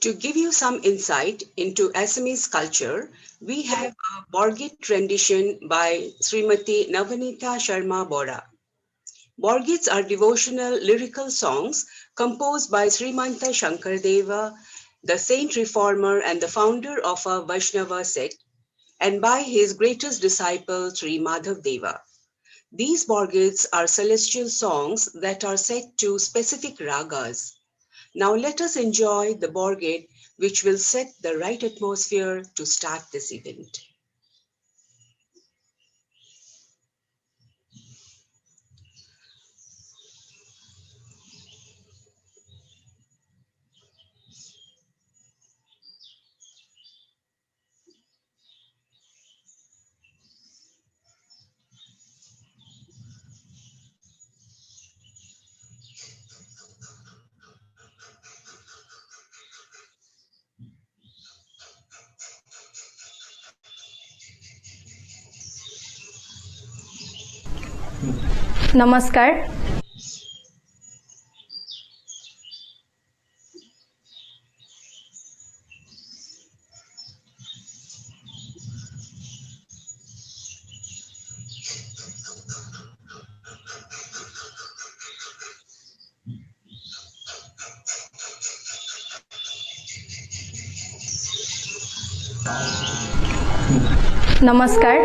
To give you some insight into Assamese culture, we have a Borgit rendition by Srimati Navanita Sharma Bora. Borgits are devotional lyrical songs composed by Srimanta Shankardeva, the saint reformer and the founder of a Vaishnava sect, and by his greatest disciple Sri Madhav Deva. These Borgits are celestial songs that are set to specific ragas. Now let us enjoy the Borgit, which will set the right atmosphere to start this event. नमस्कार. नमस्कार.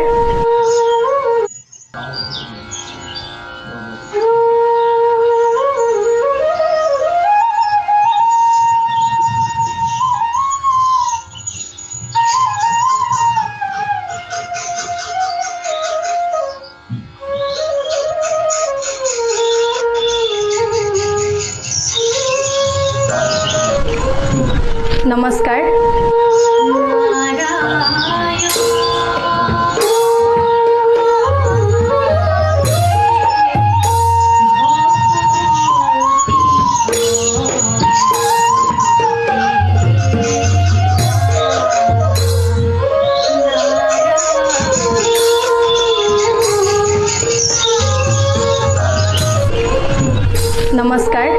नमस्कार. नमस्कार.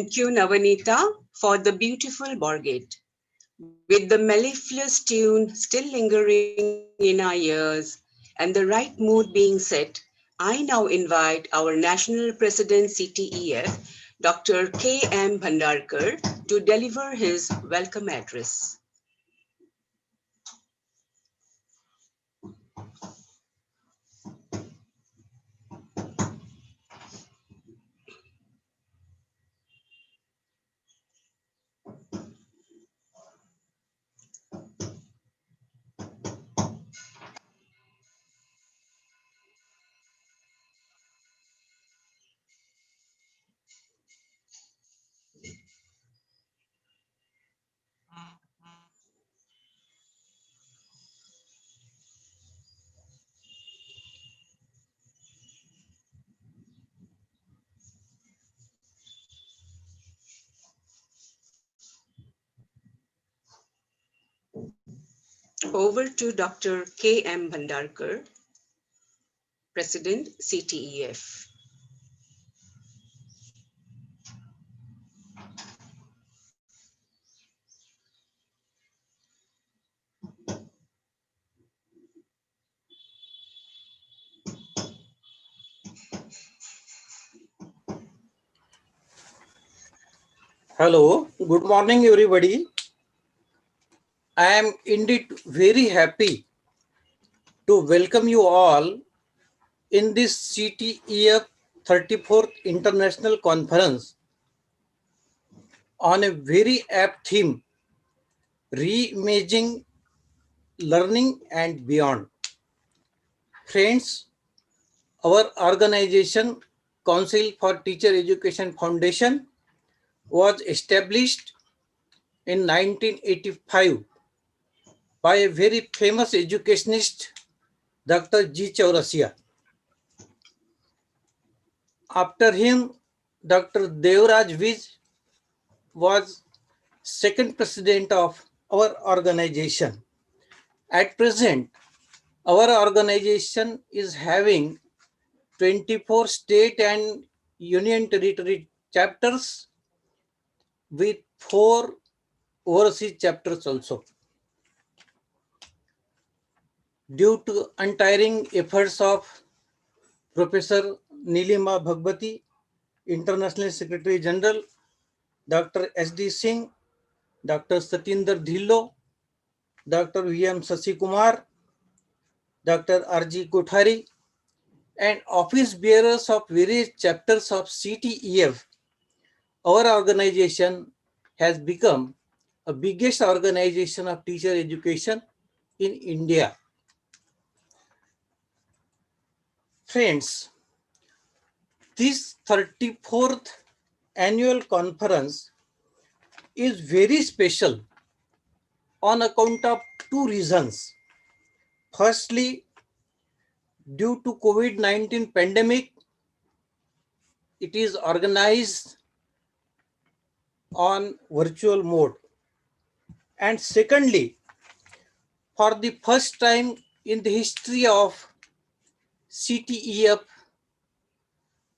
Thank you, Navanita, for the beautiful Borgate. With the mellifluous tune still lingering in our ears and the right mood being set, I now invite our National President CTEF, Dr. K.M. Bhandarkar, to deliver his welcome address. Over to Dr. K.M. Bhandarkar, President CTEF. Hello, good morning, everybody. I am indeed very happy to welcome you all in this CTEF 34th International Conference on a very apt theme, Reimaging Learning and Beyond. Friends, our organization, Council for Teacher Education Foundation, was established in 1985 by a very famous educationist, Dr. G. Chaurasia. After him, Dr. Devraj Vij was second president of our organization. At present, our organization is having 24 state and union territory chapters with 4 overseas chapters also. Due to untiring efforts of Professor Nilima Bhagwati, International Secretary General, Dr. S.D. Singh, Dr. Satinder Dhillo, Dr. V.M. Sasikumar, Dr. R.G. Kothari, and office bearers of various chapters of CTEF, our organization has become a biggest organization of teacher education in India. Friends, this 34th annual conference is very special on account of two reasons. Firstly, due to COVID-19 pandemic, it is organized on virtual mode. And secondly, for the first time in the history of CTEF,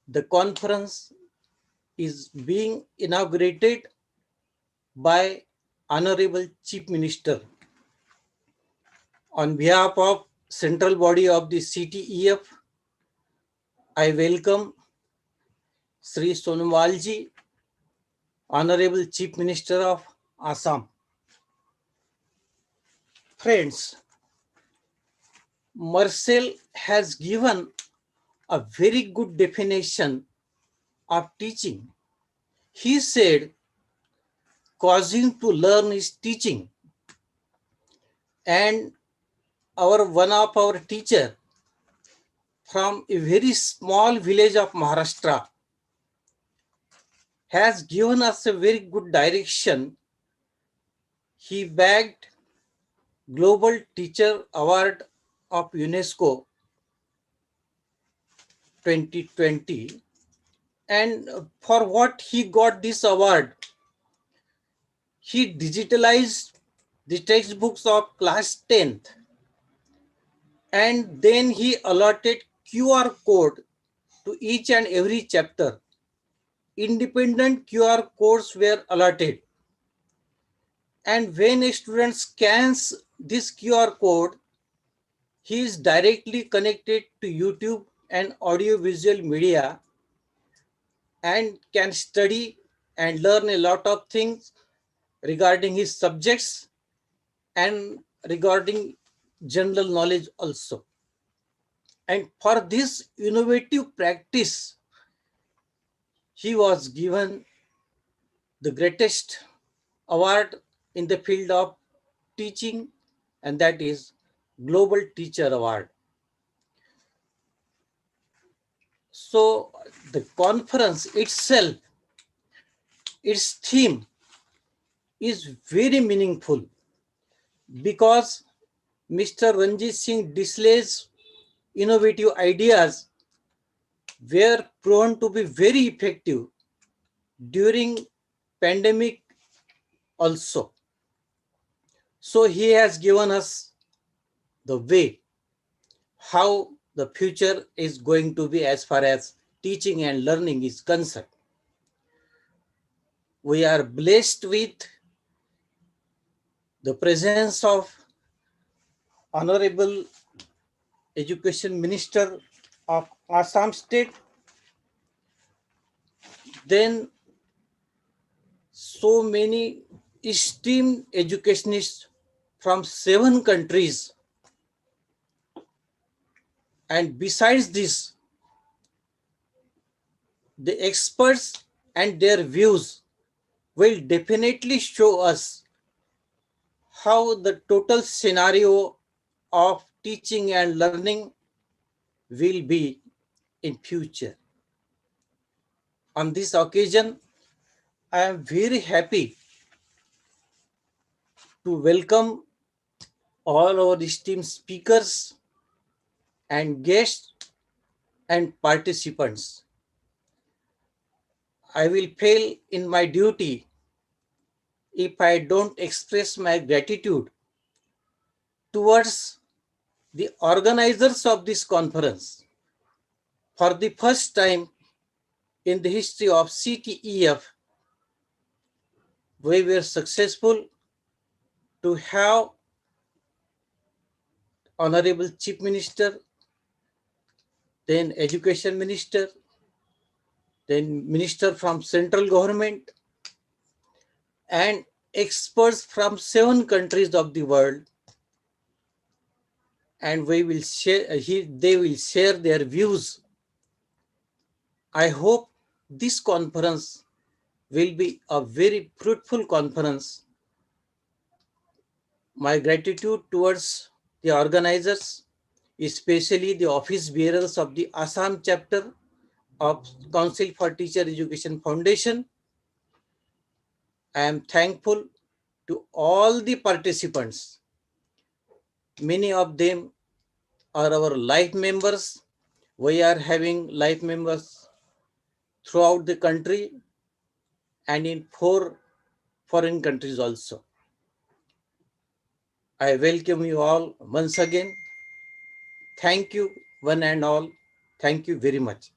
the conference is being inaugurated by Honorable Chief Minister. On behalf of central body of the CTEF, I welcome Sri Sonowalji, Honorable Chief Minister of Assam. Friends, Marcel has given a very good definition of teaching. He said, causing to learn is teaching. And one of our teacher from a very small village of Maharashtra has given us a very good direction. He bagged Global Teacher Award of UNESCO 2020. And for what he got this award, he digitalized the textbooks of class 10th, and then he allotted QR code to each and every chapter. independent QR codes were allotted. And when a student scans this QR code, he is directly connected to YouTube and audiovisual media and can study and learn a lot of things regarding his subjects and regarding general knowledge also. And for this innovative practice, he was given the greatest award in the field of teaching, and that is Global Teacher Award. So the conference itself, its theme is very meaningful because Mr. Ranjit Singh Dislay's innovative ideas were proven to be very effective during pandemic also. So he has given us the way how the future is going to be as far as teaching and learning is concerned. We are blessed with the presence of Honorable Education Minister of Assam State, then so many esteemed educationists from 7 countries. And besides this, the experts and their views will definitely show us how the total scenario of teaching and learning will be in future. On this occasion, I am very happy to welcome all our esteemed speakers and guests and participants. I will fail in my duty if I don't express my gratitude towards the organizers of this conference. For the first time in the history of CTEF, we were successful to have Honorable Chief Minister, then Education Minister, then Minister from Central Government, and experts from 7 countries of the world, and we will share, they will share their views. I hope this conference will be a very fruitful conference. My gratitude towards the organizers, especially the office bearers of the Assam chapter of Council for Teacher Education Foundation. I am thankful to all the participants. Many of them are our life members. We are having life members throughout the country and in 4 foreign countries also. I welcome you all once again. Thank you, one and all. Thank you very much.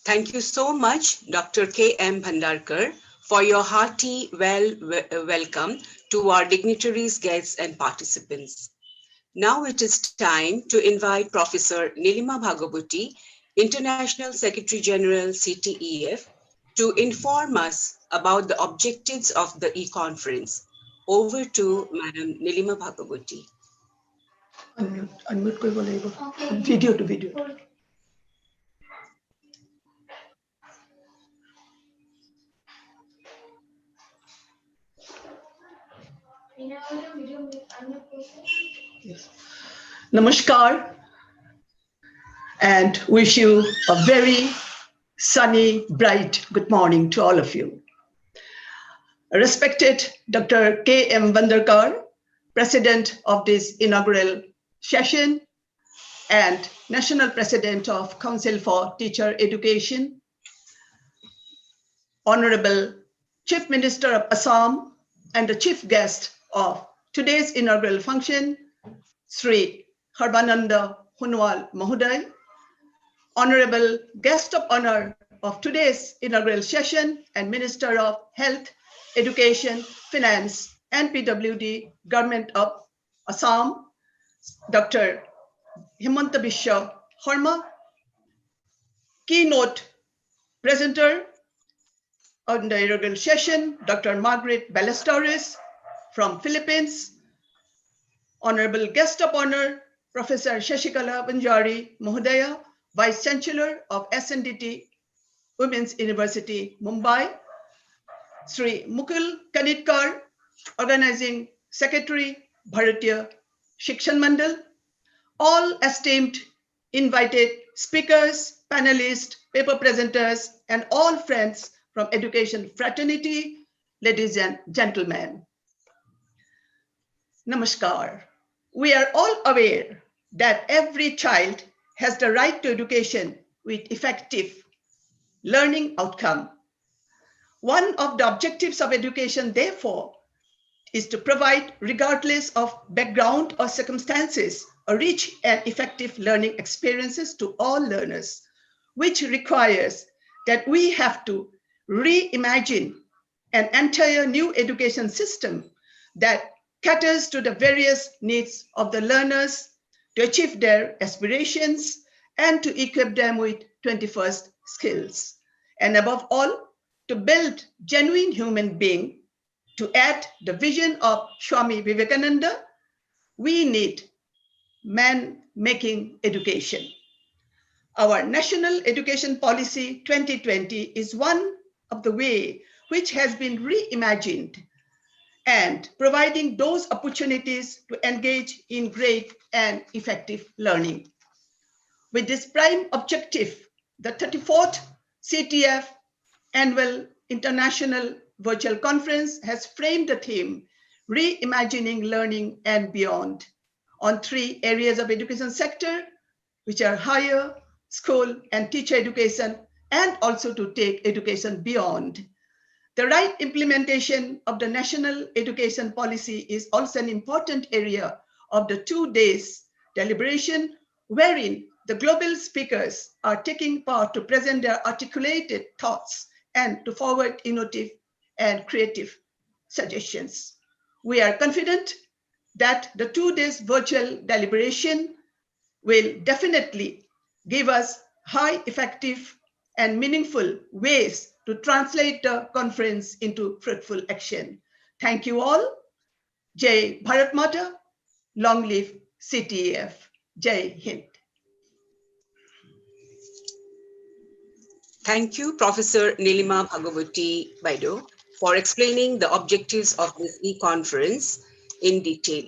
Thank you so much, Dr. K.M. Bhandarkar, for your hearty welcome to our dignitaries, guests, and participants. Now it is time to invite Professor Nilima Bhagavati, International Secretary General CTEF, to inform us about the objectives of the e-conference. Over to Madam Nilima Bhagavati. Unmute कोई बोलेगा video to video. Yes. Namaskar, and wish you a very sunny, bright good morning to all of you. Respected Dr. K.M. Bhandarkar, President of this inaugural session and National President of Council for Teacher Education, Honorable Chief Minister of Assam and the chief guest of today's inaugural function, Sri Harbananda Hunwal Mahoday, Honorable Guest of Honor of today's inaugural session and Minister of Health, Education, Finance, and PWD, Government of Assam, Dr. Himanta Biswa Sarma, keynote presenter on the inaugural session, Dr. Margaret Ballesteros from Philippines, Honorable Guest of Honor, Professor Shashikala Banjari Mahodaya, Vice Chancellor of SNDT Women's University, Mumbai, Sri Mukul Kanitkar, Organizing Secretary, Bharatiya Shikshan Mandal, all esteemed invited speakers, panelists, paper presenters, and all friends from education fraternity, ladies and gentlemen. Namaskar. We are all aware that every child has the right to education with effective learning outcome. One of the objectives of education, therefore, is to provide, regardless of background or circumstances, a rich and effective learning experiences to all learners, which requires that we have to reimagine an entire new education system that caters to the various needs of the learners to achieve their aspirations and to equip them with 21st skills. And above all, to build genuine human beings. To add the vision of Swami Vivekananda, we need man-making education. Our National Education Policy 2020 is one of the way which has been reimagined and providing those opportunities to engage in great and effective learning. With this prime objective, the 34th CTEF Annual International Virtual Conference has framed the theme, Reimagining Learning and Beyond, on 3 areas of education sector, which are higher, school, and teacher education, and also to take education beyond. The right implementation of the national education policy is also an important area of the 2 days deliberation, wherein the global speakers are taking part to present their articulated thoughts and to forward innovative and creative suggestions. We are confident that the 2 days virtual deliberation will definitely give us high effective and meaningful ways to translate the conference into fruitful action. Thank you all. Jai Bharat Mata, long live CTEF. Jai Hind. Thank you, Professor Nilima Bhagavati Baido, for explaining the objectives of this e-conference in detail.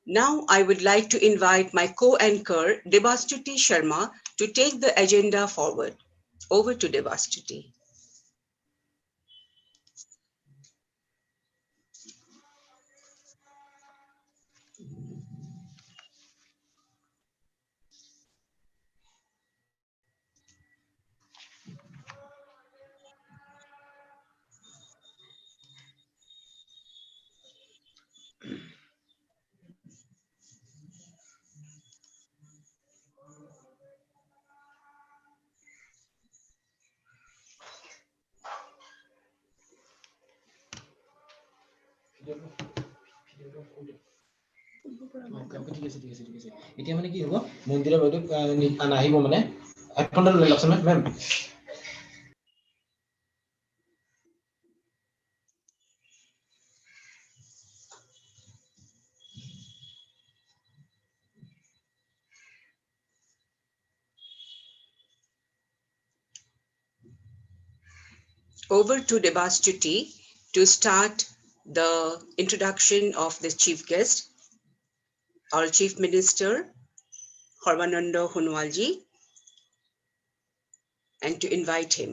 Now, I would like to invite my co-anchor, Debastuti Sharma, to take the agenda forward. Over to Debastuti. এতিয়া মানে কি হ'ব মন্দিৰৰ বাইদেউ আহিব মানে হেডফোনডাল লৈ লওকচোন মেম Over to Debastuti to start the introduction of the chief guest, our Chief Minister, Harbananda Hunwalji, and to invite him.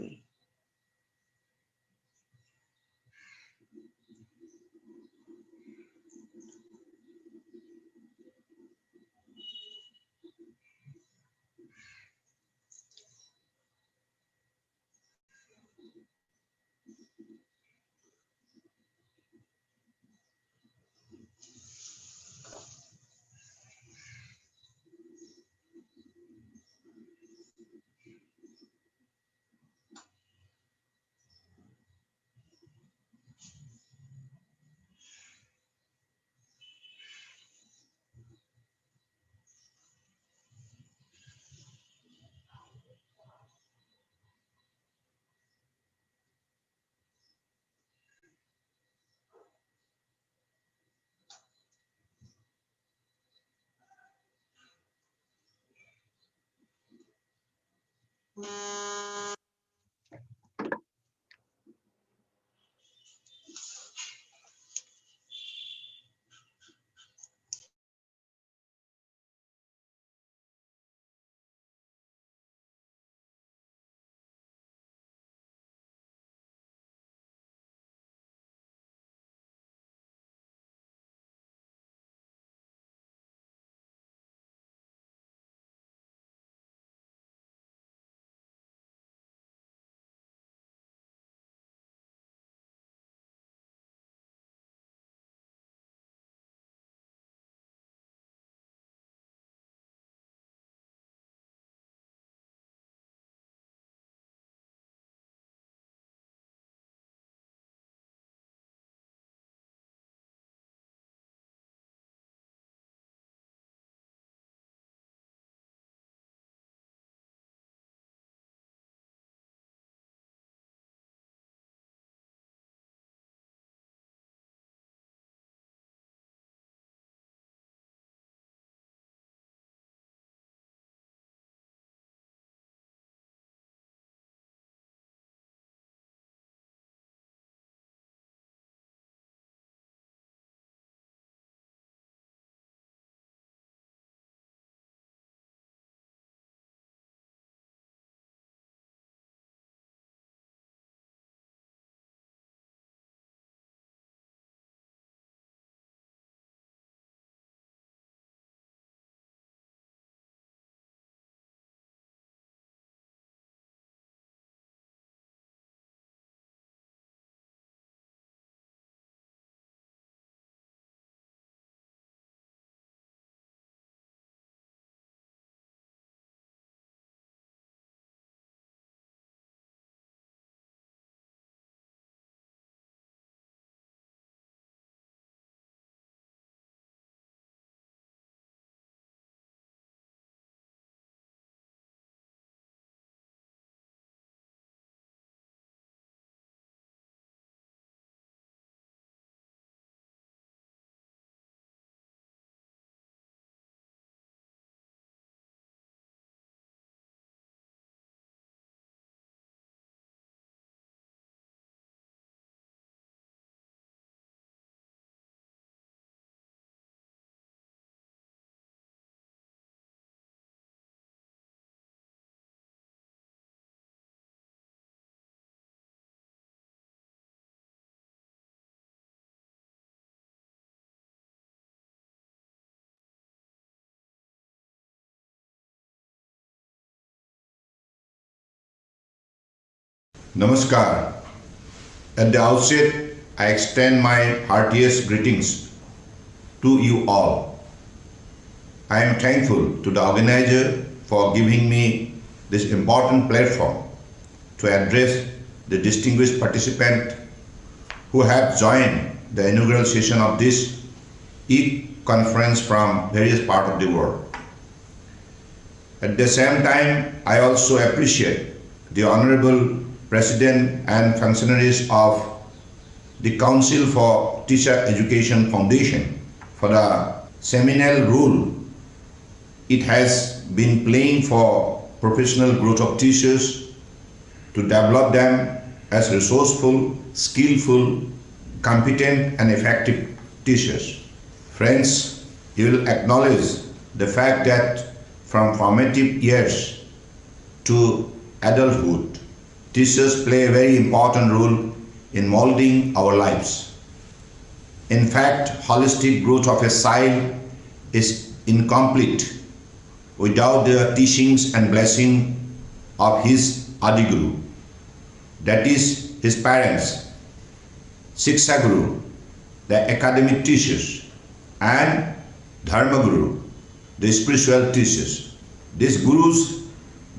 Namaskar. At the outset, I extend my heartiest greetings to you all. I am thankful to the organizer for giving me this important platform to address the distinguished participants who have joined the inaugural session of this e-conference from various parts of the world. At the same time, I also appreciate the Honorable President and functionaries of the Council for Teacher Education Foundation for the seminal role it has been playing for professional growth of teachers to develop them as resourceful, skillful, competent and effective teachers. Friends, you will acknowledge the fact that from formative years to adulthood, teachers play a very important role in molding our lives. In fact, holistic growth of a child is incomplete without the teachings and blessing of his Adiguru, that is, his parents, Shiksha Guru, the academic teachers, and Dharma Guru, the spiritual teachers. These gurus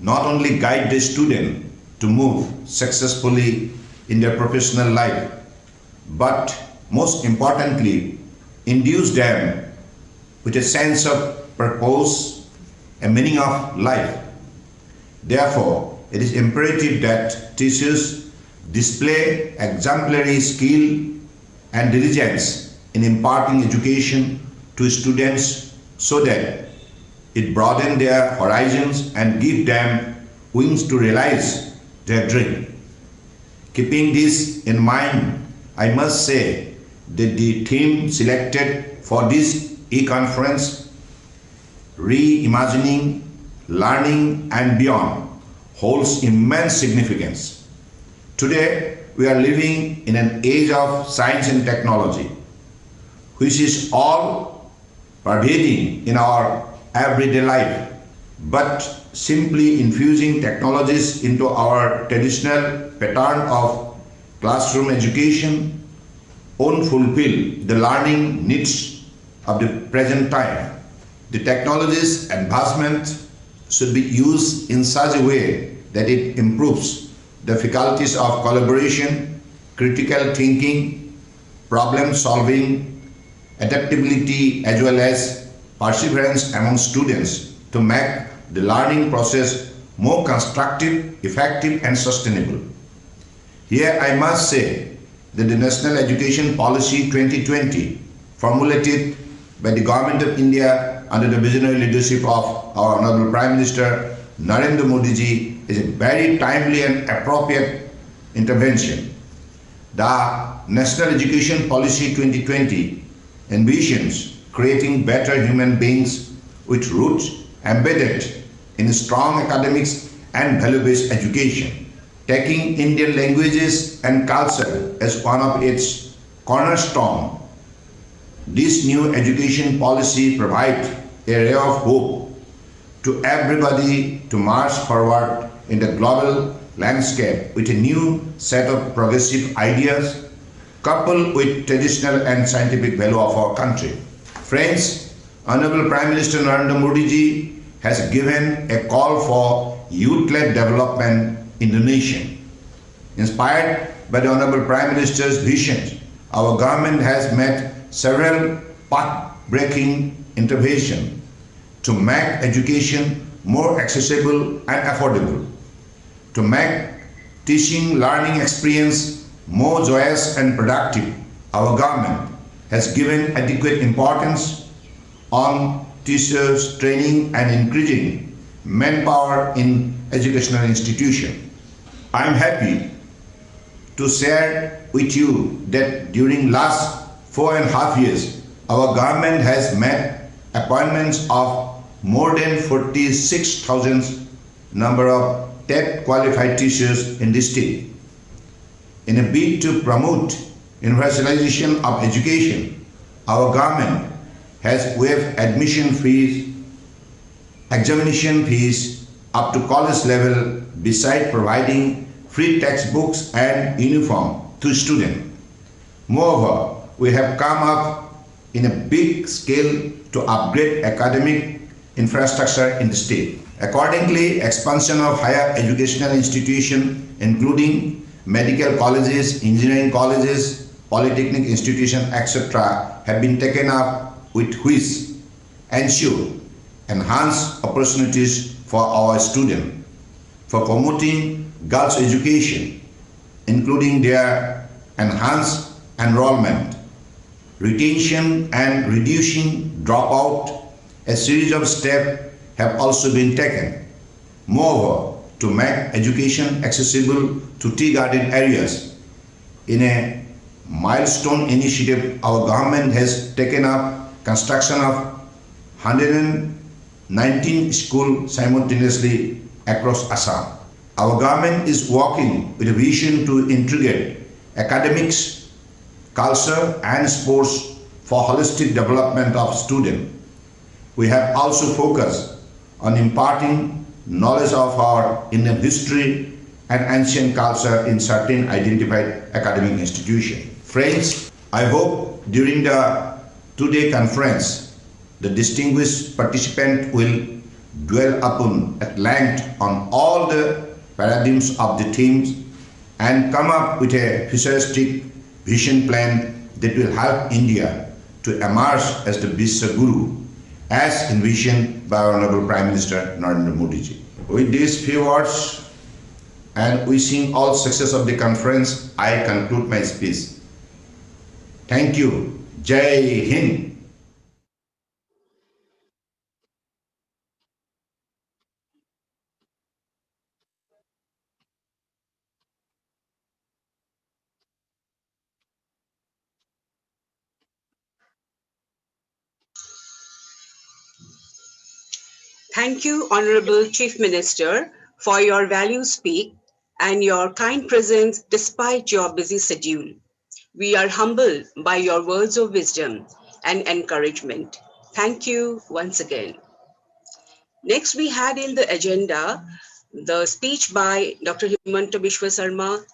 not only guide the student to move successfully in their professional life, but most importantly, induce them with a sense of purpose, a meaning of life. Therefore, it is imperative that teachers display exemplary skill and diligence in imparting education to students so that it broadens their horizons and gives them wings to realize their dream. Keeping this in mind, I must say that the theme selected for this e-conference, Reimagining Learning and Beyond, holds immense significance. Today, we are living in an age of science and technology, which is all pervading in our everyday life. But simply infusing technologies into our traditional pattern of classroom education won't fulfill the learning needs of the present time. The technology's advancement should be used in such a way that it improves the faculties of collaboration, critical thinking, problem solving, adaptability, as well as perseverance among students to make the learning process more constructive, effective and sustainable. Here I must say that the National Education Policy 2020, formulated by the Government of India under the visionary leadership of our Honorable Prime Minister Narendra Modi ji, is a very timely and appropriate intervention. The National Education Policy 2020 envisions creating better human beings with roots embedded in strong academics and value-based education, taking Indian languages and culture as one of its cornerstone. This new education policy provides a ray of hope to everybody to march forward in the global landscape with a new set of progressive ideas coupled with traditional and scientific value of our country. Friends, Honorable Prime Minister Narendra Modi ji has given a call for youth-led development in the nation. Inspired by the Honorable Prime Minister's vision, our government has made several path-breaking interventions to make education more accessible and affordable, to make teaching learning experience more joyous and productive. Our government has given adequate importance on teachers training and increasing manpower in educational institutions. I am happy to share with you that during last 4.5 years, our government has made appointments of more than 46,000 number of TET qualified teachers in the state. In a bid to promote universalization of education, our government has waived admission fees, examination fees up to college level, beside providing free textbooks and uniform to students. Moreover, we have come up in a big scale to upgrade academic infrastructure in the state. Accordingly, expansion of higher educational institutions, including medical colleges, engineering colleges, polytechnic institutions, etc., have been taken up, with which ensure enhanced opportunities for our students, for promoting girls' education, including their enhanced enrollment, retention and reducing dropout. A series of steps have also been taken. Moreover, to make education accessible to tea-garden areas, in a milestone initiative, our government has taken up construction of 119 schools simultaneously across Assam. Our government is working with a vision to integrate academics, culture and sports for holistic development of students. We have also focused on imparting knowledge of our Indian history and ancient culture in certain identified academic institutions. Friends, I hope during the two-day conference, the distinguished participant will dwell upon at length on all the paradigms of the themes and come up with a futuristic vision plan that will help India to emerge as the Vishwa Guru as envisioned by our Honorable Prime Minister Narendra Modi ji. With these few words and wishing all success of the conference, I conclude my speech. Thank you. Jai Hind. Thank you, Honorable Chief Minister, for your value speak and your kind presence despite your busy schedule. We are humbled by your words of wisdom and encouragement. Thank you once again. Next, we had in the agenda the speech by Dr. Himanta Biswa Sarma,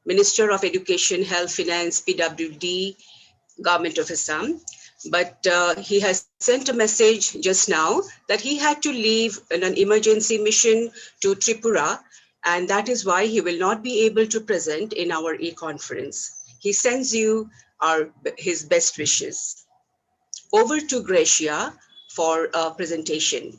Minister of Education, Health, Finance, PWD, Government of Assam. But he has sent a message just now that he had to leave in an emergency mission to Tripura, and that is why he will not be able to present in our e-conference. He sends you his best wishes. Over to Gracia for a presentation.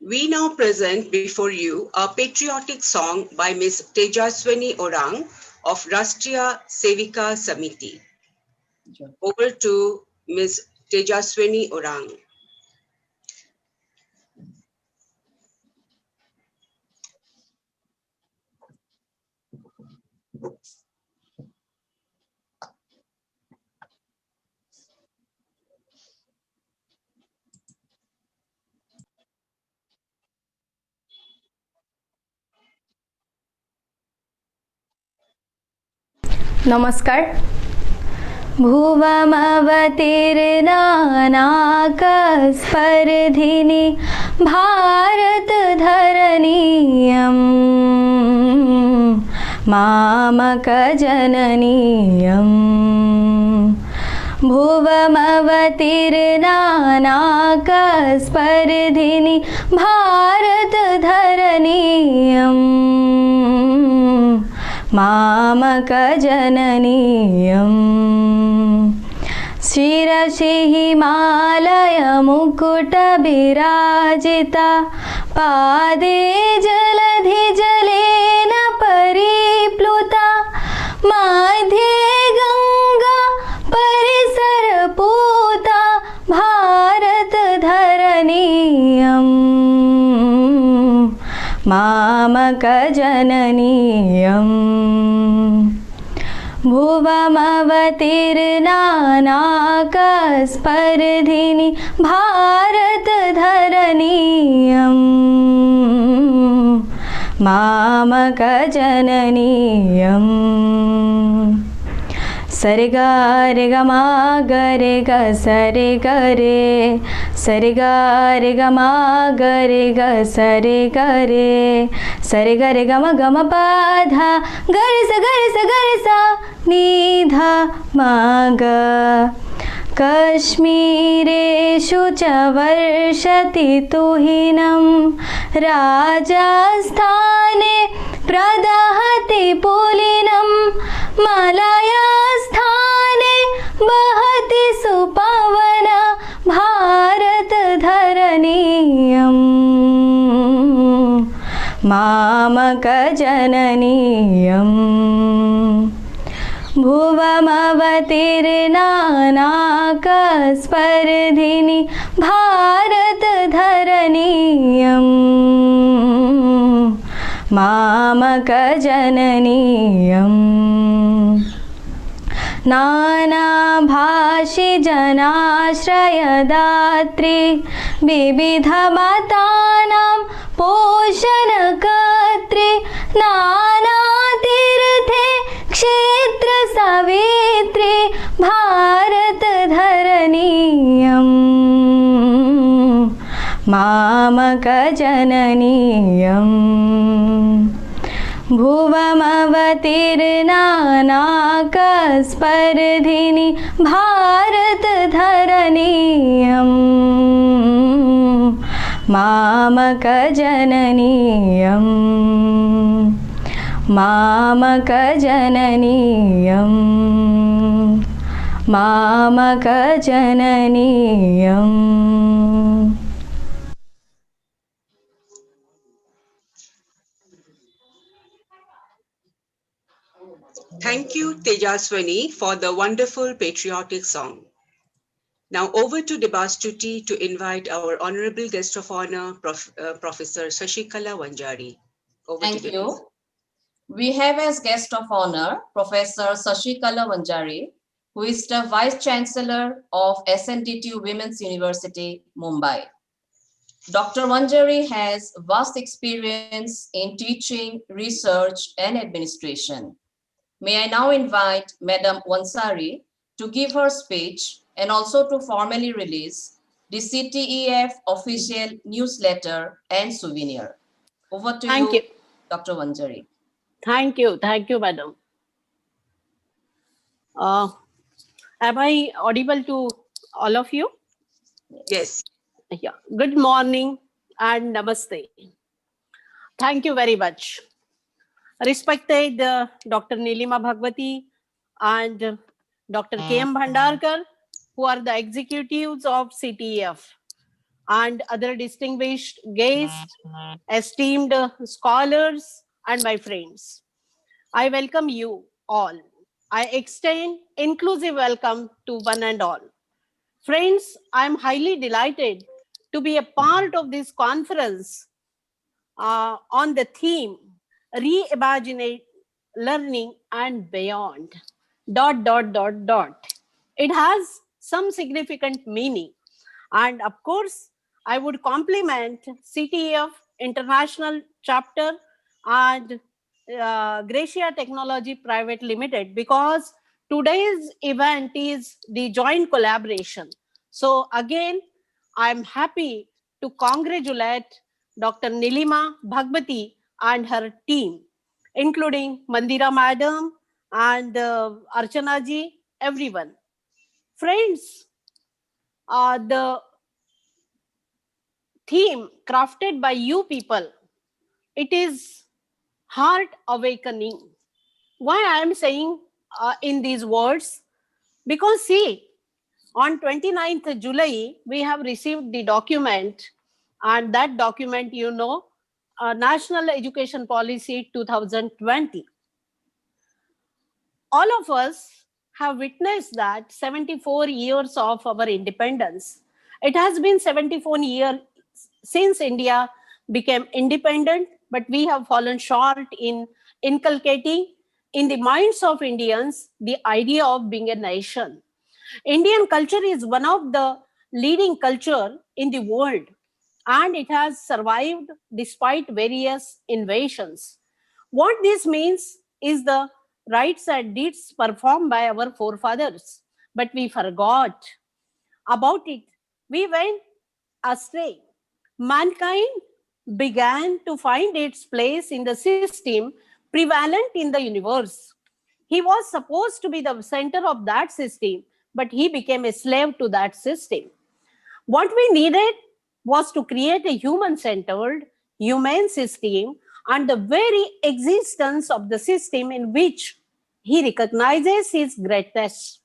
We now present before you a patriotic song by Ms. Tejaswini Orang of Rashtriya Sevika Samiti. Over to Ms. Tejaswini Orang. नमस्कार. भुवमवतीर्नानाकस्पर्धिनि भारतधरणीयम् मामकजननीयम्. भुवमवतीर्नानाकस्पर्धिनि भारतधरणीयम् मामकजननीयम्. शिरसि हिमालयमुकुटविराजिता पादे जलधिजलेन परिप्लुता मध्ये गङ्गा परिसरपूता भारतधरणीयम् मामकजननीयम्. भुवमवतीर्नानाकस्पर्धिनि भारतधरणीयम् मामकजननीयम्. सरिगा रे ग मा ग रे ग सरि ग रे सरिगा रे ग मा ग रे ग सरि ग रे सरि ग रे ग म प धा ग रे स नि धा मा ग. कश्मीरेषु च वर्षति तुहिनं राजस्थाने प्रदहति पुलिनं मलयस्थाने वहति सुपवन भारतधरणीयम् मामकजननीयम्. भुवमवतीर्नानाकस्पर्धिनि भारतधरणीयम् मामकजननीयम्. नानाभाषि जनाश्रयदात्री विविधमतानां पोषणकर्त्री नानातीर्थे क्षेत्रसवित्री भारतधरणीयम् मामकजननीयम्. भुवमवतीर्नानाकस्पर्धिनि भारतधरणीयम् मामकजननीयम् मामकजननीयम् मामकजननीयम्. Thank you, Tejaswani, for the wonderful patriotic song. Now over to Debastuti to invite our honorable guest of honor, Professor Sashikala Vanjari. Thank you. We have as guest of honor, Professor Sashikala Vanjari, who is the Vice Chancellor of SNDTU Women's University, Mumbai. Dr. Vanjari has vast experience in teaching, research, and administration. May I now invite Madam Vansari to give her speech and also to formally release the CTEF official newsletter and souvenir. Over to you, Dr. Vanjari. Thank you, madam. Am I audible to all of you? Yes. Yeah. Good morning and namaste. Thank you very much. Respected Dr. Nilima Bhagwati and Dr. K.M. Bhandarkar, who are the executives of CTEF, and other distinguished guests, esteemed scholars, and my friends. I welcome you all. I extend inclusive welcome to one and all. Friends, I am highly delighted to be a part of this conference on the theme Reimaginate Learning and Beyond. ... It has some significant meaning. And of course, I would compliment CTEF International Chapter and Gracia Technology Private Limited, because today's event is the joint collaboration. So again, I'm happy to congratulate Dr. Nilima Bhagwati and her team, including Mandira Madam and Archana ji, everyone. Friends, the theme crafted by you people, it is heart awakening. Why I am saying in these words? Because see, on 29th July, we have received the document, and that document, you know, National Education Policy 2020. All of us have witnessed that 74 years of our independence. It has been 74 years since India became independent, but we have fallen short in inculcating in the minds of Indians the idea of being a nation. Indian culture is one of the leading culture in the world, and it has survived despite various invasions. What this means is the rites and deeds performed by our forefathers, but we forgot about it. We went astray. Mankind began to find its place in the system prevalent in the universe. He was supposed to be the center of that system, but he became a slave to that system. What we needed was to create a human centered, humane system, and the very existence of the system in which he recognizes his greatness.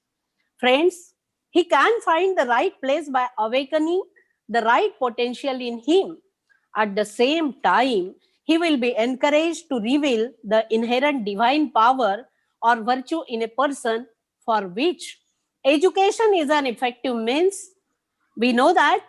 Friends, he can find the right place by awakening the right potential in him. At the same time, he will be encouraged to reveal the inherent divine power or virtue in a person, for which education is an effective means. We know that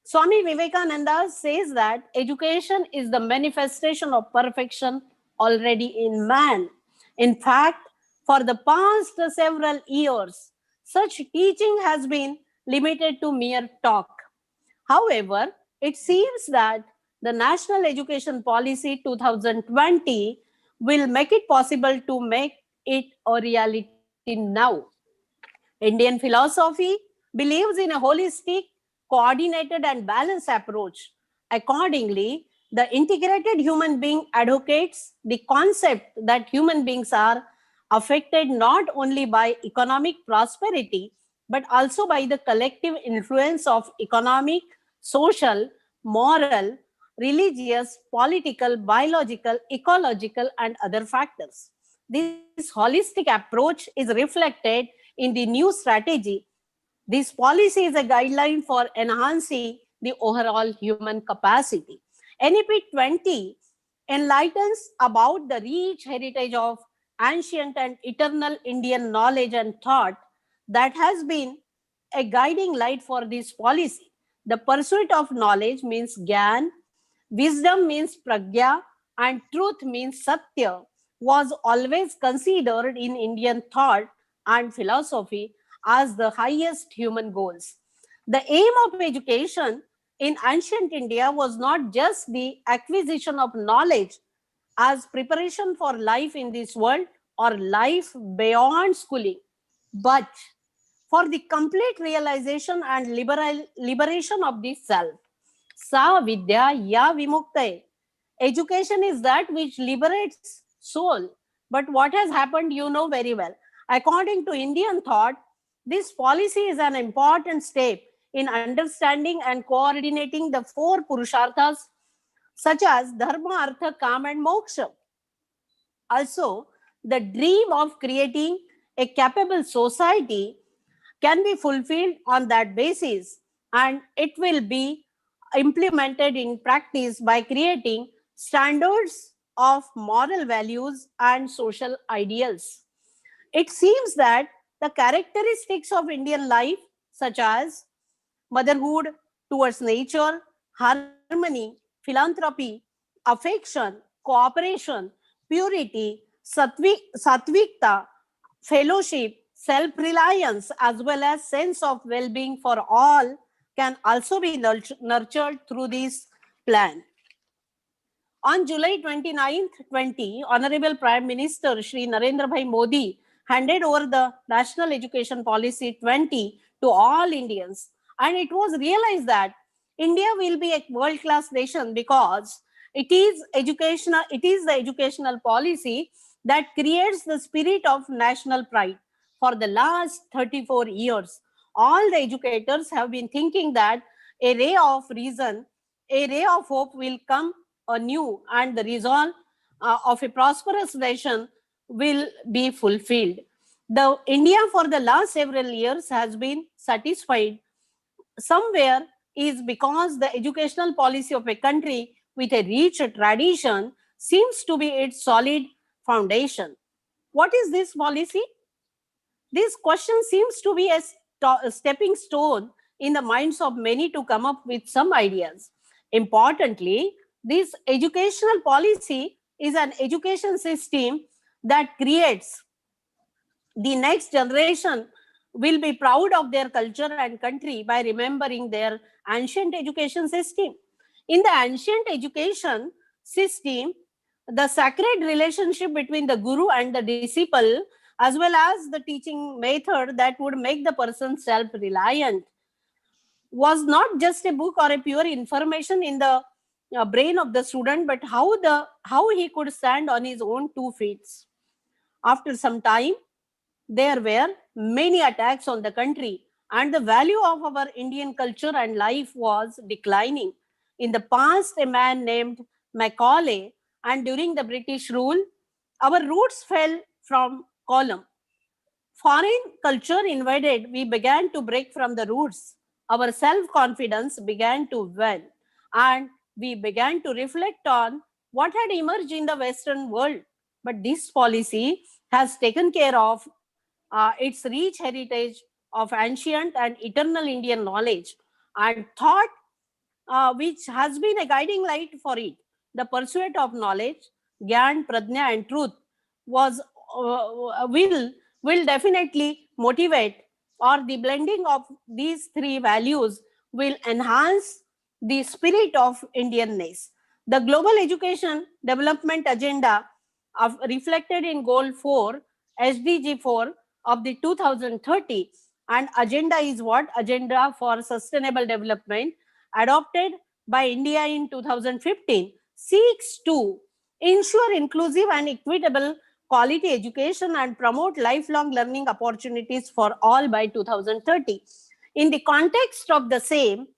Swami Vivekananda says that education is the manifestation of perfection already in man. In fact, for the past several years, such teaching has been limited to mere talk. However, it seems that the National Education Policy 2020 will make it possible to make it a reality now. Indian philosophy believes in a holistic, coordinated, and balanced approach. Accordingly, the integrated human being advocates the concept that human beings are affected not only by economic prosperity but also by the collective influence of economic, social, moral, religious, political, biological, ecological, and other factors. This holistic approach is reflected in the new strategy. This policy is a guideline for enhancing the overall human capacity. NEP 20 enlightens about the rich heritage of ancient and eternal Indian knowledge and thought that has been a guiding light for this policy. The pursuit of knowledge means gyan, wisdom means pragya, and truth means satya, was always considered in Indian thought and philosophy as the highest human goals. The aim of education in ancient India was not just the acquisition of knowledge as preparation for life in this world or life beyond schooling, but for the complete realization and liberation of the self. Sa vidya ya vimukta. Education is that which liberates soul. But what has happened, you know very well. According to Indian thought, this policy is an important step in understanding and coordinating the four purusharthas such as dharma, artha, kama, and moksha. Also, the dream of creating a capable society can be fulfilled on that basis, and it will be implemented in practice by creating standards of moral values and social ideals. It seems that the characteristics of Indian life, such as motherhood towards nature, harmony, philanthropy, affection, cooperation, purity, sattvikta, fellowship, self-reliance, as well as sense of well-being for all can also be nurtured through this plan. On July 29th, 20, Honorable Prime Minister Shri Narendra Bhai Modi handed over the National Education Policy 20 to all Indians. And it was realized that India will be a world-class nation because it is the educational policy that creates the spirit of national pride. For the last 34 years, all the educators have been thinking that a ray of reason, a ray of hope will come anew, and the resolve of a prosperous nation will be fulfilled. The India for the last several years has been satisfied somewhere is because the educational policy of a country with a rich tradition seems to be its solid foundation. What is this policy? This question seems to be a stepping stone in the minds of many to come up with some ideas. Importantly, this educational policy is an education system that creates the next generation will be proud of their culture and country by remembering their ancient education system. In the ancient education system, the sacred relationship between the guru and the disciple, as well as the teaching method that would make the person self-reliant, was not just a book or a pure information in the brain of the student, but how he could stand on his own 2 feet. After some time, there were many attacks on the country, and the value of our Indian culture and life was declining. In the past, a man named Macaulay, and during the British rule, our roots fell from column. Foreign culture invaded, we began to break from the roots. Our self-confidence began to wane, and we began to reflect on what had emerged in the Western world. But this policy has taken care of its rich heritage of ancient and eternal Indian knowledge and thought, which has been a guiding light for it. The pursuit of knowledge, gyan, pradnya, and truth was will definitely motivate, or the blending of these three values will enhance the spirit of Indianness. The Global Education Development Agenda reflected in Goal 4, SDG 4 of the 2030, and agenda is what? Agenda for Sustainable Development, adopted by India in 2015, seeks to ensure inclusive and equitable quality education and promote lifelong learning opportunities for all by 2030. In the context of the same,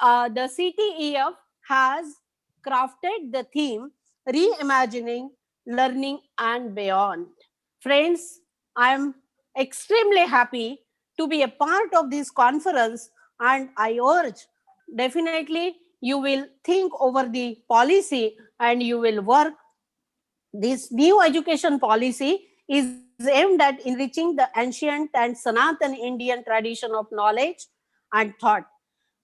the CTEF has crafted the theme Reimagining Learning and Beyond. Friends, I am extremely happy to be a part of this conference, and I urge definitely you will think over the policy and you will work. This new education policy is aimed at enriching the ancient and Sanatan Indian tradition of knowledge and thought,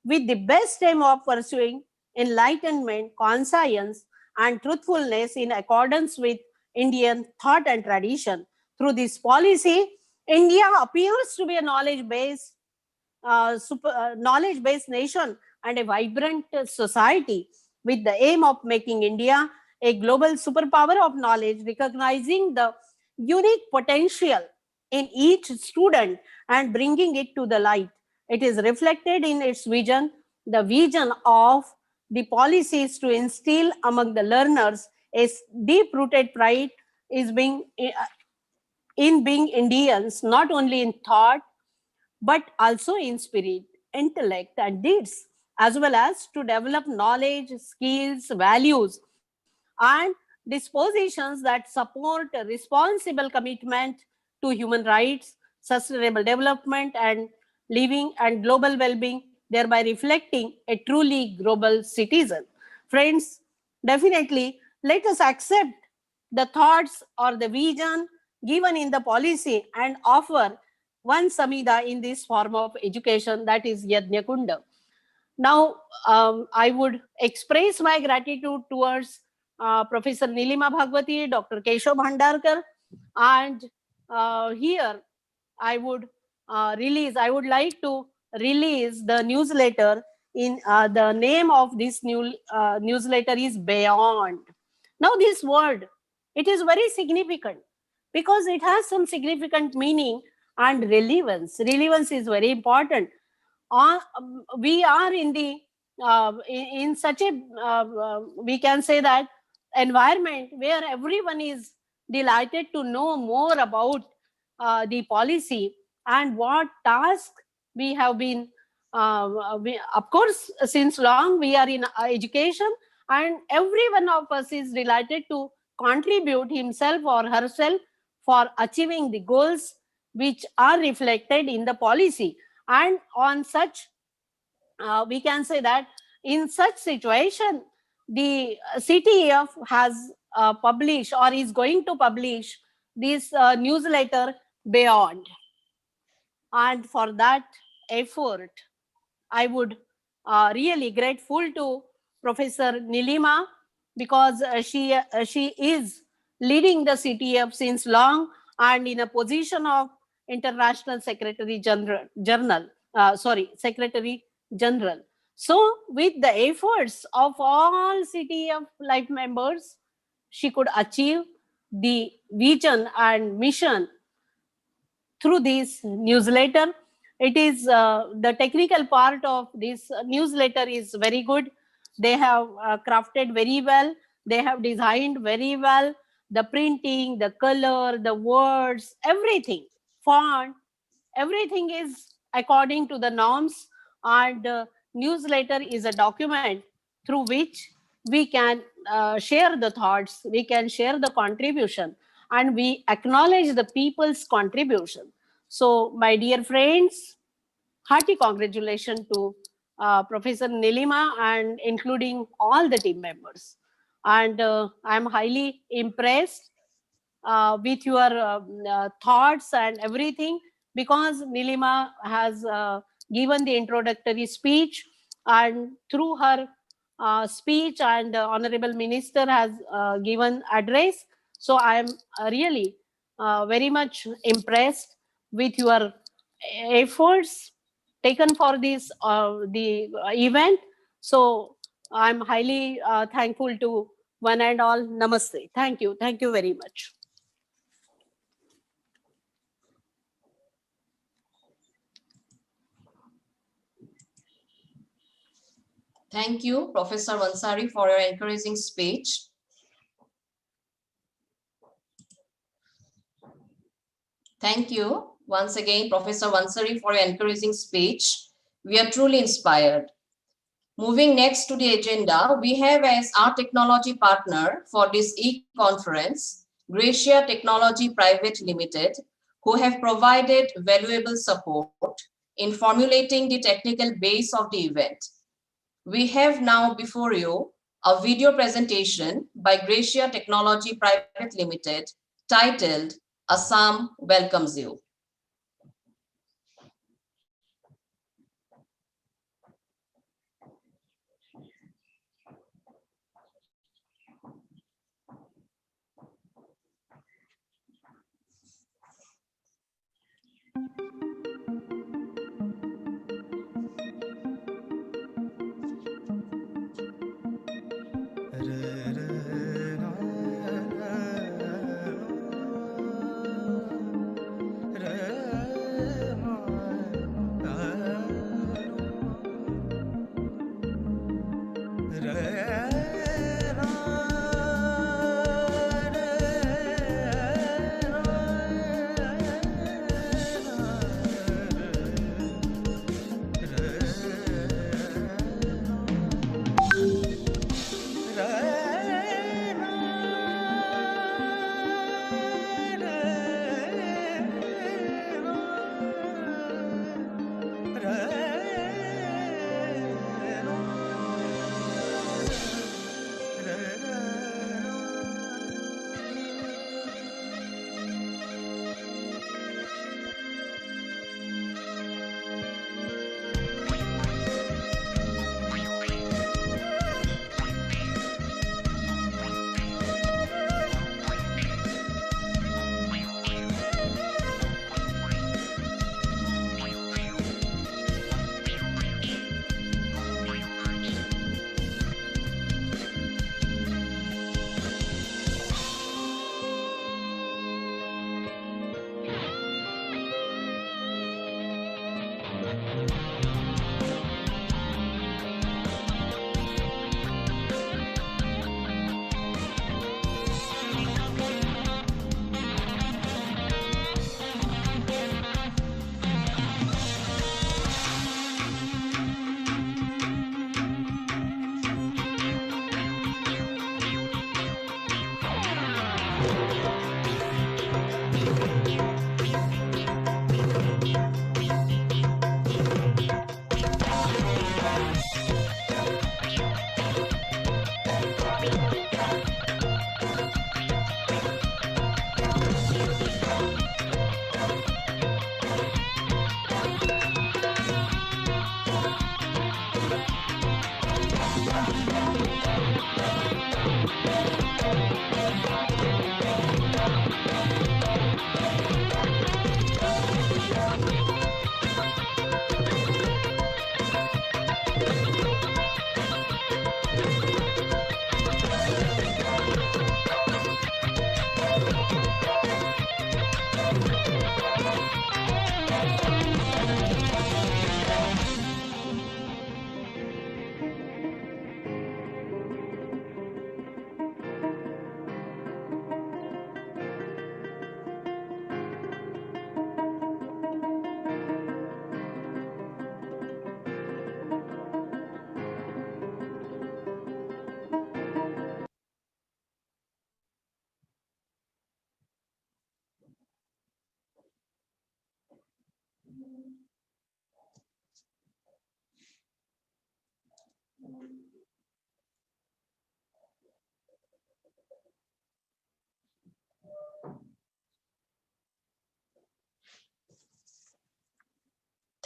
with the best aim of pursuing enlightenment, conscience, and truthfulness in accordance with Indian thought and tradition. Through this policy, India appears to be a knowledge-based nation and a vibrant society, with the aim of making India a global superpower of knowledge, recognizing the unique potential in each student and bringing it to the light. It is reflected in its vision. The vision of the policies to instill among the learners a deep-rooted pride is in being Indians, not only in thought, but also in spirit, intellect, and deeds, as well as to develop knowledge, skills, values, and dispositions that support a responsible commitment to human rights, sustainable development, and living and global well-being, thereby reflecting a truly global citizen. Friends, definitely let us accept the thoughts or the vision given in the policy and offer one samida in this form of education, that is Yajna Kunda. Now, I would express my gratitude towards Professor Nilima Bhagwati, Dr. Keshav Bhandarkar, and here I would like to release the newsletter in the name of this new newsletter is Beyond. Now this word, it is very significant because it has some significant meaning and relevance. Relevance is very important. We are in the in such a we can say that environment where everyone is delighted to know more about the policy and what task we have been of course since long we are in education, and every one of us is delighted to contribute himself or herself for achieving the goals which are reflected in the policy. And on such we can say that in such situation the CTEF has published or is going to publish this newsletter Beyond. And for that effort I would really grateful to Professor Nilima, because she is leading the CTF since long and in a position of International Secretary Secretary General. So with the efforts of all CTF life members, she could achieve the vision and mission through this newsletter. It is the technical part of this newsletter is very good. They have crafted very well. They have designed very well. The printing, the color, the words, everything, font, everything is according to the norms. And newsletter is a document through which we can share the thoughts, we can share the contribution, and we acknowledge the people's contribution. So, my dear friends, hearty congratulations to Professor Nilima and including all the team members. And I'm highly impressed with your thoughts and everything, because Nilima has given the introductory speech, and through her speech and Honorable Minister has given address. So I am really very much impressed with your efforts taken for this the event. So I'm highly thankful to one and all. Namaste. Thank you very much. Thank you, Professor Vansari, for your encouraging speech. Thank you once again, Professor Vansari, for your encouraging speech. We are truly inspired. Moving next to the agenda, we have as our technology partner for this e-conference, Gracia Technology Private Limited, who have provided valuable support in formulating the technical base of the event. We have now before you a video presentation by Gracia Technology Private Limited titled Assam Welcomes You.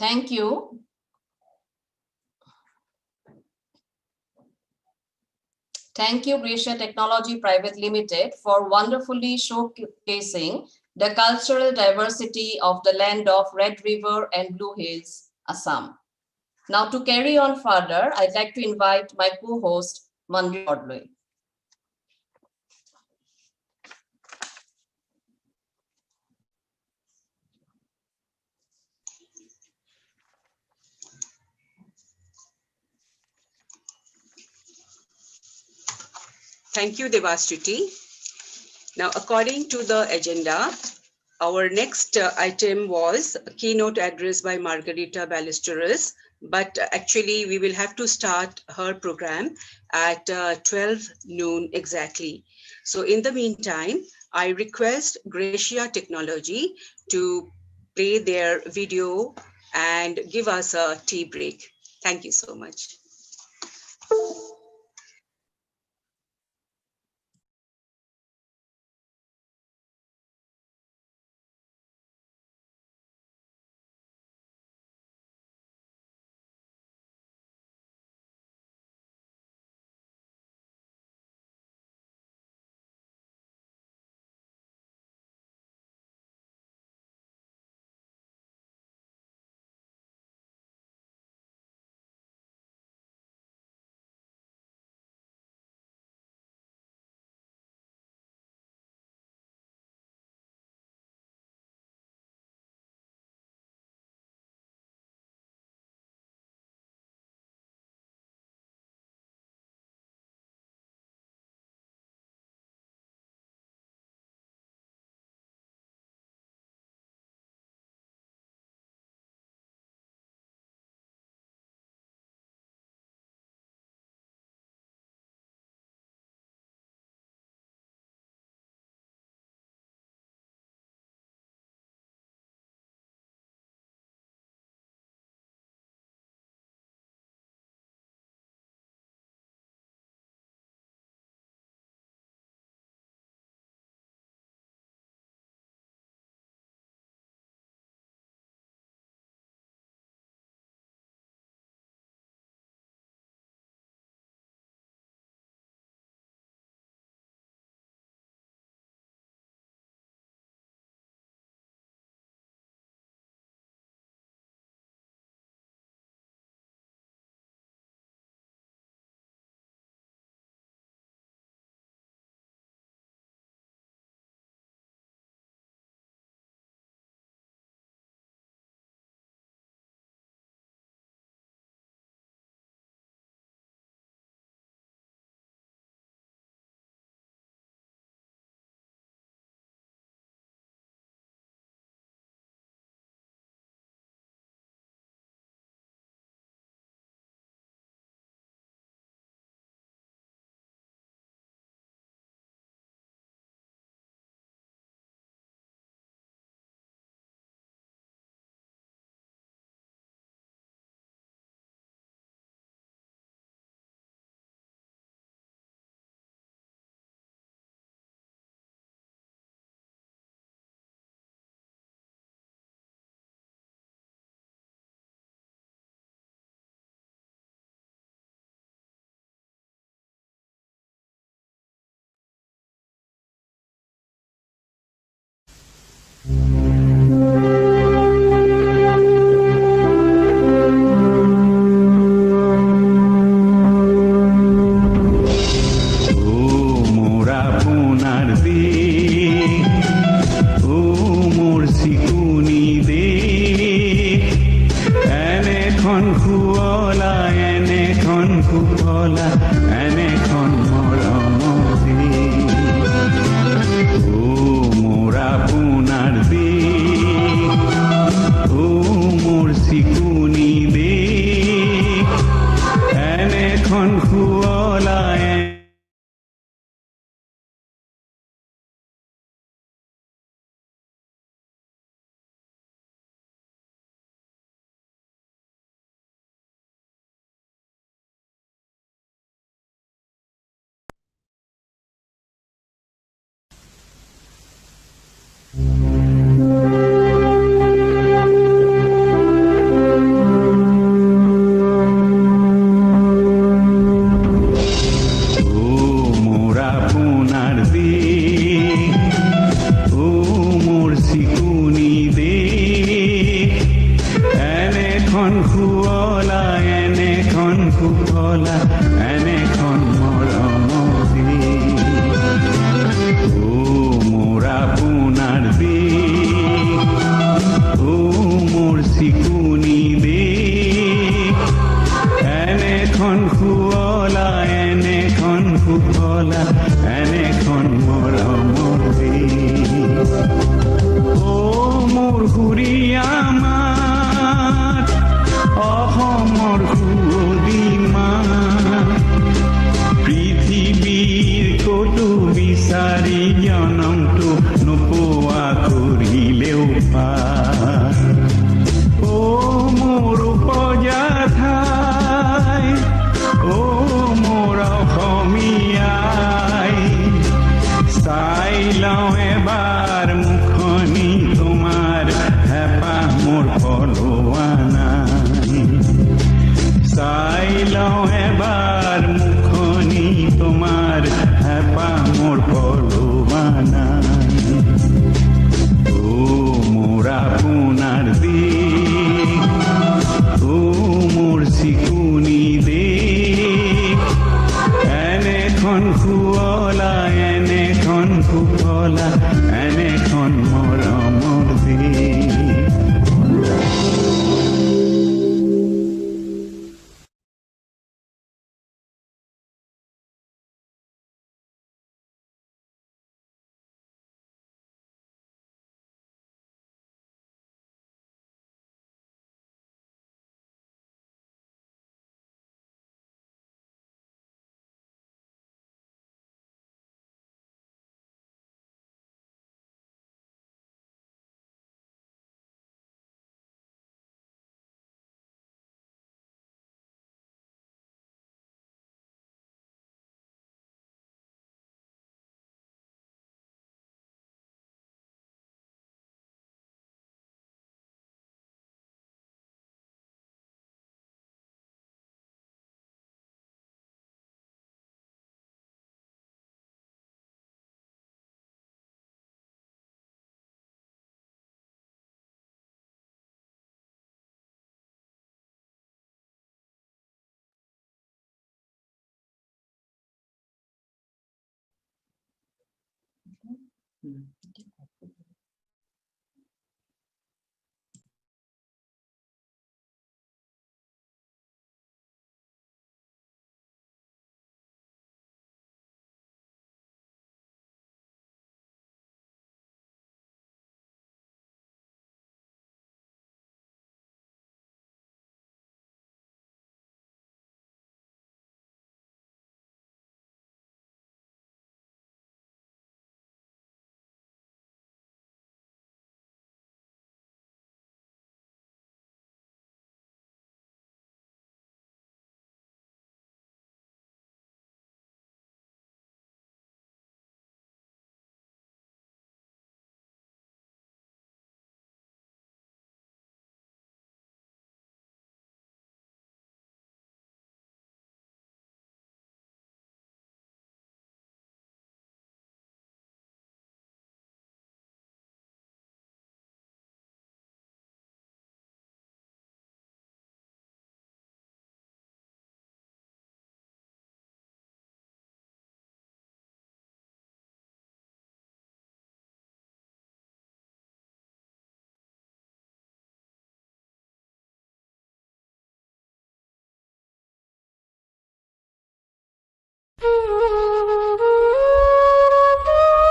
Thank you. Thank you, Gracia Technology Private Limited, for wonderfully showcasing the cultural diversity of the land of Red River and Blue Hills, Assam. Now, to carry on further, I'd like to invite my co-host, Mandy Odley. Thank you, Devastuti. Now, according to the agenda, our next item was a keynote address by Margarita Ballesteros, but actually we will have to start her program at 12 noon exactly. So in the meantime, I request Gracia Technology to play their video and give us a tea break. Thank you so much.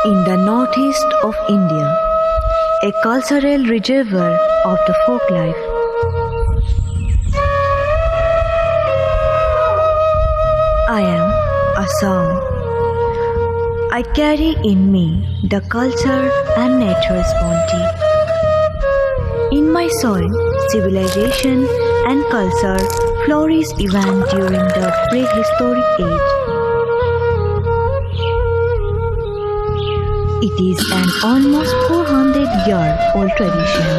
In the northeast of India, a cultural reservoir of the folk life. I am Assam. I carry in me the culture and nature's bounty. In my soil, civilization and culture flourish even during the prehistoric age. It is an almost 400-year-old tradition.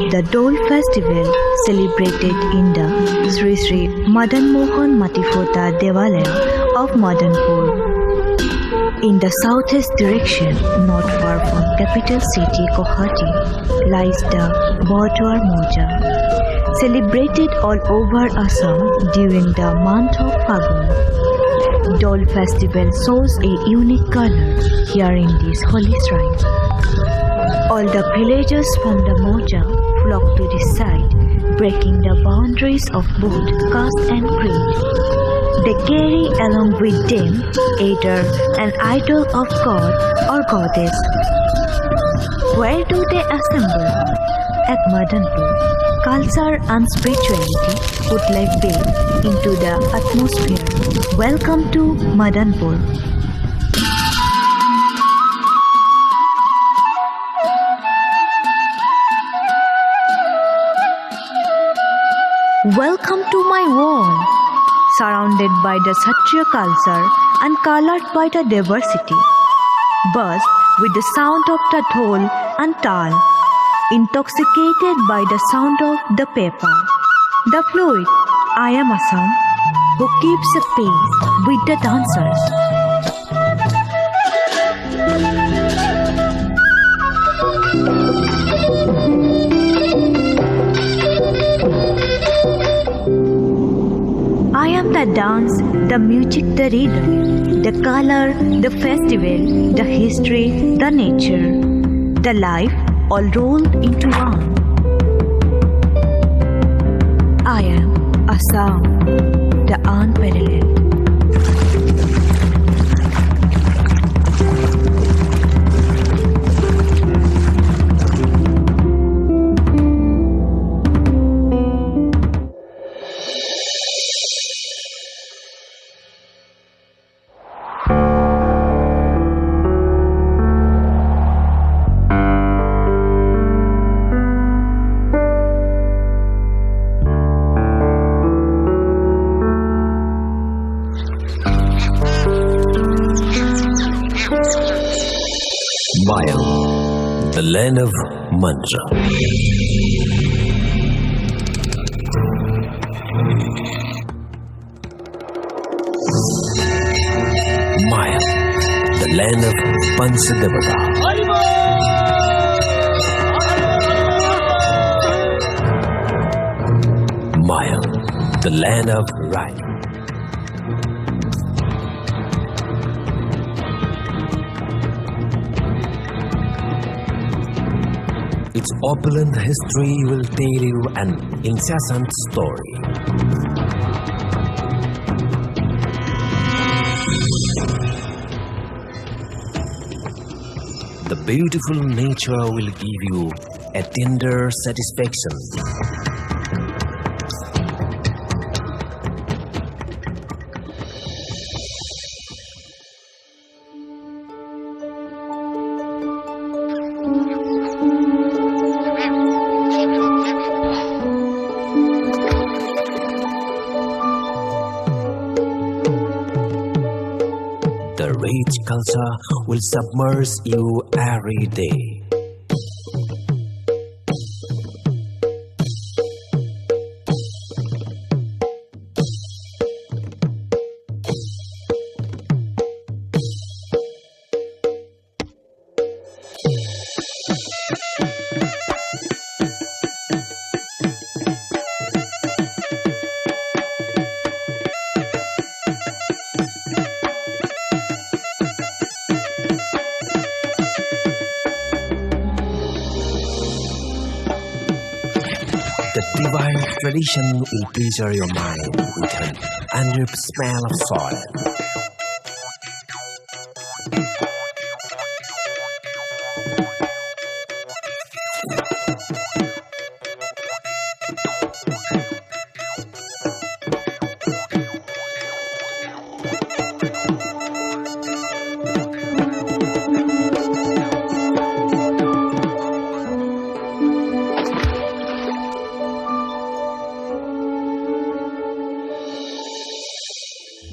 The Dole festival, celebrated in the Sri Sri Madan Mohan Matifota Devalaya of Madanpur. In the southeast direction, not far from capital city Guwahati, lies the Bordwar Moja, celebrated all over Assam during the month of Phagun. Dole festival shows a unique color here in this holy shrine. All the villagers from the Moja flock to this site, breaking the boundaries of both caste and creed. They carry along with them either an idol of god or goddess. Where do they assemble? At Madanpur, culture and spirituality put life back into the atmosphere. Welcome to Madanpur. Welcome to my wall, surrounded by the Kshatriya culture and colored by the diversity, buzzed with the sound of the dhol and tal, intoxicated by the sound of the pepa. The fluid, I am Assam, who keeps a pace with the dancers. I am the dance, the music, the rhythm, the color, the festival, the history, the nature, the life, all rolled into one. I am Assam, the unparalleled. Maya, the land of mantra. Maya, the land of Panchadevata. Maya, the land of Rai. Its opulent history will tell you an incessant story. The beautiful nature will give you a tender satisfaction. The rich culture will submerge you every day. The divine tradition will pleasure your mind with an unreal smell of soil.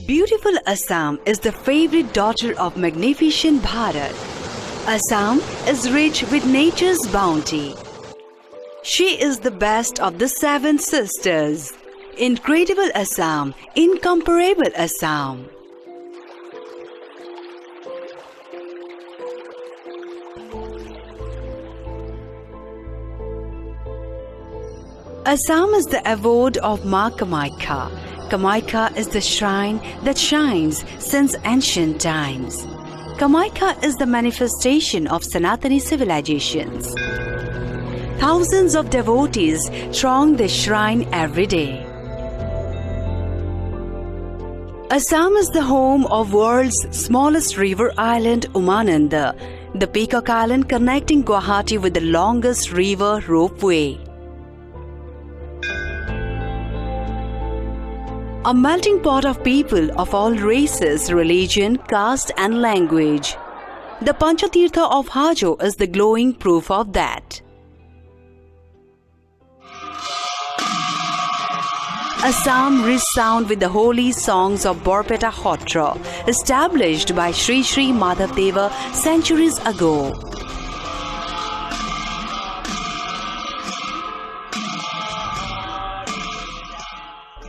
Beautiful Assam is the favorite daughter of magnificent Bharat. Assam is rich with nature's bounty. She is the best of the seven sisters. Incredible Assam, incomparable Assam. Assam is the abode of Ma Kamaikha. Kamaikha is the shrine that shines since ancient times. Kamaikha is the manifestation of Sanatani civilizations. Thousands of devotees throng the shrine every day. Assam is the home of world's smallest river island, Umananda, the peacock island connecting Guwahati with the longest river ropeway. A melting pot of people of all races, religion, caste and language. The Panchatirtha of Hajo is the glowing proof of that. Assam resound with the holy songs of Borpeta Hotra, established by Sri Sri Madhavdeva centuries ago.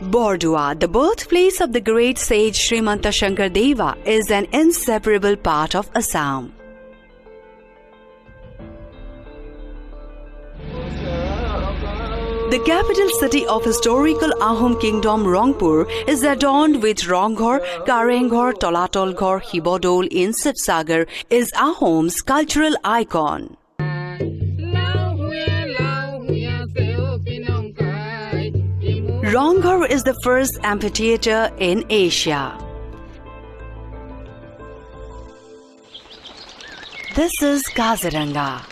Bordua, the birthplace of the great sage Srimanta Shankardeva, is an inseparable part of Assam. The capital city of historical Ahom kingdom Rangpur is adorned with Ronghor, Karenghor, Tolatolghor, Hibodol in Sibsagar is Ahom's cultural icon. Ronghor is the first amphitheatre in Asia. This is Kaziranga.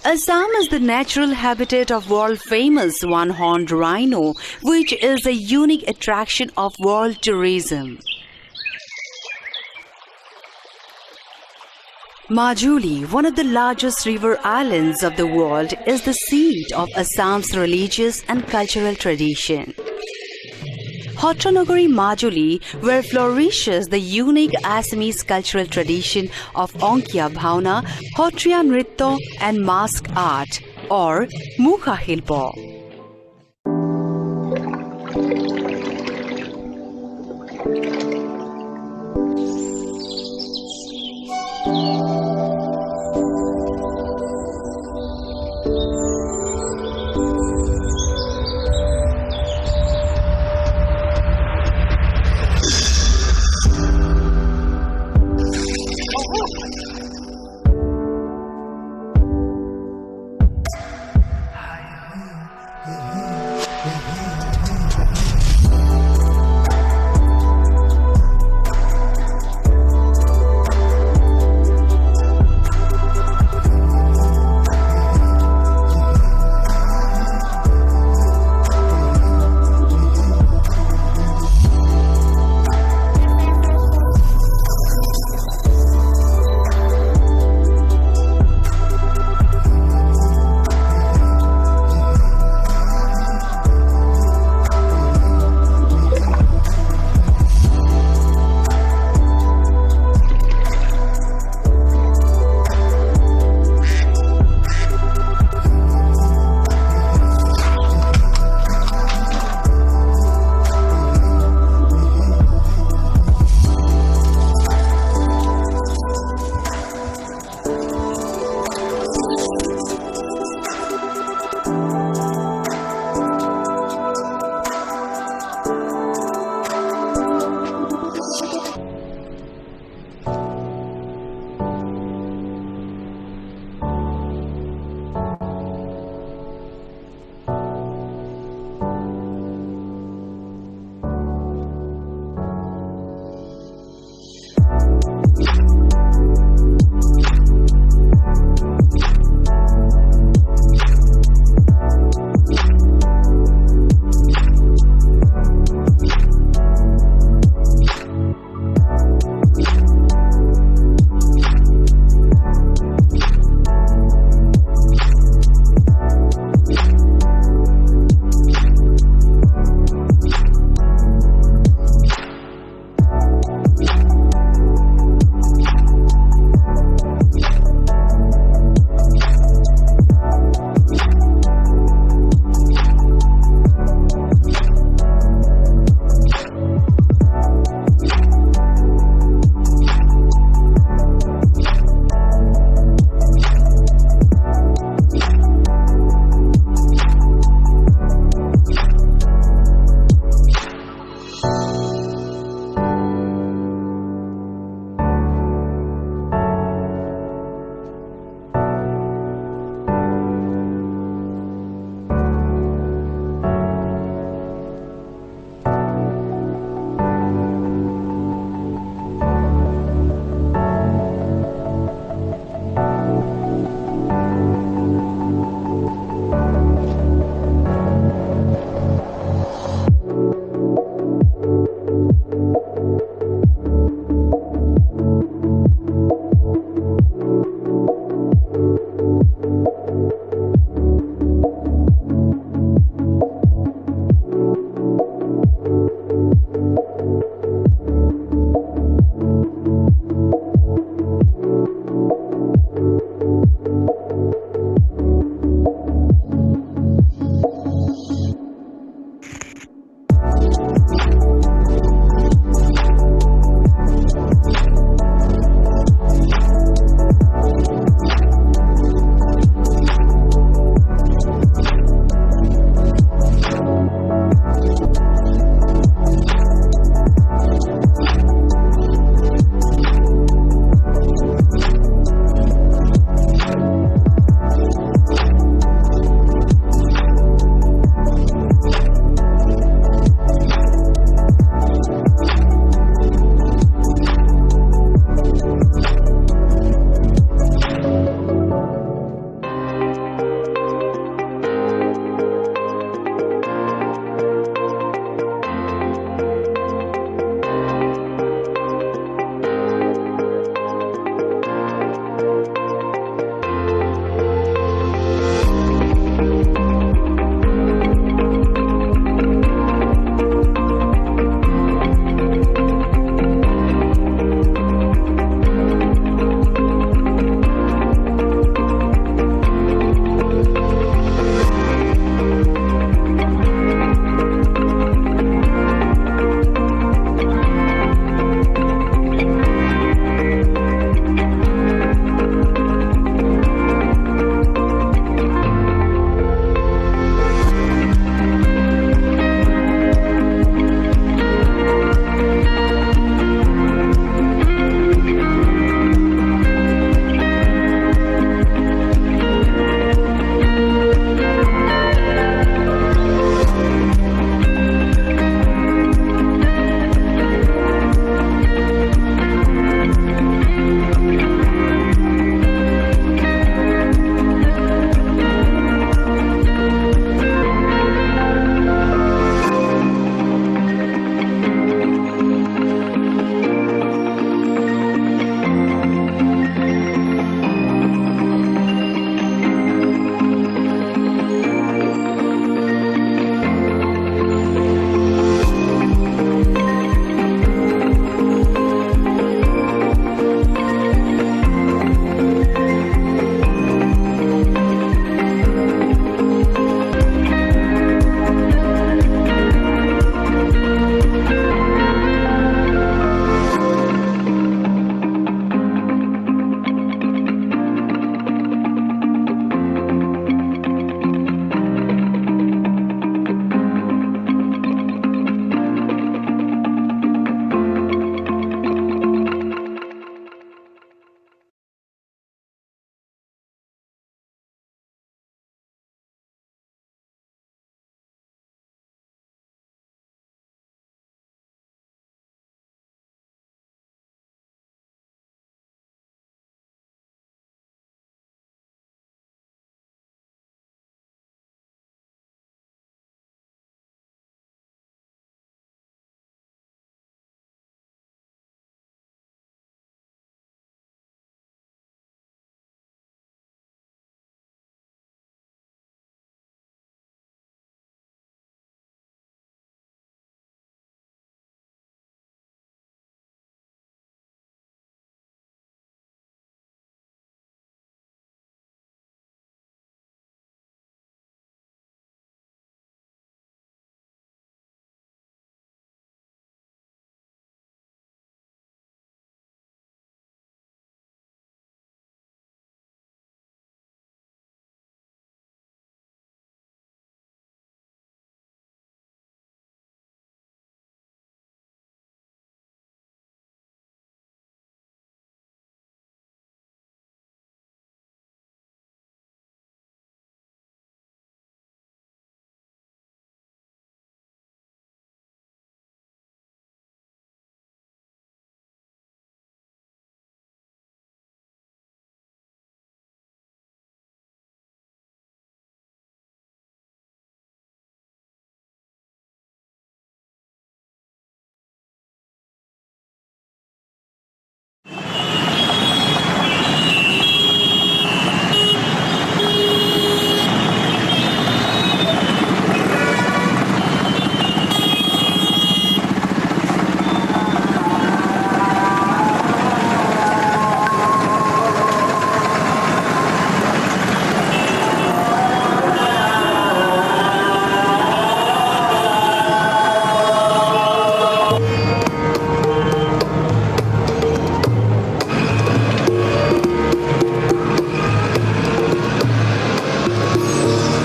Assam is the natural habitat of world-famous one-horned rhino, which is a unique attraction of world tourism. Majuli, one of the largest river islands of the world, is the seat of Assam's religious and cultural tradition. Hotranagari Majuli, where flourishes the unique Assamese cultural tradition of Onkia Bhauna, Hotriya Nritya and mask art, or Mukha Hilpo.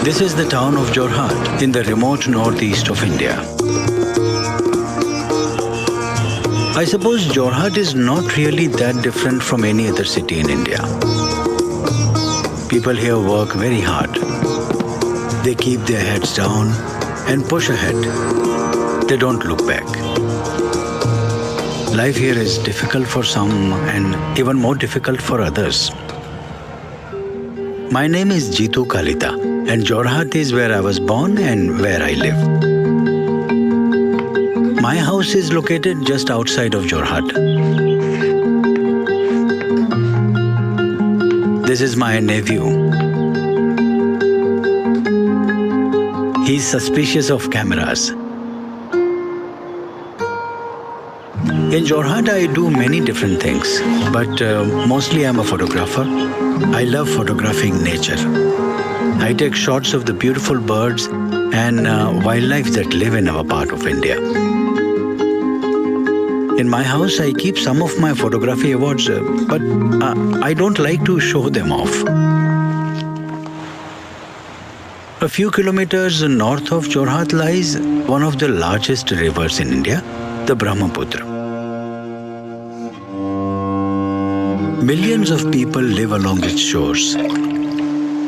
This is the town of Jorhat in the remote northeast of India. I suppose Jorhat is not really that different from any other city in India. People here work very hard. They keep their heads down and push ahead. They don't look back. Life here is difficult for some and even more difficult for others. My name is Jitu Kalita, and Jorhat is where I was born and where I live. My house is located just outside of Jorhat. This is my nephew. He's suspicious of cameras. In Jorhat, I do many different things, but mostly I'm a photographer. I love photographing nature. I take shots of the beautiful birds and wildlife that live in our part of India. In my house, I keep some of my photography awards, but I don't like to show them off. A few kilometers north of Jorhat lies one of the largest rivers in India, the Brahmaputra. Millions of people live along its shores.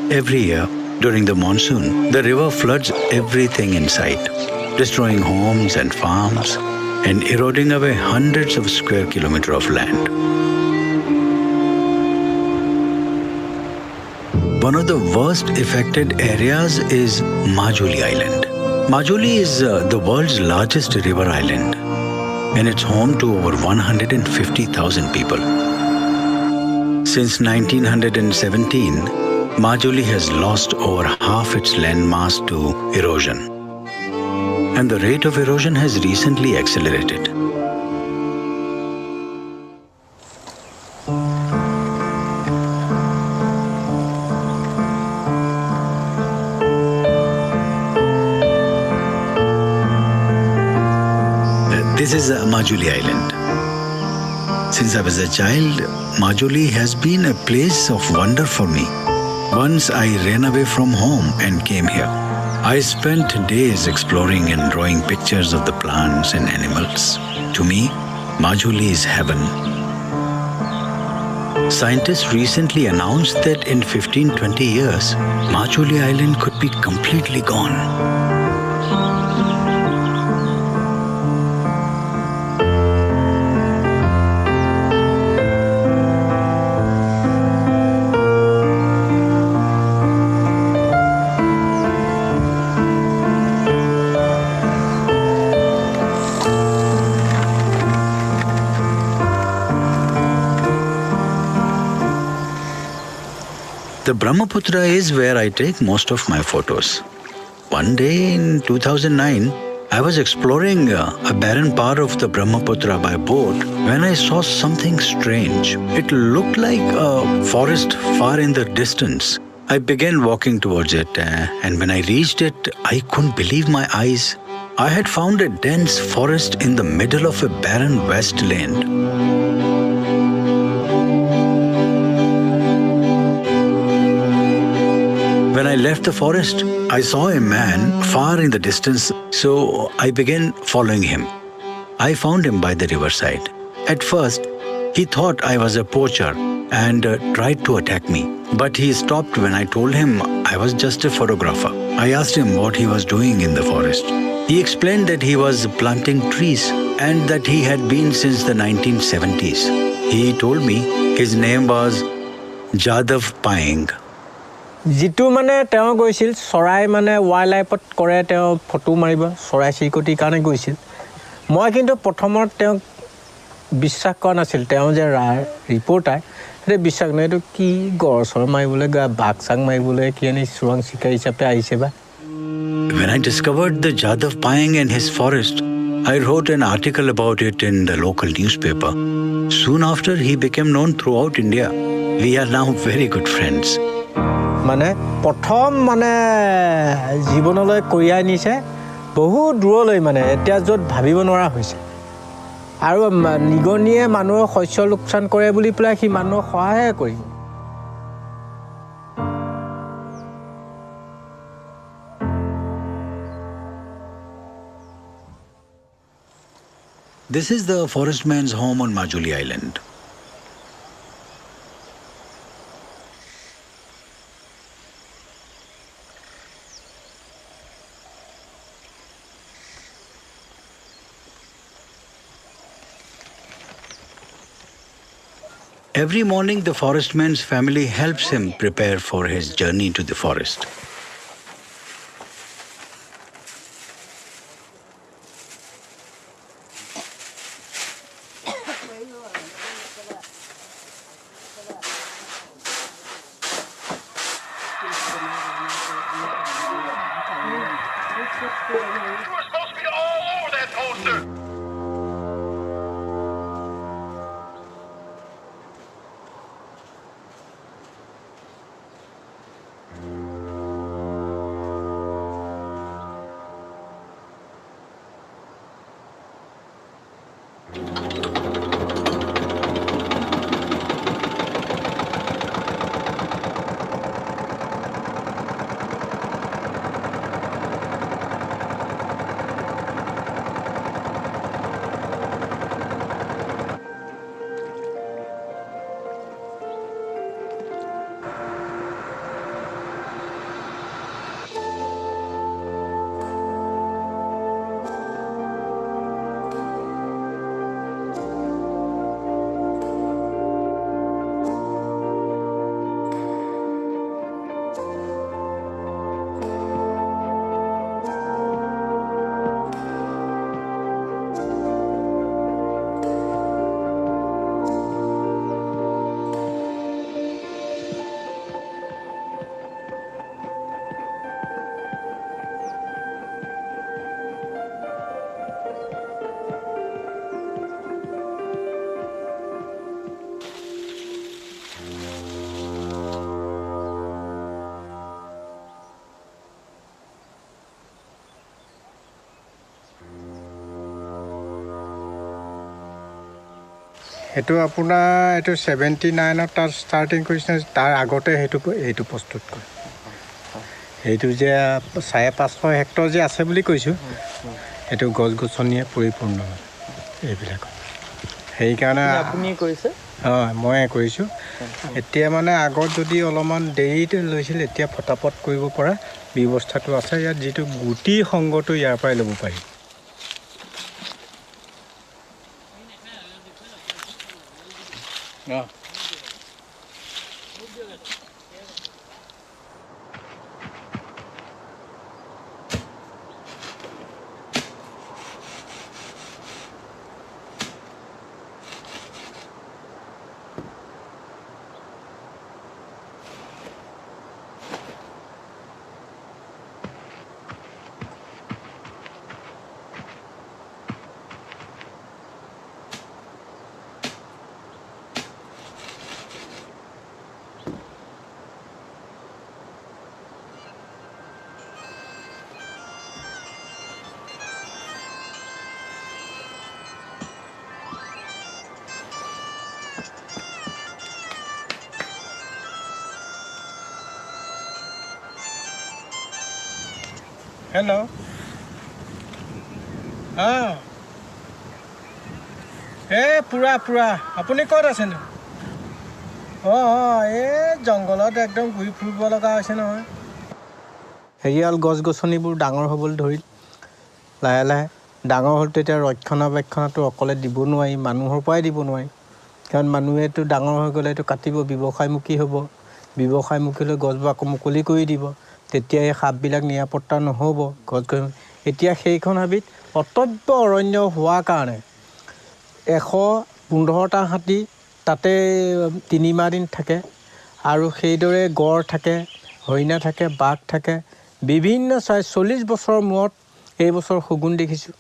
Every year, during the monsoon, the river floods everything in sight, destroying homes and farms, and eroding away hundreds of square kilometers of land. One of the worst affected areas is Majuli Island. Majuli is the world's largest river island, and it's home to over 150,000 people. Since 1917, Majuli has lost over half its landmass to erosion. And the rate of erosion has recently accelerated. This is Majuli Island. Since I was a child, Majuli has been a place of wonder for me. Once I ran away from home and came here. I spent days exploring and drawing pictures of the plants and animals. To me, Majuli is heaven. Scientists recently announced that in 15-20 years, Majuli Island could be completely gone. The Brahmaputra is where I take most of my photos. One day in 2009, I was exploring a barren part of the Brahmaputra by boat when I saw something strange. It looked like a forest far in the distance. I began walking towards it, and when I reached it, I couldn't believe my eyes. I had found a dense forest in the middle of a barren wasteland. When I left the forest, I saw a man far in the distance, so I began following him. I found him by the riverside. At first, he thought I was a poacher and tried to attack me. But he stopped when I told him I was just a photographer. I asked him what he was doing in the forest. He explained that he was planting trees and that he had been since the 1970s. He told me his name was Jadav Paeng. जितु माने तेও গৈছিল চৰাই মানে wild লাইফত কৰে তেও photo মাৰিব চৰাই চিকটি কাৰণে গৈছিল মই কিন্তু প্ৰথমত তেও বিশ্বাস কৰা নাছিল তেও যে ৰিপৰ্টাৰ হে বিশ্বাস নাই তো কি গৰছৰ মাৰিবলৈ গা বাকসাং মাৰিবলৈ কি আনি সুৰং শিকাই হিচাপে আহিছে বা When I discovered the Jadav Paeng and his forest, I wrote an article about it in the local newspaper. Soon after, he became known throughout India. We are now very good friends. মানে প্ৰথম মানে জীৱনলৈ কঢ়িয়াই নিছে বহু দূৰলৈ মানে এতিয়া যত ভাবিব নোৱাৰা হৈছে আৰু নিগনিয়ে মানুহৰ শস্য লোকচান কৰে বুলি প্লাই সি মানুহক সহায় কৰিব This is the forest man's home on Majuli Island. Every morning, the forest man's family helps him prepare for his journey to the forest. এইটো আপোনাৰ এইটো 79ত তাৰ ষ্টাৰ্টিং কৰিছে তাৰ আগতে এইটো প্ৰস্তুত কৰে এইটো যে 550 হেক্টৰ যে আছে বুলি কৈছোঁ এইটো গছ গছনিয়ে পৰিপূৰ্ণ এইবিলাক সেইকাৰণে আপুনি কৰিছে মই কৰিছোঁ এতিয়া মানে আগত যদি অলপমান দেৰিতে লৈছিল এতিয়া ফটাফট কৰিব পৰা ব্যৱস্থাটো আছে ইয়াত যিটো গুটি সংগটো ইয়াৰ পৰাই ল'ব পাৰি Hello. পুৰা আপুনি ক'ত আছেনো এই জংঘলত একদম ঘূৰি ফুৰিব লগা হৈছে নহয় হেৰিয়াল গছ গছনিবোৰ ডাঙৰ হ'বলৈ ধৰিল লাহে লাহে ডাঙৰ হ'ল তেতিয়া ৰক্ষণাবেক্ষণটো অকলে দিব নোৱাৰি মানুহৰ পৰাই দিব নোৱাৰি কাৰণ মানুহেতো ডাঙৰ হৈ গ'লে এইটো কাটিব ব্যৱসায়মুখী হ'ব ব্যৱসায়মুখী লৈ গছবোৰ আকৌ মুকলি কৰি দিব তেতিয়া এই সাপবিলাক নিৰাপত্তা নহ'ব গছ গছনি এতিয়া সেইখন হাবিত অটব্য অৰণ্য হোৱাৰ কাৰণে 115টা হাতী তাতে 3 মাহ দিন থাকে আৰু সেইদৰে গড় থাকে হৰিণা থাকে বাঘ থাকে বিভিন্ন 40 বছৰৰ মূৰত এই বছৰ শগুন দেখিছোঁ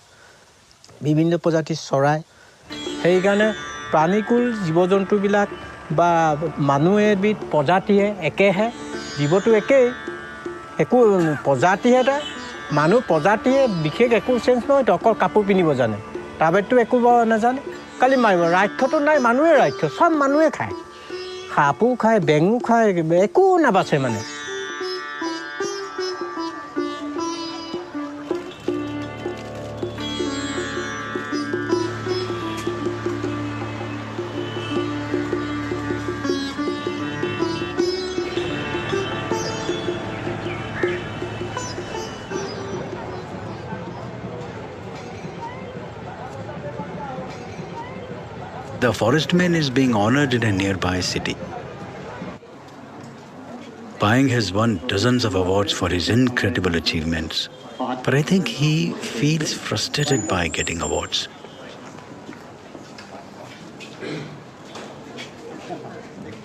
বিভিন্ন প্ৰজাতিৰ চৰাই সেইকাৰণে প্ৰাণীকুল জীৱ জন্তুবিলাক বা মানুহ এবিধ প্ৰজাতিয়ে একেহে জীৱটো একেই একো প্ৰজাতিহে এটা মানুহ প্ৰজাতিয়ে বিশেষ একো চেঞ্জ নহয়তো অকল কাপোৰ পিন্ধিব জানে তাৰ বাহিৰেতো একো নাজানে কালি মাৰিব ৰাক্ষসটো নাই মানুহে ৰাক্ষস চব মানুহে খায় সাপো খায় বেঙো খায় একো নাবাচে মানে The forestman is being honored in a nearby city. Payeng has won dozens of awards for his incredible achievements. But I think he feels frustrated by getting awards.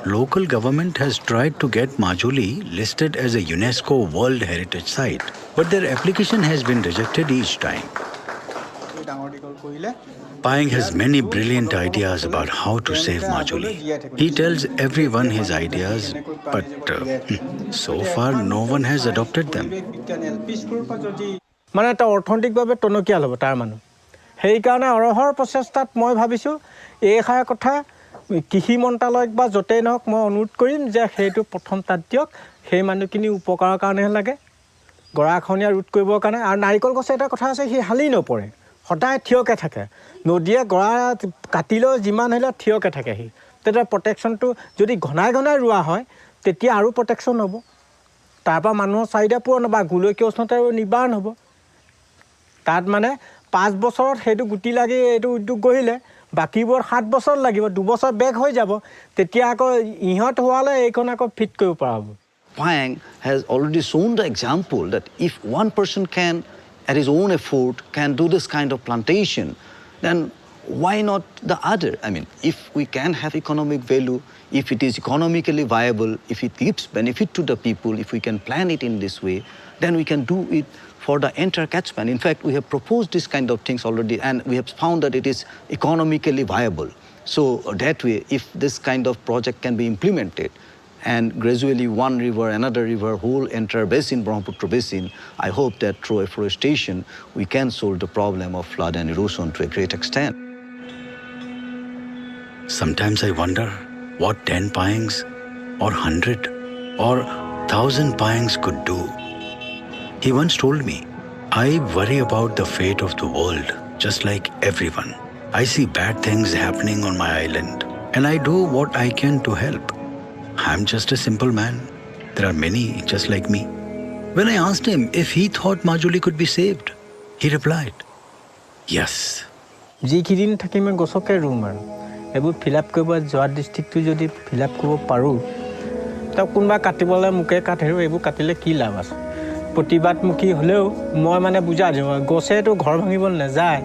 Local government has tried to get Majuli listed as a UNESCO World Heritage Site, but their application has been rejected each time. Payeng has many brilliant ideas about how to save Majuli. He tells everyone his ideas, but so far no one has adopted them. মানে এটা অৰ্থনৈতিকভাৱে টনকিয়াল হ'ব তাৰ মানুহ সেইকাৰণে অৰহৰ প্ৰচেষ্টাত মই ভাবিছোঁ এইষাৰ কথা কৃষি মন্ত্ৰালয়ক বা য'তেই নহওক মই অনুৰোধ কৰিম যে সেইটো প্ৰথম তাত দিয়ক সেই মানুহখিনি উপকাৰৰ কাৰণেহে লাগে গৰাখহনীয়া ৰোধ কৰিবৰ কাৰণে আৰু নাৰিকল গছে এটা কথা আছে সি হালি নপৰে সদায় থিয়কৈ থাকে নদীয়ে গৰা কাটিলেও যিমান হ'লে থিয়কৈ থাকে সি তেতিয়া প্ৰটেকশ্যনটো যদি ঘনাই ঘনাই ৰোৱা হয় তেতিয়া আৰু প্ৰটেকশ্যন হ'ব তাৰপৰা মানুহৰ চাহিদা পূৰণ বা গোলকীয় উষ্ণতা নিবাৰণ হ'ব তাত মানে 5 বছৰত সেইটো গুটি লাগি এইটো উদ্যোগ গঢ়িলে বাকীবোৰ 7 বছৰ লাগিব 2 বছৰ বেক হৈ যাব তেতিয়া আকৌ ইহঁত হোৱালে এইখন আকৌ ফিট কৰিব পৰা হ'ব Payeng has already shown the example that if one person can at his own effort can do this kind of plantation then why not the other I mean if we can have economic value if it is economically viable if it gives benefit to the people if we can plan it in this way then we can do it for the entire catchment. In fact, we have proposed this kind of things already and we have found that it is economically viable. So that way, if this kind of project can be implemented and gradually one river, another river, whole entire basin, Brahmaputra basin, I hope that through afforestation, we can solve the problem of flood and erosion to a great extent. Sometimes I wonder what 10 Payengs or 100 or 1,000 Payengs could do. He once told me, I worry about the fate of the world, just like everyone. I see bad things happening on my island, and I do what I can to help. I'm just a simple man. There are many just like me. When I asked him if he thought Majuli could be saved, he replied, yes. যিকেইদিন থাকি মই গছকে room আৰু এইবোৰ fill up কৰিব যোৱা ডিষ্ট্ৰিক্টটো যদি fill up কৰিব পাৰোঁ তাক কোনোবা কাটিবলৈ মোকে কাটিলোঁ এইবোৰ কাটিলে কি লাভ আছে প্ৰতিবাদমুখী হ'লেও মই মানে বুজা দিওঁ গছেতো ঘৰ ভাঙিব নাযায়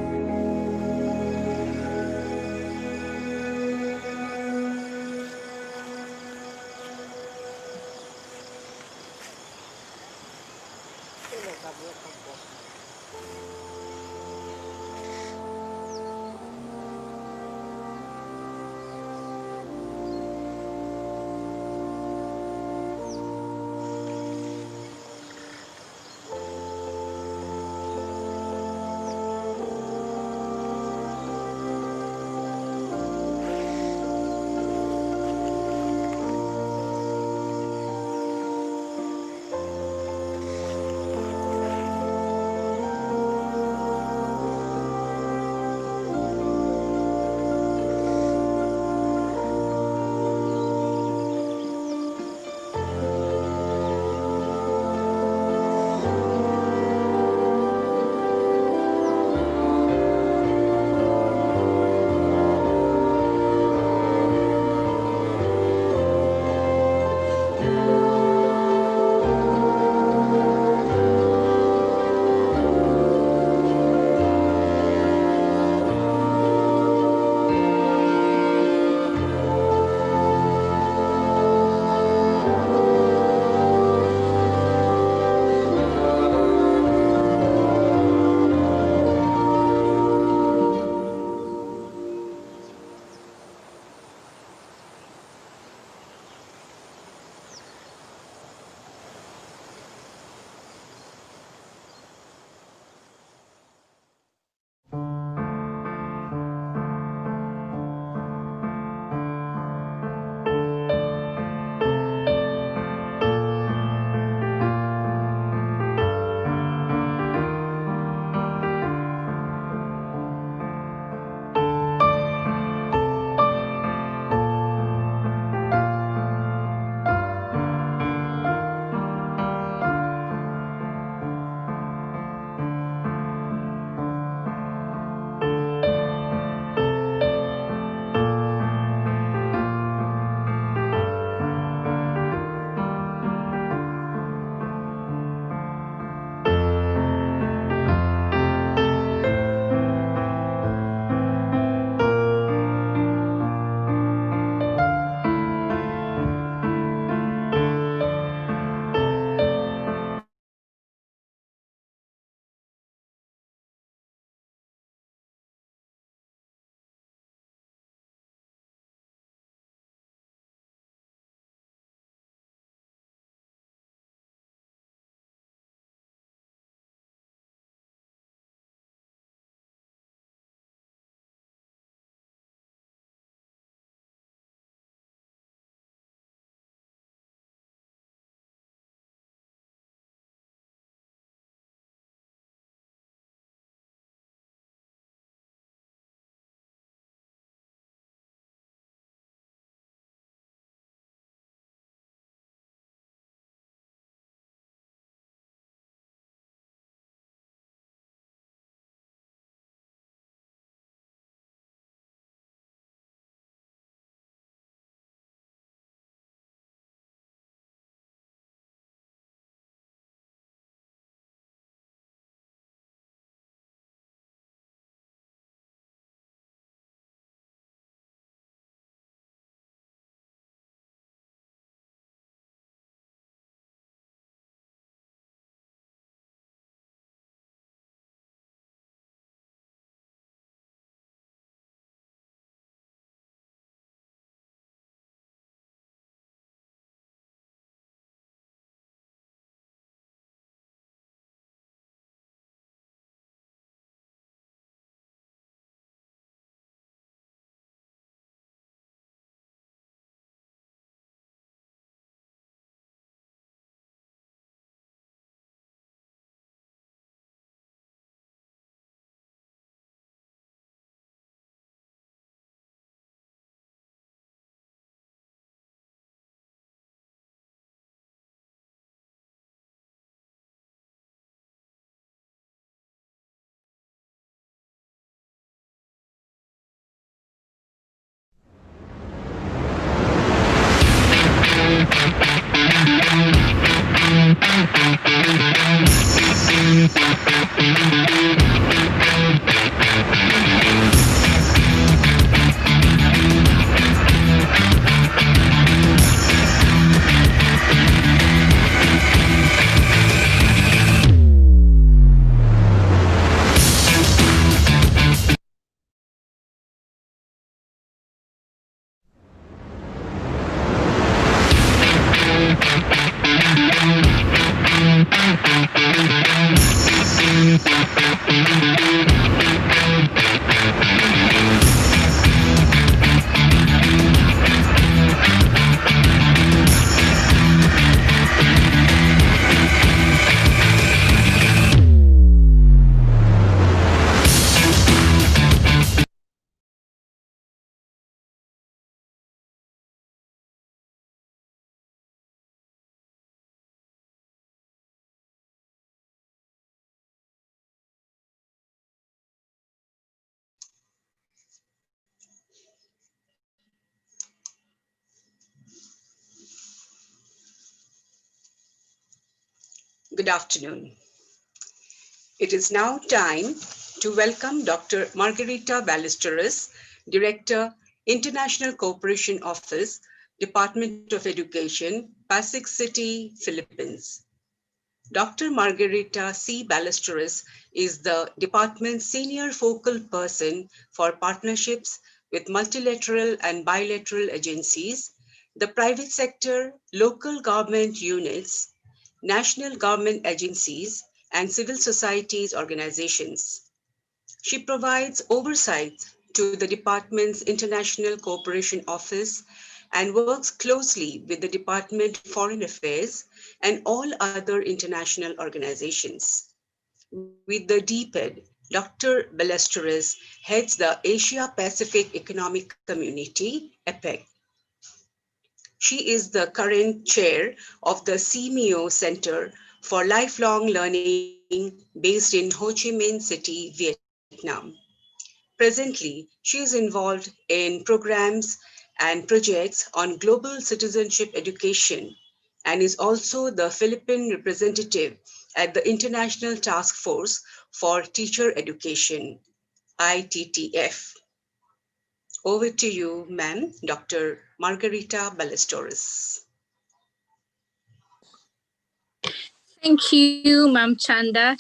Good afternoon. It is now time to welcome Dr. Margarita Ballesteros, Director, International Cooperation Office, Department of Education, Pasig City, Philippines. Dr. Margarita C. Ballesteros is the department's senior focal person for partnerships with multilateral and bilateral agencies, the private sector, local government units, national government agencies, and civil societies organizations. She provides oversight to the department's International Cooperation Office and works closely with the Department of Foreign Affairs and all other international organizations. With the DPED, Dr. Ballesteros heads the Asia Pacific Economic Community, APEC. She is the current chair of the CMEO Center for Lifelong Learning based in Ho Chi Minh City, Vietnam. Presently, she is involved in programs and projects on global citizenship education and is also the Philippine representative at the International Task Force for Teacher Education, ITTF. Over to you, ma'am, Dr. Margarita Ballesteros. Thank you, Ma'am Chanda.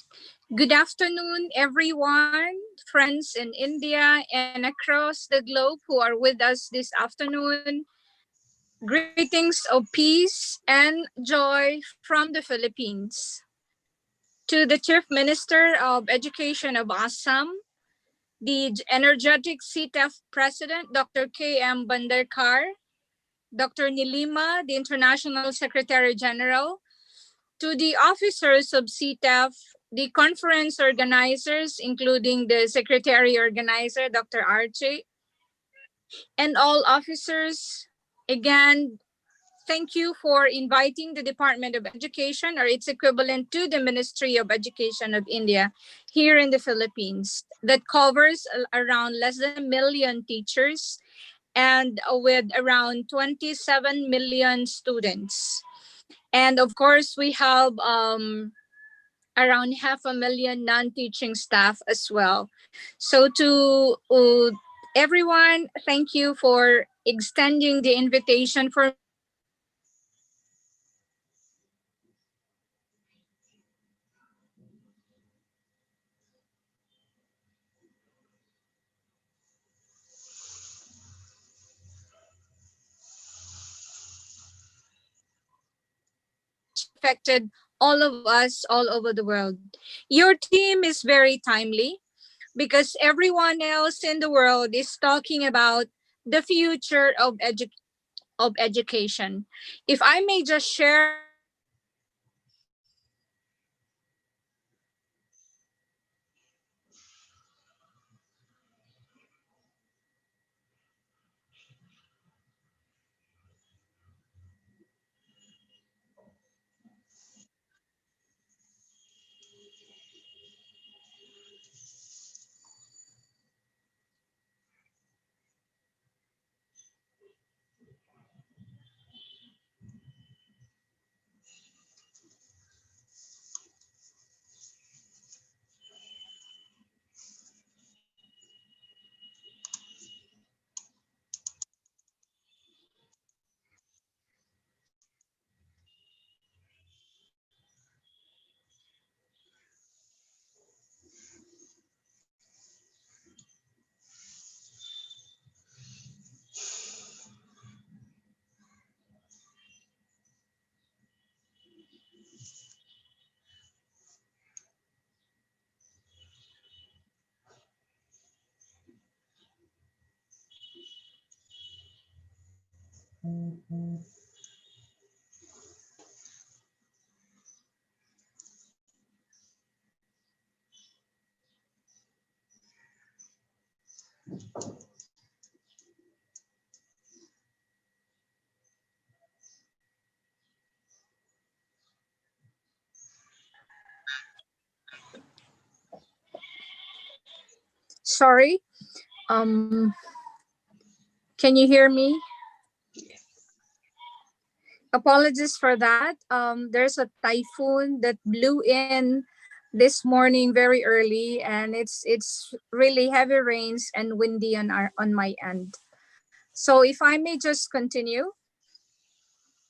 Good afternoon, everyone, friends in India and across the globe who are with us this afternoon. Greetings of peace and joy from the Philippines. To the Chief Minister of Education of Assam, the energetic CTEF President, Dr. K.M. Bandarkar, Dr. Nilima, the International Secretary General, to the officers of CTEF, the conference organizers, including the secretary organizer, Dr. RJ, and all officers, again, thank you for inviting the Department of Education or its equivalent to the Ministry of Education of India here in the Philippines that covers around less than a million teachers and with around 27 million students. And of course, we have around 500,000 non-teaching staff as well. So to everyone, thank you for extending the invitation for me to share my experience and experiences in which affected all of us all over the world. Your team is very timely because everyone else in the world is talking about the future of education. If I may just share my experience, Sorry. Um, can you hear me? Apologies for that. There's a typhoon that blew in this morning very early, and it's really heavy rains and windy on my end. So if I may just continue,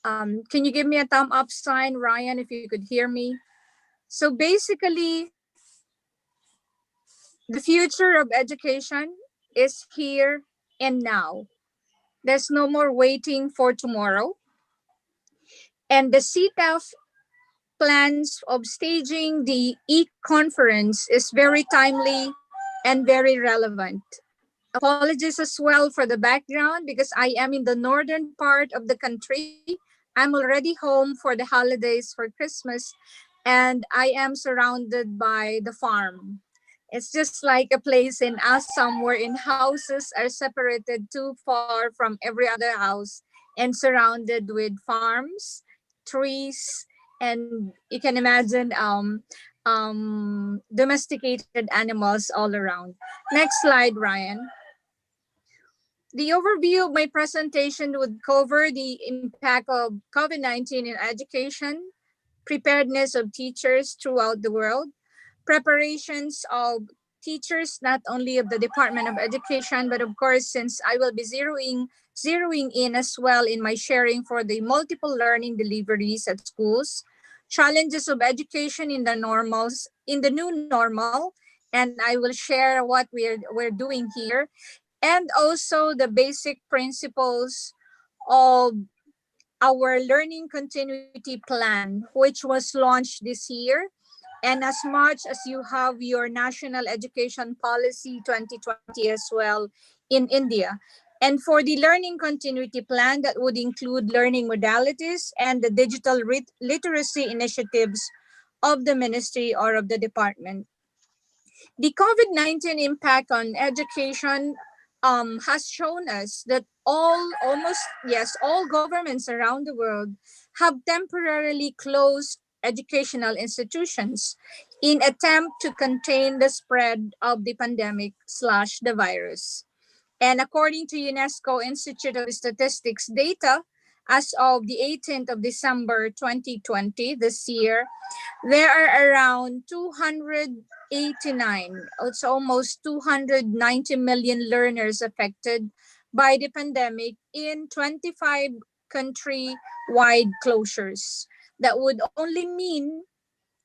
can you give me a thumb up sign, Ryan, if you could hear me? So basically, the future of education is here and now. There's no more waiting for tomorrow. And the CTEF plans of staging the e-conference is very timely and very relevant. Apologies as well for the background because I am in the northern part of the country. I'm already home for the holidays for Christmas, and I am surrounded by the farm. It's just like a place in Assam wherein houses are separated too far from every other house and surrounded with farms, trees, and you can imagine domesticated animals all around. Next slide, Ryan. The overview of my presentation would cover the impact of COVID-19 in education, preparedness of teachers throughout the world, preparations of teachers not only of the Department of Education, but of course, since I will be zeroing in as well in my sharing for the multiple learning deliveries at schools, challenges of education in the new normal, and I will share what we're doing here, and also the basic principles of our learning continuity plan, which was launched this year. And as much as you have your National Education Policy 2020 as well in India. And for the learning continuity plan, that would include learning modalities and the digital literacy initiatives of the ministry or of the department. The COVID-19 impact on education has shown us that all governments around the world have temporarily closed educational institutions in attempt to contain the spread of the pandemic slash the virus. And according to UNESCO Institute of Statistics data, as of the 18th of December 2020, this year, there are around 289, it's almost 290 million learners affected by the pandemic in 25 country-wide closures. That would only mean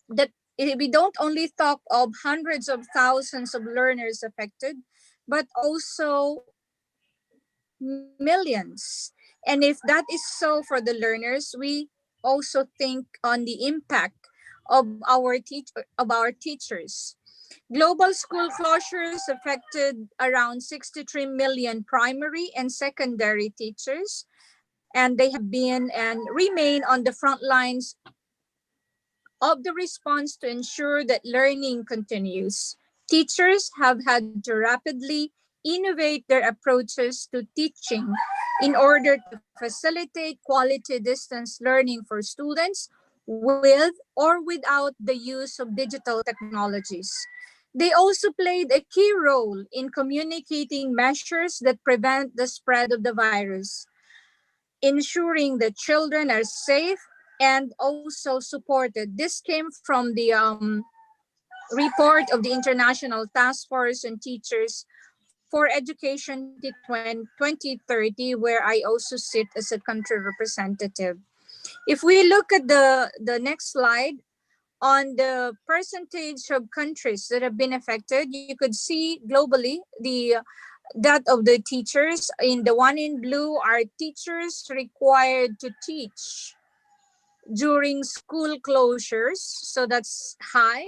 that we don't only talk of hundreds of thousands of learners affected, but also millions. And if that is so for the learners, we also think on the impact of our teachers. Global school closures affected around 63 million primary and secondary teachers, and they have been and remain on the front lines of the response to ensure that learning continues. Teachers have had to rapidly innovate their approaches to teaching in order to facilitate quality distance learning for students with or without the use of digital technologies. They also played a key role in communicating measures that prevent the spread of the virus, ensuring that children are safe and also supported. This came from the report of the International Task Force on Teachers for Education 2030, where I also sit as a country representative. If we look at the next slide, on the percentage of countries that have been affected, you could see globally that of the teachers. In the one in blue are teachers required to teach during school closures, so that's high.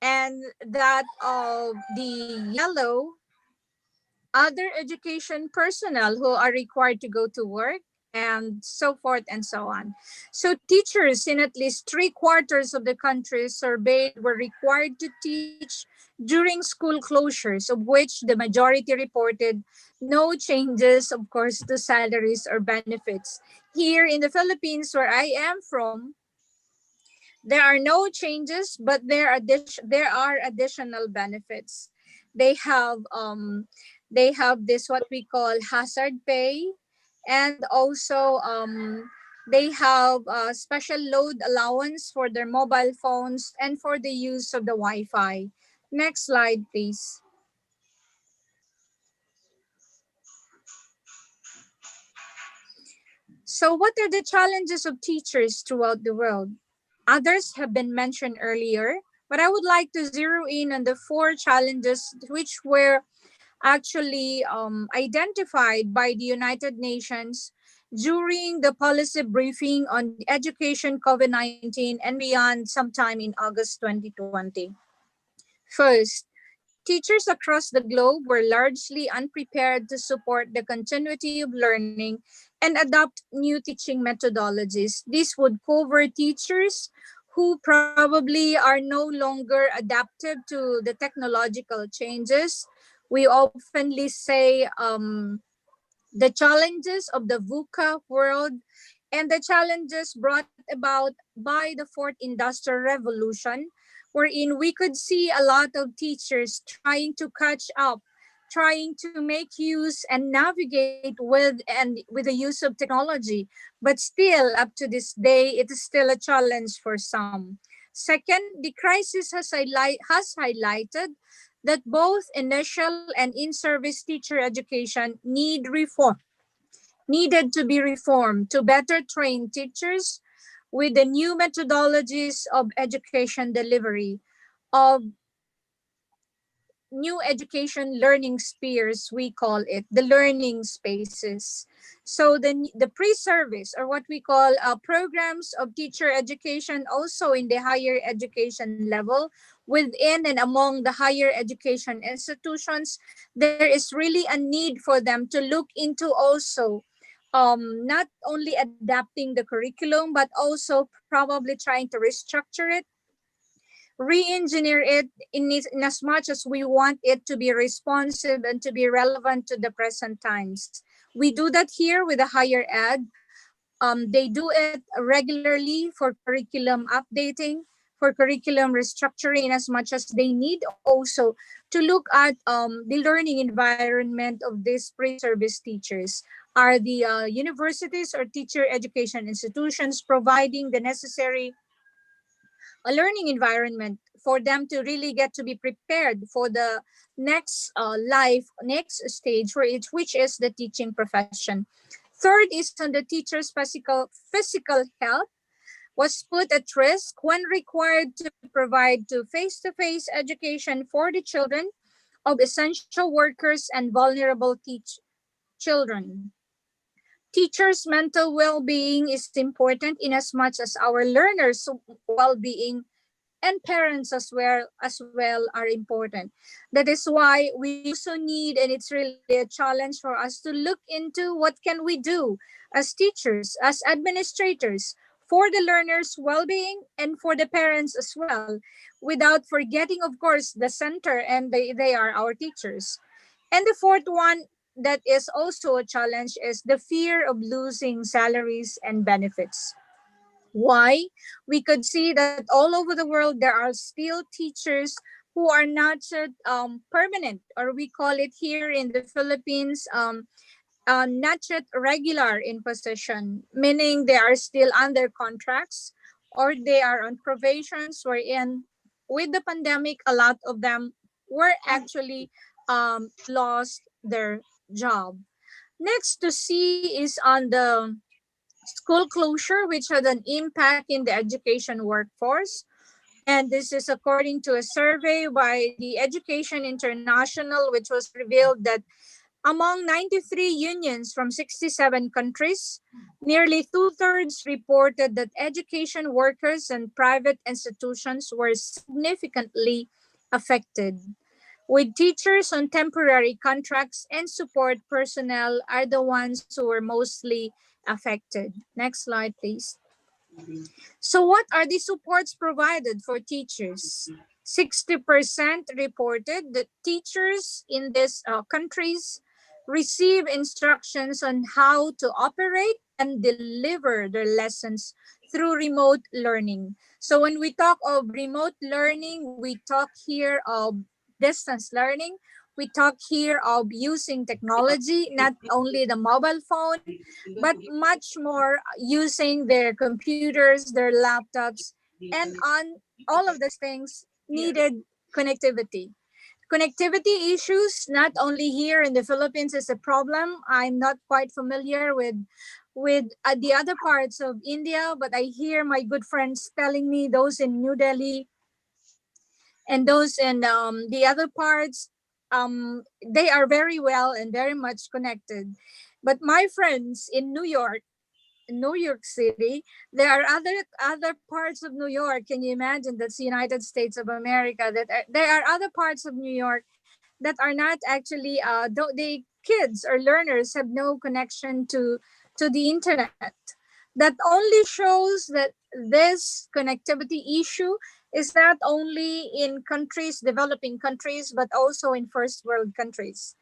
And that of the yellow, other education personnel who are required to go to work. and so forth and so on. So teachers in at least 3/4 of the countries surveyed were required to teach during school closures, of which the majority reported no changes, of course, to salaries or benefits. Here in the Philippines, where I am from, there are no changes, but there are additional benefits. They have this what we call hazard pay, and also they have special load allowance for their mobile phones and for the use of the Wi-Fi. Next slide, please. So, what are the challenges of teachers throughout the world? Others have been mentioned earlier, but I would like to zero in on the 4 challenges which were actually identified by the United Nations during the policy briefing on education COVID-19 and beyond sometime in August 2020. First, teachers across the globe were largely unprepared to support the continuity of learning and adopt new teaching methodologies. This would cover teachers who probably are no longer adaptive to the technological changes. We oftenly say the challenges of the VUCA world and the challenges brought about by the fourth industrial revolution, wherein we could see a lot of teachers trying to catch up, trying to make use and navigate with the use of technology. But still, up to this day, it is still a challenge for some. Second, the crisis has highlighted that both initial and in-service teacher education needed to be reformed to better train teachers with the new methodologies of education delivery, of new education learning spheres, we call it, the learning spaces. So the pre-service, or what we call programs of teacher education, also in the higher education level, within and among the higher education institutions, there is really a need for them to look into also not only adapting the curriculum, but also probably trying to restructure it, re-engineer it in as much as we want it to be responsive and to be relevant to the present times. We do that here with the higher ed. They do it regularly for curriculum updating, for curriculum restructuring, in as much as they need also to look at the learning environment of these pre-service teachers. Are the universities or teacher education institutions providing the necessary a learning environment for them to really get to be prepared for the next stage for it, which is the teaching profession. Third is on the teacher's physical health was put at risk when required to provide to face-to-face education for the children of essential workers and vulnerable children. Teachers' mental well-being is important in as much as our learners' well-being and parents as well are important. That is why we also need, and it's really a challenge for us to look into what can we do as teachers, as administrators, for the learners' well-being and for the parents as well, without forgetting, of course, the center, and they are our teachers. And the fourth one that is also a challenge is the fear of losing salaries and benefits. Why? We could see that all over the world there are still teachers who are not permanent, or we call it here in the Philippines, not yet regular in position, meaning they are still under contracts or they are on probations, wherein with the pandemic, a lot of them were actually lost their job. Next to see is on the school closure, which had an impact in the education workforce. And this is according to a survey by the Education International, which was revealed that among 93 unions from 67 countries, nearly two-thirds reported that education workers and private institutions were significantly affected, with teachers on temporary contracts and support personnel are the ones who were mostly affected. Next slide, please. So what are the supports provided for teachers? 60% reported that teachers in these countries receive instructions on how to operate and deliver their lessons through remote learning. So when we talk of remote learning, we talk here of distance learning. We talk here of using technology, not only the mobile phone, but much more using their computers, their laptops, and on all of those things needed connectivity. Connectivity issues, not only here in the Philippines, is a problem. I'm not quite familiar with the other parts of India, but I hear my good friends telling me those in New Delhi and those in the other parts, they are very well and very much connected. But my friends in New York City, there are other parts of New York. Can you imagine? That's the United States of America. There are other parts of New York that are not actually the kids or learners have no connection to the internet. That only shows that this connectivity issue is not only in countries, developing countries, but also in first world countries.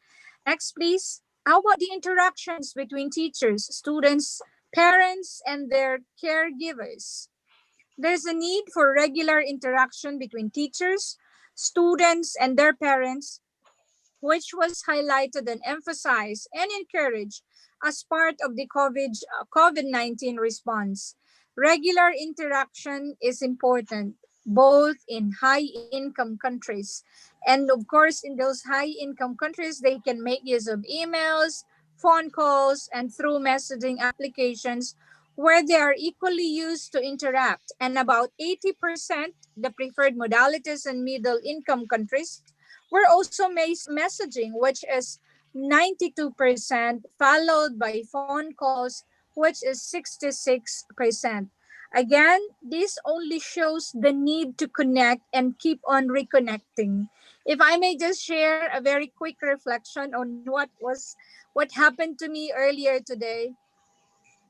Next, please. How about the interactions between teachers, students, parents, and their caregivers? There's a need for regular interaction between teachers, students, and their parents, which was highlighted and emphasized and encouraged as part of the COVID-19 response. Regular interaction is important, both in high-income countries. And of course, in those high-income countries, they can make use of emails, phone calls, and through messaging applications where they are equally used to interact. And about 80%, the preferred modalities in middle-income countries, were also messaging, which is 92%, followed by phone calls, which is 66%. Again, this only shows the need to connect and keep on reconnecting. If I may just share a very quick reflection on what happened to me earlier today.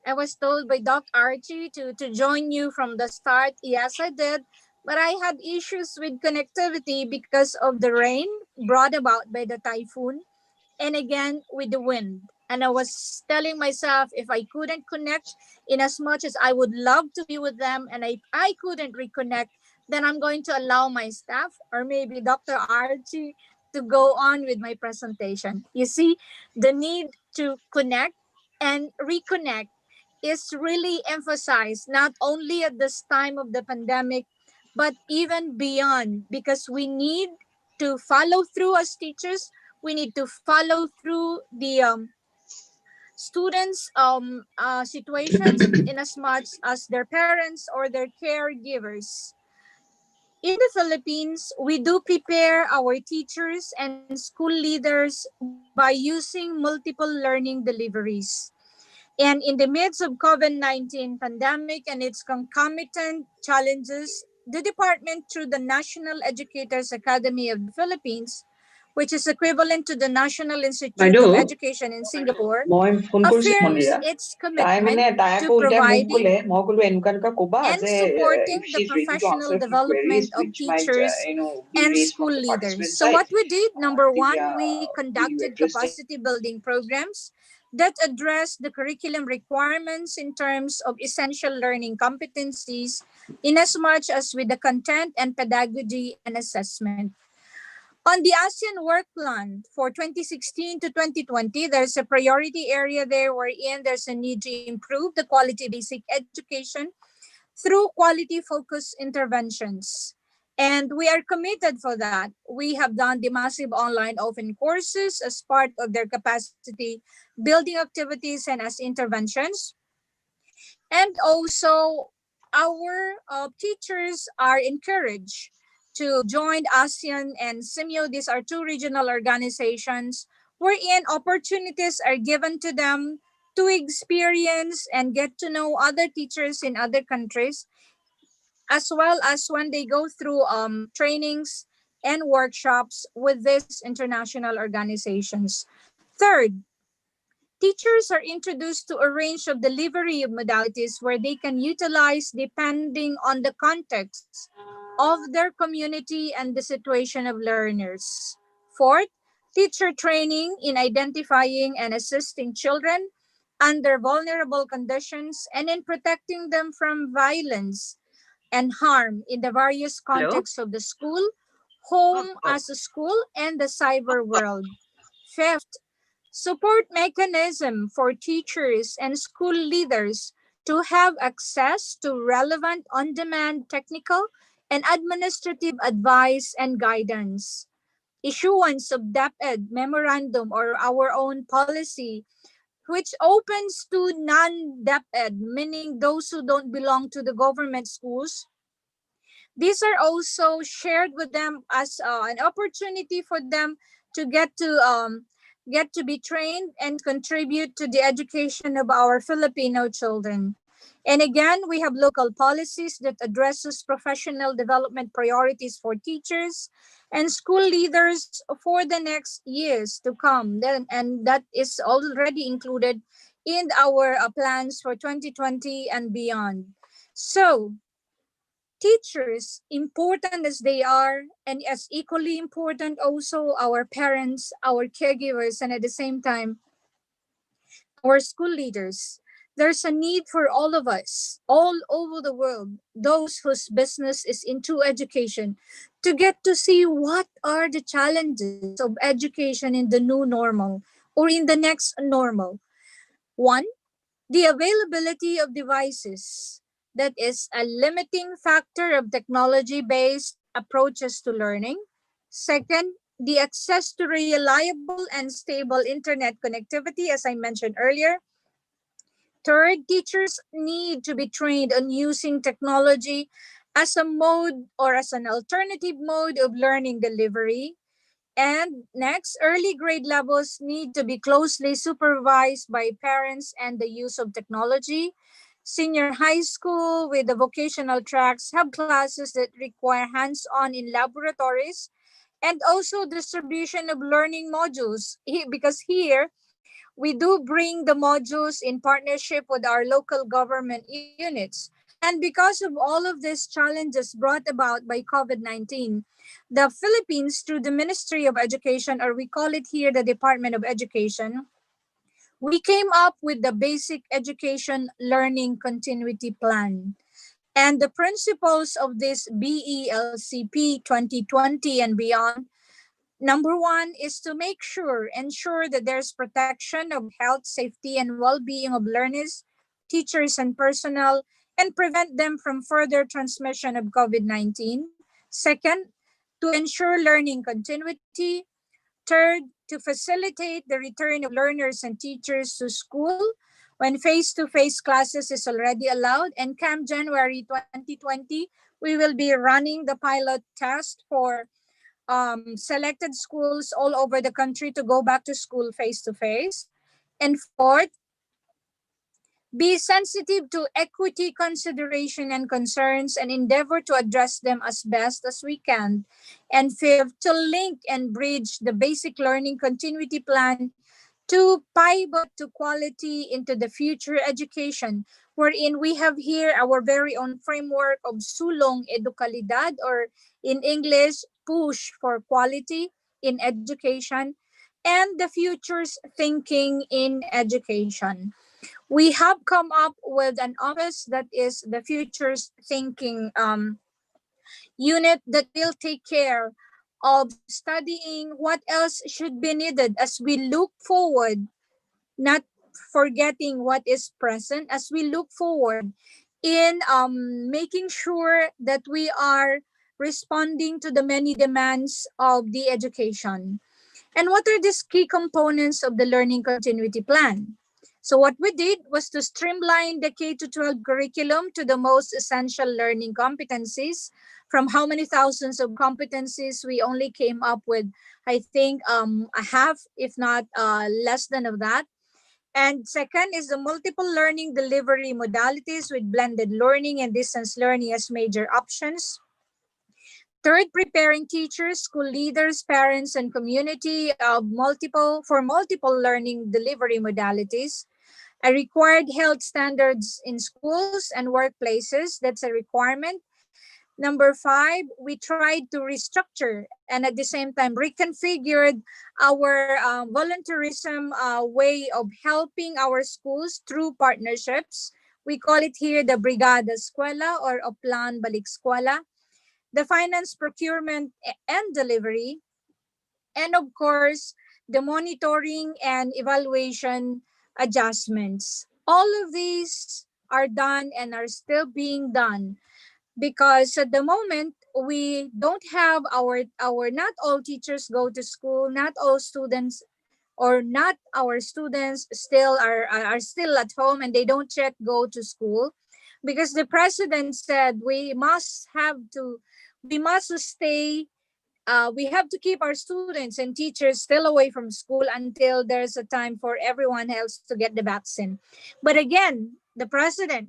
I was told by Doc Archie to join you from the start. Yes, I did. But I had issues with connectivity because of the rain brought about by the typhoon and again with the wind. And I was telling myself if I couldn't connect in as much as I would love to be with them and I couldn't reconnect, then I'm going to allow my staff or maybe Dr. Archie to go on with my presentation. You see, the need to connect and reconnect is really emphasized not only at this time of the pandemic, but even beyond, because we need to follow through as teachers. We need to follow through the students' situations in as much as their parents or their caregivers. In the Philippines, we do prepare our teachers and school leaders by using multiple learning deliveries. And in the midst of COVID-19 pandemic and its concomitant challenges, the department through the National Educators Academy of the Philippines, which is equivalent to the National Institute of বাইদেউ Education in Singapore, মই phone কৰিছো affirms Mandira its তাই commitment মানে তাই to আকৌ উল্টাই মোক providing ক'লে মই ক'লো এনেকুৱা ক'বা and যে if supporting the she's ready to professional answer a few queries development of which might teachers be and raised from school the leaders. participant So side. what we did, number one, Divya, we will you conducted address them? capacity building programs that address the curriculum requirements in terms of essential learning competencies in as much as with the content and pedagogy and assessment. On the ASEAN Work Plan for 2016 to 2020, there's a priority area there wherein there's a need to improve the quality basic education through quality focused interventions. And we are committed for that. We have done the massive online open courses as part of their capacity building activities and as interventions. And also, our teachers are encouraged to join ASEAN and SIMIO. These are two regional organizations wherein opportunities are given to them to experience and get to know other teachers in other countries, as well as when they go through trainings and workshops with these international organizations. Third, Teachers are introduced to a range of delivery of modalities where they can utilize depending on the context of their community and the situation of learners. Fourth, teacher training in identifying and assisting children under vulnerable conditions and in protecting them from violence and harm in the various contexts of the school, home as a school, and the cyber world. Fifth, support mechanism for teachers and school leaders to have access to relevant on-demand technical and administrative advice and guidance. Issuance of DepEd memorandum or our own policy, which opens to non-DepEd, meaning those who don't belong to the government schools. These are also shared with them as an opportunity for them to get to be trained and contribute to the education of our Filipino children. And again, we have local policies that addresses professional development priorities for teachers and school leaders for the next years to come. And that is already included in our plans for 2020 and beyond. So, teachers, important as they are, and as equally important also our parents, our caregivers, and at the same time, our school leaders. There's a need for all of us, all over the world, those whose business is into education, to get to see what are the challenges of education in the new normal or in the next normal. One, the availability of devices. That is a limiting factor of technology based approaches to learning. Second, the access to reliable and stable internet connectivity, as I mentioned earlier. Third, teachers need to be trained on using technology as a mode or as an alternative mode of learning delivery. And next, early grade levels need to be closely supervised by parents and the use of technology. Senior high school with the vocational tracks have classes that require hands-on in laboratories and also distribution of learning modules because here we do bring the modules in partnership with our local government units. And because of all of these challenges brought about by COVID-19, the Philippines, through the Ministry of Education, or we call it here the Department of Education, we came up with the Basic Education Learning Continuity Plan. And the principles of this BELCP 2020 and beyond, number one is to ensure that there's protection of health, safety, and well-being of learners, teachers, and personnel, and prevent them from further transmission of COVID-19. Second, to ensure learning continuity. Third, to facilitate the return of learners and teachers to school when face-to-face classes is already allowed. And come January 2020, we will be running the pilot test for selected schools all over the country to go back to school face to face. And fourth, be sensitive to equity consideration and concerns and endeavor to address them as best as we can. And fifth, to link and bridge the basic learning continuity plan to pivot to quality into the future education, wherein we have here our very own framework of Sulong Edukalidad, or in English, push for quality in education, and the future's thinking in education. We have come up with an office that is the future's thinking unit that will take care of studying what else should be needed as we look forward, not forgetting what is present, as we look forward in making sure that we are responding to the many demands of the education. And what are these key components of the learning continuity plan? So what we did was to streamline the K to 12 curriculum to the most essential learning competencies. From how many thousands of competencies, we only came up with, I think, a half, if not less than of that. And second is the multiple learning delivery modalities with blended learning and distance learning as major options. Third, preparing teachers, school leaders, parents, and community for multiple learning delivery modalities. A required health standards in schools and workplaces. That's a requirement. Number five, we tried to restructure and at the same time reconfigured our volunteerism way of helping our schools through partnerships. We call it here the Brigada Escuela or Oplan Balik Escuela. The finance, procurement, and delivery. And of course, the monitoring and evaluation adjustments. All of these are done and are still being done because at the moment we don't have our not all teachers go to school, not all students or not our students still are still at home and they don't yet go to school because the president said we must stay we have to keep our students and teachers still away from school until there's a time for everyone else to get the vaccine. But again, the president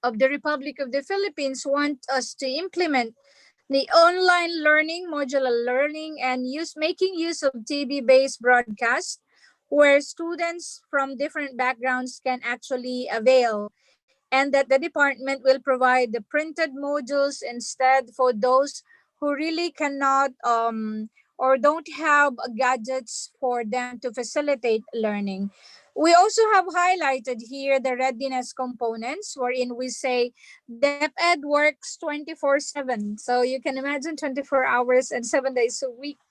of the Republic of the Philippines want us to implement the online learning, modular learning, and making use of TV-based broadcast where students from different backgrounds can actually avail, and that the department will provide the printed modules instead for those who really cannot or don't have gadgets for them to facilitate learning. We also have highlighted here the readiness components wherein we say DepEd works 24/7. So you can imagine 24 hours and 7 days a week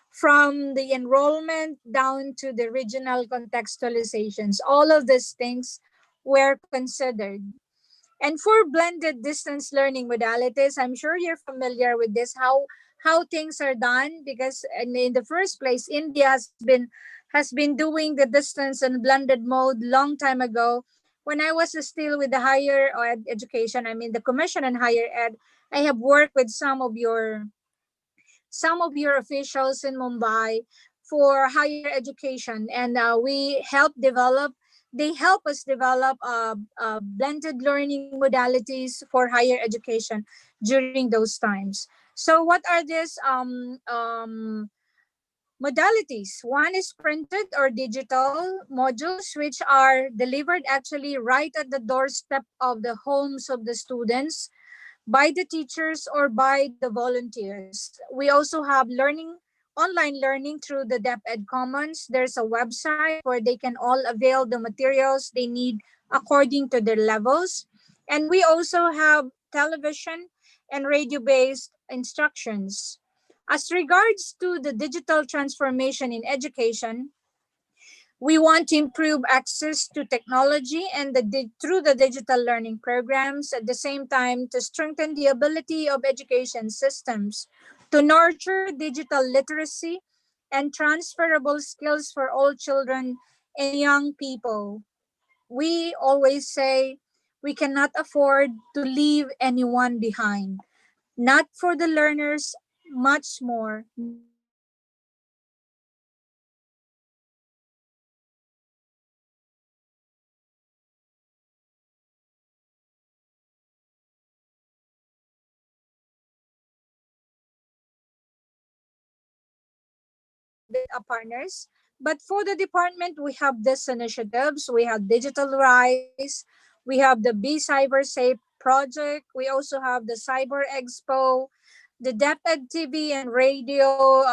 from the enrollment down to the regional contextualizations. All of these things were considered. And for blended distance learning modalities, I'm sure you're familiar with this, how things are done, because in the first place, India has been doing the distance and blended mode long time ago. When I was still with the higher education, I mean the commission and higher ed, I have worked with some of your officials in Mumbai for higher education, and they help us develop blended learning modalities for higher education during those times. So what are these modalities? One is printed or digital modules, which are delivered actually right at the doorstep of the homes of the students by the teachers or by the volunteers. We also have online learning through the DepEd Commons. There's a website where they can all avail the materials they need according to their levels. And we also have television and radio-based instructions. As regards to the digital transformation in education, we want to improve access to technology and through the digital learning programs, at the same time to strengthen the ability of education systems to nurture digital literacy and transferable skills for all children and young people. We always say we cannot afford to leave anyone behind, not for the learners, much more not for the teachers. So partners. But for the department, we have these initiatives. We have Digital Rise. We have the Be Cyber Safe project. We also have the Cyber Expo, the DepEd TV and radio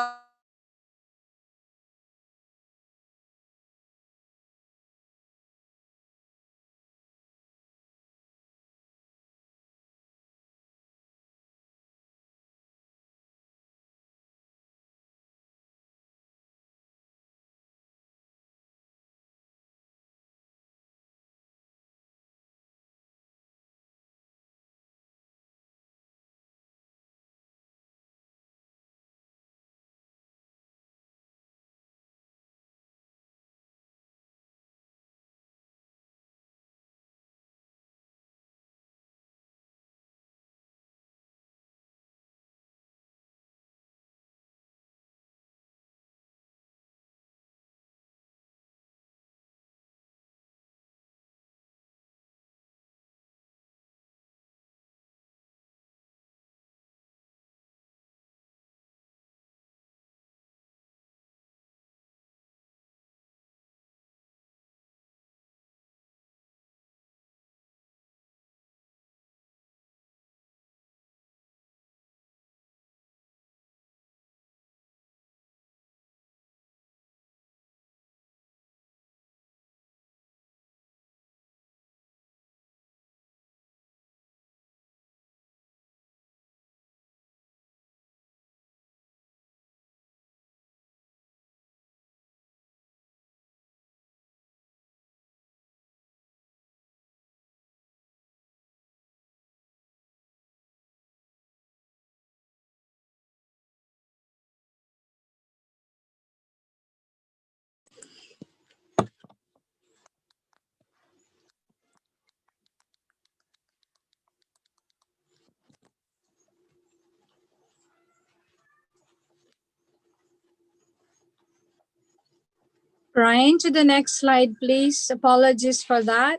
Ryan, to the next slide, please. Apologies for that.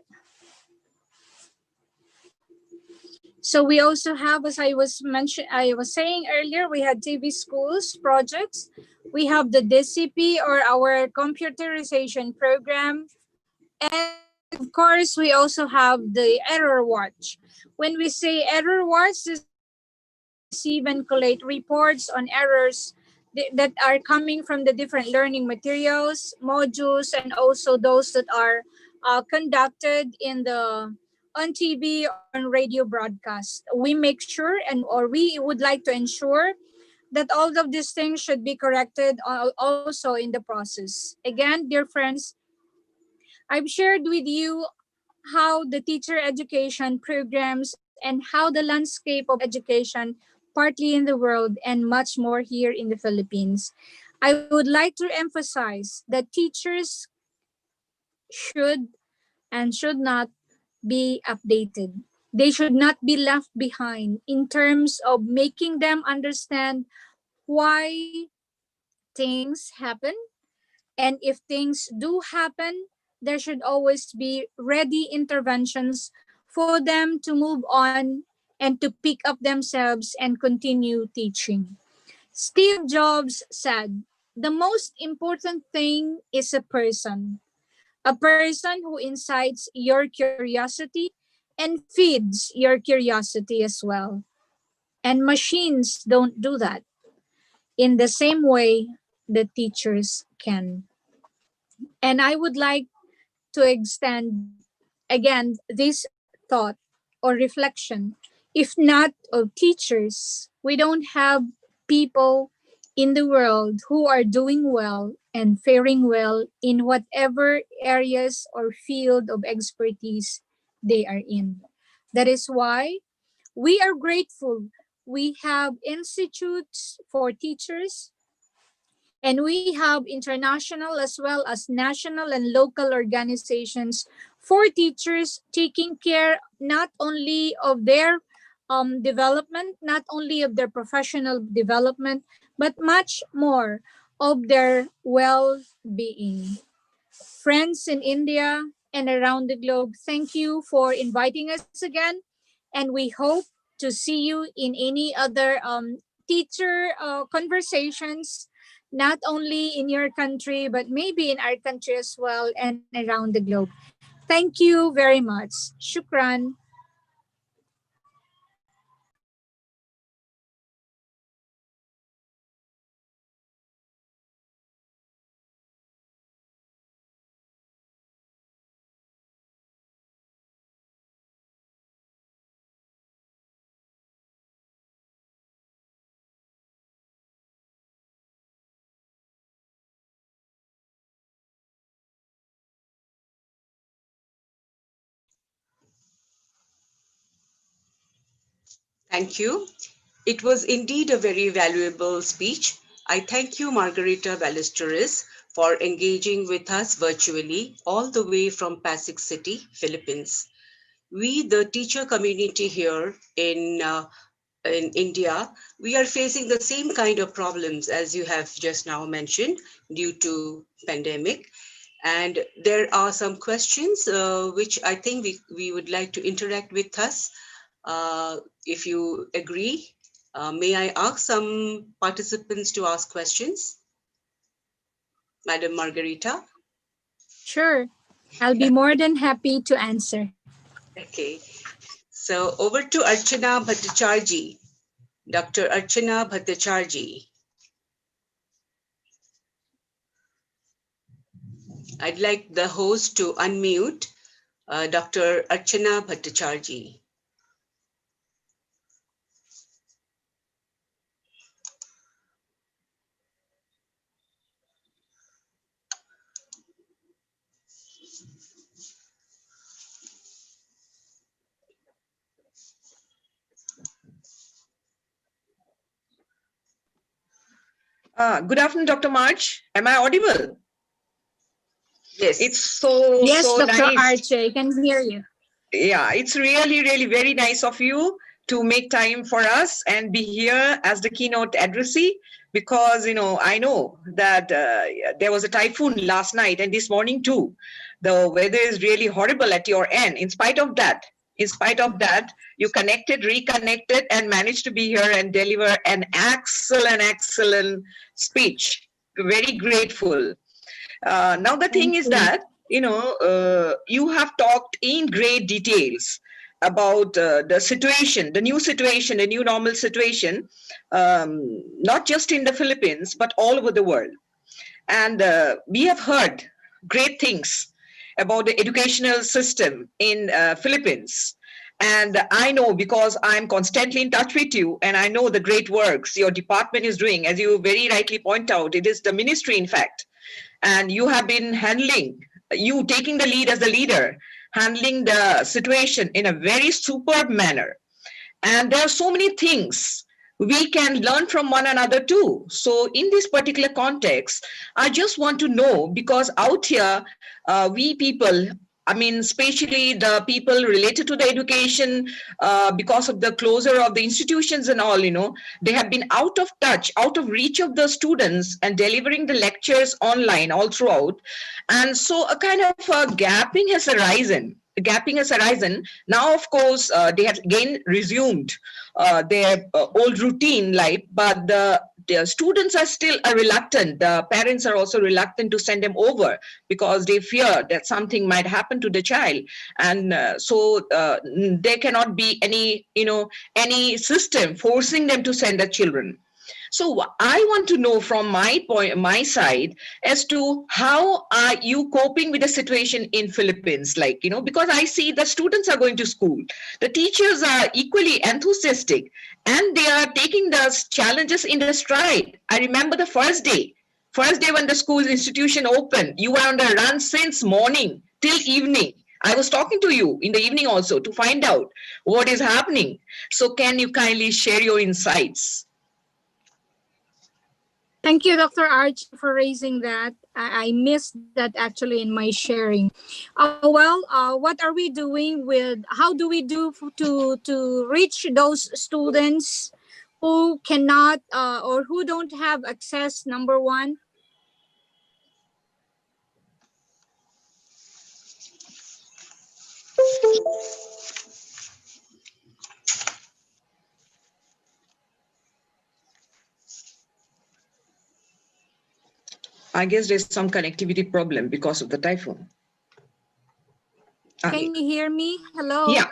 So we also have, as I was saying earlier, we had TV schools projects. We have the DCP, or our computerization program. And of course, we also have the Error Watch. When we say Error Watch, this is where we receive and collate reports on errors that are coming from the different learning materials, modules, and also those that are conducted on TV or on radio broadcast. We make sure, we would like to ensure that all of these things should be corrected also in the process. Again, dear friends, I've shared with you how the teacher education programs and how the landscape of education partly in the world and much more here in the Philippines. I would like to emphasize that teachers should and should not be updated. They should not be left behind in terms of making them understand why things happen. And if things do happen, there should always be ready interventions for them to move on and to pick up themselves and continue teaching. Steve Jobs said, "The most important thing is a person who incites your curiosity and feeds your curiosity as well. And machines don't do that in the same way the teachers can." And I would like to extend again this thought or reflection. If not of teachers, we don't have people in the world who are doing well and faring well in whatever areas or field of expertise they are in. That is why we are grateful. We have institutes for teachers, and we have international as well as national and local organizations for teachers, taking care not only of their development, not only of their professional development, but much more of their well-being. Friends in India and around the globe, thank you for inviting us again. And we hope to see you in any other teacher conversations, not only in your country, but maybe in our country as well and around the globe. Thank you very much. Shukran. Thank you. It was indeed a very valuable speech. I thank you, Margarita Ballesteros, for engaging with us virtually all the way from Pasig City, Philippines. We, the teacher community here in India, we are facing the same kind of problems as you have just now mentioned due to pandemic. And there are some questions which I think we would like to interact with us. If you agree, may I ask some participants to ask questions? Madam Margarita? Sure. I'll be more than happy to answer. Okay. So over to Archana Bhattacharjee. Dr. Archana Bhattacharjee. I'd like the host to unmute Dr. Archana Bhattacharjee. Good afternoon, Dr. March. Am I audible? Yes. It's so Yes, so Dr. nice. Archie, I can hear you. Yeah, it's really, really very nice of you. to make time for us and be here as the keynote addressee, because I know that there was a typhoon last night and this morning too. The weather is really horrible at your end. In spite of that, you reconnected, and managed to be here and deliver an excellent speech. Very grateful. Now the thing is that you have talked in great details about the situation, the new normal situation, not just in the Philippines but all over the world. And we have heard great things about the educational system in Philippines. And I know, because I'm constantly in touch with you, and I know the great works your department is doing. As you very rightly point out, it is the ministry, in fact. And you have been taking the lead as the leader, handling the situation in a very superb manner. And there are so many things we can learn from one another too. So in this particular context, I just want to know, because out here, we people, especially the people related to the education, because of the closure of the institutions and all, they have been out of touch, out of reach of the students, and delivering the lectures online all throughout. And so a kind of gapping has arisen. Now, of course, they have again resumed their old routine life, but the students are still reluctant. The parents are also reluctant to send them over, because they fear that something might happen to the child. And so there cannot be any system forcing them to send the children. So I want to know from my side, as to how are you coping with the situation in Philippines, because I see the students are going to school, the teachers are equally enthusiastic, and they are taking the challenges in the stride. I remember the first day when the school institution opened, you were on the run since morning till evening. I was talking to you in the evening also to find out what is happening. So can you kindly share your insights? Thank you, Dr. Arch, for raising that. I missed that actually in my sharing. What are we doing how do we do to reach those students who cannot or who don't have access, number one? I guess there's some connectivity problem because of the typhoon. Can you hear me? Hello? Yeah,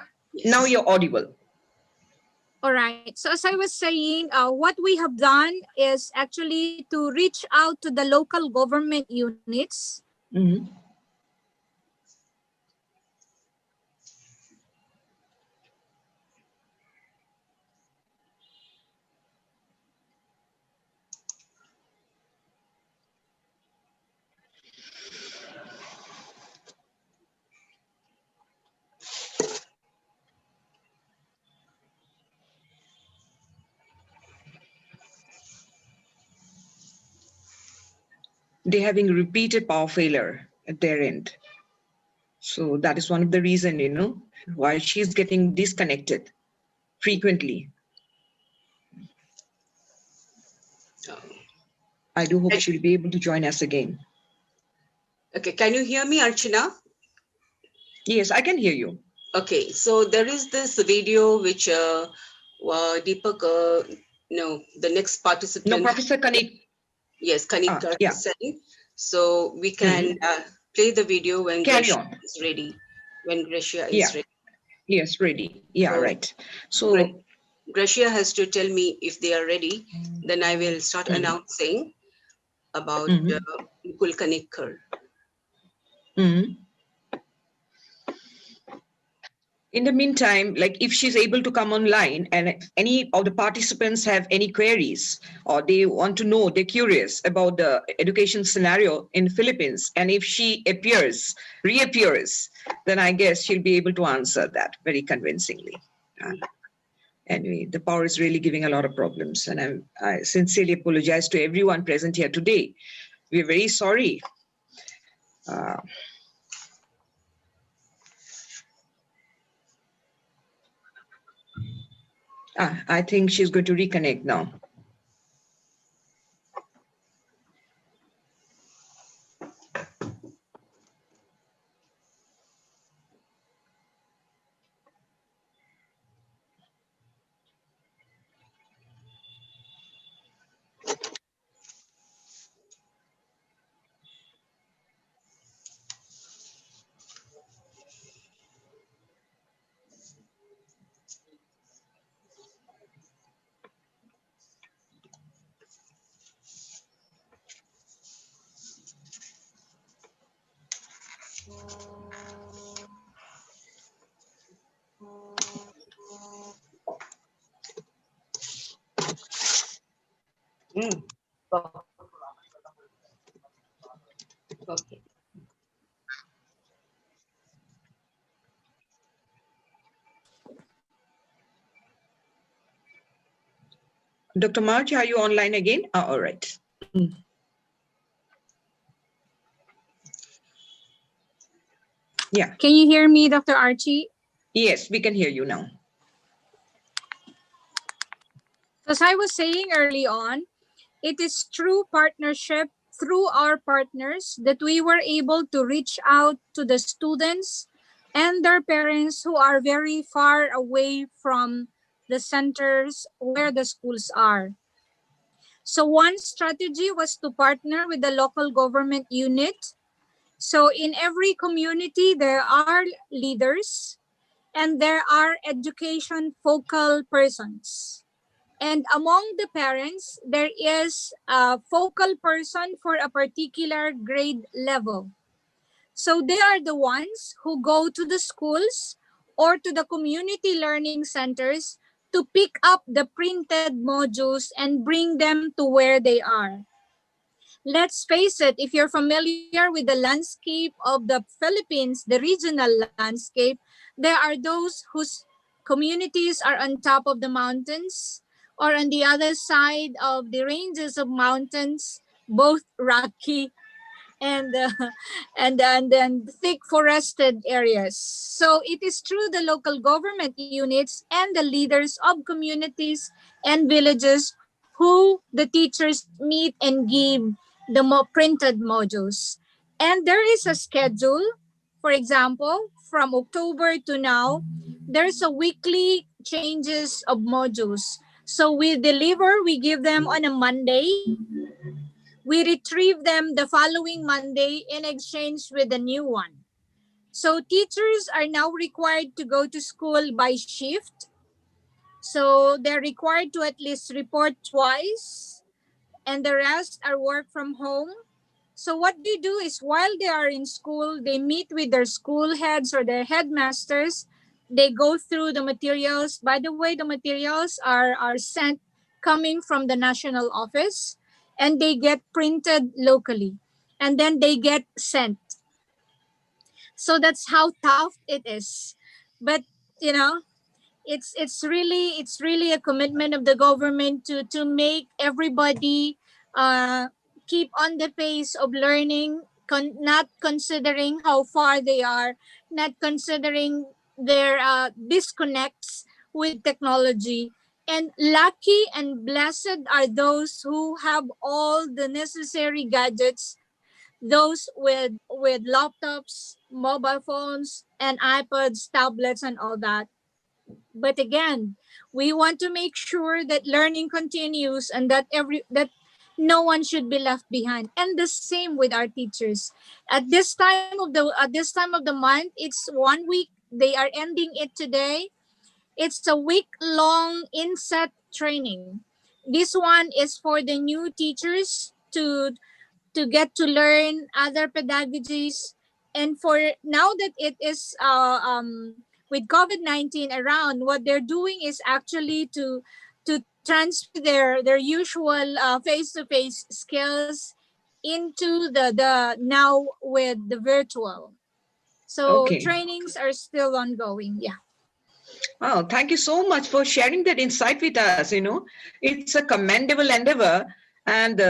now you're audible. All right. So as I was saying, what we have done is actually to reach out to the local government units. Mm-hmm. They're having repeated power failure at their end. So that is one of the reasons, why she's getting disconnected frequently. I do hope she'll be able to join us again. Okay, can you hear me, Archana? Yes, I can hear you. Okay, so there is this video which Deepak, the next participant. No, Professor Kanik. Yes, Kanik yeah. said. So we can play the video when Gracia is ready. When Gracia is ready. Yes, ready. Yeah, so, right. So Gracia has to tell me if they are ready. Then I will start announcing about Mukul Kanikkar. In the meantime, if she's able to come online, and if any of the participants have any queries, or they want to know, they're curious about the education scenario in the Philippines, and if she reappears, then I guess she'll be able to answer that very convincingly. Anyway, the power is really giving a lot of problems, and I sincerely apologize to everyone present here today. We're very sorry. I think she's going to reconnect now. Okay. Dr. March, are you online again? All right. Yeah. Can you hear me, Dr. Archie? Yes, we can hear you now. As I was saying early on, it is true partnership through our partners that we were able to reach out to the students and their parents who are very far away from the centers where the schools are. So one strategy was to partner with the local government unit. So in every community, there are leaders and there are education focal persons. And among the parents, there is a focal person for a particular grade level. So they are the ones who go to the schools or to the community learning centers to pick up the printed modules and bring them to where they are. Let's face it, if you're familiar with the landscape of the Philippines, the regional landscape, there are those whose communities are on top of the mountains or on the other side of the ranges of mountains, both rocky and and thick forested areas. So it is through the local government units and the leaders of communities and villages who the teachers meet and give the printed modules. And there is a schedule. For example, from October to now, there's a weekly changes of modules. So we give them on a Monday. We retrieve them the following Monday in exchange with a new one. So teachers are now required to go to school by shift. So they're required to at least report twice, and the rest are work from home. So what they do is while they are in school, they meet with their school heads or their headmasters. They go through the materials. By the way, the materials are sent coming from the national office and they get printed locally and then they get sent. So that's how tough it is. But you know, it's really a commitment of the government to make everybody keep on the pace of learning, not considering how far they are, not considering their disconnects with technology. And lucky and blessed are those who have all the necessary gadgets, those with laptops, mobile phones, and iPads, tablets, and all that. But again, we want to make sure that learning continues and that no one should be left behind. And the same with our teachers. At this time of the month, it's 1 week. They are ending it today. It's a week long inset training. This one is for the new teachers to get to learn other pedagogies. And for now that it is with COVID-19 around, what they're doing is actually to transfer their usual face-to-face skills into the now with the virtual. So Okay. trainings are still ongoing. Yeah. Oh, thank you so much for sharing that insight with us. It's a commendable endeavor and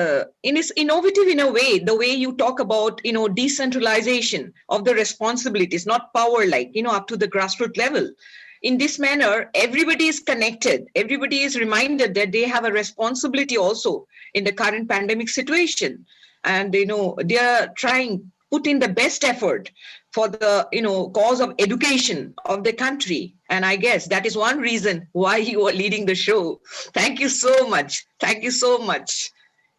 it's innovative in a way, the way you talk about, decentralization of the responsibilities, not power like, up to the grassroots level. in this manner, everybody is connected. Everybody is reminded that they have a responsibility also in the current pandemic situation. And, they are trying, put in the best effort for the, cause of education of the country. And I guess that is one reason why you are leading the show. Thank you so much. Thank you so much,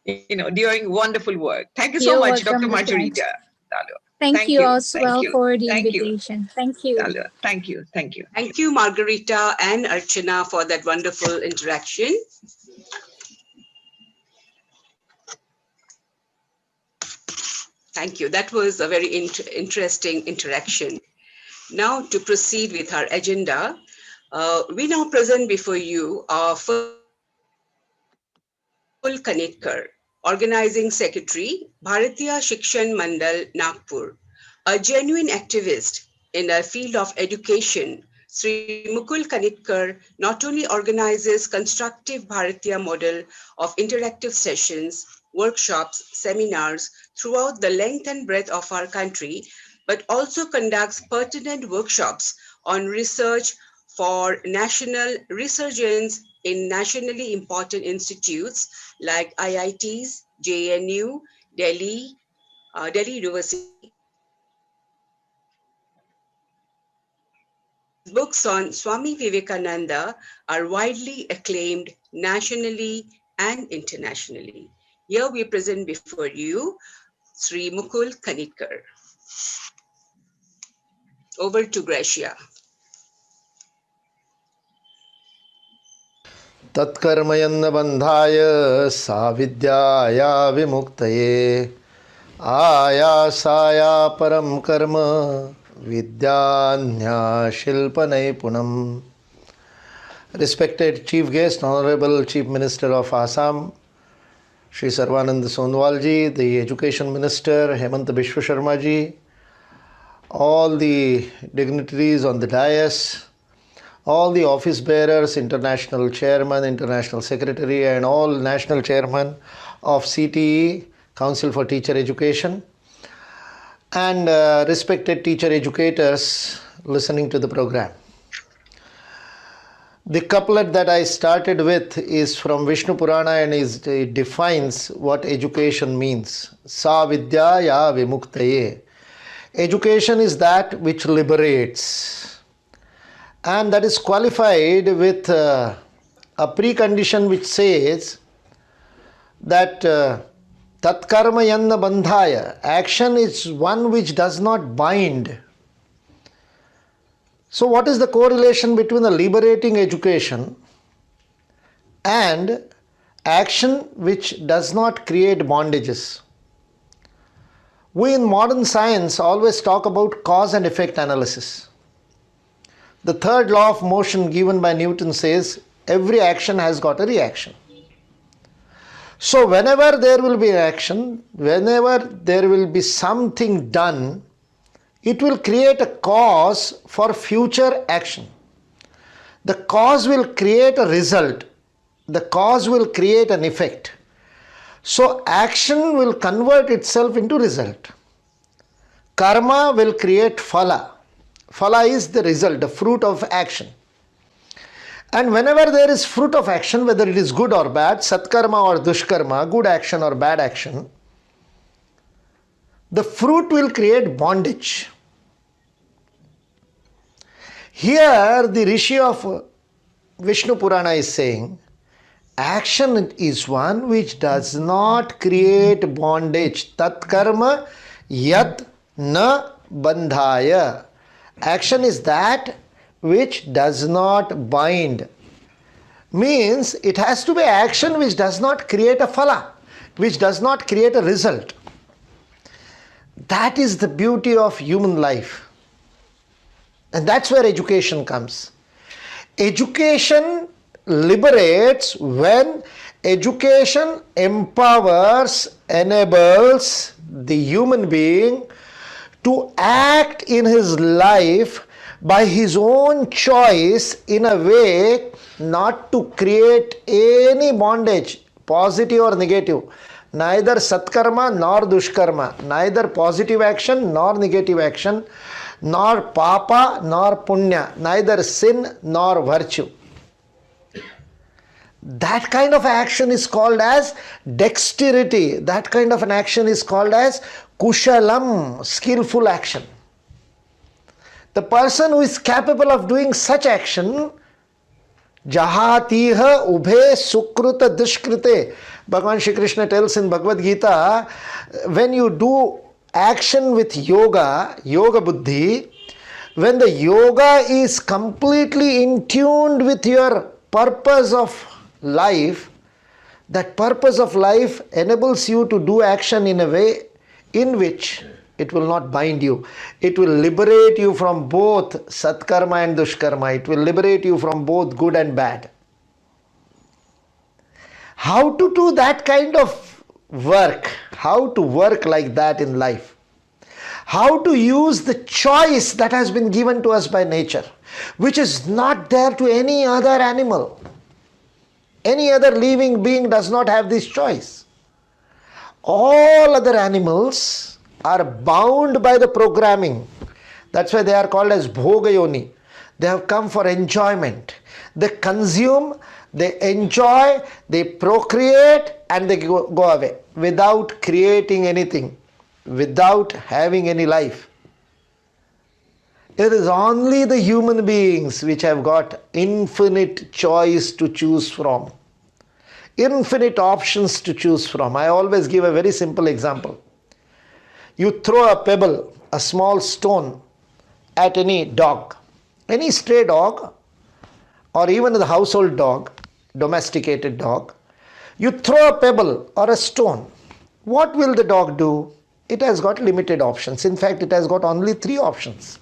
doing wonderful work. Thank you so You're much, Dr. welcome, Margarita. Lieutenant. Thank you as well for the Thank you. invitation. Thank you. Thank you. Thank you. Thank you, Margarita and Archana, for that wonderful interaction. Thank you. That was a very interesting interaction. Now, to proceed with our agenda, we now present before you our full Kanetkar, Organizing Secretary, Bharatiya Shikshan Mandal, Nagpur, a genuine activist in the field of education. Sri Mukul Kanetkar not only organizes constructive Bharatiya model of interactive sessions, workshops, seminars throughout the length and breadth of our country, but also conducts pertinent workshops on research for national resurgence in nationally important institutes like IITs, JNU, Delhi University. His books on Swami Vivekananda are widely acclaimed nationally and internationally. Here we present before you Sri Mukul Kanetkar. Over to Gracia. तत्कर्मयन्न बंधाय साविद्याया विमुक्तये आयासाया परम कर्म विद्यान्याशिल्पनैपुणम्. Respected Chief Guest, Honorable Chief Minister of Assam, Shri Sarvanand Sonowal ji, the Education Minister Hemant Biswa Sharma ji, all the dignitaries on the dais, all the office bearers, international chairman, international secretary, and all national chairman of CTE, Council for Teacher Education, and respected teacher educators listening to the program. The couplet that I started with is from Vishnu Purana, and it defines what education means. Sa vidya ya vimuktaye. Education is that which liberates. And that is qualified with a precondition which says that tatkarma yanna bandhaya, action is one which does not bind. So what is the correlation between a liberating education and action which does not create bondages? We in modern science always talk about cause and effect analysis. The third law of motion given by Newton says every action has got a reaction. So whenever there will be action, whenever there will be something done, it will create a cause for future action. The cause will create a result. The cause will create an effect. So action will convert itself into result. Karma will create phala. Phala is the result, the fruit of action. And whenever there is fruit of action, whether it is good or bad, satkarma or dushkarma, good action or bad action, the fruit will create bondage. Here the Rishi of Vishnu Purana is saying, action is one which does not create bondage. Tat karma yat na bandhaya. Action is that which does not bind. Means it has to be action which does not create a phala, which does not create a result. That is the beauty of human life. And that's where education comes. Education liberates when education empowers, enables the human being to act in his life by his own choice in a way not to create any bondage, positive or negative. Neither satkarma nor dushkarma, neither positive action nor negative action, nor papa nor punya, neither sin nor virtue. That kind of action is called as dexterity. That kind of an action is called as kushalam, skillful action. The person who is capable of doing such action, jahatiha ubhe sukruta dushkrite. Bhagavan Shri Krishna tells in Bhagavad Gita, when you do action with yoga, yoga buddhi, when the yoga is completely in tune with your purpose of life, that purpose of life enables you to do action in a way in which it will not bind you. It will liberate you from both satkarma and dushkarma. It will liberate you from both good and bad. How to do that kind of work? How to work like that in life? How to use the choice that has been given to us by nature, which is not there to any other animal. Any other living being does not have this choice. All other animals are bound by the programming. That's why they are called as bhogayoni. They have come for enjoyment. They consume, they enjoy, they procreate, and they go away without creating anything, without having any life. It is only the human beings which have got infinite choice to choose from, infinite options to choose from. I always give a very simple example. You throw a pebble, a small stone, at any dog, any stray dog, or even the household dog, domesticated dog. You throw a pebble or a stone. What will the dog do? It has got limited options. In fact, it has got only 3 options.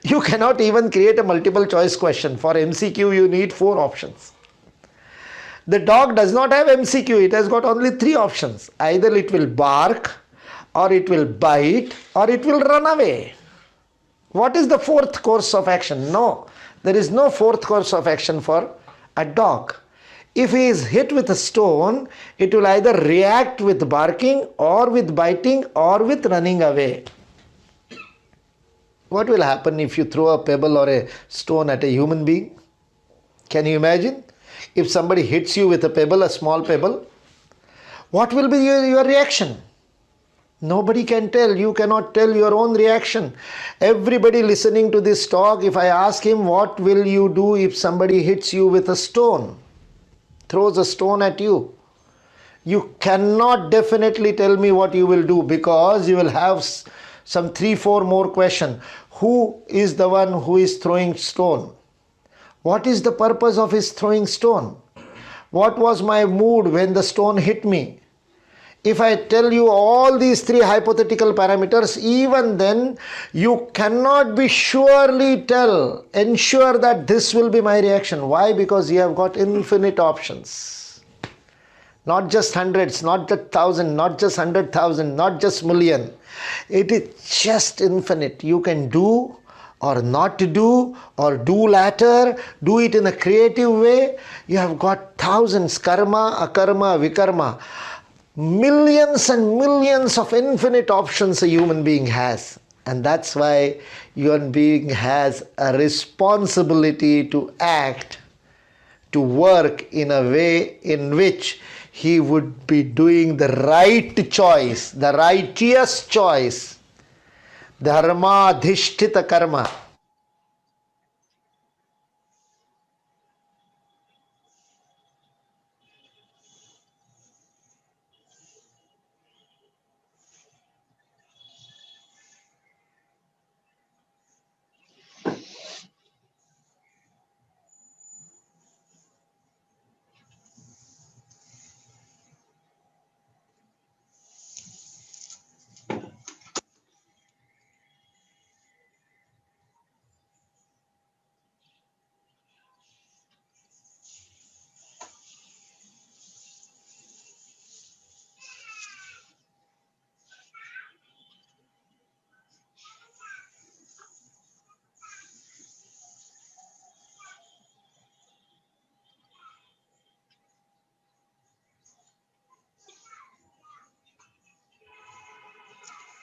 You cannot even create a multiple choice question. For MCQ, you need 4 options. The dog does not have MCQ. It has got only 3 options. Either it will bark, or it will bite, or it will run away. What is the 4th course of action? No, there is no 4th course of action for a dog. If he is hit with a stone, it will either react with barking, or with biting, or with running away. What will happen if you throw a pebble or a stone at a human being? Can you imagine? If somebody hits you with a pebble, a small pebble, what will be your reaction? Nobody can tell. You cannot tell your own reaction. Everybody listening to this talk, if I ask him, what will you do if somebody hits you with a stone, throws a stone at you? You cannot definitely tell me what you will do, because you will have some 3-4 more questions. Who is the one who is throwing stone? What is the purpose of his throwing stone? What was my mood when the stone hit me? If I tell you all these 3 hypothetical parameters, even then you cannot be ensure that this will be my reaction. Why? Because you have got infinite options. Not just hundreds, not just 1,000, not just 100,000, not just million. It is just infinite. You can do or not to do, or do latter, do it in a creative way. You have got thousands, karma, akarma, vikarma. Millions and millions of infinite options a human being has. And that's why human being has a responsibility to act, to work in a way in which he would be doing the right choice, the righteous choice, dharma dhisthita karma.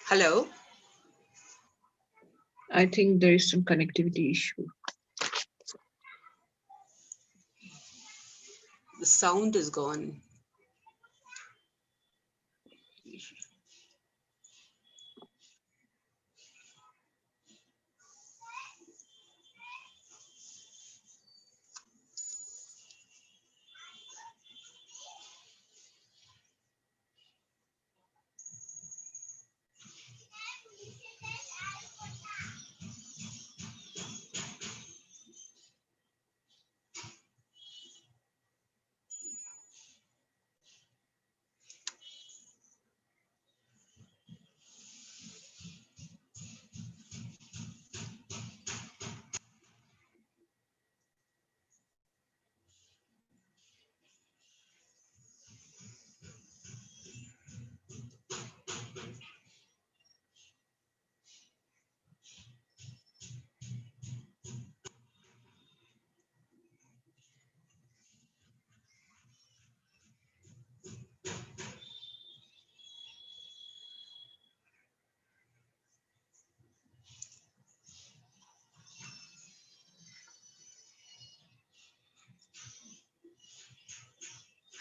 Hello. I think there is some connectivity issue. The sound is gone.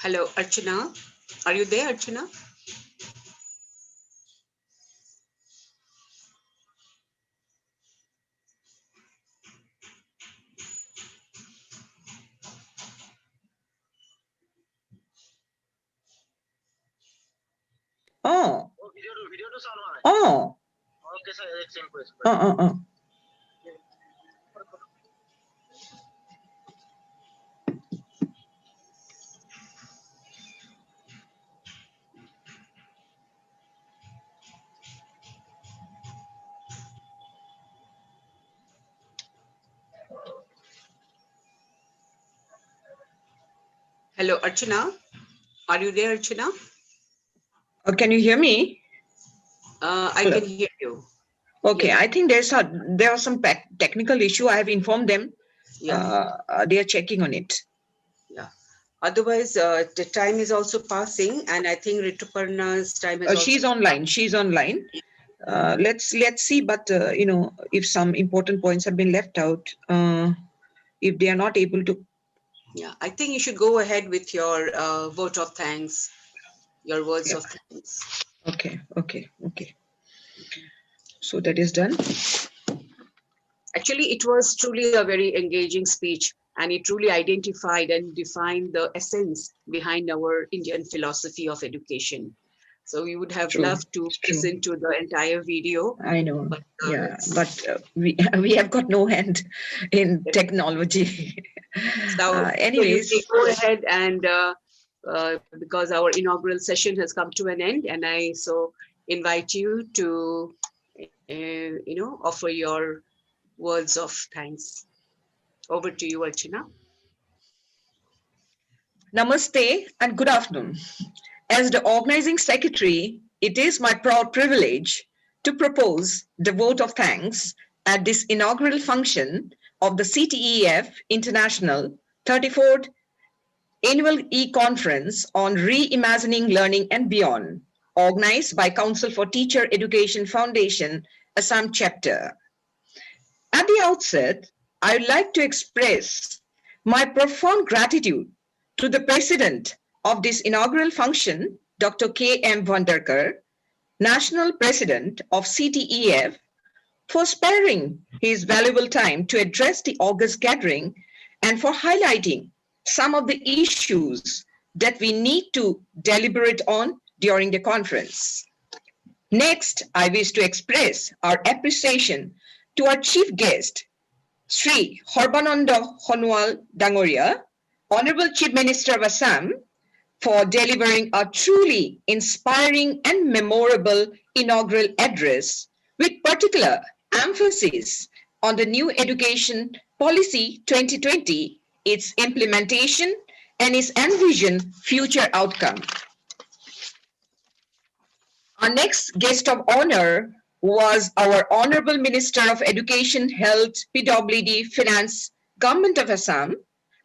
Hello, Archana. Are you there, Archana? Oh. Oh. Hello, Archana. Are you there, Archana? Can you hear me? I can hear you. Okay, Yes. I think there are some technical issue. I have informed them. Yeah. They are checking on it. Yeah. Otherwise, the time is also passing, and I think Rituparna's time is also. She's online. She's online. Let's see. But if some important points have been left out, if they are not able to. Yeah, I think you should go ahead with your vote of thanks, your words of thanks. Okay. So that is done. Actually, it was truly a very engaging speech, and it truly identified and defined the essence behind our Indian philosophy of education. So we would have loved to listen to the entire video. I know. But, we have got no hand in technology. So anyways, you go ahead and because our inaugural session has come to an end, and I so invite you to offer your words of thanks. Over to you, Archana. Namaste and good afternoon. As the organizing secretary, it is my proud privilege to propose the vote of thanks at this inaugural function of the CTEF International 34th Annual E-Conference on Reimagining Learning and Beyond, organized by Council for Teacher Education Foundation, Assam Chapter. At the outset, I would like to express my profound gratitude to the President of this inaugural function, Dr. K.M. Vandarkar, National President of CTEF, for sparing his valuable time to address the August gathering and for highlighting some of the issues that we need to deliberate on during the conference. Next, I wish to express our appreciation to our chief guest, Sri Horbananda Honwal Dangoria, Honorable Chief Minister of Assam, for delivering a truly inspiring and memorable inaugural address with particular emphasis on the new education policy 2020, its implementation, and its envisioned future outcome. Our next guest of honor was our Honorable Minister of Education, Health, PWD, Finance, Government of Assam,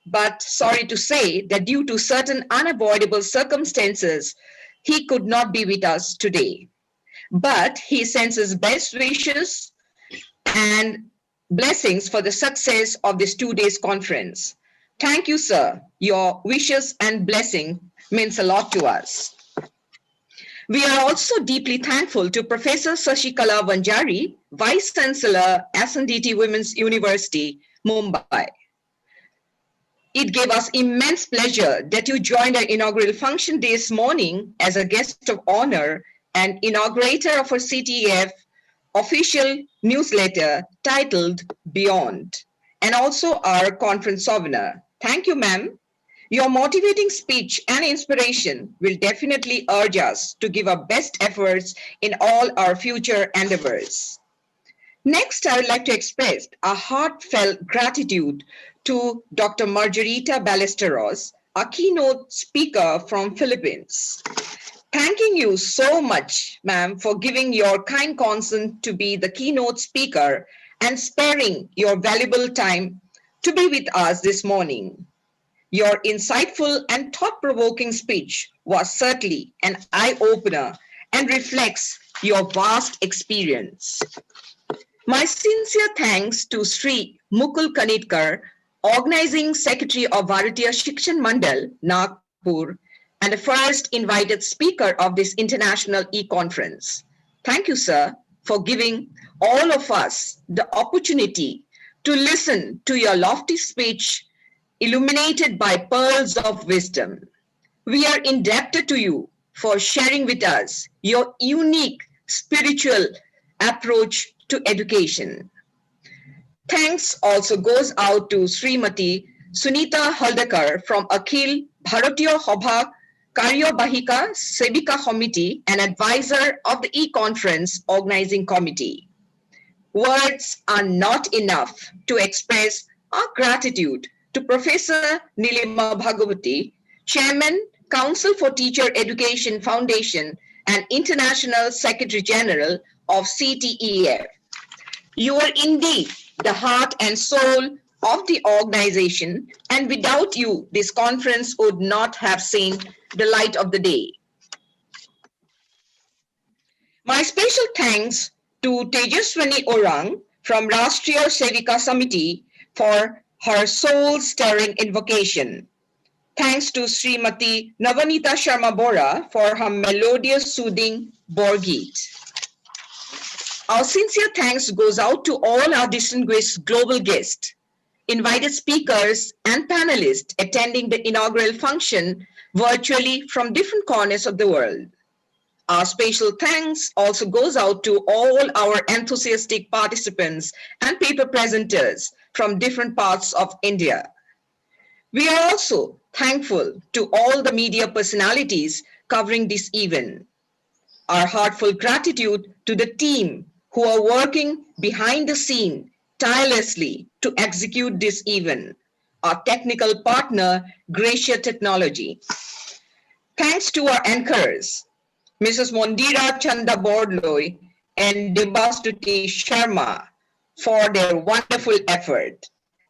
but sorry to say that due to certain unavoidable circumstances, he could not be with us today. But he sends his best wishes and blessings for the success of this 2 days conference. Thank you, sir. Your wishes and blessing means a lot to us. We are also deeply thankful to Professor Sashikala Vanjari, Vice Chancellor, SNDT Women's University, Mumbai. It gave us immense pleasure that you joined our inaugural function this morning as a guest of honor and inaugurator of our CTEF official newsletter titled Beyond, and also our conference souvenir. Thank you, ma'am. Your motivating speech and inspiration will definitely urge us to give our best efforts in all our future endeavors. Next, I would like to express a heartfelt gratitude to Dr. Margarita Ballesteros, a keynote speaker from Philippines. Thanking you so much, ma'am, for giving your kind consent to be the keynote speaker and sparing your valuable time to be with us this morning. Your insightful and thought-provoking speech was certainly an eye-opener and reflects your vast experience. My sincere thanks to Sri Mukul Kanitkar, Organizing Secretary of Bharatiya Shikshan Mandal, Nagpur, and the first invited speaker of this international e-conference. Thank you, sir, for giving all of us the opportunity to listen to your lofty speech illuminated by pearls of wisdom. We are indebted to you for sharing with us your unique spiritual approach to education. Thanks also goes out to Srimati Sunita Haldakar from Akhil Bharatiya Sabha Karyabahika Sevika Committee and advisor of the e-conference organizing committee. Words are not enough to express our gratitude to Professor Nilima Bhagavati, Chairman, Council for Teacher Education Foundation and International Secretary General of CTEF. You are indeed the heart and soul of the organization, and without you, this conference would not have seen the light of the day. My special thanks to Tejaswini Orang from Rashtriya Sevika Samiti for her soul-stirring invocation. Thanks to Srimati Navanita Sharma Bora for her melodious, soothing Borgit. Our sincere thanks goes out to all our distinguished global guests, invited speakers and panelists attending the inaugural function virtually from different corners of the world. Our special thanks also goes out to all our enthusiastic participants and paper presenters from different parts of India. We are also thankful to all the media personalities covering this event. Our heartfelt gratitude to the team who are working behind the scene tirelessly to execute this event. Our technical partner, Gracia Technology. Thanks to our anchors, Mrs. Mondira Chanda Bordloi and Debastuti Sharma for their wonderful effort.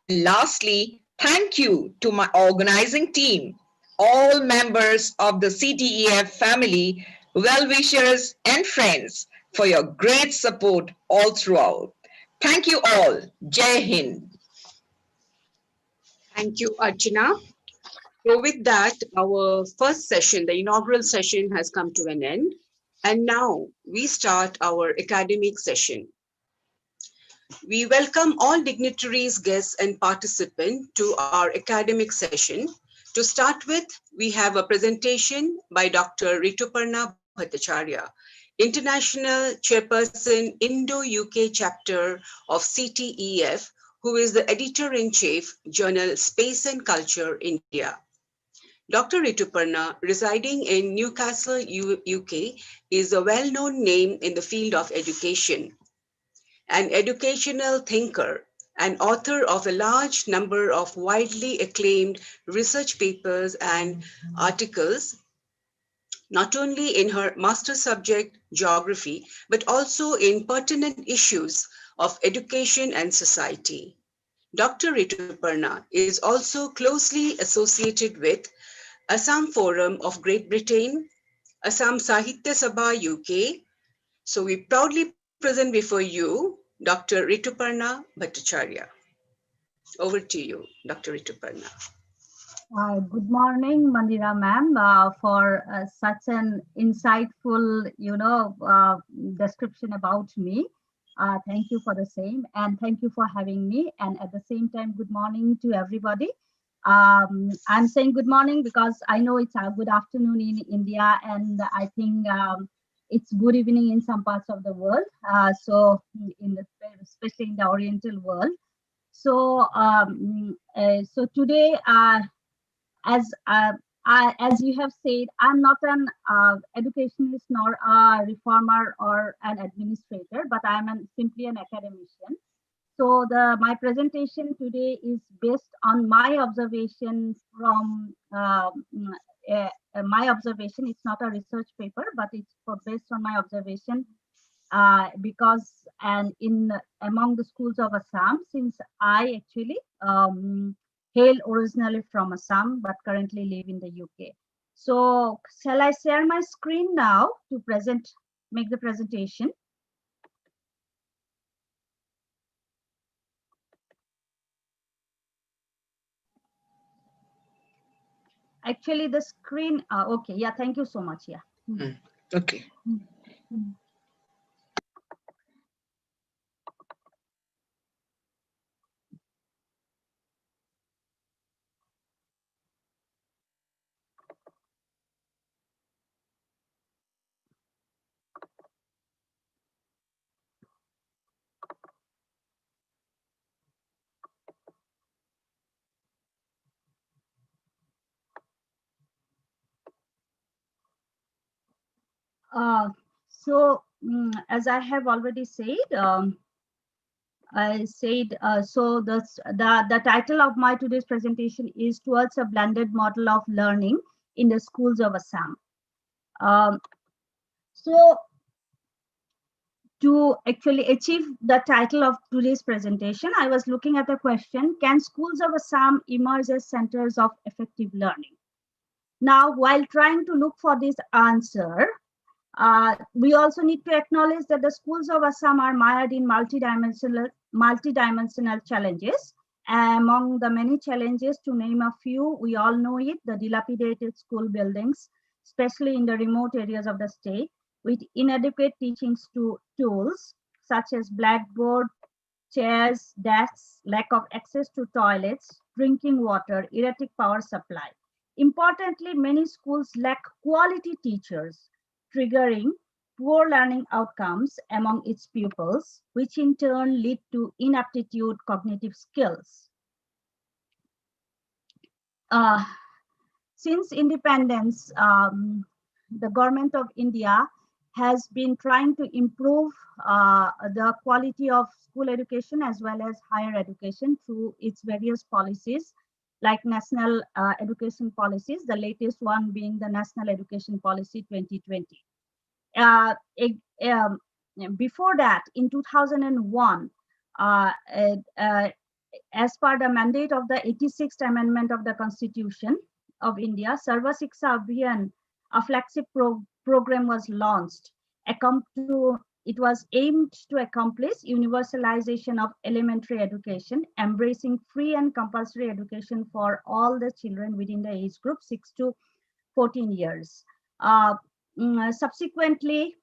And lastly, thank you to my organizing team, all members of the CTEF family, well-wishers and friends for your great support all throughout. Thank you all. Jai Hind. Thank you, Archana. So with that, our first session, the inaugural session, has come to an end. And now we start our academic session. We welcome all dignitaries, guests, and participants to our academic session. To start with, we have a presentation by Dr. Rituparna Bhattacharya, International Chairperson, Indo-UK Chapter of CTEF, who is the Editor-in-Chief, Journal Space and Culture, India. Dr. Rituparna, residing in Newcastle, UK, is a well-known name in the field of education. An educational thinker and author of a large number of widely acclaimed research papers and articles, not only in her master subject, geography, but also in pertinent issues of education and society. Dr. Rituparna is also closely associated with Assam Forum of Great Britain, Assam Sahitya Sabha UK. So we proudly present before you Dr. Rituparna Bhattacharya. Over to you, Dr. Rituparna. Good morning, Mandira ma'am, for such an insightful, description about me. Thank you for the same, and thank you for having me. And at the same time, good morning to everybody. I'm saying good morning because I know it's a good afternoon in India, and I think it's good evening in some parts of the world. Especially in the Oriental world. So today, as you have said, I'm not an educationist nor a reformer or an administrator, but I'm simply an academician. So my presentation today is based on my observation from my observation. It's not a research paper, but it's based on my observation because and in among the schools of Assam, since I actually hail originally from Assam, but currently live in the UK. So shall I share my screen now to make the presentation? Actually, the screen, okay, yeah, thank you so much, yeah. Okay. As I have already said, the title of my today's presentation is Towards a Blended Model of Learning in the Schools of Assam. So to actually achieve the title of today's presentation, I was looking at the question, can schools of Assam emerge as centers of effective learning? Now, while trying to look for this answer, we also need to acknowledge that the schools of Assam are mired in multidimensional challenges. Among the many challenges, to name a few, we all know it, the dilapidated school buildings, especially in the remote areas of the state, with inadequate teaching tools such as blackboard, chairs, desks, lack of access to toilets, drinking water, erratic power supply. Importantly, many schools lack quality teachers, triggering poor learning outcomes among its pupils, which in turn lead to inaptitude cognitive skills. Since independence, the government of India has been trying to improve the quality of school education as well as higher education through its various policies, like national education policies, the latest one being the National Education Policy 2020. Before that, in 2001, as per the mandate of the 86th Amendment of the Constitution of India, Sarva Shiksha Abhiyan, a flagship program was launched. It was aimed to accomplish universalization of elementary education, embracing free and compulsory education for all the children within the age group 6 to 14 years. Subsequently,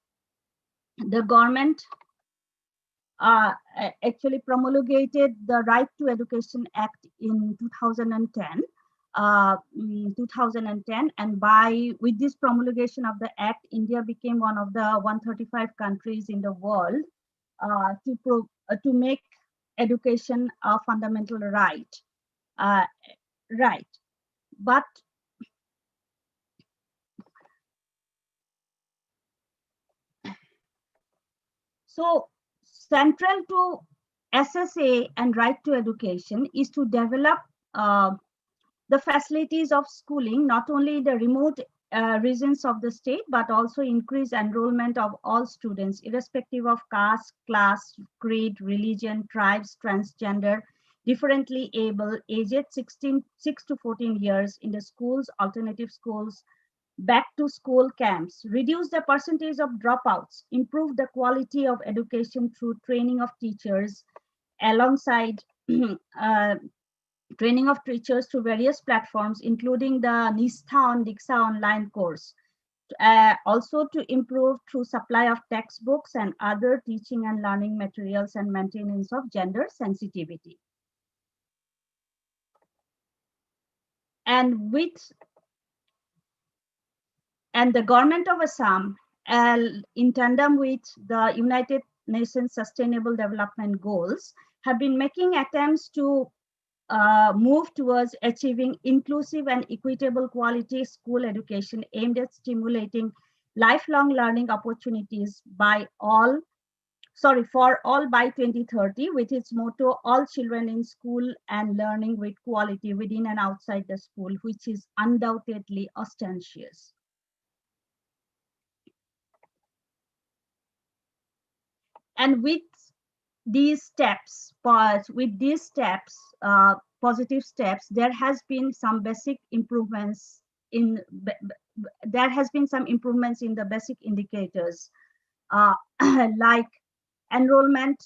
the government actually promulgated the Right to Education Act in 2010. And with this promulgation of the act, India became one of the 135 countries in the world to make education a fundamental right. But so central to SSA and Right to Education is to develop the facilities of schooling, not only in the remote regions of the state, but also increase enrollment of all students, irrespective of caste, class, creed, religion, tribes, transgender, differently able, aged 6 to 14 years in the schools, alternative schools, back to school camps, reduce the percentage of dropouts, improve the quality of education through training of teachers alongside training of teachers through various platforms, including the Nistha on Diksha online course. Also to improve through supply of textbooks and other teaching and learning materials and maintenance of gender sensitivity. And the government of Assam, in tandem with the United Nations Sustainable Development Goals, have been making attempts to move towards achieving inclusive and equitable quality school education aimed at stimulating lifelong learning opportunities for all by 2030, with its motto, all children in school and learning with quality within and outside the school, which is undoubtedly ostentatious. And with these steps, positive steps, there has been some basic improvements in the basic indicators, like enrollment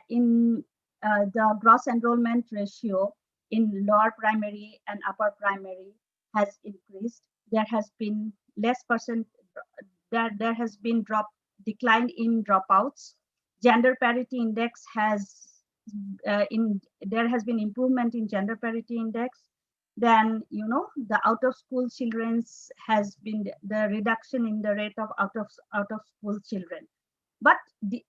in the gross enrollment ratio in lower primary and upper primary has increased. There has been there has been decline in dropouts. Gender parity index there has been improvement in gender parity index. Then, the out of school children's has been the reduction in the rate of out of school children. But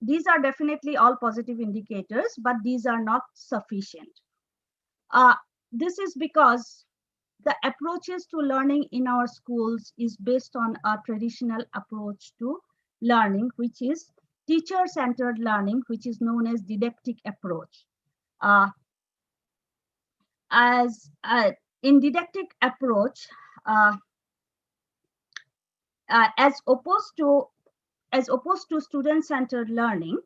these are definitely all positive indicators, but these are not sufficient. This is because the approaches to learning in our schools is based on a traditional approach to learning, which is teacher-centered learning, which is known as didactic approach. In didactic approach, as opposed to student-centered learning,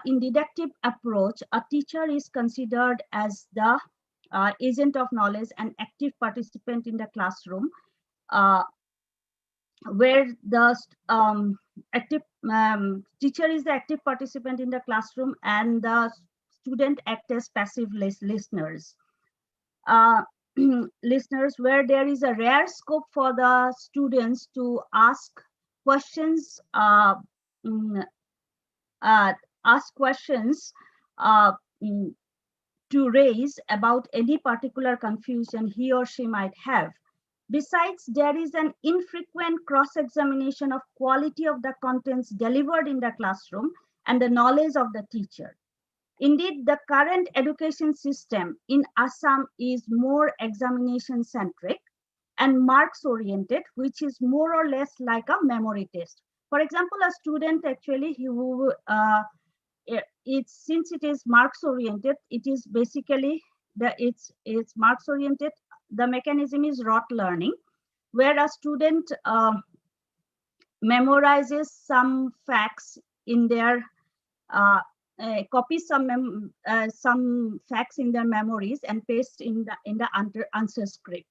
in didactic approach, a teacher is considered as the agent of knowledge and active participant in the classroom, where the teacher is the active participant in the classroom and the student act as passive listeners. Listeners, where there is a rare scope for the students to ask questions, to raise about any particular confusion he or she might have. Besides, there is an infrequent cross-examination of quality of the contents delivered in the classroom and the knowledge of the teacher. Indeed, the current education system in Assam is more examination-centric and marks-oriented, which is more or less like a memory test. For example, a student actually since it is marks-oriented, it is basically it's marks-oriented. The mechanism is rote learning, where a student memorizes some facts in their copies some facts in their memories and paste in the answer script.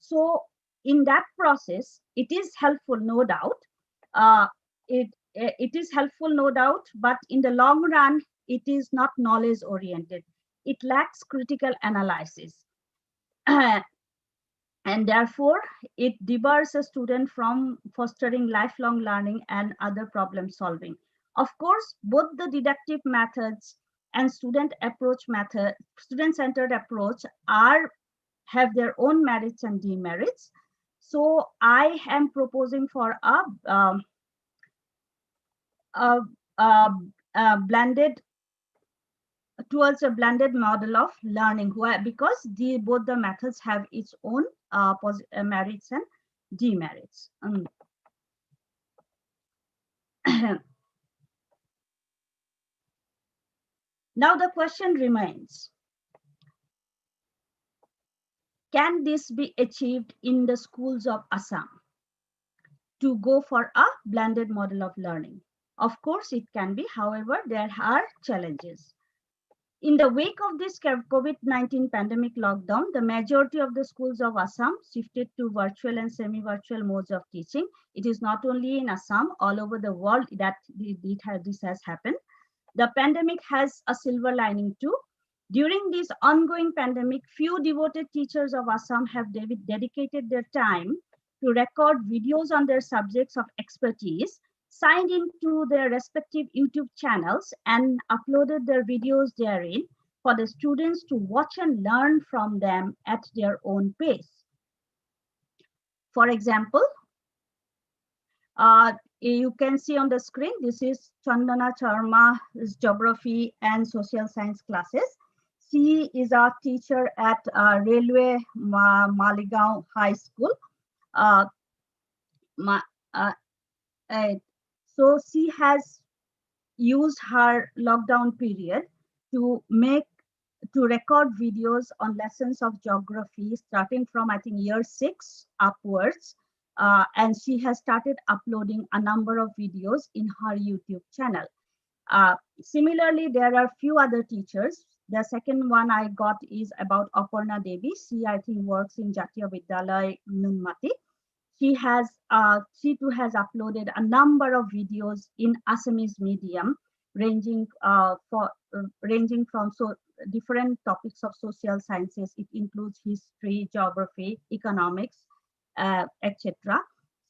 So in that process, it is helpful, no doubt. It is helpful, no doubt, but in the long run, it is not knowledge oriented. It lacks critical analysis. And therefore, it debars a student from fostering lifelong learning and other problem solving. Of course, both the didactic methods and student-centered approach have their own merits and demerits. So I am proposing for towards a blended model of learning, because both the methods have its own merits and demerits. Now the question remains, can this be achieved in the schools of Assam to go for a blended model of learning? Of course it can be, however, there are challenges. In the wake of this COVID-19 pandemic lockdown, the majority of the schools of Assam shifted to virtual and semi-virtual modes of teaching. It is not only in Assam, all over the world that this has happened. The pandemic has a silver lining too. During this ongoing pandemic, few devoted teachers of Assam have dedicated their time to record videos on their subjects of expertise, signed into their respective YouTube channels, and uploaded their videos therein for the students to watch and learn from them at their own pace. For example, you can see on the screen, this is Chandana Sharma's geography and social science classes. She is a teacher at Railway Maligaon High School. So she has used her lockdown period to record videos on lessons of geography starting from I think year 6 upwards, and she has started uploading a number of videos in her YouTube channel. Similarly, there are few other teachers. The second one I got is about Aparna Devi. She I think works in Jatiya Vidyalaya Nunmati. She too has uploaded a number of videos in Assamese medium, ranging from different topics of social sciences. It includes history, geography, economics, etc.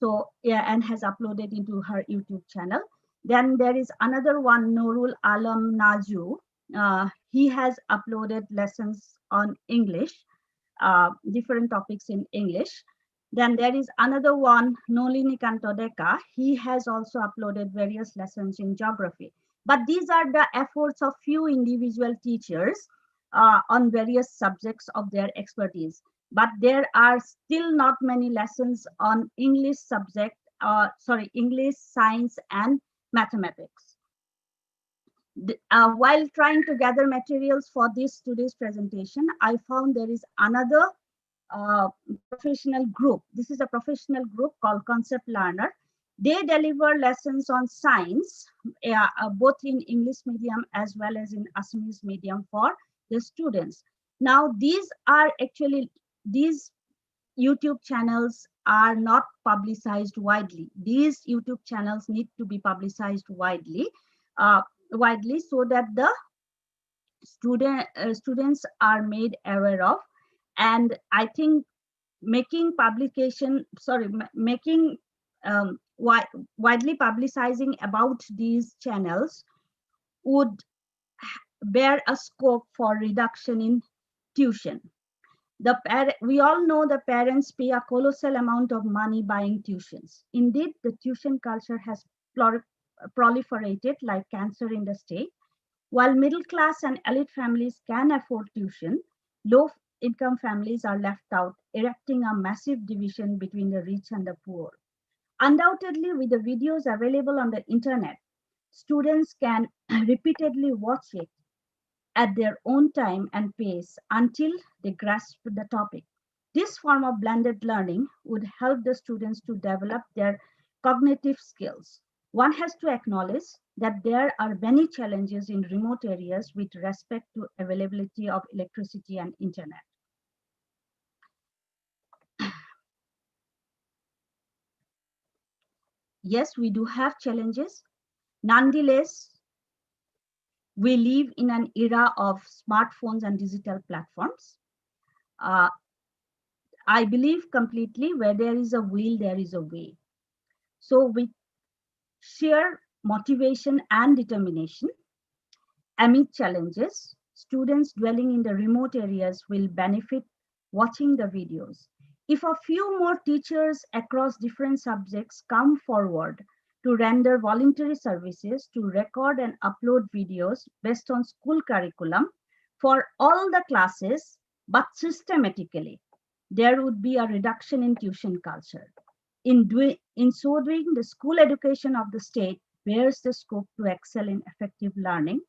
So yeah, and has uploaded into her YouTube channel. Then there is another one, Nurul Alam Naju. He has uploaded lessons on English, different topics in English. Then there is another one, Nolini Kantodeka. He has also uploaded various lessons in geography. But these are the efforts of few individual teachers on various subjects of their expertise. But there are still not many lessons on English subject, English, science, and mathematics. While trying to gather materials for today's presentation, I found there is another professional group. This is a professional group called Concept Learner. They deliver lessons on science, both in English medium as well as in Assamese medium for the students. Now, these YouTube channels are not publicized widely. These YouTube channels need to be publicized widely, so that the students are made aware of. And I think widely publicizing about these channels would bear a scope for reduction in tuition. We all know the parents pay a colossal amount of money buying tuitions. Indeed, the tuition culture has proliferated like cancer in the state. While middle class and elite families can afford tuition, low income families are left out, erecting a massive division between the rich and the poor. Undoubtedly, with the videos available on the internet, students can repeatedly watch it at their own time and pace until they grasp the topic. This form of blended learning would help the students to develop their cognitive skills. One has to acknowledge that there are many challenges in remote areas with respect to availability of electricity and internet. Yes, we do have challenges. Nonetheless, we live in an era of smartphones and digital platforms. I believe completely where there is a will, there is a way. So with sheer motivation and determination, amid challenges, students dwelling in the remote areas will benefit watching the videos. If a few more teachers across different subjects come forward to render voluntary services to record and upload videos based on school curriculum for all the classes, but systematically, there would be a reduction in tuition culture. In so doing, the school education of the state bears the scope to excel in effective learning,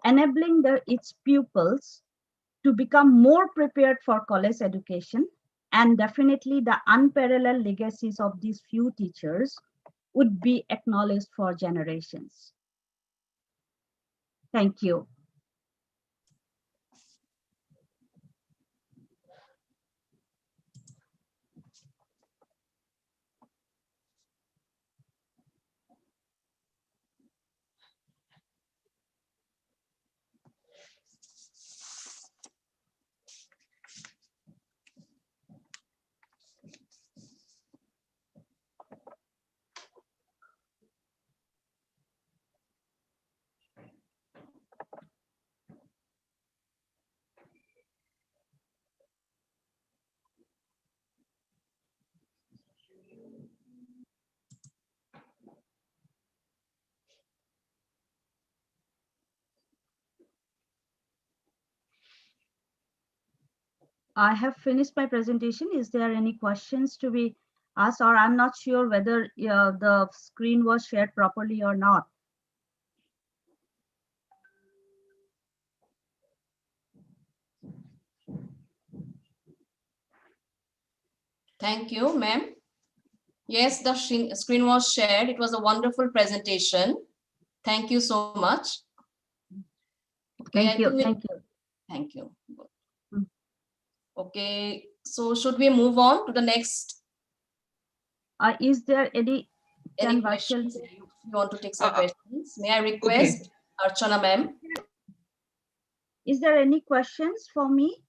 enabling its pupils to become more prepared for college education. And definitely the unparalleled legacies of these few teachers would be acknowledged for generations. Thank you. I have finished my presentation. Is there any questions to be asked, or I'm not sure whether the screen was shared properly or not? Thank you, ma'am. Yes, the screen was shared. It was a wonderful presentation. Thank you so much. Okay, Thank you. Thank you. Thank you. Okay, so should we move on to the next? Is there any questions? If you want to take some questions, may I request Archana ma'am? Is there any questions for me?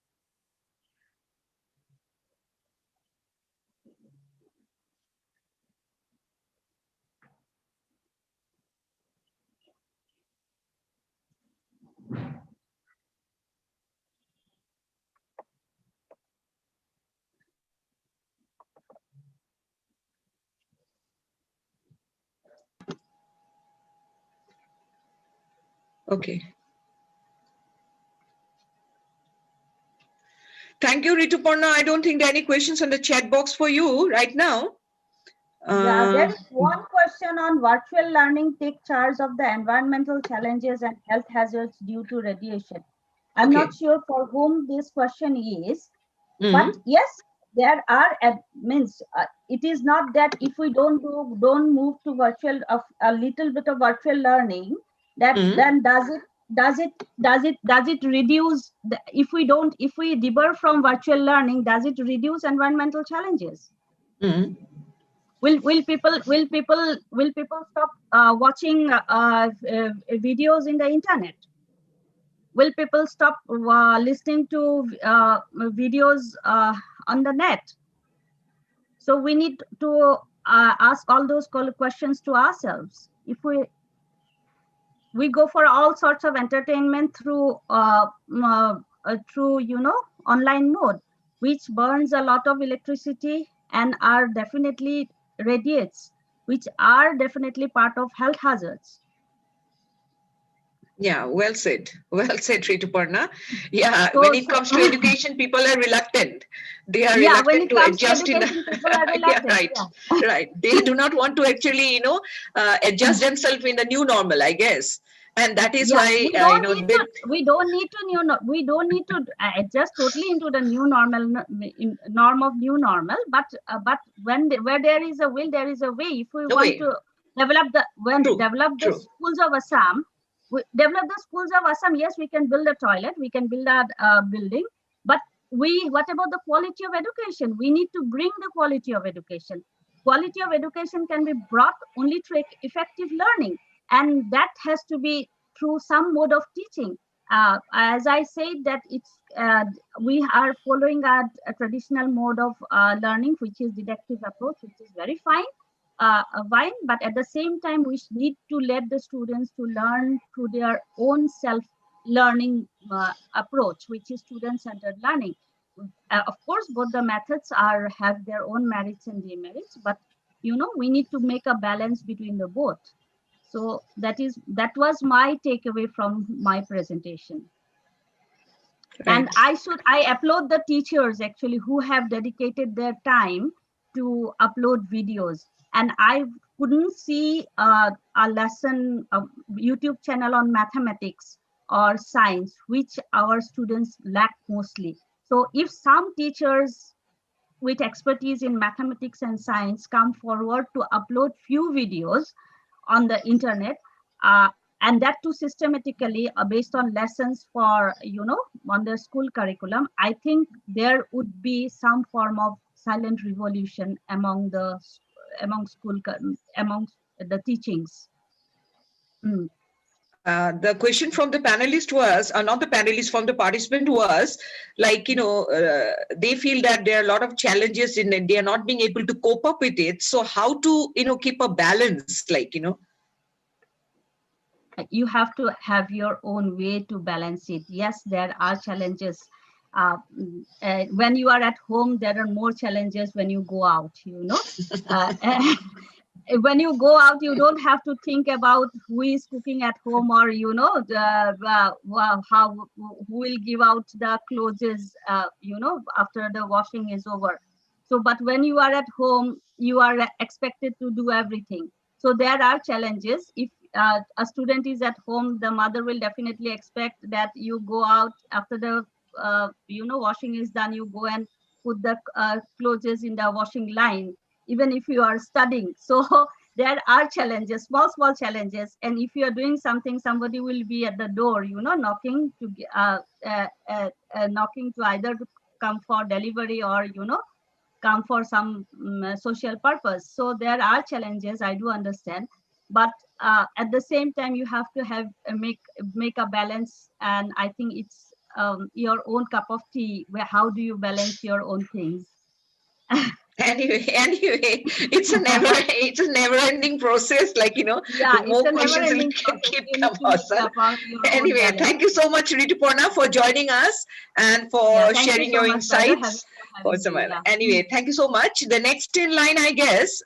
Okay. Thank you, Rituparna. I don't think there are any questions on the chat box for you right now. Yeah, there is one question on virtual learning take charge of the environmental challenges and health hazards due to radiation. I'm not sure for whom this question is, but yes, there are it is not that if we don't move to virtual a little bit of virtual learning, that then does it reduce if we debar from virtual learning, does it reduce environmental challenges? Will people stop watching videos in the internet? Will people stop listening to videos on the net? So we need to ask all those questions to ourselves. If we go for all sorts of entertainment through online mode, which burns a lot of electricity and are definitely radiates, which are definitely part of health hazards. Yeah, well said, Rituparna. Yeah, when it comes to education, people are reluctant. They are reluctant to adjust in the yeah, right, right. They do not want to actually, adjust themselves in the new normal, I guess. And that is why we don't need to adjust totally into the new normal norm of new normal, but where there is a will, there is a way. If we want to develop the schools of Assam, yes, we can build a toilet, we can build a building, but what about the quality of education? We need to bring the quality of education. Quality of education can be brought only through effective learning, and that has to be through some mode of teaching. As I said, that we are following a traditional mode of learning, which is deductive approach, which is very fine, but at the same time, we need to let the students to learn through their own self-learning approach, which is student-centered learning. Of course, both the methods have their own merits and demerits, but we need to make a balance between the both. So that was my takeaway from my presentation. Right. And I applaud the teachers actually who have dedicated their time to upload videos. And I couldn't see a lesson, a YouTube channel on mathematics or science, which our students lack mostly. So if some teachers with expertise in mathematics and science come forward to upload few videos on the internet, and that too systematically based on lessons for on the school curriculum, I think there would be some form of silent revolution among the teachings. The question from the panelist was, not the panelist, from the participant was, like, they feel that there are a lot of challenges in it. They are not being able to cope up with it. So how to, keep a balance, You have to have your own way to balance it. Yes, there are challenges. When you are at home, there are more challenges when you go out, when you go out, you don't have to think about who is cooking at home, or how who will give out the clothes after the washing is over. So but when you are at home, you are expected to do everything. So there are challenges. If a student is at home, the mother will definitely expect that you go out after the washing is done, you go and put the clothes in the washing line, even if you are studying. So there are challenges, small challenges. And if you are doing something, somebody will be at the door, knocking to either to come for delivery, or come for some social purpose. So there are challenges, I do understand. But at the same time, you have to have make a balance. And I think it's your own cup of tea, where how do you balance your own things. Anyway, it's a never ending process. Like, Yeah, the it's more a never questions will ending process. keep You need come to outside. about your own Anyway, balance. thank you so much, Rituparna, for joining us and for Yeah, thank you sharing so your much, brother, insights. for having me. Yeah. Anyway, thank you so much. The next in line, I guess,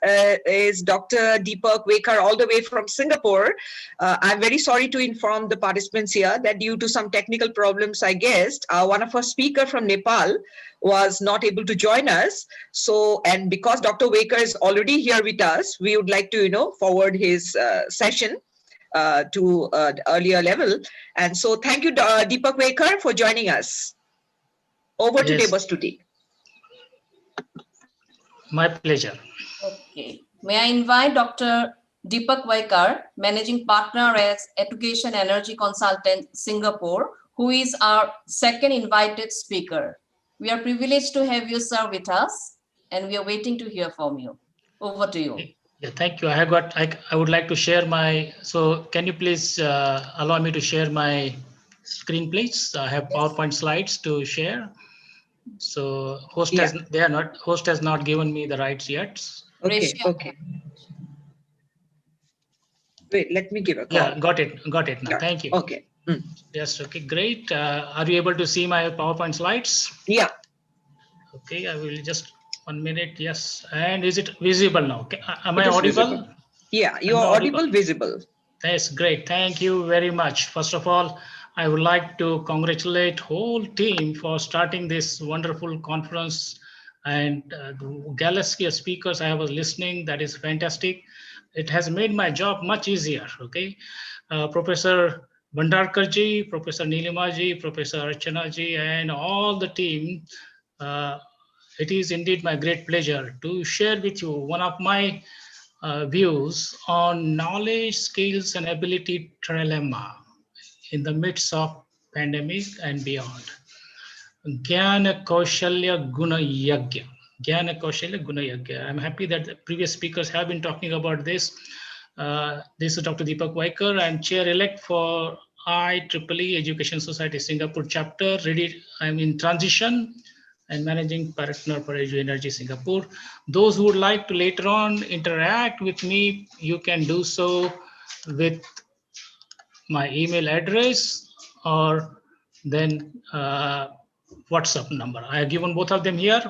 is Dr. Deepak Wekar, all the way from Singapore. I'm very sorry to inform the participants here that due to some technical problems, I guess, one of our speaker from Nepal was not able to join us. So, and because Dr. Wekar is already here with us, we would like to, forward his session to the earlier level. And so thank you, Deepak Wekar, for joining us. Over to Debastuti. My pleasure. Okay. May I invite Dr. Deepak Waikar, Managing Partner as Education Energy Consultant, Singapore, who is our second invited speaker. We are privileged to have you, sir, with us, and we are waiting to hear from you. Over to you. Yeah, thank you. I would like to share my, so can you please allow me to share my screen, please? I have PowerPoint slides to share. So host has not given me the rights yet. Okay. Wait, let me give a call. Yeah, got it now. Thank you. Okay. Yes, okay, great. Are you able to see my PowerPoint slides? Yeah. Okay, I will just 1 minute. Yes, and is it visible now? Okay. Am I It is audible? visible. Yeah, you are audible, visible. That's great. Thank you very much. First of all, I would like to congratulate whole team for starting this wonderful conference, and the galaxy of speakers I was listening. That is fantastic. It has made my job much easier. Okay, Professor Bhandarkar ji, Professor Nilima ji, Professor Archana ji, and all the team. It is indeed my great pleasure to share with you one of my views on knowledge, skills, and ability trilemma in the midst of pandemic and beyond. Jnana Kaushalya Guna Yagya. Jnana Kaushalya Guna Yagya. I'm happy that the previous speakers have been talking about this. This is Dr. Deepak Waikar. I'm chair-elect for IEEE Education Society Singapore chapter. I'm in transition and managing partner for Edu Energy Singapore. Those who would like to later on interact with me, you can do so with my email address or then WhatsApp number. I have given both of them here.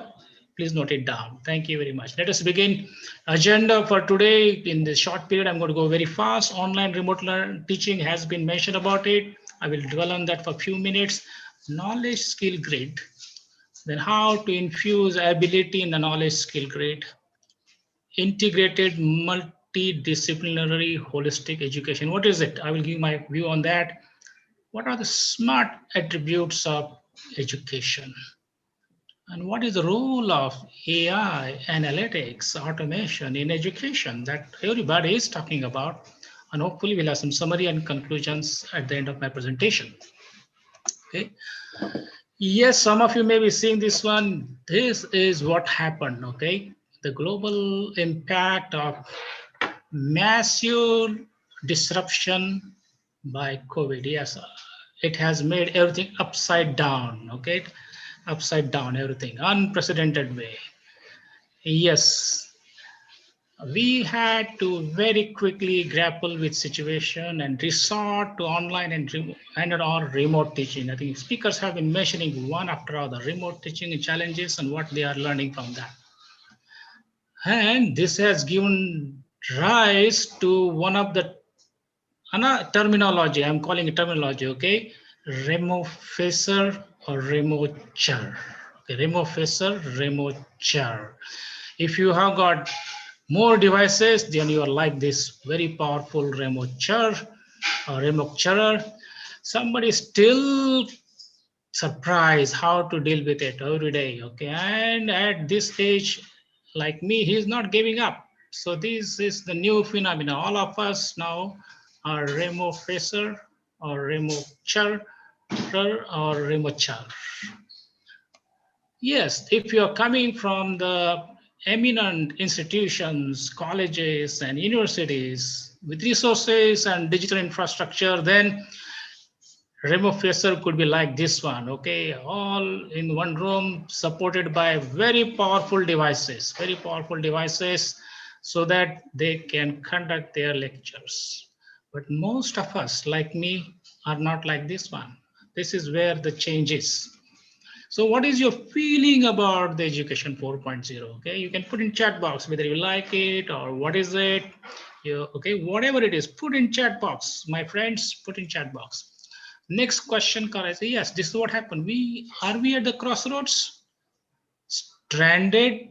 Please note it down. Thank you very much. Let us begin. Agenda for today. In this short period, I'm going to go very fast. Online remote teaching has been mentioned about it. I will dwell on that for a few minutes. Knowledge skill grid. Then how to infuse ability in the knowledge skill grid. Integrated multidisciplinary holistic education. What is it? I will give my view on that. What are the smart attributes of education? And what is the role of AI, analytics, automation in education that everybody is talking about? And hopefully we'll have some summary and conclusions at the end of my presentation. Okay. Yes, some of you may be seeing this one. This is what happened, okay? The global impact of massive disruption by COVID. Yes, it has made everything upside down, okay? Upside down, everything, unprecedented way. Yes, we had to very quickly grapple with situation and resort to online and or remote teaching. I think speakers have been mentioning one after other remote teaching challenges and what they are learning from that. And this has given rise to one of the terminology, I'm calling it terminology, okay? Remofacer or remocher. Okay, remofacer, remocher. If you have got more devices, then you are like this very powerful remocher or remocherer. Somebody still surprised how to deal with it every day, okay? And at this age, like me, he's not giving up. So this is the new phenomenon. All of us now are remofacer or remocher or remocher. Yes, if you're coming from the eminent institutions, colleges and universities with resources and digital infrastructure, then remofacer could be like this one, okay? All in one room, supported by very powerful devices, so that they can conduct their lectures. But most of us, like me, are not like this one. This is where the change is. So what is your feeling about the education 4.0? Okay, you can put in chat box whether you like it or what is it. Okay, whatever it is, put in chat box. My friends, put in chat box. Next question, Kara, say yes, this is what happened. Are we at the crossroads? Stranded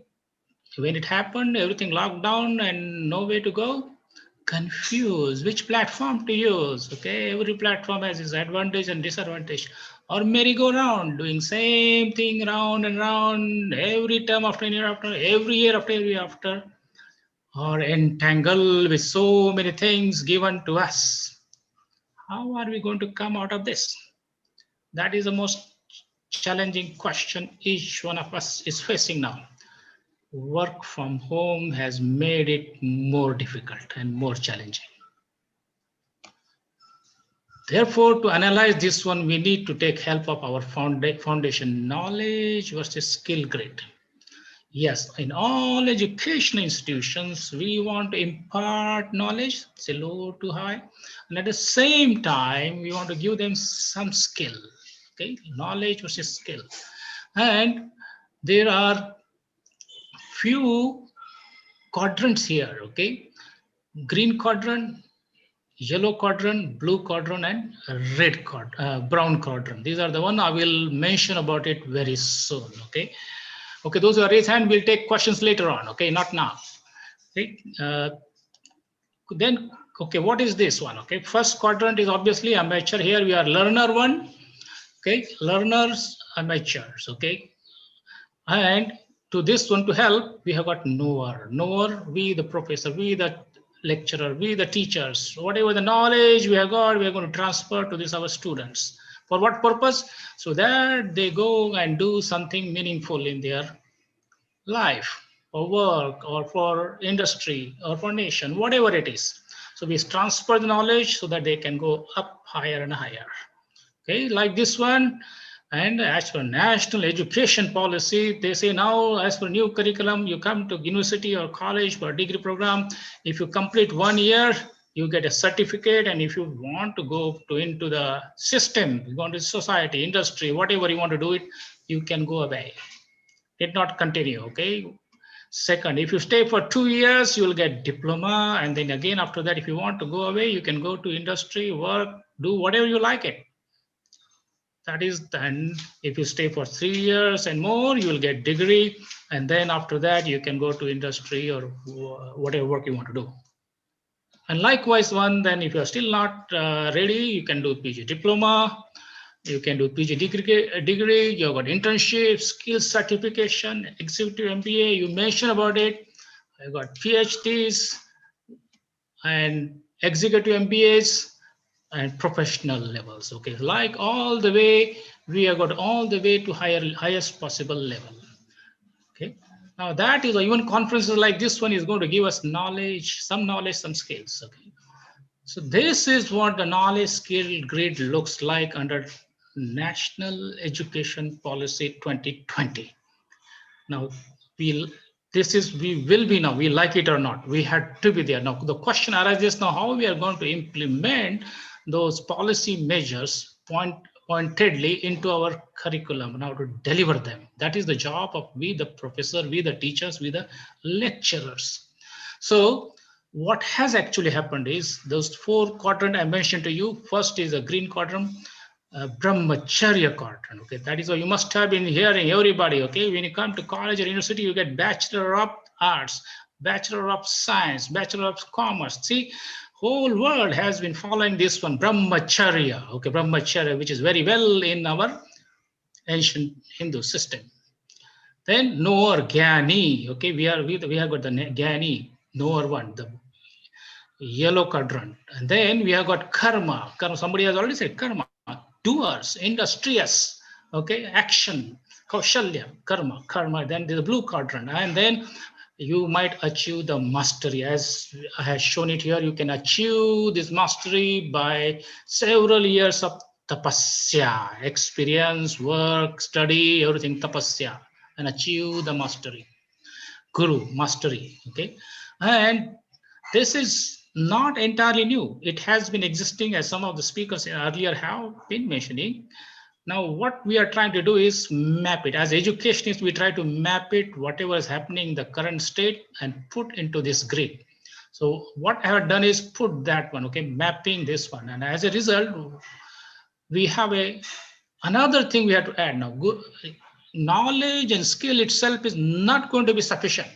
when it happened, everything locked down and no way to go? Confused which platform to use. Okay, every platform has its advantage and disadvantage. Or merry-go-round, doing same thing round and round every term after year after every year after every after. Or entangled with so many things given to us. How are we going to come out of this? That is the most challenging question each one of us is facing now. Work from home has made it more difficult and more challenging. Therefore, to analyze this one, we need to take help of our foundation, knowledge versus skill grade. Yes, in all educational institutions, we want to impart knowledge, say low to high, and at the same time, we want to give them some skill, okay? Knowledge versus skill. And there are few quadrants here, okay? Green quadrant, yellow quadrant, blue quadrant, and red quadrant, brown quadrant. These are the one I will mention about it very soon, okay? Okay, those who are raised hand will take questions later on, okay, not now. Okay, then, okay, what is this one? Okay, first quadrant is obviously amateur. Here we are learner one, okay, learners, amateurs, okay. And to this one to help, we have got knower. Knower, we the professor, we the lecturer, we the teachers, whatever the knowledge we have got, we are going to transfer to this our students. For what purpose? So that they go and do something meaningful in their life or work or for industry or for nation, whatever it is. So we transfer the knowledge so that they can go up higher and higher. Okay, like this one. And as per national education policy, they say now as per new curriculum, you come to university or college for a degree program. If you complete 1 year, you get a certificate. And if you want to go into the system, you go into society, industry, whatever you want to do it, you can go away. Did not continue, okay? Second, if you stay for 2 years, you will get diploma. And then again, after that, if you want to go away, you can go to industry, work, do whatever you like it. That is then, if you stay for 3 years and more, you will get degree. And then after that, you can go to industry or whatever work you want to do. And likewise one, then if you're still not ready, you can do PG diploma. You can do PG degree, you've got internship, skills certification, executive MBA, you mentioned about it. I've got PhDs and executive MBAs and professional levels. Okay, like all the way, we have got all the way to highest possible level. Okay, now that is even conferences like this one is going to give us knowledge, some skills. Okay, so this is what the knowledge skill grade looks like under National Education Policy 2020. Now, we will be now, we like it or not, we had to be there. Now, the question arises now, how we are going to implement those policy measures pointedly into our curriculum and how to deliver them. That is the job of we, the professor, we, the teachers, we, the lecturers. So, what has actually happened is those 4 quadrants I mentioned to you. First is a green quadrant, brahmacharya quadrant. Okay, that is what you must have been hearing, everybody. Okay, when you come to college or university, you get Bachelor of Arts, Bachelor of Science, Bachelor of Commerce. See, whole world has been following this one, brahmacharya. Okay, brahmacharya, which is very well in our ancient Hindu system. Then knower, Gyani. Okay, we have got the Gyani, knower one, the yellow quadrant. And then we have got karma. Karma, somebody has already said karma. Doers, industrious, okay, action, kaushalya, karma. Then there's the blue quadrant. And then you might achieve the mastery. As I have shown it here, you can achieve this mastery by several years of tapasya, experience, work, study, everything, tapasya, and achieve the mastery. Guru, mastery, okay? And this is not entirely new. It has been existing, as some of the speakers earlier have been mentioning. Now, what we are trying to do is map it. As educationists, we try to map it, whatever is happening in the current state, and put into this grid. So what I have done is put that one, okay, mapping this one. And as a result, we have another thing we have to add now. Knowledge and skill itself is not going to be sufficient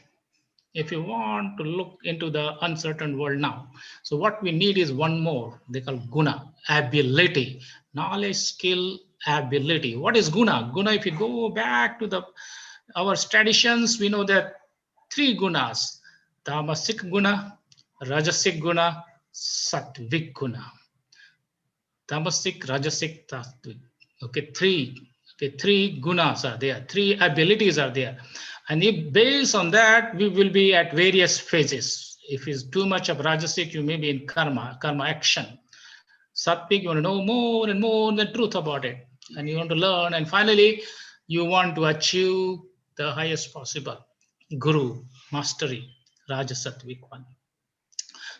if you want to look into the uncertain world now. So what we need is one more, they call guna, ability, knowledge, skill, ability. What is guna? Guna, if you go back to our traditions, we know that 3 gunas, tamasic guna, rajasic guna, sattvic guna. Tamasic, rajasic, sattvic. Okay, 3 gunas are there, 3 abilities are there. And if based on that, we will be at various phases. If it's too much of rajasic, you may be in karma action. Sattvic, you want to know more and more the truth about it. And you want to learn. And finally, you want to achieve the highest possible guru, mastery, rajasattvic one.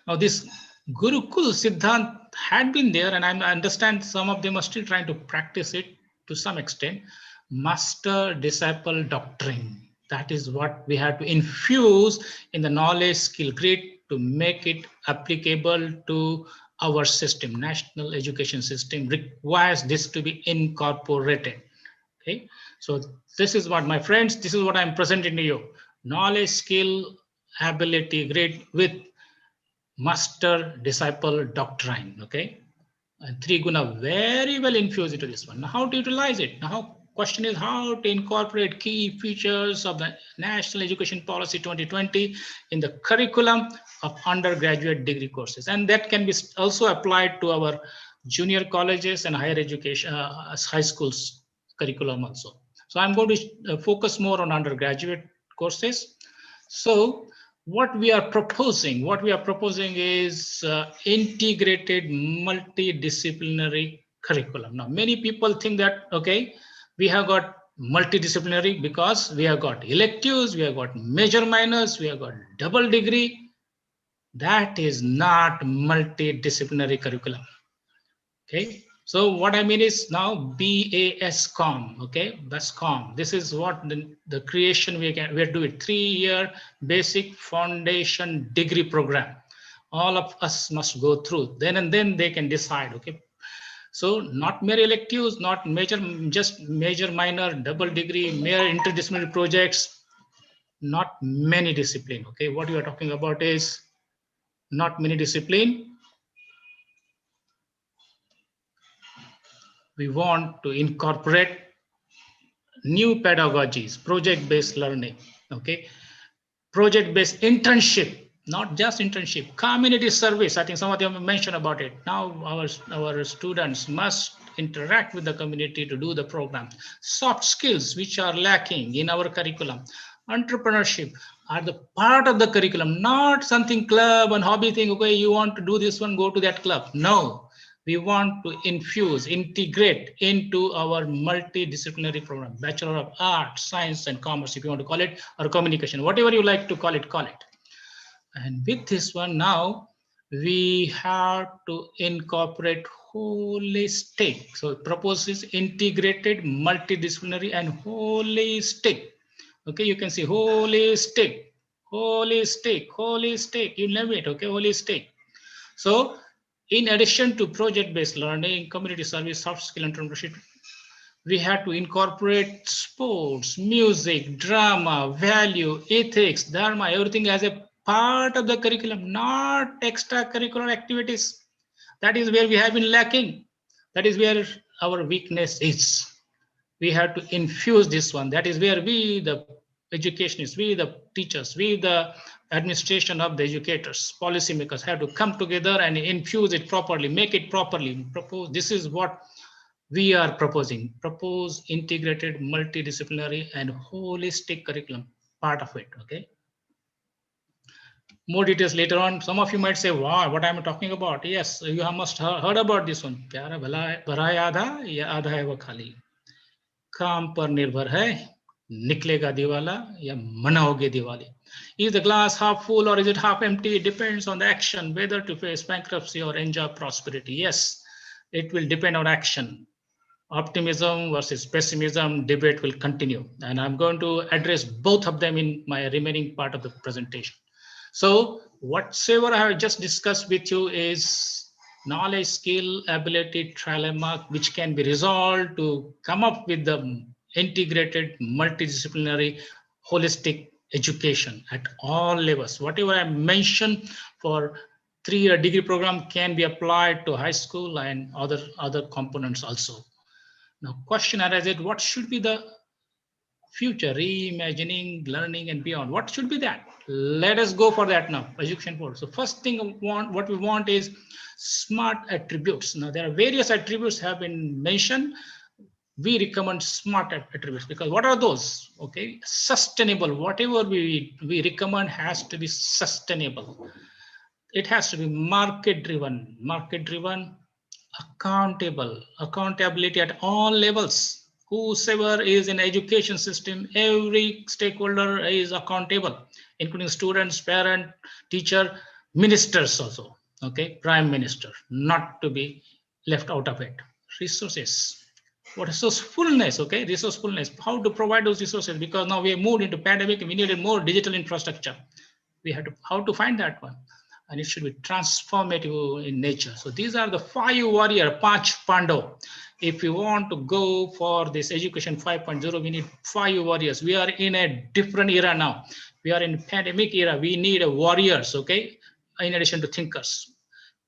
Now this Gurukul Siddhant had been there, and I understand some of them are still trying to practice it to some extent. Master-disciple doctrine. That is what we have to infuse in the knowledge skill grid to make it applicable to our system. National education system requires this to be incorporated. Okay, so this is what, my friends, this is what I'm presenting to you. Knowledge, skill, ability grid with master-disciple doctrine. Okay, and 3 guna very well infused into this one. Now, how to utilize it? Now, question is how to incorporate key features of the National Education Policy 2020 in the curriculum of undergraduate degree courses. And that can be also applied to our junior colleges and higher education, high schools curriculum also. So I'm going to focus more on undergraduate courses. So what we are proposing is integrated multidisciplinary curriculum. Now, many people think that, okay, we have got multidisciplinary because we have got electives, we have got major minors, we have got double degree. That is not multidisciplinary curriculum. Okay, so what I mean is now BASCOM, okay, BASCOM. This is what the creation we are doing, 3-year basic foundation degree program. All of us must go through. Then and then they can decide. Okay, so not mere electives, not major, just major, minor, double degree, mere interdisciplinary projects. Not many discipline. Okay, what you are talking about is not many discipline. We want to incorporate new pedagogies, project-based learning, okay? Project-based internship, not just internship, community service. I think some of them mentioned about it. Now our students must interact with the community to do the program. Soft skills, which are lacking in our curriculum. Entrepreneurship are the part of the curriculum, not something club and hobby thing. Okay, you want to do this one, go to that club. No. We want to infuse, integrate into our multidisciplinary program, Bachelor of Arts, Science and Commerce, if you want to call it, or communication, whatever you like to call it, call it. And with this one now, we have to incorporate holistic. So it proposes integrated, multidisciplinary and holistic. Okay, you can see holistic, Holistic, you name it, okay, holistic. So in addition to project-based learning, community service, soft skill entrepreneurship, we had to incorporate sports, music, drama, value, ethics, dharma, everything as a part of the curriculum, not extracurricular activities. That is where we have been lacking. That is where our weakness is. We have to infuse this one. That is where we, the educationists, we, the teachers, we, the administration of the educators, policymakers, have to come together and infuse it properly, make it properly. Propose. This is what we are proposing. Propose integrated, multidisciplinary, and holistic curriculum. Part of it. Okay. More details later on. Some of you might say, wow, what am I talking about? Yes, you must have heard about this one. प्यारा भरा है आधा या आधा है वो खाली. काम पर निर्भर है, निकलेगा दिवाला या मनाओगे Diwali. Is the glass half full or is it half empty? It depends on the action, whether to face bankruptcy or enjoy prosperity. Yes, it will depend on action. Optimism versus pessimism debate will continue, and I'm going to address both of them in my remaining part of the presentation. So whatsoever I have just discussed with you is knowledge, skill, ability, trilemma, which can be resolved to come up with the integrated, multidisciplinary, holistic education at all levels. Whatever I mentioned for 3-year degree program can be applied to high school and other components also. Now, question arises, what should be the future, reimagining, learning, and beyond? What should be that? Let us go for that now, education board. So first thing what we want is smart attributes. Now, there are various attributes have been mentioned. We recommend smart attributes because what are those? Okay, sustainable. Whatever we recommend has to be sustainable. It has to be market driven, accountable, accountability at all levels. Whosoever is in education system, every stakeholder is accountable, including students, parent, teacher, ministers also. Okay, prime minister, not to be left out of it. Resources. What resourcefulness? Okay, resourcefulness. How to provide those resources? Because now we have moved into pandemic, we needed more digital infrastructure. We had to how to find that one, and it should be transformative in nature. So these are the 5 warrior, Panch Pando. If you want to go for this education 5.0, we need 5 warriors. We are in a different era now. We are in pandemic era. We need warriors, okay, in addition to thinkers.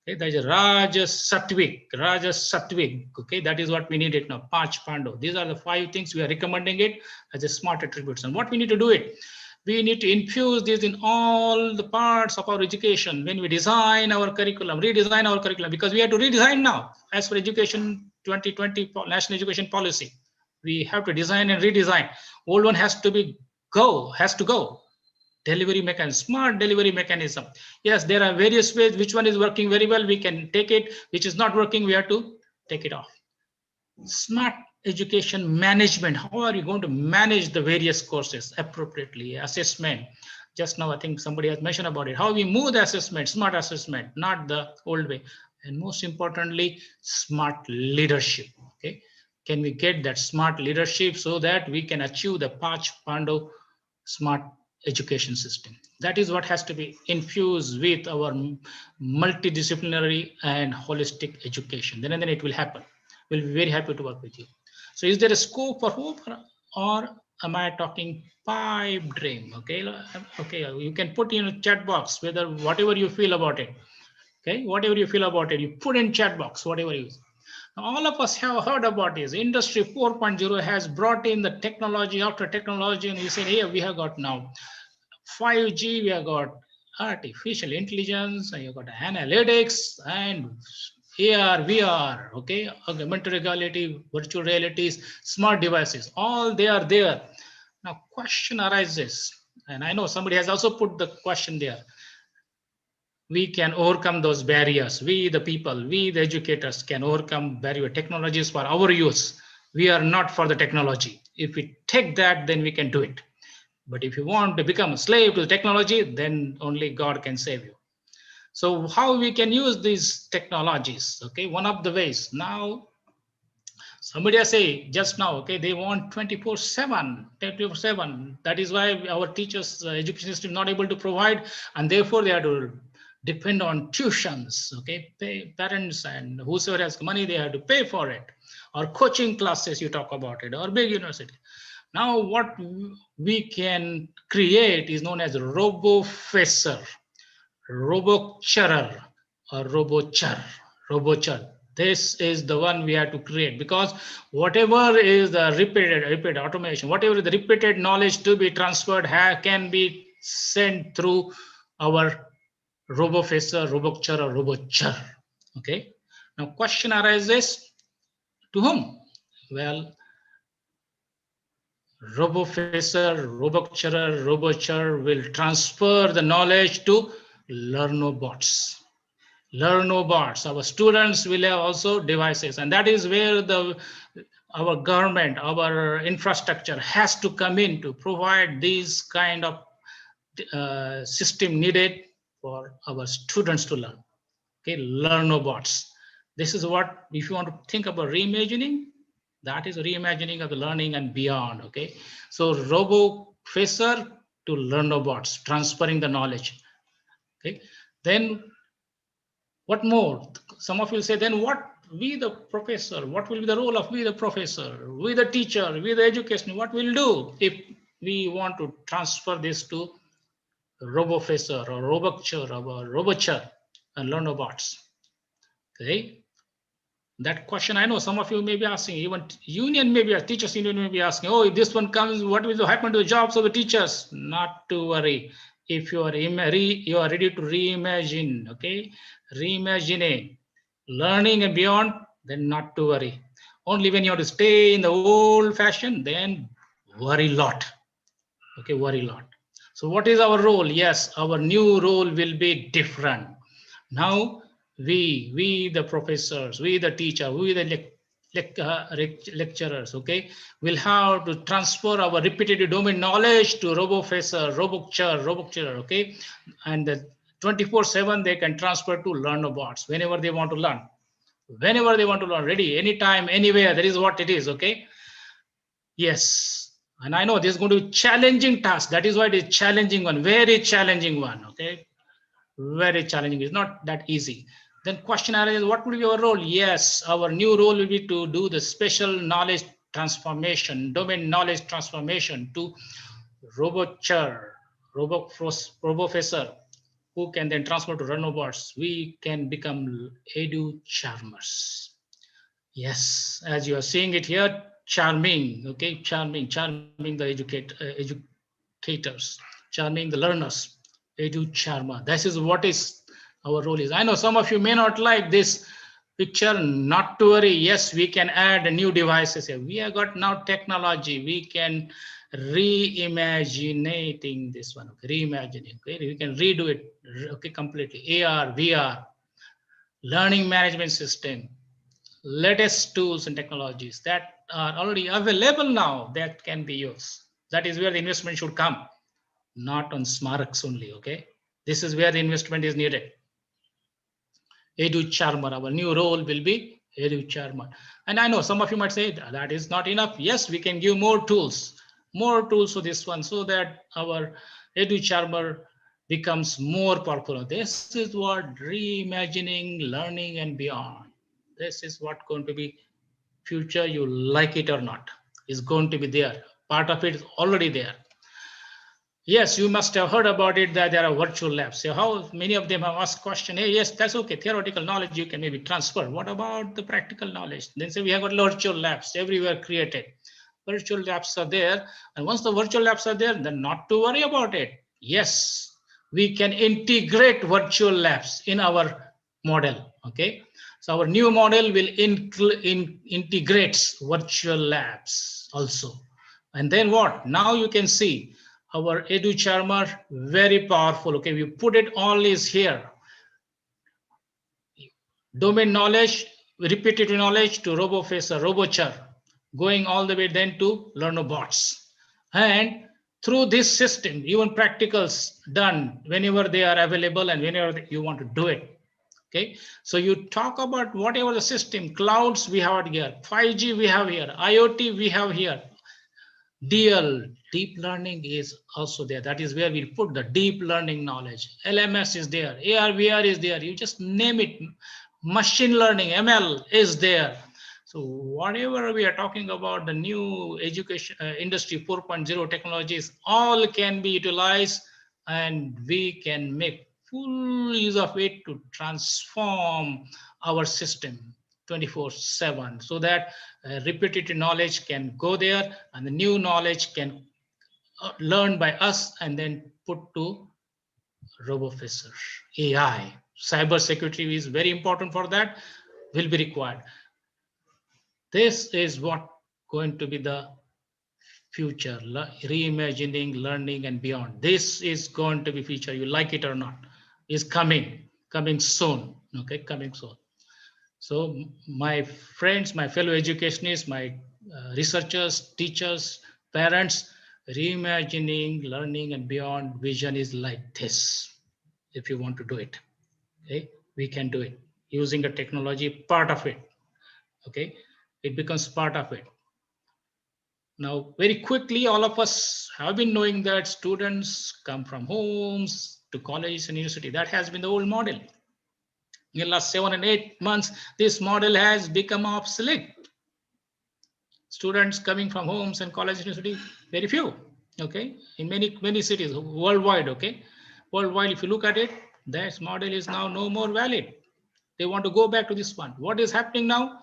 Okay, there is Rajas Sattvic, okay, that is what we need it now, Panch Pando. These are the 5 things we are recommending it as a smart attributes. And what we need to do it, we need to infuse this in all the parts of our education when we design our curriculum, redesign our curriculum, because we have to redesign now as for education 2020 national education policy. We have to design and redesign. Old one has to go. Delivery mechanism, smart delivery mechanism. Yes, there are various ways. Which one is working very well, we can take it. Which is not working, we have to take it off. Smart education management. How are you going to manage the various courses appropriately? Assessment. Just now, I think somebody has mentioned about it. How we move the assessment, smart assessment, not the old way. And most importantly, smart leadership. Okay, can we get that smart leadership so that we can achieve the Panch Pando smart education system? That is what has to be infused with our multidisciplinary and holistic education. Then it will happen. We'll be very happy to work with you. So is there a scope for hope, or am I talking pipe dream? Okay, you can put in a chat box whether whatever you feel about it. Okay, whatever you feel about it, you put in chat box, whatever you. All of us have heard about this. Industry 4.0 has brought in the technology after technology, and we say, hey, we have got now 5G, we have got artificial intelligence, and you got analytics and AR, VR, okay, augmented reality, virtual realities, smart devices, all they are there. Now, question arises, and I know somebody has also put the question there. We can overcome those barriers. We, the people, we, the educators, can overcome barrier technologies for our use. We are not for the technology. If we take that, then we can do it. But if you want to become a slave to the technology, then only God can save you. So how we can use these technologies? Okay, one of the ways now, Somebody has say just now, okay, they want 24/7, 24/7. That is why our teachers, education system not able to provide, and therefore they have to depend on tuitions, okay, parents and whosoever has money, they have to pay for it, or coaching classes, you talk about it, or big university. Now what we can create is known as robo-facer, robo-cherer, or robo-char. This is the one we have to create, because whatever is the repeated automation, whatever the repeated knowledge to be transferred can be sent through our robo-facer, robo-char, or robo-char. Okay. Now question arises, to whom? Well, robo-facer, robo-char, robo-char will transfer the knowledge to learnobots. Learnobots. Our students will have also devices, and that is where our government, our infrastructure has to come in to provide these kind of system needed for our students to learn. Okay, learnobots. This is what, if you want to think about reimagining, that is reimagining of the learning and beyond. Okay, so robo-facer to learnobots, transferring the knowledge. Okay, then what more? Some of you will say, then what we the professor, what will be the role of we the professor, we the teacher, we the education, what we'll do if we want to transfer this to robo-facer or robo-char or robo-char and learnobots? Okay, that question I know some of you may be asking, even union may be, teachers union may be asking, oh, if this one comes, what will happen to the jobs of the teachers? Not to worry. If you are ready to reimagine, okay, reimagine learning and beyond, then not to worry. Only when you have to stay in the old fashion, then worry lot. Okay, worry lot. So what is our role? Yes, our new role will be different. Now we the professors, we the teacher, we the lecturers, okay, will have to transfer our repetitive domain knowledge to robo-facer, robo-char, okay, and the 24/7 they can transfer to learnobots whenever they want to learn. Whenever they want to learn, ready, anytime, anywhere, that is what it is. Okay, yes, and I know this is going to be challenging task. That is why it is challenging one, very challenging one. Okay, very challenging. It's not that easy. Then question arises, what will be our role? Yes, our new role will be to do the special knowledge transformation, domain knowledge transformation to robo-char, robo-facer, who can then transfer to learnobots. We can become edu-charmers. Yes, as you are seeing it here, charming, okay, charming the educators, charming the learners, edu-charmer. This is what is our role is. I know some of you may not like this picture, not to worry. Yes, we can add new devices here. We have got now technology. We can reimaginating this one, okay, reimagining, okay, we can redo it, okay, completely. AR, VR, learning management system, latest tools and technologies that are already available now that can be used. That is where the investment should come, not on smarts only. Okay, this is where the investment is needed. Edu-charmer, our new role will be edu-charmer. And I know some of you might say that is not enough. Yes, we can give more tools for this one, so that our edu-charmer becomes more powerful. This is what reimagining learning and beyond. This is what going to be future, you like it or not, is going to be there. Part of it is already there. Yes, you must have heard about it, that there are virtual labs. So how many of them have asked question, hey, yes, that's okay. Theoretical knowledge you can maybe transfer. What about the practical knowledge? Then say we have got virtual labs everywhere created. Virtual labs are there. And once the virtual labs are there, then not to worry about it. Yes, we can integrate virtual labs in our model. Okay. So our new model will integrates virtual labs also. And then what? Now you can see our edu-charmer, very powerful. Okay, we put it all is here. Domain knowledge, repetitive knowledge to robo-facer, robo-char, going all the way then to learnobots. And through this system, even practicals done whenever they are available and whenever you want to do it. Okay, so you talk about whatever the system, clouds we have here, 5G we have here, IoT we have here, DL, deep learning is also there. That is where we put the deep learning knowledge. LMS is there, AR, VR is there. You just name it. Machine learning, ML is there. So whatever we are talking about, the new education industry 4.0 technologies, all can be utilized, and we can make full use of it to transform our system 24/7, so that repetitive knowledge can go there and the new knowledge can learn by us and then put to RoboFisher, AI. Cyber security is very important for that, will be required. This is what going to be the future, reimagining learning and beyond. This is going to be future, you like it or not, is coming soon. Okay, coming soon. So my friends, my fellow educationists, my researchers, teachers, parents, reimagining learning and beyond vision is like this. If you want to do it, okay, we can do it using the technology, part of it. Okay, it becomes part of it. Now, very quickly, all of us have been knowing that students come from homes to colleges and university. That has been the old model. In the last 7 and 8 months, this model has become obsolete. Students coming from homes and college university, very few. Okay, in many cities worldwide. Okay, worldwide, if you look at it, this model is now no more valid. They want to go back to this one. What is happening now?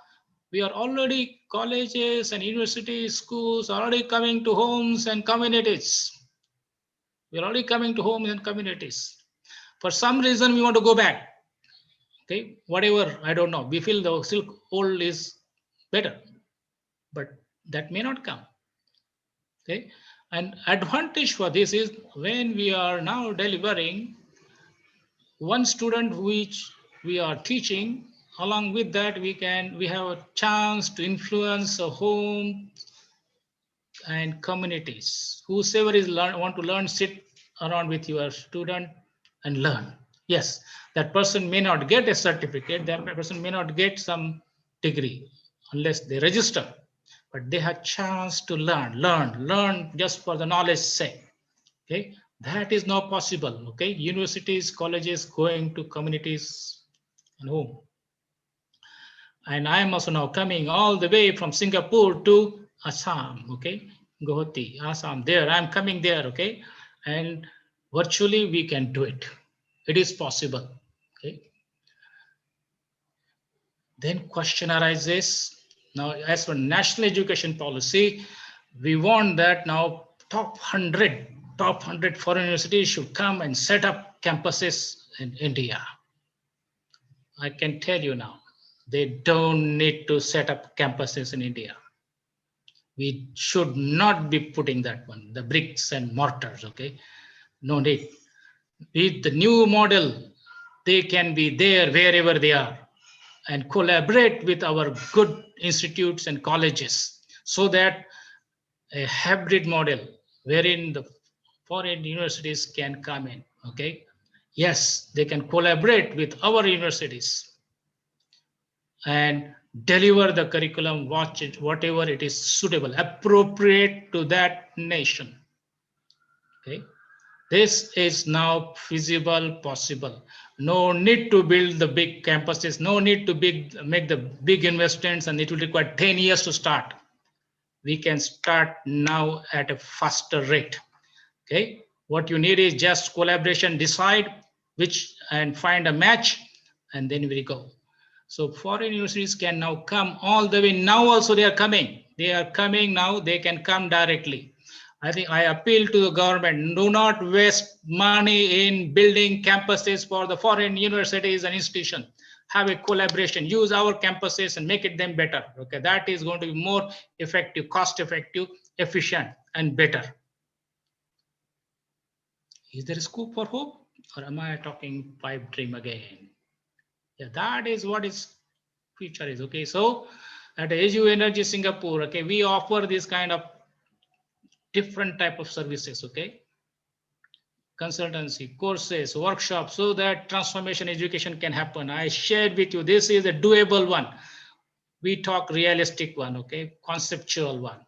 We are already, colleges and universities, schools are already coming to homes and communities. We are already coming to homes and communities. For some reason, we want to go back. Okay, whatever, I don't know. We feel the silk old is better, but that may not come. Okay, an advantage for this is when we are now delivering one student which we are teaching, along with that we have a chance to influence a home and communities. Whosoever is want to learn, sit around with your student and learn. Yes, that person may not get a certificate, that person may not get some degree unless they register, but they have chance to learn just for the knowledge sake. Okay, that is not possible. Okay, universities, colleges going to communities and home. And I am also now coming all the way from Singapore to Assam. Okay, Guwahati, Assam. There I am coming there. Okay, and virtually we can do it. It is possible. Okay. Then question arises. Now, as for national education policy, we want that now top 100 foreign universities should come and set up campuses in India. I can tell you now, they don't need to set up campuses in India. We should not be putting that one, the bricks and mortars, okay? No need. With the new model, they can be there wherever they are and collaborate with our good institutes and colleges, so that a hybrid model wherein the foreign universities can come in. Okay, yes, they can collaborate with our universities and deliver the curriculum, whatever it is suitable, appropriate to that nation. Okay, this is now feasible, possible. No need to build the big campuses, no need to make the big investments, and it will require 10 years to start. We can start now at a faster rate. Okay, what you need is just collaboration, decide which and find a match, and then we go. So foreign universities can now come all the way. Now also they are coming. They are coming now. They can come directly. I think I appeal to the government, do not waste money in building campuses for the foreign universities and institutions. Have a collaboration, use our campuses and make it them better. Okay, that is going to be more effective, cost effective, efficient, and better. Is there a scope for hope, or am I talking pipe dream again? Yeah, that is what is future is. Okay, so at AGU Energy Singapore, okay, we offer this kind of different type of services. Okay, consultancy, courses, workshops, so that transformation education can happen. I shared with you, this is a doable one. We talk realistic one, okay, conceptual one,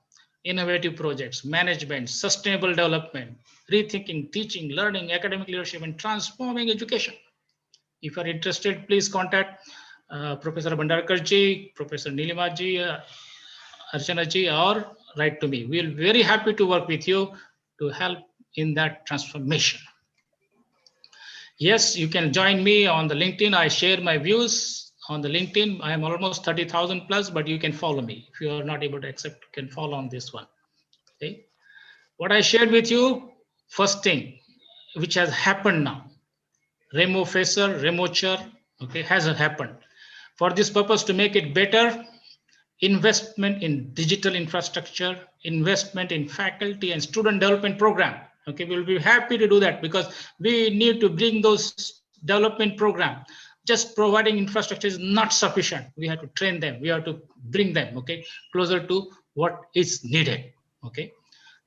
innovative projects, management, sustainable development, rethinking, teaching, learning, academic leadership, and transforming education. If you are interested, please contact Professor Bhandarkar ji, Professor Nilima ji, Archana ji, or write to me. We'll be very happy to work with you to help in that transformation. Yes, you can join me on the LinkedIn. I share my views on the LinkedIn. I am almost 30,000 plus, but you can follow me. If you are not able to accept, you can follow on this one. Okay. What I shared with you, first thing, which has happened now, Remo Facer, Remocher, okay, has happened. For this purpose, to make it better, investment in digital infrastructure, investment in faculty and student development program. Okay, we'll be happy to do that because we need to bring those development program. Just providing infrastructure is not sufficient. We have to train them. We have to bring them, okay, closer to what is needed. Okay,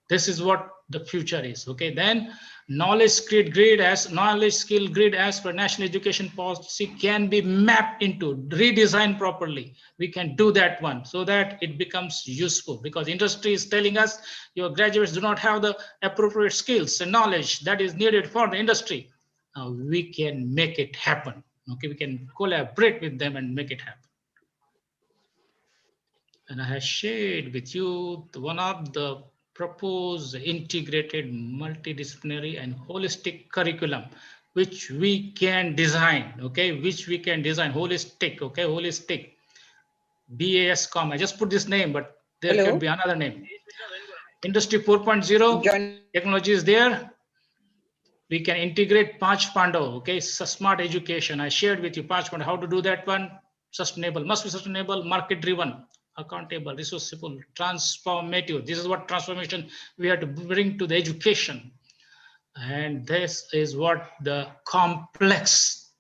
this is what the future is. Okay, then knowledge skill grid as per national education policy can be mapped into, redesigned properly. We can do that one so that it becomes useful, because industry is telling us your graduates do not have the appropriate skills and knowledge that is needed for the industry. Now we can make it happen. Okay, we can collaborate with them and make it happen. And I have shared with you one of the proposed integrated multidisciplinary and holistic curriculum which we can design, okay, which we can design holistic, okay, holistic, BASCOM. I just put this name, but there Hello. can be another name. Industry 4.0 technology is there. We can integrate Panch Pandava, okay, smart education. I shared with you Panch Pandava, how to do that one. Sustainable, must be sustainable, market driven, accountable, resourceful, transformative. This is what transformation we have to bring to the education. And this is what the complex,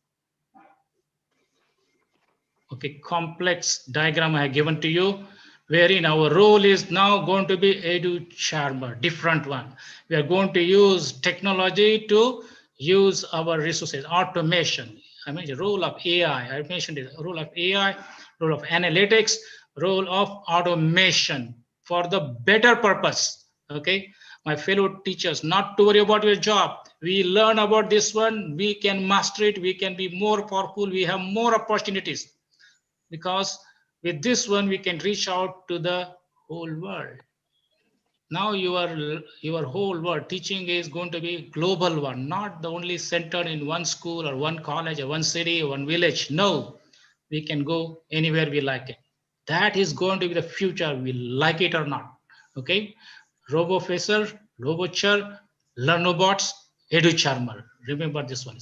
okay, complex diagram I have given to you, wherein our role is now going to be edu charmer, different one. We are going to use technology to use our resources, automation. I mean, the role of AI, I mentioned the role of AI, role of analytics, role of automation for the better purpose. Okay, my fellow teachers, not to worry about your job. We learn about this one, we can master it, we can be more powerful, we have more opportunities, because with this one we can reach out to the whole world. Now your whole world teaching is going to be global one, not the only centered in one school or one college or one city or one village. No, we can go anywhere we like it. That is going to be the future, we like it or not. Okay, RoboFacer, RoboChur, Learnobots, EduCharmer. Remember this one.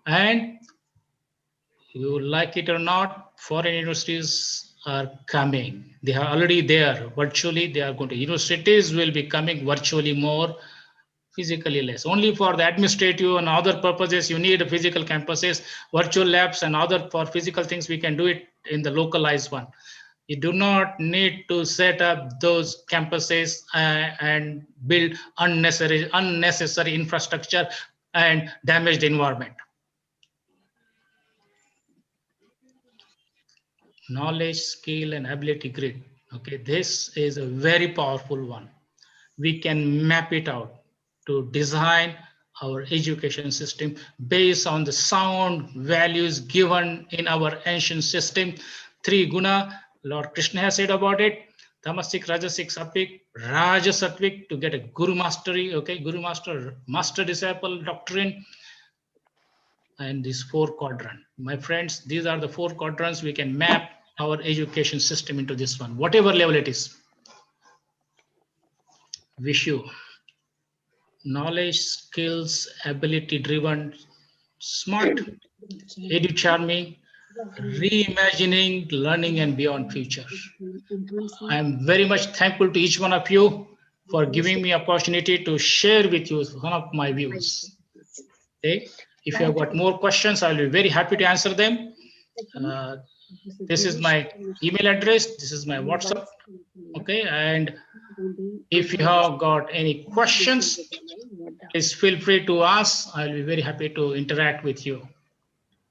And you like it or not, foreign universities are coming. They are already there virtually. They are going to, universities will be coming virtually more, physically less. Only for the administrative and other purposes, you need physical campuses, virtual labs, and other for physical things. We can do it in the localized one. You do not need to set up those campuses and build unnecessary infrastructure and damage the environment. Knowledge, skill, and ability grid. Okay, this is a very powerful one. We can map it out to design our education system based on the sound values given in our ancient system. 3 guna, Lord Krishna has said about it. Tamasik, Rajasik, Satvik, Rajasatvik, to get a guru mastery, okay, guru master, master disciple doctrine, and this 4 quadrant. My friends, these are the 4 quadrants. We can map our education system into this one, whatever level it is. Wish you knowledge, skills, ability driven, smart, edu charming, reimagining learning and beyond future. I am very much thankful to each one of you for giving me opportunity to share with you one of my views. Okay, if you have got more questions, I'll be very happy to answer them. This is my email address, this is my WhatsApp. Okay, and if you have got any questions, Please feel free to ask. I'll be very happy to interact with you.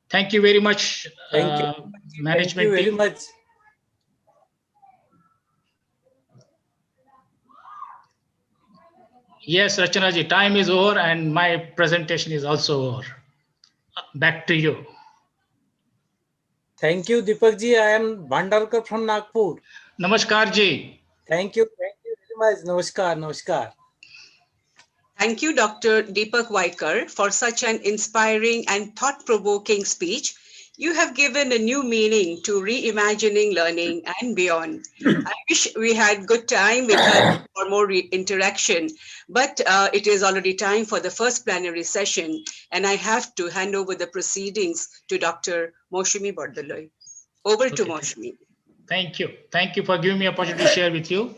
Thank you very much, management Thank you very team. much. Yes, Rachanaji, time is over and my presentation is also over. Back to you. Thank you, Deepak ji. I am Bhandarkar from Nagpur. Namaskar ji. Thank you very much. Namaskar, namaskar. Thank you, Dr. Deepak Vaikar, for such an inspiring and thought-provoking speech. You have given a new meaning to reimagining learning and beyond. I wish we had good time with her for more interaction, but it is already time for the first plenary session, and I have to hand over the proceedings to Dr. Moushumi Bordoloi. Over to Moushumi. Thank you. Thank you for giving me an opportunity to share with you.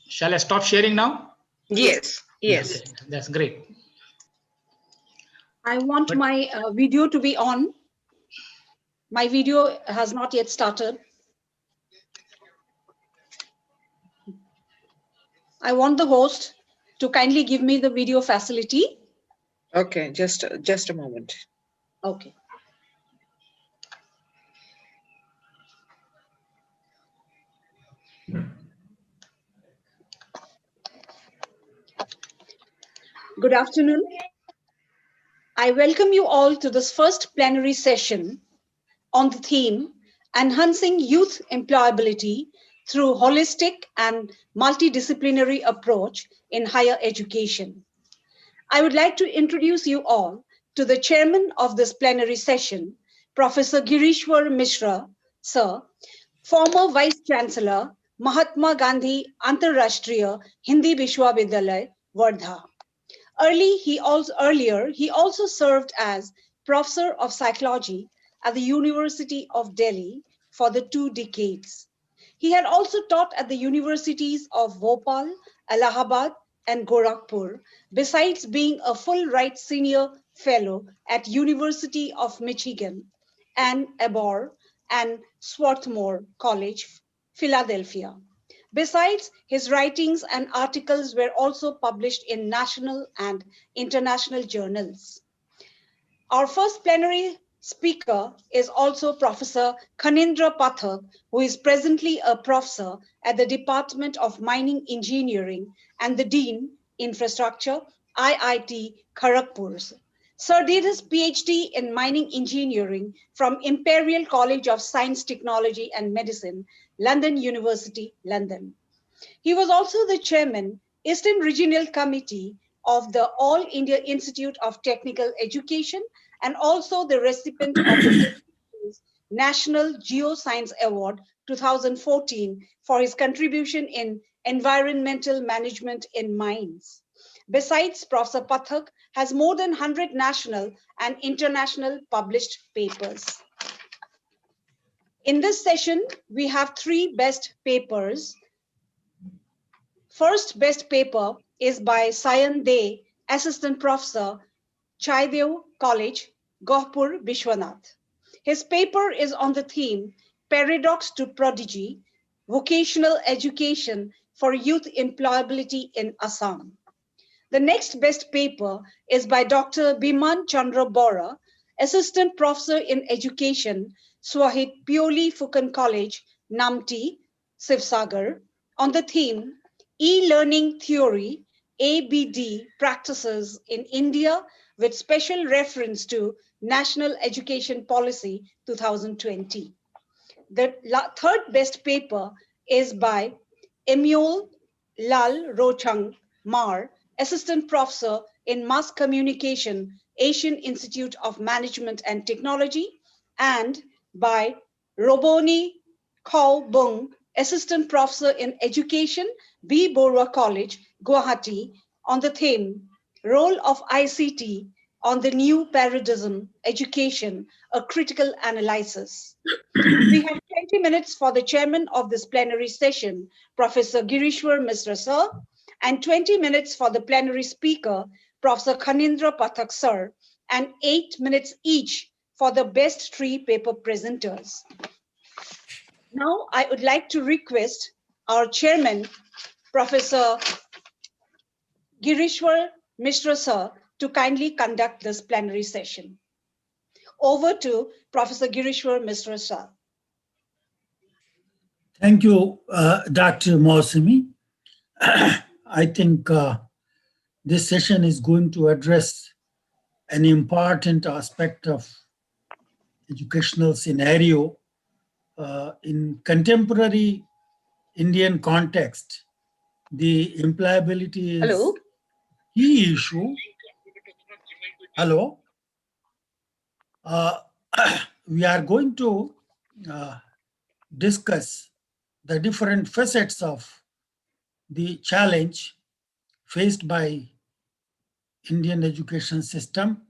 Shall I stop sharing now? Yes, yes. Okay, that's great. I want my video to be on. My video has not yet started. I want the host to kindly give me the video facility. Okay, just a moment. Okay. Good afternoon. I welcome you all to this first plenary session on the theme, Enhancing Youth Employability through Holistic and Multidisciplinary Approach in Higher Education. I would like to introduce you all to the chairman of this plenary session, Professor Girishwar Mishra, sir, former Vice Chancellor, Mahatma Gandhi Antarashtriya Hindi Vishwavidyalaya, Wardha. Earlier, he also served as Professor of Psychology at the University of Delhi for the 2 decades. He had also taught at the universities of Bhopal, Allahabad, and Gorakhpur, besides being a full-right senior fellow at University of Michigan, Ann Arbor, and Swarthmore College, Philadelphia. Besides, his writings and articles were also published in national and international journals. Our first plenary speaker is also Professor Khanindra Pathak, who is presently a professor at the Department of Mining Engineering and the Dean, Infrastructure, IIT Kharagpur. Sir did his PhD in Mining Engineering from Imperial College of Science, Technology and Medicine, London University, London. He was also the chairman, Eastern Regional Committee of the All India Institute of Technical Education, and also the recipient of the National Geoscience Award 2014 for his contribution in environmental management in mines. Besides, Professor Pathak has more than 100 national and international published papers. In this session, we have 3 best papers. First best paper is by Sayan De, Assistant Professor, Chaidev College, Gohpur, Vishwanath. His paper is on the theme, Paradox to Prodigy, Vocational Education for Youth Employability in Assam. The next best paper is by Dr. Biman Chandra Bora, Assistant Professor in Education, Swahit Pioli Fukan College, Namti, Sivsagar, on the theme, E-Learning Theory, ABD Practices in India with special reference to National Education Policy 2020. The third best paper is by Emil Lal Rochang Mar, Assistant Professor in Mass Communication, Asian Institute of Management and Technology, and by Roboni Khao Bung, Assistant Professor in Education, B. Borwa College, Guwahati, on the theme, Role of ICT on the New Paradigm Education, a Critical Analysis. We have 20 minutes for the chairman of this plenary session, Professor Girishwar Mishra sir, and 20 minutes for the plenary speaker, Professor Khanindra Pathak sir, and 8 minutes each for the best 3 paper presenters. Now, I would like to request our chairman, Professor Girishwar Mishra sir to kindly conduct this plenary session. Over to Professor Girishwar Mishra sir. Thank you, Dr. Mausami. I think this session is going to address an important aspect of educational scenario in contemporary Indian context. The employability is Hello. key issue. Hello. We are going to discuss the different facets of the challenge faced by Indian education system.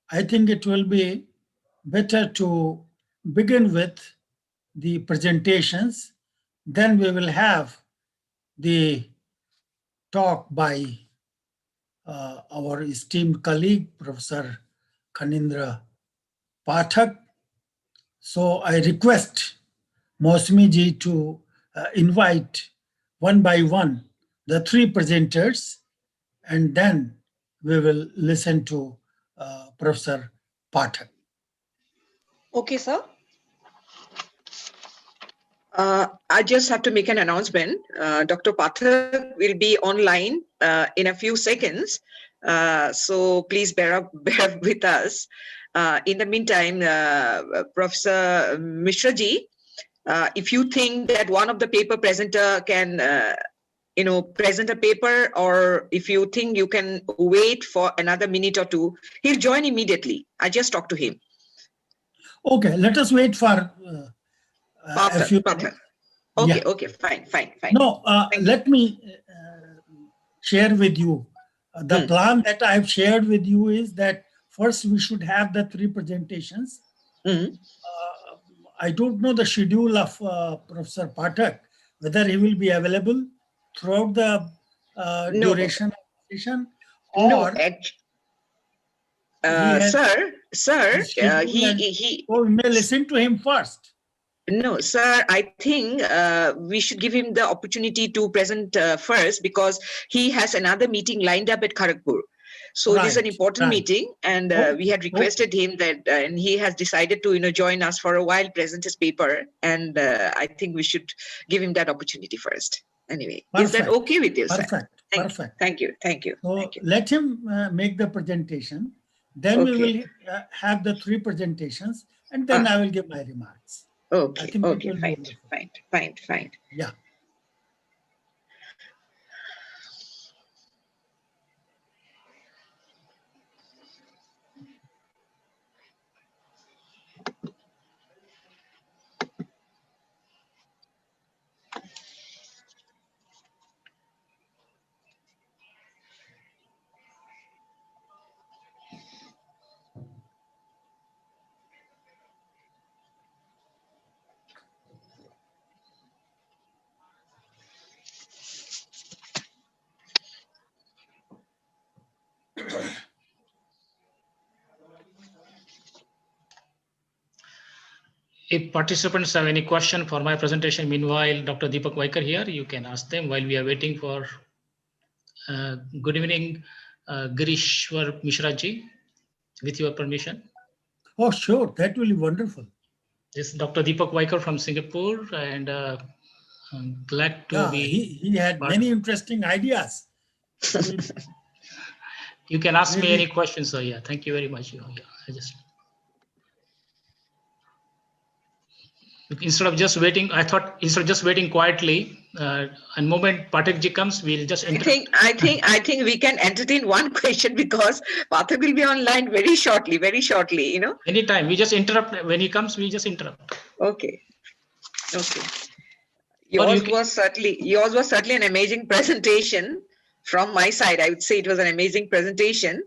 I think it will be better to begin with the presentations, then we will have the talk by our esteemed colleague, Professor Khanindra Pathak. So I request Mausami ji to invite one by one the three presenters, and then we will listen to Professor Pathak. Okay, sir. I just have to make an announcement. Dr. Pathak will be online in a few seconds. So please bear up with us. In the meantime, Professor Mishra ji, if you think that one of the paper presenter can present a paper, or if you think you can wait for another minute or two, he'll join immediately. I just talked to him. Okay, let us wait for a few minutes. Okay, Yeah. okay, fine. No, let me share with you. The plan that I've shared with you is that first we should have the three presentations. I don't know the schedule of Professor Pathak, whether he will be available throughout the duration of the session, or we may listen to him first. No, sir, I think we should give him the opportunity to present first, because he has another meeting lined up at Kharagpur. So it is an important meeting, and we had requested him that, and he has decided to join us for a while, present his paper, and I think we should give him that opportunity first. Anyway, is that okay with you, sir? Perfect. Thank you. So let him make the presentation, then we will have the three presentations, and then I will give my remarks. Okay, fine. Yeah. If participants have any question for my presentation, meanwhile, Dr. Deepak Vaikar here, you can ask them while we are waiting for. Good evening, Girishwar Mishra ji, with your permission. Oh, sure, that will be wonderful. This is Dr. Deepak Vaikar from Singapore, and I'm glad to be. He had many interesting ideas. You can ask me any questions, sir. Yeah, thank you very much. Instead of just waiting, I thought instead of just waiting quietly, and moment Pathak ji comes, we'll just. I think we can entertain one question, because Pathak will be online very shortly. Anytime, we just interrupt when he comes. We just interrupt. Okay. Yours was certainly an amazing presentation from my side. I would say it was an amazing presentation.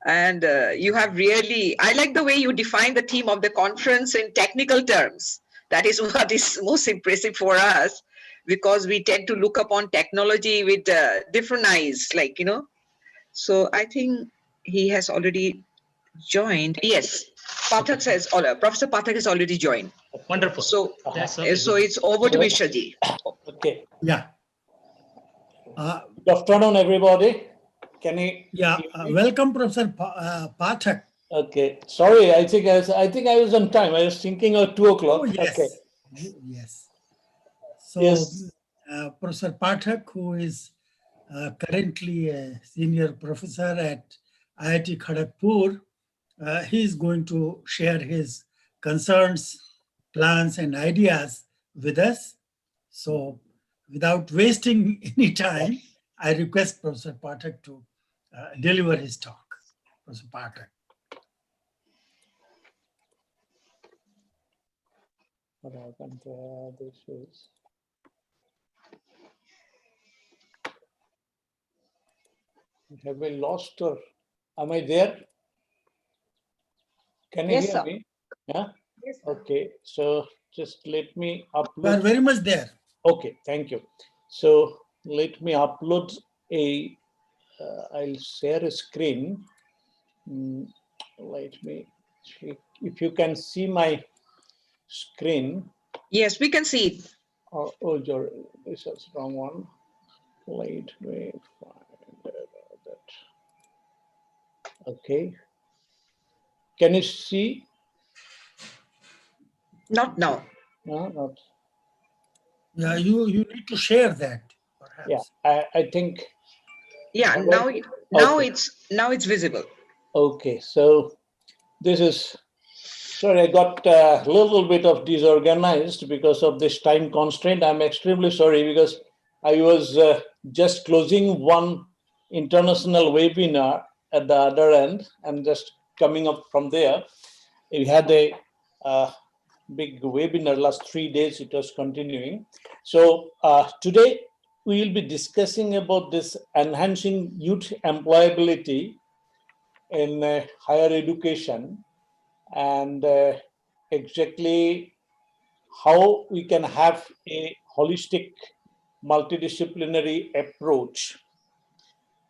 And you have really, I like the way you define the theme of the conference in technical terms. That is what is most impressive for us, because we tend to look upon technology with different eyes, So I think he has already joined. Yes, Pathak says, Professor Pathak has already joined. Wonderful. So it's over to Mishra ji. Okay. Yeah. Good afternoon, everybody. Can you? Yeah, welcome, Professor Pathak. Okay, sorry. I think I was on time. I was thinking of 2 o'clock. Oh, yes. Okay. Yes. So, Yes. Professor Pathak, who is currently a senior professor at IIT Kharagpur, he is going to share his concerns, plans, and ideas with us. So, without wasting any time, I request Professor Pathak to deliver his talk. Professor Pathak. What happened to this is. Have we lost or am I there? Can you Yes, hear sir. me? Yeah. Yes, sir. Okay. So just let me upload. You are very much there. Okay. Thank you. So let me upload a. I'll share a screen. Let me check if you can see my screen. Yes, we can see it. Oh, this is wrong one. Let me find that. Okay. Can you see? Not now. No, not. Yeah, you need to share that. Perhaps. Yeah, I think. Yeah, Okay. now it's visible. Okay, so this is. Sorry, I got a little bit of disorganized because of this time constraint. I'm extremely sorry because I was just closing one international webinar at the other end and just coming up from there. We had a big webinar last 3 days. It was continuing. So today we will be discussing about this enhancing youth employability in higher education and exactly how we can have a holistic multidisciplinary approach.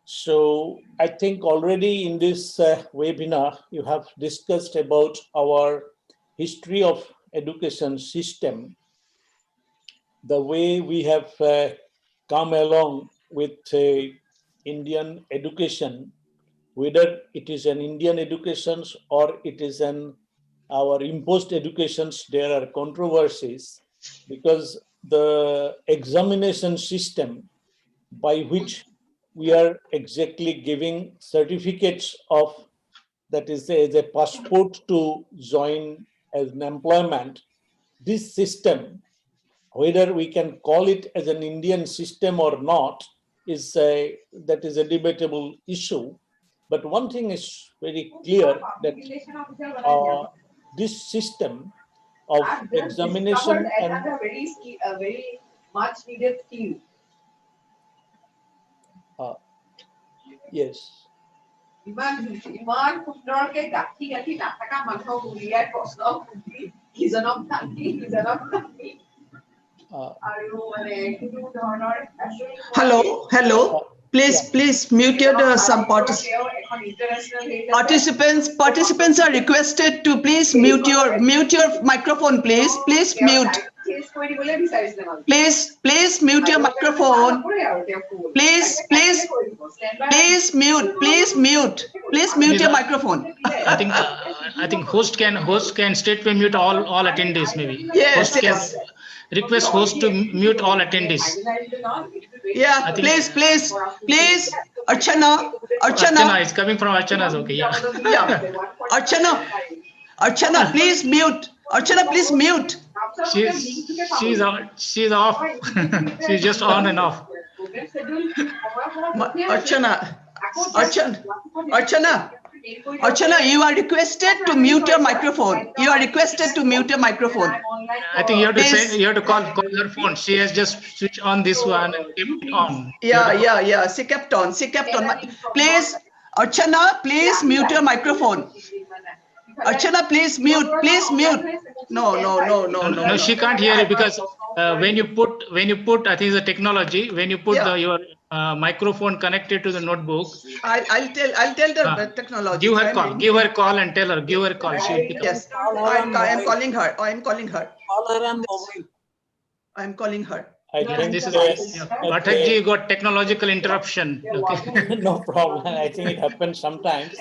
So I think already in this webinar, you have discussed about our history of education system, the way we have come along with Indian education, whether it is an Indian education or it is an our imposed educations, there are controversies because the examination system by which we are exactly giving certificates of that is as a passport to join as an employment. This system, whether we can call it as an Indian system or not, is that is a debatable issue. But one thing is very clear that this system of examination and very much needed skill. Yes. ইমান সুন্দৰকে গাঁঠি গাঁঠি নাথাকা মানুহক উলিয়াই প্ৰশ্ন সুধি ইজনক গাঁঠি সিজনক গাঁঠি আৰু মানে কোনো ধৰণৰ hello please mute some participants are requested to please mute your microphone please mute please mute your microphone please mute your microphone. I think host can state to mute all attendees maybe. Yes, host can request host to mute all attendees. Yeah, please Archana is coming from Archana's okay, yeah. Archana please mute. Archana please mute. She's off. She's just on and off. Archana, you are requested to mute your microphone. I think you have to call her phone. She has just switched on this one and kept it on. Yeah. She kept on. Please, Archana, please mute your microphone. Archana, please mute. No. She can't hear it because when you put, I think it's a technology. When you put your microphone connected to the notebook, I'll tell the technology. Give her a call and tell her. Give her a call. She will pick up. Yes, I am calling her. I Yes, think this is Pathak ji got technological interruption. Okay. no problem. I think it happens sometimes.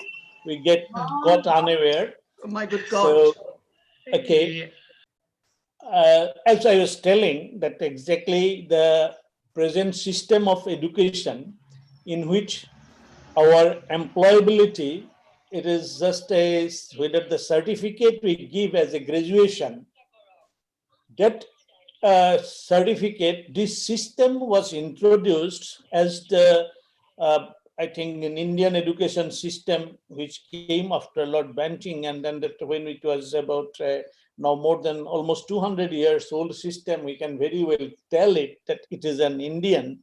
We get caught unaware. Oh my good So, God. okay. As I was telling, that exactly the present system of education in which our employability, it is just a, whether the certificate we give as a graduation, that certificate, this system was introduced as the, I think, an Indian education system which came after Lord Banting, and then that when it was about now more than almost 200 years old system, we can very well tell it that it is an Indian.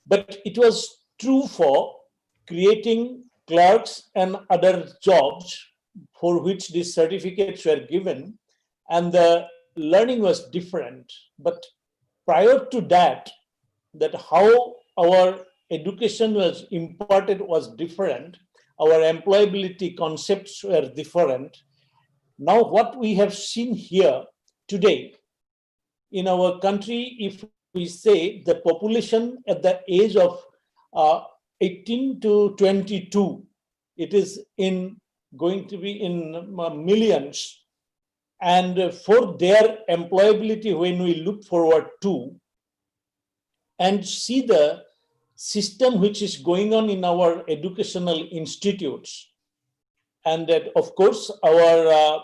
But it was true for creating clerks and other jobs for which these certificates were given, and the learning was different. But prior to that, that how our education was imparted was different, our employability concepts were different. Now what we have seen here today in our country, if we say the population at the age of 18 to 22, it is in going to be in millions. And for their employability, when we look forward to and see the system which is going on in our educational institutes, and that of course our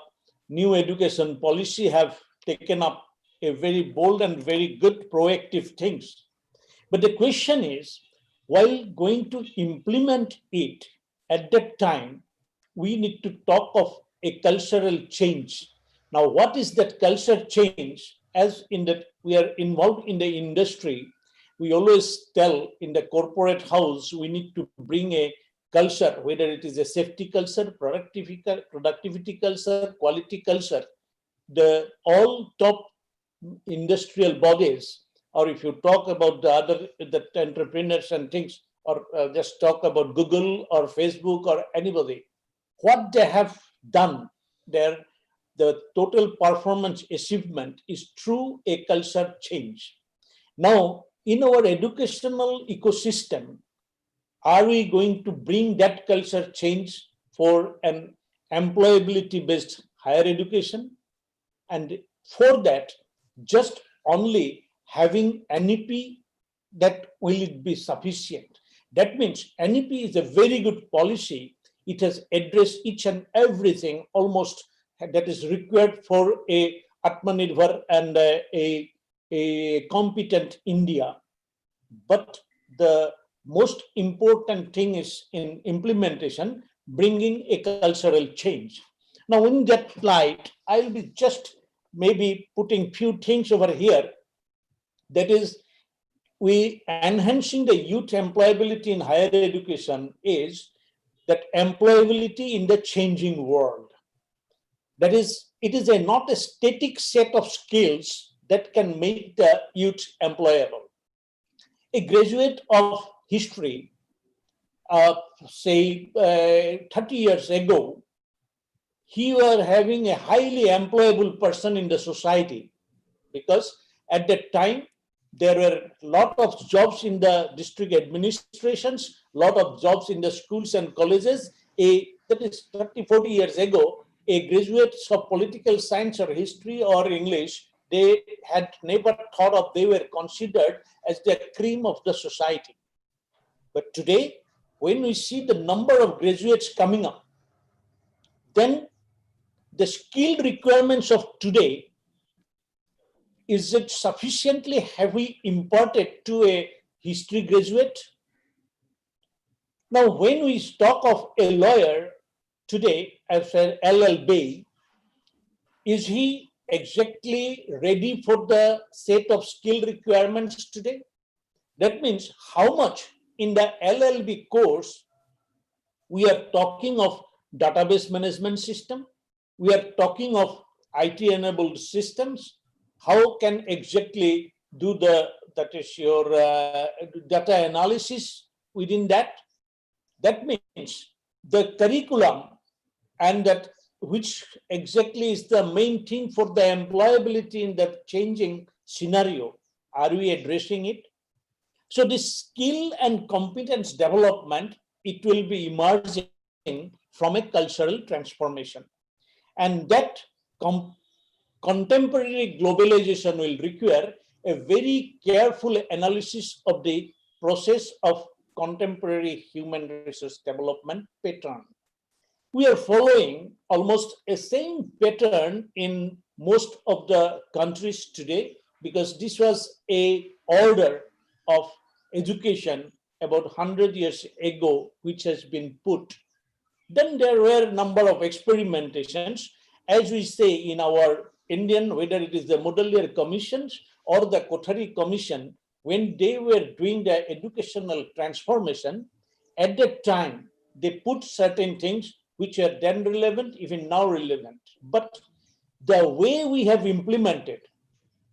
new education policy have taken up a very bold and very good proactive things. But the question is, while going to implement it at that time, we need to talk of a cultural change. Now, what is that culture change? As in that we are involved in the industry, we always tell in the corporate house, we need to bring a culture, whether it is a safety culture, productivity culture, quality culture. The all top industrial bodies, or if you talk about the other the entrepreneurs and things, or just talk about Google or Facebook or anybody, what they have done there, the total performance achievement is through a culture change. Now, in our educational ecosystem, are we going to bring that culture change for an employability based higher education? And for that, just only having NEP, that will it be sufficient? That means NEP is a very good policy. It has addressed each and everything almost that is required for a Atmanirbhar and a competent India. But the most important thing is in implementation, bringing a cultural change. Now, in that light, I'll be just maybe putting few things over here. That is, we enhancing the youth employability in higher education is that employability in the changing world. That is, it is not a static set of skills that can make the youth employable. A graduate of history, say 30 years ago, he was having a highly employable person in the society, because at that time there were a lot of jobs in the district administrations, lot of jobs in the schools and colleges. That is 30, 40 years ago, a graduates of political science or history or English, they had never thought of, they were considered as the cream of the society. But today, when we see the number of graduates coming up, then the skill requirements of today, is it sufficiently heavy imparted to a history graduate? Now, when we talk of a lawyer today, as an LLB, is he exactly ready for the set of skill requirements today? That means how much in the LLB course we are talking of database management system, we are talking of IT enabled systems, how can exactly do the, that is your data analysis within that. That means the curriculum, and that which exactly is the main thing for the employability in that changing scenario. Are we addressing it? So this skill and competence development, it will be emerging from a cultural transformation. And that contemporary globalization will require a very careful analysis of the process of contemporary human resource development pattern. We are following almost a same pattern in most of the countries today, because this was a order of education about 100 years ago which has been put. Then there were a number of experimentations, as we say in our Indian, whether it is the Modelier Commissions or the Kothari Commission, when they were doing the educational transformation, at that time, they put certain things which are then relevant, even now relevant. But the way we have implemented,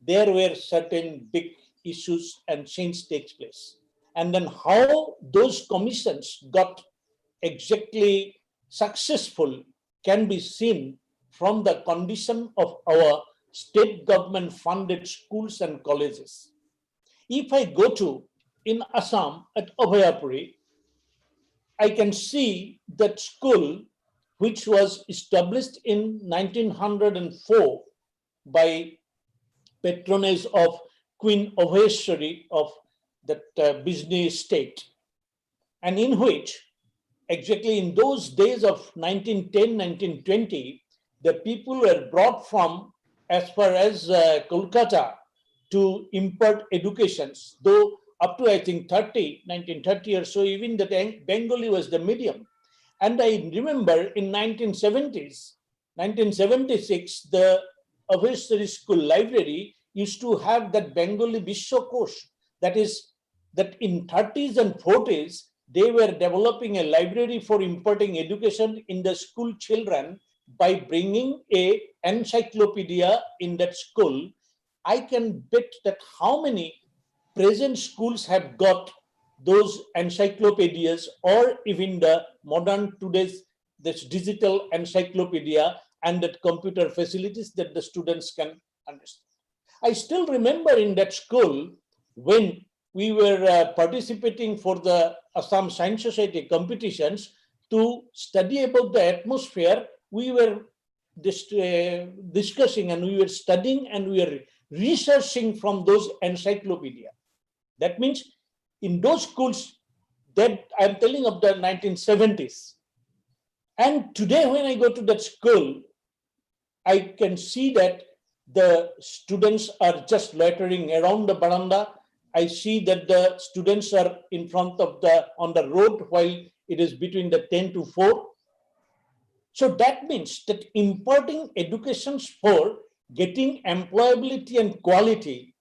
there were certain big issues and change takes place. And then how those commissions got exactly successful can be seen from the condition of our state government funded schools and colleges. If I go to in Assam at Abhayapuri, I can see that school which was established in 1904 by patronage of Queen Abhayeshwari of that Bijni state, and in which exactly in those days of 1910, 1920, the people were brought from as far as Kolkata to impart educations, though up to I think 1930 or so, even the Bengali was the medium. And I remember in 1970s, 1976, the Avesari School Library used to have that Bengali Vishwakosh. That is, that in 30s and 40s, they were developing a library for imparting education in the school children by bringing a encyclopedia in that school. I can bet that how many present schools have got those encyclopedias, or even the modern today's this digital encyclopedia and that computer facilities that the students can understand. I still remember in that school when we were participating for the Assam Science Society competitions to study about the atmosphere. We were discussing and we were studying and we were researching from those encyclopedia. That means in those schools that I'm telling of the 1970s. And today when I go to that school, I can see that the students are just loitering around the veranda. I see that the students are in front of on the road while it is between the 10 to 4. So that means that imparting educations for getting employability and quality,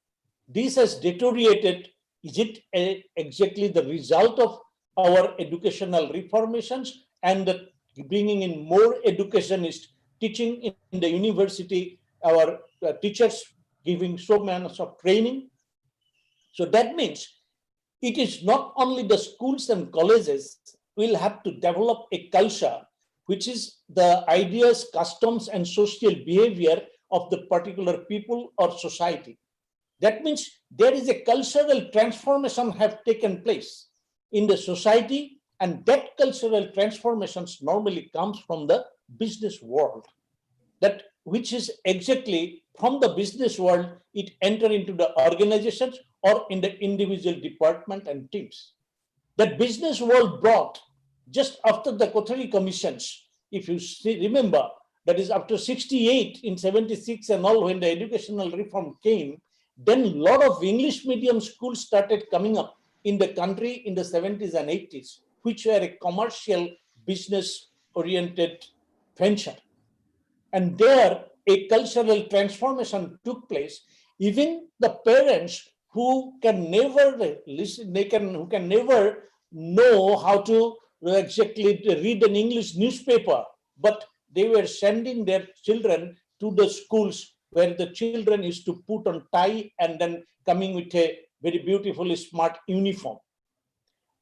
this has deteriorated. Is it exactly the result of our educational reformations and the bringing in more educationists, teaching in the university, our teachers giving so much of training? So that means it is not only the schools and colleges will have to develop a culture, which is the ideas, customs, and social behavior of the particular people or society. That means there is a cultural transformation have taken place in the society, and that cultural transformations normally comes from the business world. That which is exactly from the business world, it enter into the organizations or in the individual department and teams. That business world brought just after the Kothari commissions, if you remember, that is after 68 in 76 and all, when the educational reform came, then a lot of English medium schools started coming up in the country in the 70s and 80s, which were a commercial business oriented venture. And there a cultural transformation took place. Even the parents who can never listen, who can never know how to exactly read an English newspaper, but they were sending their children to the schools where the children used to put on tie and then coming with a very beautifully smart uniform.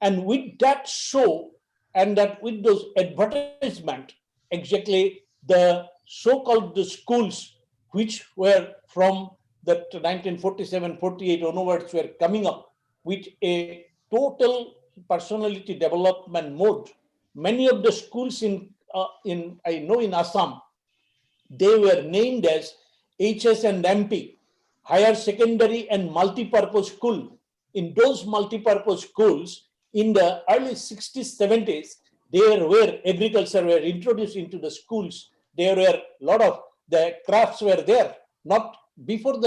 And with that show and that with those advertisement, exactly the so-called the schools which were from that 1947-48 onwards were coming up with a total personality development mode. Many of the schools in I know in Assam, they were named as HS and MP, higher secondary and multi-purpose school. In those multi-purpose schools, in the early 60s, 70s, there were agriculture were introduced into the schools. There were a lot of the crafts were there. Not before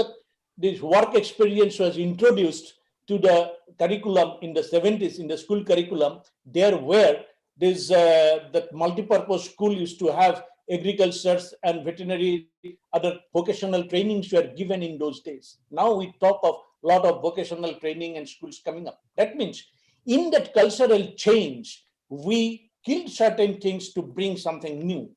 this work experience was introduced to the curriculum in the 70s, in the school curriculum, there were this that multi-purpose school used to have agriculture and veterinary, other vocational trainings were given in those days. Now we talk of a lot of vocational training and schools coming up. That means in that cultural change, we killed certain things to bring something new.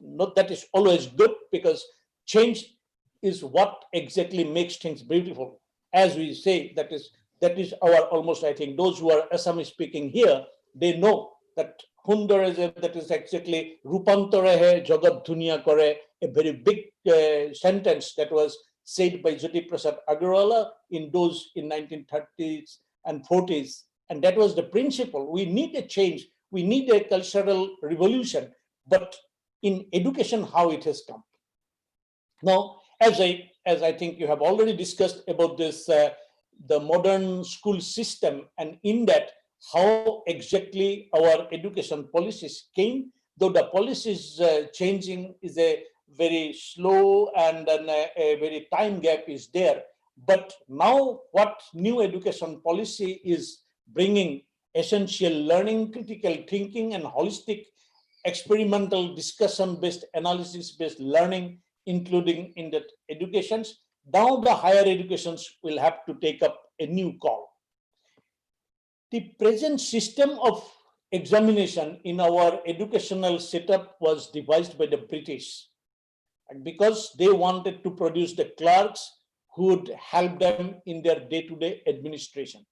Not that is always good, because change is what exactly makes things beautiful. As we say, that is our almost, I think, those who are Assamese speaking here, they know that that is actually Rupantara hai Jagat Dunya kore, a very big sentence that was said by Jyoti Prasad Agarwala in 1930s and 40s. And that was the principle. We need a change. We need a cultural revolution. But in education, how it has come. Now, as I think you have already discussed about this, the modern school system, and in that, how exactly our education policies came, though the policies changing is a very slow and then a very time gap is there. But now what new education policy is bringing: essential learning, critical thinking, and holistic experimental discussion-based, analysis-based learning, including in that educations. Now the higher educations will have to take up a new call. The present system of examination in our educational setup was devised by the British, and because they wanted to produce the clerks who would help them in their day-to-day administration.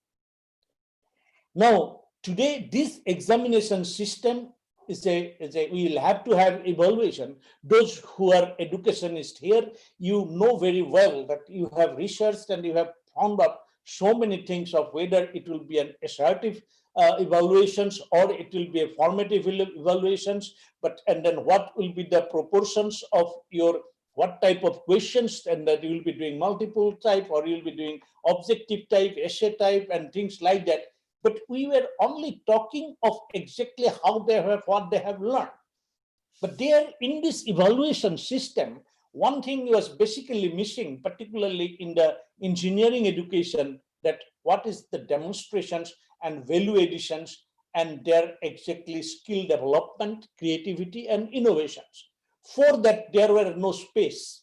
Now, today, this examination system is we will have to have evaluation. Those who are educationists here, you know very well that you have researched and you have found out so many things of whether it will be an assertive evaluations or it will be a formative evaluations, and then what will be the proportions of your what type of questions, and that you will be doing multiple type or you will be doing objective type, essay type, and things like that. But we were only talking of exactly how they have, what they have learned. But there in this evaluation system, one thing was basically missing, particularly in the engineering education, that what is the demonstrations and value additions and their exactly skill development, creativity, and innovations. For that, there were no space.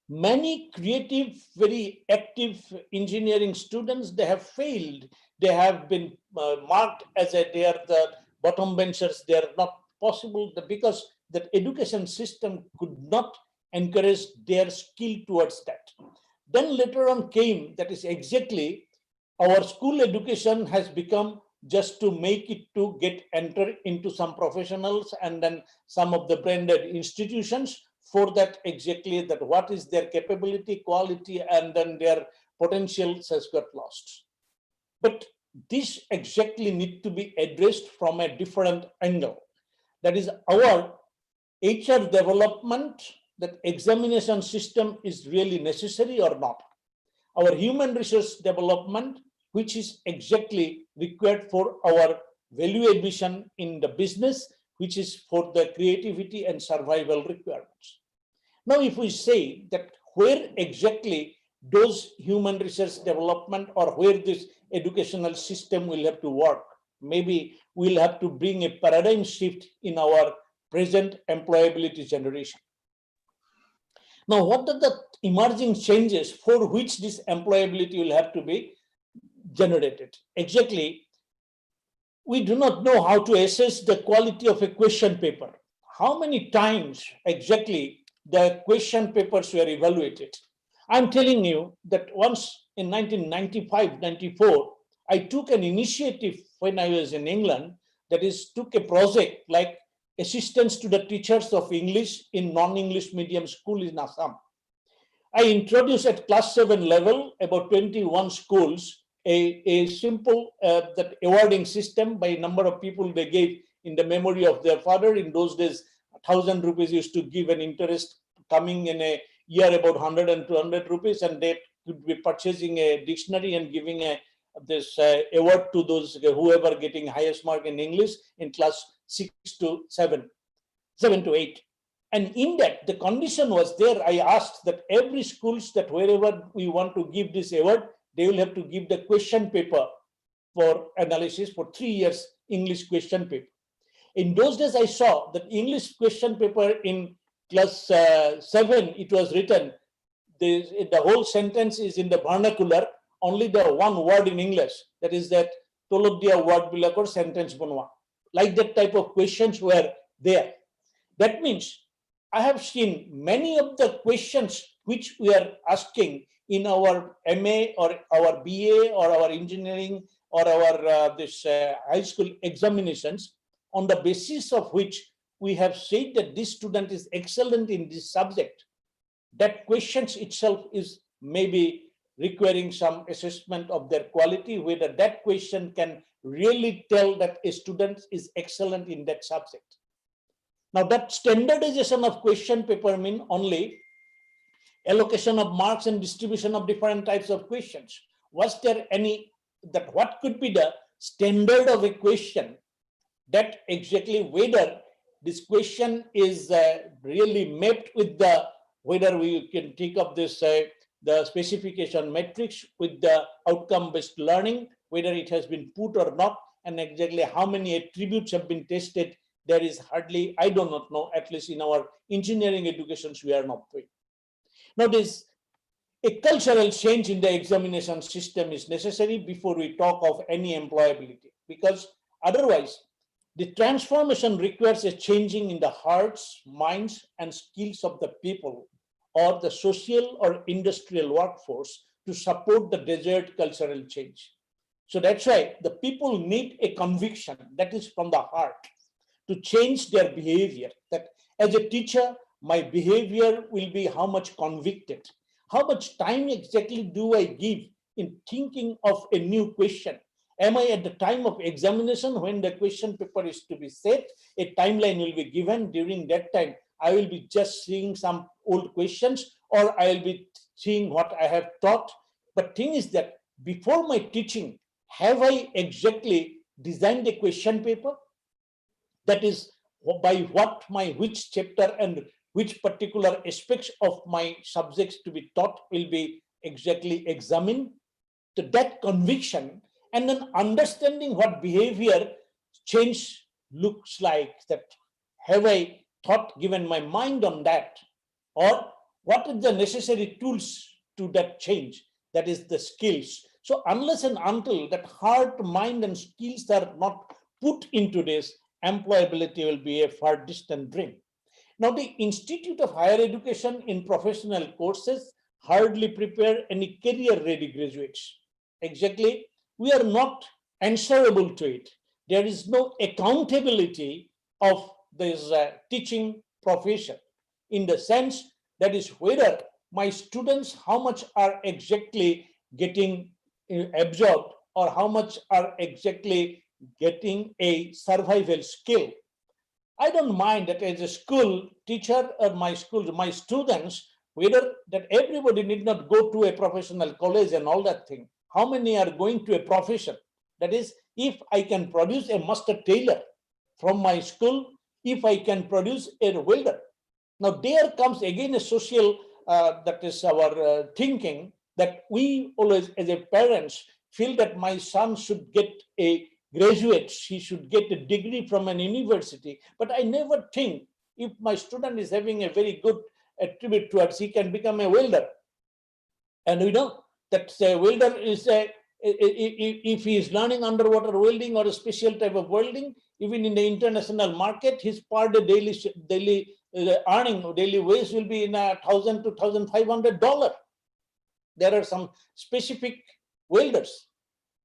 Many creative, very active engineering students, they have failed. They have been marked as they are the bottom benchers. They are not possible because the education system could not encourage their skill towards that. Then later on came, that is exactly, our school education has become just to make it to get enter into some professionals and then some of the branded institutions. For that, exactly that what is their capability, quality, and then their potentials has got lost. But this exactly need to be addressed from a different angle. That is our HR development, that examination system is really necessary or not. Our human resource development, which is exactly required for our value addition in the business, which is for the creativity and survival requirements. Now, if we say that where exactly those human resource development or where this educational system will have to work, maybe we'll have to bring a paradigm shift in our present employability generation. Now, what are the emerging changes for which this employability will have to be generated? Exactly, we do not know how to assess the quality of a question paper. How many times exactly the question papers were evaluated? I'm telling you that once in 1995-94, I took an initiative when I was in England, that is, took a project like assistance to the teachers of English in non-English medium school in Assam. I introduced at class 7 level, about 21 schools, a simple that awarding system by number of people they gave in the memory of their father. In those days, 1,000 rupees used to give an interest coming in a year about 100 and 200 rupees, and they could be purchasing a dictionary and giving this award to those whoever getting highest mark in English in class 6 to 7, 7 to 8. And in that, the condition was there. I asked that every schools that wherever we want to give this award, they will have to give the question paper for analysis for 3 years English question paper. In those days, I saw that English question paper in class 7, it was written, the whole sentence is in the vernacular, only the one word in English, that is that Tologdia word bilakor sentence banwa. Like that type of questions were there. That means I have seen many of the questions which we are asking in our MA or our BA or our engineering or our high school examinations, on the basis of which we have said that this student is excellent in this subject. That questions itself is maybe requiring some assessment of their quality, whether that question can really tell that a student is excellent in that subject. Now that standardization of question paper mean only allocation of marks and distribution of different types of questions. Was there any, that what could be the standard of a question that exactly whether this question is really mapped with the, whether we can take up this, the specification matrix with the outcome-based learning, whether it has been put or not, and exactly how many attributes have been tested. There is hardly, I do not know, at least in our engineering educations, we are not doing. Now, this a cultural change in the examination system is necessary before we talk of any employability, because otherwise, the transformation requires a changing in the hearts, minds, and skills of the people or the social or industrial workforce to support the desired cultural change. So that's why the people need a conviction that is from the heart to change their behavior. That as a teacher, my behavior will be how much convicted, how much time exactly do I give in thinking of a new question. Am I at the time of examination when the question paper is to be set, a timeline will be given. During that time, I will be just seeing some old questions or I will be seeing what I have taught. But thing is that before my teaching, have I exactly designed a question paper? That is by what which chapter and which particular aspects of my subjects to be taught will be exactly examined. To that conviction and then understanding what behavior change looks like, that have I thought, given my mind on that, or what are the necessary tools to that change, that is the skills. So unless and until that heart, mind, and skills are not put into this, employability will be a far distant dream. Now, the Institute of Higher Education in professional courses hardly prepare any career-ready graduates. Exactly, we are not answerable to it. There is no accountability of this teaching profession, in the sense that is whether my students, how much are exactly getting absorbed or how much are exactly getting a survival skill. I don't mind that as a school teacher or my students, whether that everybody need not go to a professional college and all that thing. How many are going to a profession? That is, if I can produce a master tailor from my school, if I can produce a welder. Now there comes again a social, that is our thinking, that we always as a parents feel that my son should get a graduate, he should get a degree from an university. But I never think if my student is having a very good attribute towards, he can become a welder. And we know that a welder is if he is learning underwater welding or a special type of welding, even in the international market, his per day daily earning, daily wage will be in $1,000 to $1,500. There are some specific welders.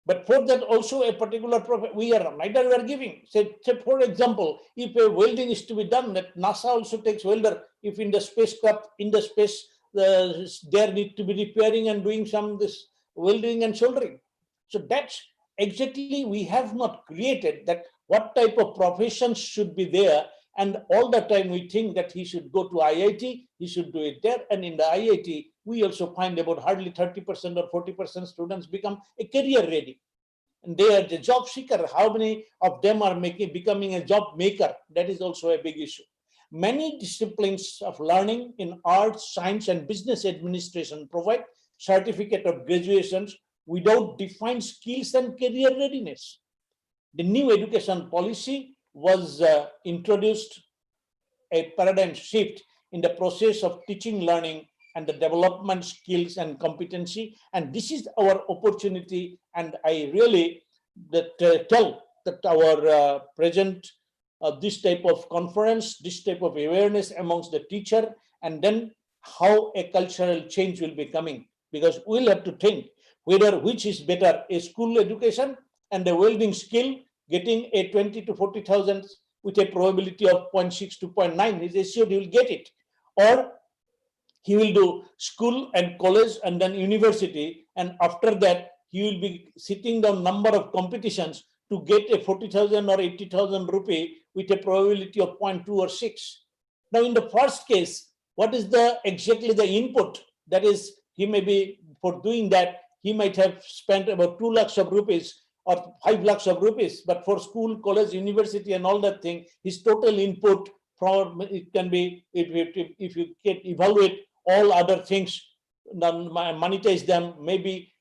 But for that also a particular we are giving. Say for example, if a welding is to be done, that NASA also takes welder. If in the spacecraft, in the space, there need to be repairing and doing some this welding and soldering. So that's exactly, we have not created that what type of professions should be there. And all the time we think that he should go to IIT, he should do it there. And in the IIT, we also find about hardly 30% or 40% students become a career ready. And they are the job seeker. How many of them are becoming a job maker? That is also a big issue. Many disciplines of learning in arts, science, and business administration provide certificate of graduations without defined skills and career readiness. The new education policy was introduced a paradigm shift in the process of teaching, learning, and the development skills and competency. And this is our opportunity. And I really tell that our present this type of conference, this type of awareness amongst the teacher, and then how a cultural change will be coming. Because we'll have to think whether which is better, a school education and a welding skill, getting a 20 to 40,000 with a probability of 0.6 to 0.9, he's assured he will get it. Or he will do school and college and then university, and after that he will be sitting down number of competitions to get a 40,000 or 80,000 rupee with a probability of 0.2 or 6. Now in the first case, what is exactly the input? That is, he may be, for doing that, he might have spent about 2 lakhs of rupees or 5 lakhs of rupees, but for school, college, university and all that thing, his total input from it can be, if you can evaluate all other things, monetize them, maybe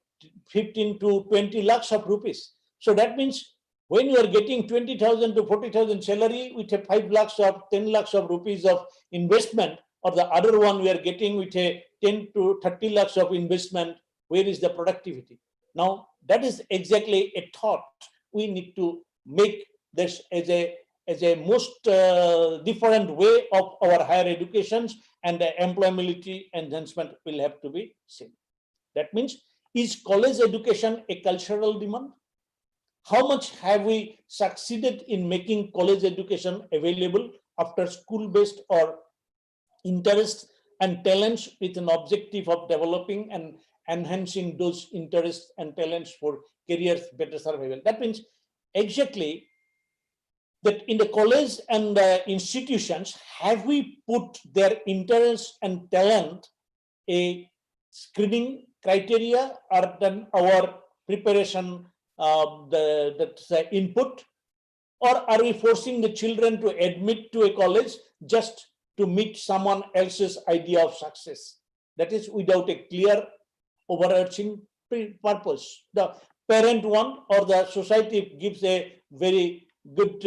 15 to 20 lakhs of rupees. So that means when you are getting 20,000 to 40,000 salary with a 5 lakhs or 10 lakhs of rupees of investment, or the other one we are getting with a 10 to 30 lakhs of investment, where is the productivity? Now that is exactly a thought we need to make this as a most different way of our higher educations, and the employability enhancement will have to be seen. That means, is college education a cultural demand? How much have we succeeded in making college education available after school-based or interests and talents, with an objective of developing and enhancing those interests and talents for careers better survival? That means exactly that in the college and institutions, have we put their interest and talent a screening criteria, or then our preparation the input, or are we forcing the children to admit to a college just to meet someone else's idea of success? That is without a clear overarching purpose. The parent one or the society gives a very good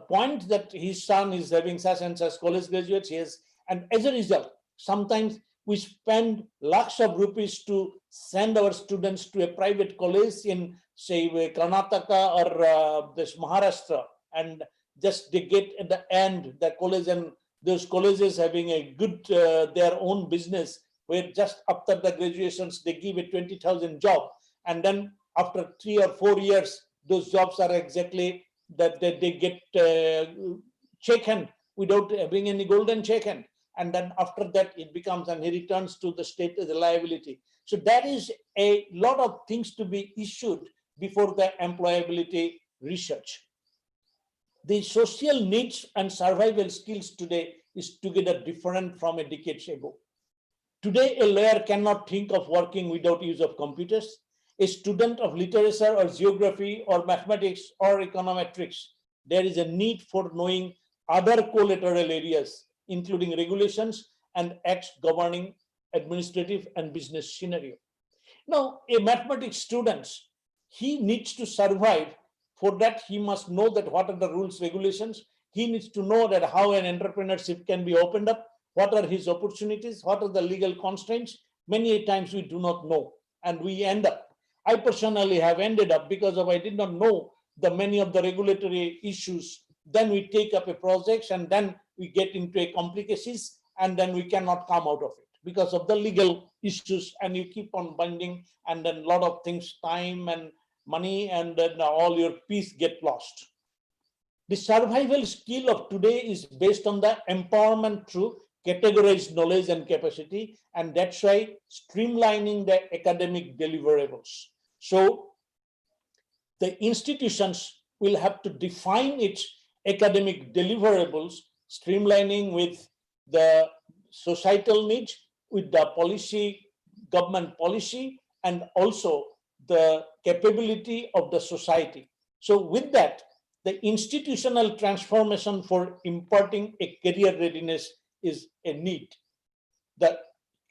point that his son is having such and such college graduates, yes, and as a result, sometimes we spend lakhs of rupees to send our students to a private college in, say, Karnataka or this Maharashtra, and just they get at the end the college, and those colleges having a good their own business, where just after the graduations they give a 20,000 job, and then after 3 or 4 years those jobs are exactly that they get check hand without having any golden check hand, and then after that it becomes, and he returns to the state as a liability. So that is a lot of things to be issued before the employability research. The social needs and survival skills today is together different from a decade ago. Today, a lawyer cannot think of working without use of computers. A student of literature or geography or mathematics or econometrics, there is a need for knowing other collateral areas, including regulations and acts governing administrative and business scenario. Now, a mathematics student, he needs to survive. For that, he must know that what are the rules, regulations. He needs to know that how an entrepreneurship can be opened up, what are his opportunities, what are the legal constraints. Many times we do not know, and we end up, I personally have ended up, because of I did not know the many of the regulatory issues. Then we take up a project, and then we get into a complications, and then we cannot come out of it because of the legal issues, and you keep on binding, and then a lot of things, time and money, and then all your peace get lost. The survival skill of today is based on the empowerment through categorize knowledge and capacity, and that's why streamlining the academic deliverables. So the institutions will have to define its academic deliverables, streamlining with the societal needs, with the policy, government policy, and also the capability of the society. So with that, the institutional transformation for imparting a career readiness is a need. The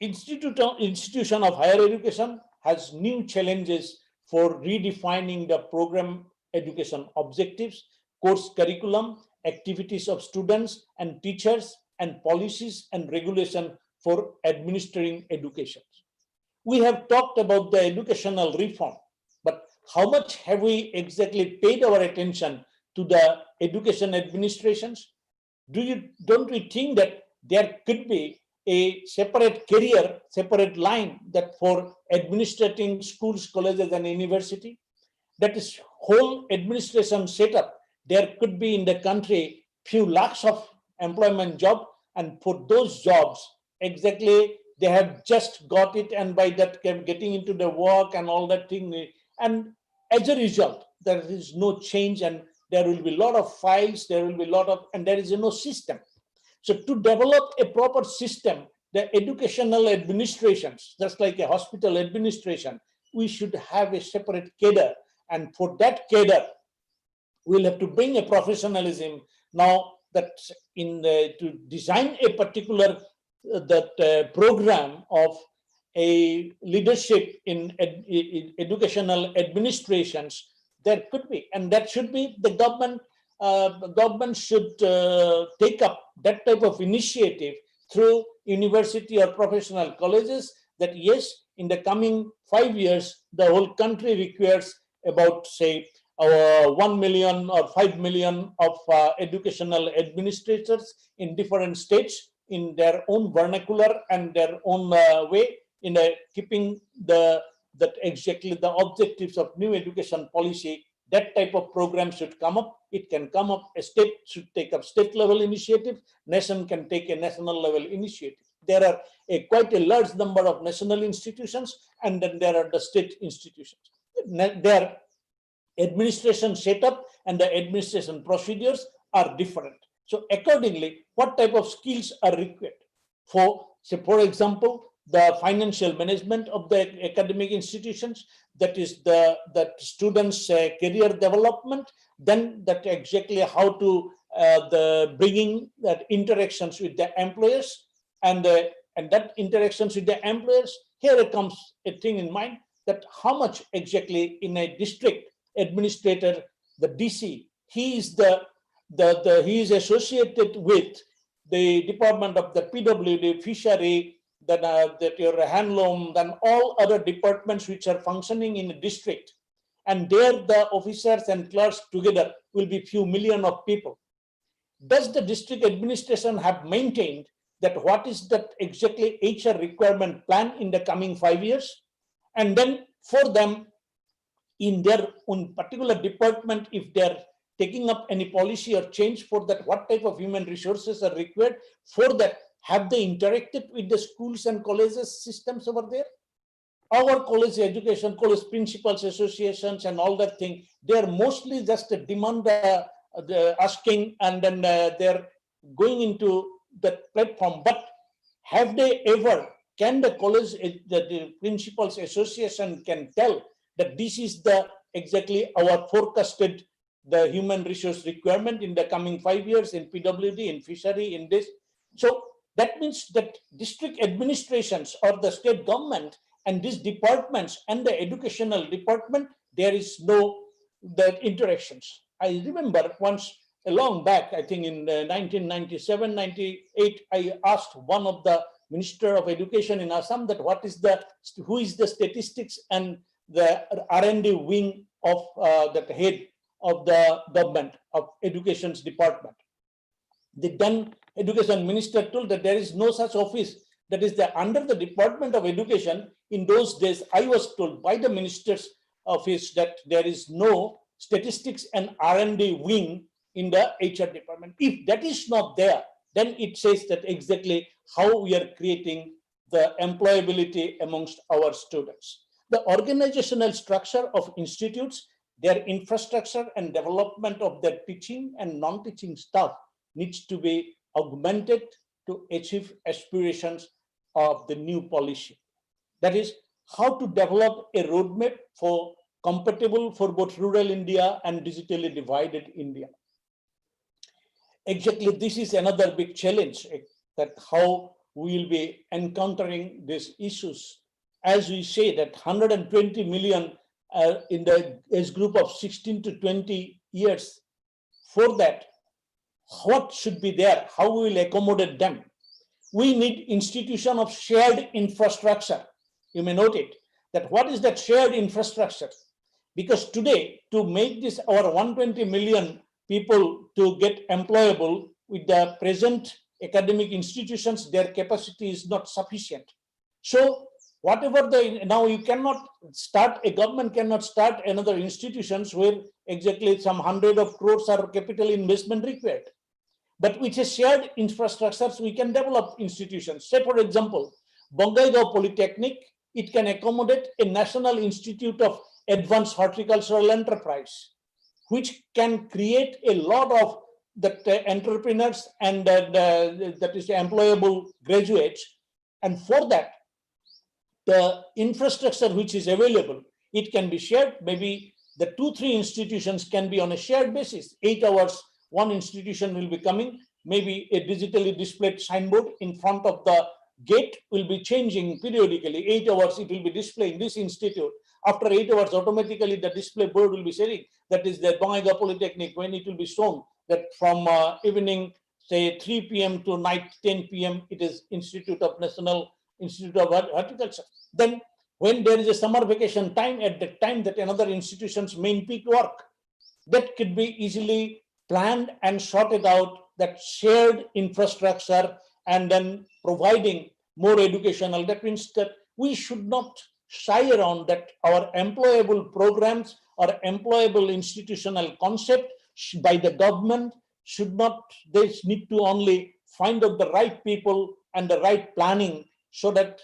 institution of higher education has new challenges for redefining the program education objectives, course curriculum, activities of students and teachers, and policies and regulation for administering education. We have talked about the educational reform, but how much have we exactly paid our attention to the education administrations? Don't we think that there could be a separate career, separate line that for administrating schools, colleges, and university? That is whole administration setup. There could be in the country few lakhs of employment job, and for those jobs, exactly they have just got it, and by that getting into the work and all that thing, and as a result, there is no change, and there will be a lot of files, there will be a lot of, and there is no system. So to develop a proper system, the educational administrations, just like a hospital administration, we should have a separate cadre. And for that cadre, we'll have to bring a professionalism now that to design a particular program of a leadership in educational administrations, there could be, and that should be the government. Government should take up that type of initiative through university or professional colleges, that yes, in the coming 5 years, the whole country requires about, say, 1 million or 5 million of educational administrators in different states in their own vernacular and their own way, in keeping that exactly the objectives of new education policy. That type of program should come up. It can come up, a state should take up state level initiative, nation can take a national level initiative. There are quite a large number of national institutions, and then there are the state institutions. Their administration setup and the administration procedures are different. So accordingly, what type of skills are required for, say, for example, the financial management of the academic institutions, that is the students' career development, then that exactly how to the bringing that interactions with the employers, and that interactions with the employers. Here comes a thing in mind, that how much exactly in a district administrator, the DC, he is he is associated with the department of the PWD, fishery, then that your handloom, then all other departments which are functioning in a district, and there the officers and clerks together will be few million of people. Does the district administration have maintained that what is that exactly HR requirement plan in the coming 5 years? And then for them, in their own particular department, if they're taking up any policy or change for that, what type of human resources are required for that? Have they interacted with the schools and colleges systems over there? Our college education, college principals associations and all that thing, they're mostly just a demand asking, and then they're going into that platform. But have they ever, can the college, the principals association can tell that this is the exactly our forecasted the human resource requirement in the coming 5 years in PWD, in fishery, in this? So that means that district administrations or the state government and these departments and the educational department, there is no that interactions. I remember once a long back, I think in 1997, 98, I asked one of the Minister of Education in Assam that who is the statistics and the R&D wing of the head of the government of education's department. The then education minister told that there is no such office, that is under the Department of Education. In those days, I was told by the minister's office that there is no statistics and R&D wing in the HR department. If that is not there, then it says that exactly how we are creating the employability amongst our students. The organizational structure of institutes, their infrastructure and development of their teaching and non-teaching staff needs to be augmented to achieve aspirations of the new policy. That is, how to develop a roadmap for compatible for both rural India and digitally divided India. Exactly, this is another big challenge, that how we will be encountering these issues. As we say that 120 million in the age group of 16 to 20 years, for that, what should be there, how we will accommodate them. We need institution of shared infrastructure. You may note it, that what is that shared infrastructure? Because today, to make this our 120 million people to get employable with the present academic institutions, their capacity is not sufficient. So whatever now you cannot start, a government cannot start another institutions where exactly some 100 of crores are capital investment required. But with a shared infrastructures, we can develop institutions. Say, for example, Bongaigaon Polytechnic, it can accommodate a National Institute of Advanced Horticultural Enterprise, which can create a lot of the entrepreneurs and that is employable graduates. And for that, the infrastructure which is available, it can be shared. Maybe the 2-3 institutions can be on a shared basis. 8 hours, one institution will be coming, maybe a digitally displayed signboard in front of the gate will be changing periodically. 8 hours it will be displaying this institute. After 8 hours, automatically the display board will be saying that is the Bongaigaon Polytechnic, when it will be shown that from evening, say 3 p.m. to night 10 p.m. it is National Institute of Horticulture. Then when there is a summer vacation time, at that time that another institution's main peak work, that could be easily planned and sorted out, that shared infrastructure, and then providing more educational. That means that we should not shy around that our employable programs or employable institutional concept by the government should not, they need to only find out the right people and the right planning, so that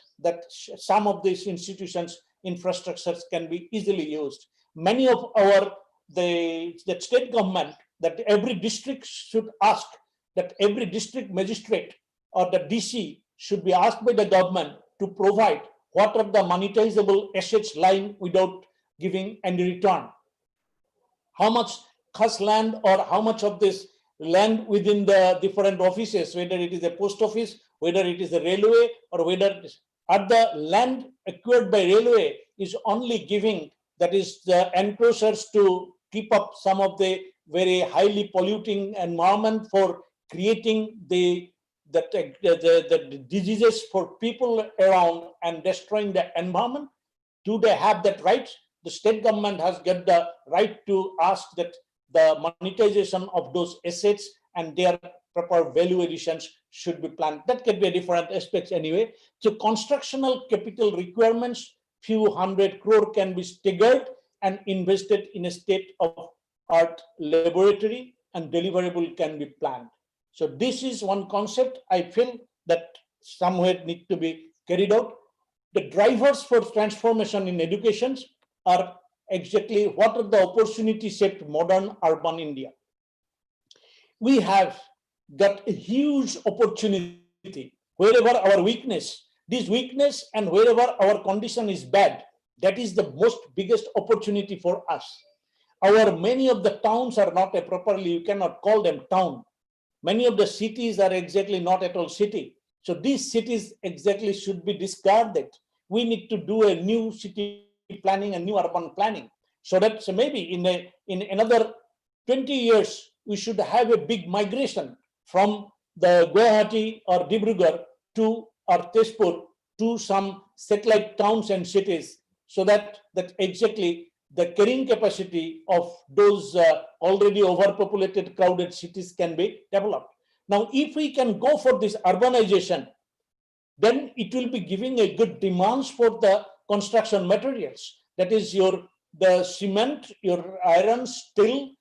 some of these institutions infrastructures can be easily used. Many of our the state government, that every district should ask, that every district magistrate or the DC should be asked by the government to provide what are the monetizable assets lying without giving any return. How much khas land or how much of this land within the different offices, whether it is a post office, whether it is a railway, or whether at the land acquired by railway is only giving, that is the enclosures to keep up some of the very highly polluting environment for creating the diseases for people around and destroying the environment. Do they have that right? The state government has got the right to ask that the monetization of those assets and their proper value additions should be planned. That can be a different aspects anyway. So constructional capital requirements, few 100 crore can be staggered and invested in a state of art laboratory, and deliverable can be planned. So this is one concept I feel that somewhere need to be carried out. The drivers for transformation in education are exactly what are the opportunity-shaped modern urban India. We have got a huge opportunity wherever our weakness, this weakness, and wherever our condition is bad, that is the most biggest opportunity for us. Many of the towns are not properly, you cannot call them town. Many of the cities are exactly not at all city. So these cities exactly should be discarded. We need to do a new city planning and new urban planning, so that maybe in another 20 years, we should have a big migration from the Guwahati or Dibrugarh to or Tezpur to some satellite towns and cities, so that exactly the carrying capacity of those already overpopulated, crowded cities can be developed. Now, if we can go for this urbanization, then it will be giving a good demands for the construction materials. That is the cement, your iron, steel,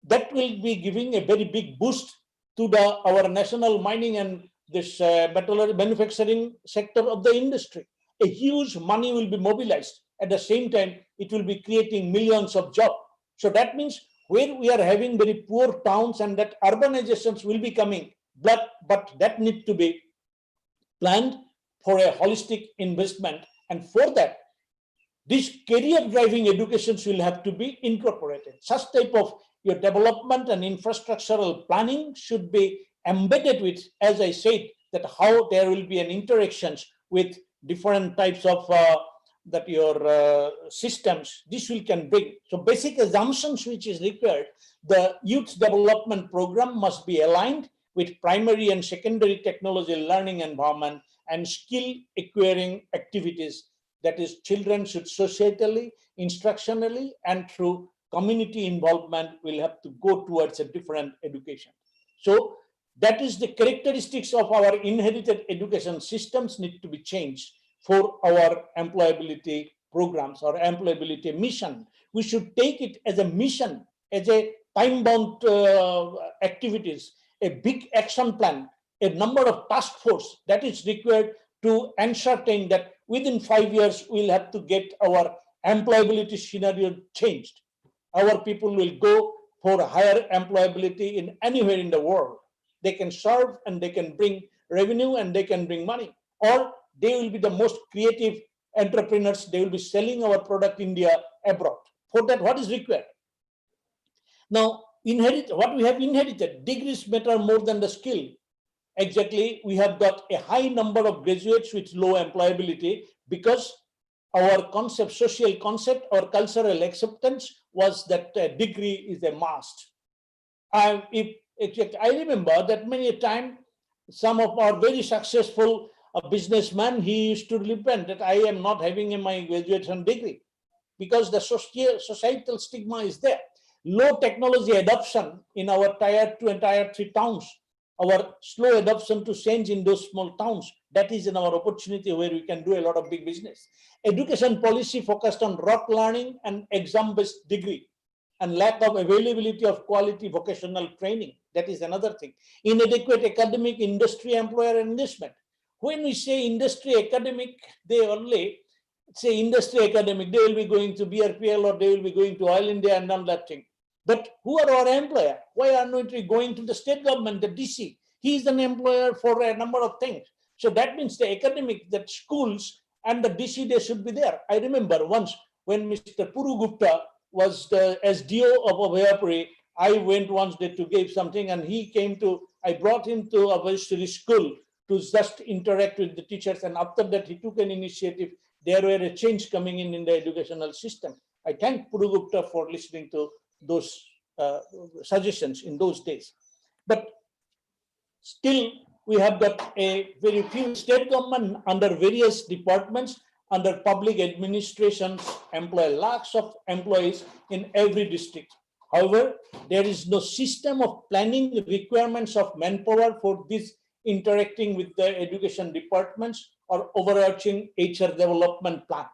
that will be giving a very big boost to our national mining and this manufacturing sector of the industry. A huge money will be mobilized. At the same time, it will be creating millions of jobs. So that means where we are having very poor towns and that urbanizations will be coming, but that need to be planned for a holistic investment. And for that, these career driving educations will have to be incorporated. Such type of your development and infrastructural planning should be embedded with, as I said, that how there will be an interactions with different types of that your systems. This will can bring. So basic assumptions which is required, the youth development program must be aligned with primary and secondary technology learning environment and skill acquiring activities. That is, children should societally, instructionally, and through community involvement will have to go towards a different education. So that is the characteristics of our inherited education systems need to be changed for our employability programs or employability mission. We should take it as a mission, as a time-bound activities, a big action plan, a number of task force that is required to ascertain that within 5 years, we'll have to get our employability scenario changed. Our people will go for higher employability in anywhere in the world. They can serve and they can bring revenue and they can bring money. Or they will be the most creative entrepreneurs. They will be selling our product India abroad. For that, what is required? Now, what we have inherited, degrees matter more than the skill. Exactly, we have got a high number of graduates with low employability because our concept, social concept or cultural acceptance was that a degree is a must. I remember that many a time, some of our very successful businessmen, he used to repent that I am not having my graduation degree because the societal stigma is there. Low technology adoption in our tier 2 and tier 3 towns, our slow adoption to change in those small towns, that is in our opportunity where we can do a lot of big business. Education policy focused on rote learning and exam-based degree and lack of availability of quality vocational training. That is another thing. Inadequate academic industry employer engagement. When we say industry academic, they only say industry academic, they will be going to BRPL or they will be going to Oil India and all that thing. But who are our employer? Why are not we going to the state government, the DC? He is an employer for a number of things. So that means the academic, that schools and the DC, they should be there. I remember once when Mr. Puru Gupta was the SDO of Abhayapuri, I went once there to give something and he came to, I brought him to Abhayapuri school to just interact with the teachers. And after that, he took an initiative. There were a change coming in the educational system. I thank Puru Gupta for listening to those suggestions in those days. But still, we have got a very few state government under various departments, under public administrations, employ lakhs of employees in every district. However, there is no system of planning requirements of manpower for this interacting with the education departments or overarching HR development plan.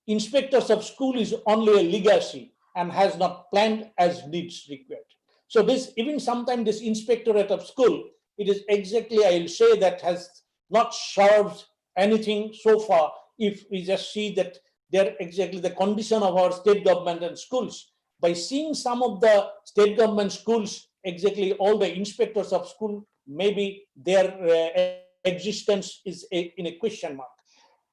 Inspectors of school is only a legacy and has not planned as needs required. So this, even sometimes this inspectorate of school, it is exactly, I will say, that has not served anything so far if we just see that they're exactly the condition of our state government and schools. By seeing some of the state government schools, exactly all the inspectors of school, maybe their existence is in a question mark.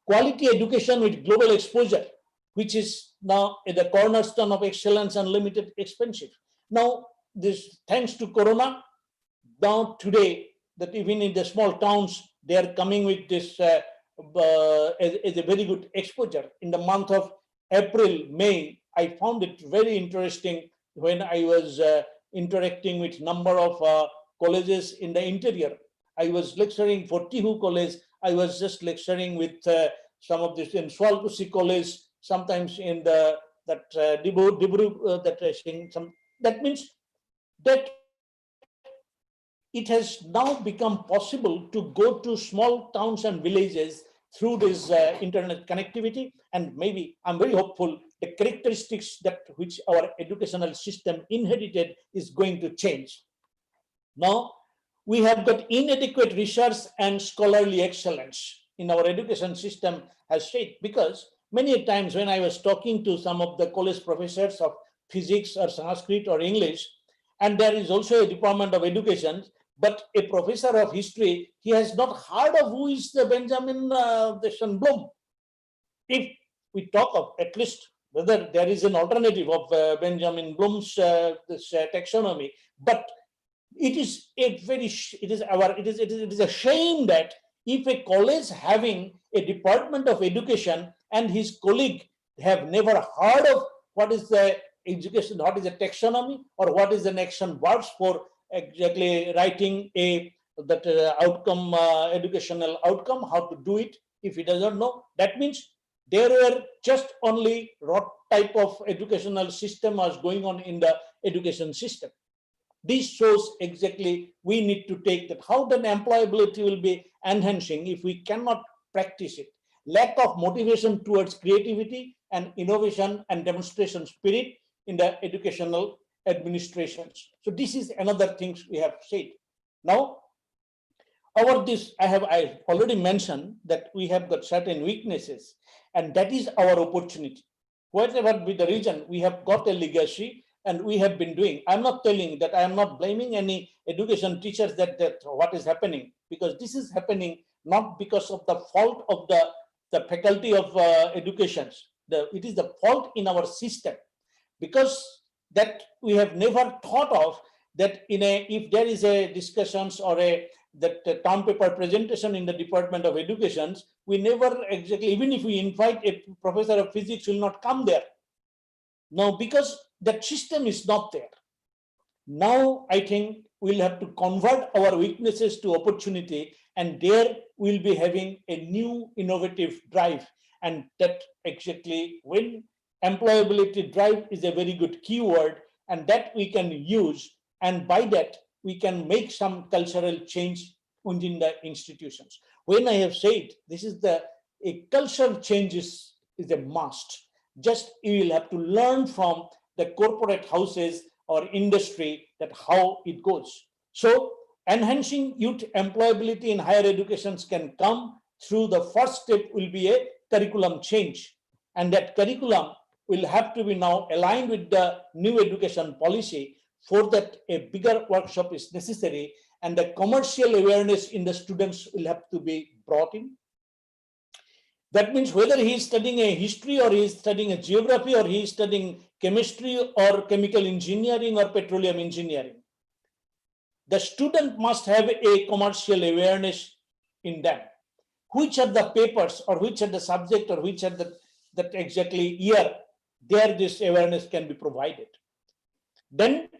Quality education with global exposure, which is now the cornerstone of excellence and limited expensive. Now, this thanks to Corona, now today, that even in the small towns, they are coming with this as a very good exposure. In the month of April, May, I found it very interesting when I was interacting with number of colleges in the interior. I was lecturing for Tihu College. I was just lecturing with some of this in Swalkusi College, sometimes in the Dibru, that means that it has now become possible to go to small towns and villages through this internet connectivity. And maybe I'm very hopeful the characteristics that which our educational system inherited is going to change. Now, we have got inadequate research and scholarly excellence in our education system has said, because many times when I was talking to some of the college professors of physics or Sanskrit or English, and there is also a department of education, but a professor of history, he has not heard of who is the Benjamin Bloom. If we talk of at least whether there is an alternative of Benjamin Bloom's taxonomy, but it is a shame that if a college having a department of education and his colleague have never heard of what is the education, what is a taxonomy, or what is an action verbs for exactly writing a outcome, educational outcome, how to do it. If he does not know, that means there were just only what type of educational system was going on in the education system. This shows exactly we need to take that how the employability will be enhancing if we cannot practice it. Lack of motivation towards creativity and innovation and demonstration spirit in the educational administrations. So this is another thing we have said. Now, over this, I already mentioned that we have got certain weaknesses, and that is our opportunity. Whatever be the reason, we have got a legacy and we have been doing. I'm not telling that I am not blaming any education teachers that what is happening, because this is happening not because of the fault of the faculty of education. It is the fault in our system, because that we have never thought of that if there is a discussions or a term paper presentation in the Department of Education, we never exactly, even if we invite a professor of physics, will not come there. Now, because that system is not there. Now, I think we'll have to convert our weaknesses to opportunity, and there we'll be having a new innovative drive. And that exactly when employability drive is a very good keyword, and that we can use, and by that we can make some cultural change within the institutions. When I have said this is a cultural change is a must. Just you will have to learn from the corporate houses or industry that how it goes. So enhancing youth employability in higher educations can come through the first step will be a curriculum change, and that curriculum will have to be now aligned with the new education policy. For that, a bigger workshop is necessary, and the commercial awareness in the students will have to be brought in. That means whether he is studying a history or he is studying a geography or he is studying chemistry or chemical engineering or petroleum engineering, the student must have a commercial awareness in them. Which are the papers or which are the subject or which are that exactly year there this awareness can be provided. Then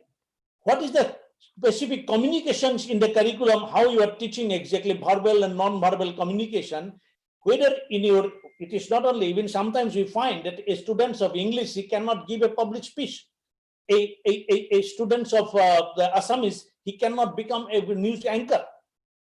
what is the specific communications in the curriculum, how you are teaching exactly verbal and non-verbal communication, whether in your, it is not only, even sometimes we find that a students of English, he cannot give a public speech. A students of the Assamese, he cannot become a news anchor.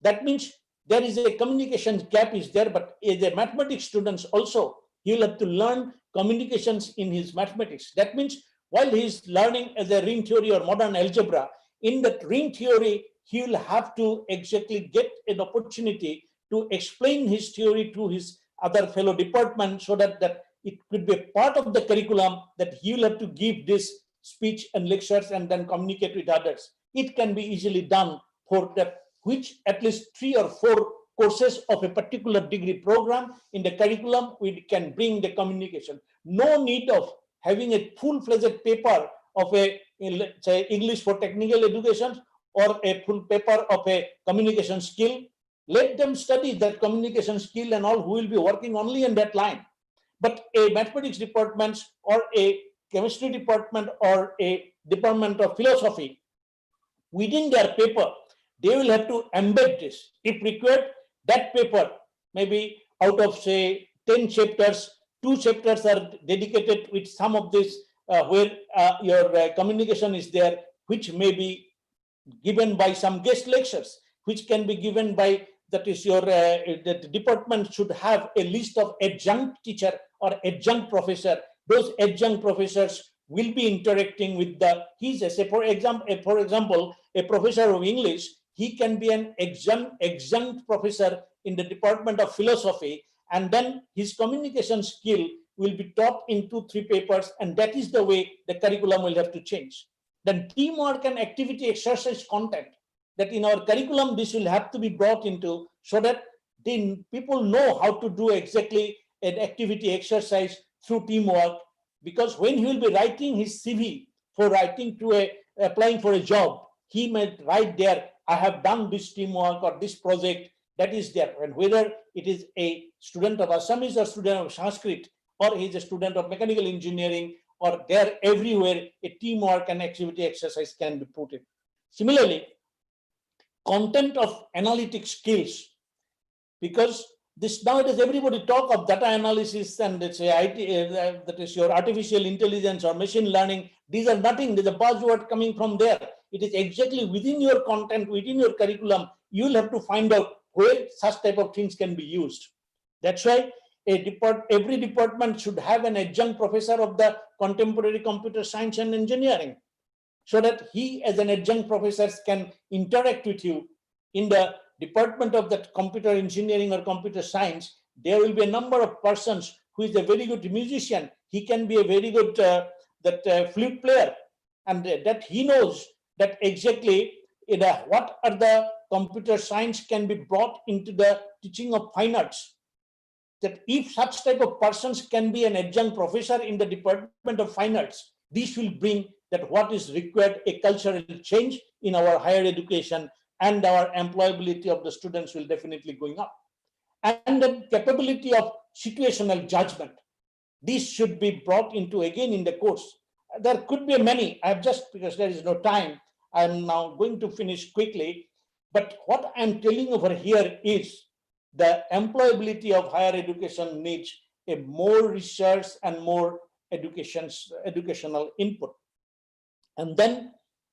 That means there is a communication gap is there, but as a mathematics students also, he will have to learn communications in his mathematics. That means while he is learning as a ring theory or modern algebra, in that ring theory, he will have to exactly get an opportunity to explain his theory to his other fellow department, so that it could be a part of the curriculum that he will have to give this speech and lectures and then communicate with others. It can be easily done for that, which at least 3 or 4 courses of a particular degree program in the curriculum, we can bring the communication. No need of having a full-fledged paper of a, say, English for technical education or a full paper of a communication skill. Let them study that communication skill and all, who will be working only in that line. But a mathematics department or a chemistry department or a department of philosophy, within their paper, they will have to embed this. If required, that paper, maybe out of say 10 chapters, 2 chapters are dedicated with some of this where your communication is there, which may be given by some guest lectures, which can be given by, that is your, the department should have a list of adjunct teacher or adjunct professor. Those adjunct professors will be interacting with the, for example, a professor of English, he can be an exempt professor in the Department of Philosophy, and then his communication skill will be taught in 2-3 papers, and that is the way the curriculum will have to change. Then teamwork and activity exercise content, that in our curriculum this will have to be brought into, so that then people know how to do exactly an activity exercise through teamwork. Because when he will be writing his CV for applying for a job, he may write there, I have done this teamwork or this project, that is there. And whether it is a student of Assamese or student of Sanskrit, or he is a student of mechanical engineering, or there everywhere, a teamwork and activity exercise can be put in. Similarly, content of analytic skills, because this nowadays everybody talk of data analysis and it's a IT, that is your artificial intelligence or machine learning. These are nothing. There's a buzzword coming from there. It is exactly within your content, within your curriculum. You will have to find out where such type of things can be used. That's why every department should have an adjunct professor of the contemporary computer science and engineering, so that he as an adjunct professor can interact with you. In the department of that computer engineering or computer science, there will be a number of persons who is a very good musician. He can be a very good flute player, and that he knows that exactly what are the computer science can be brought into the teaching of fine arts. That if such type of persons can be an adjunct professor in the Department of Fine Arts, this will bring that what is required, a cultural change in our higher education, and our employability of the students will definitely going up. And the capability of situational judgment, this should be brought into again in the course. There could be many. I have just, because there is no time, I am now going to finish quickly. But what I'm telling over here is the employability of higher education needs a more research and more educational input. And then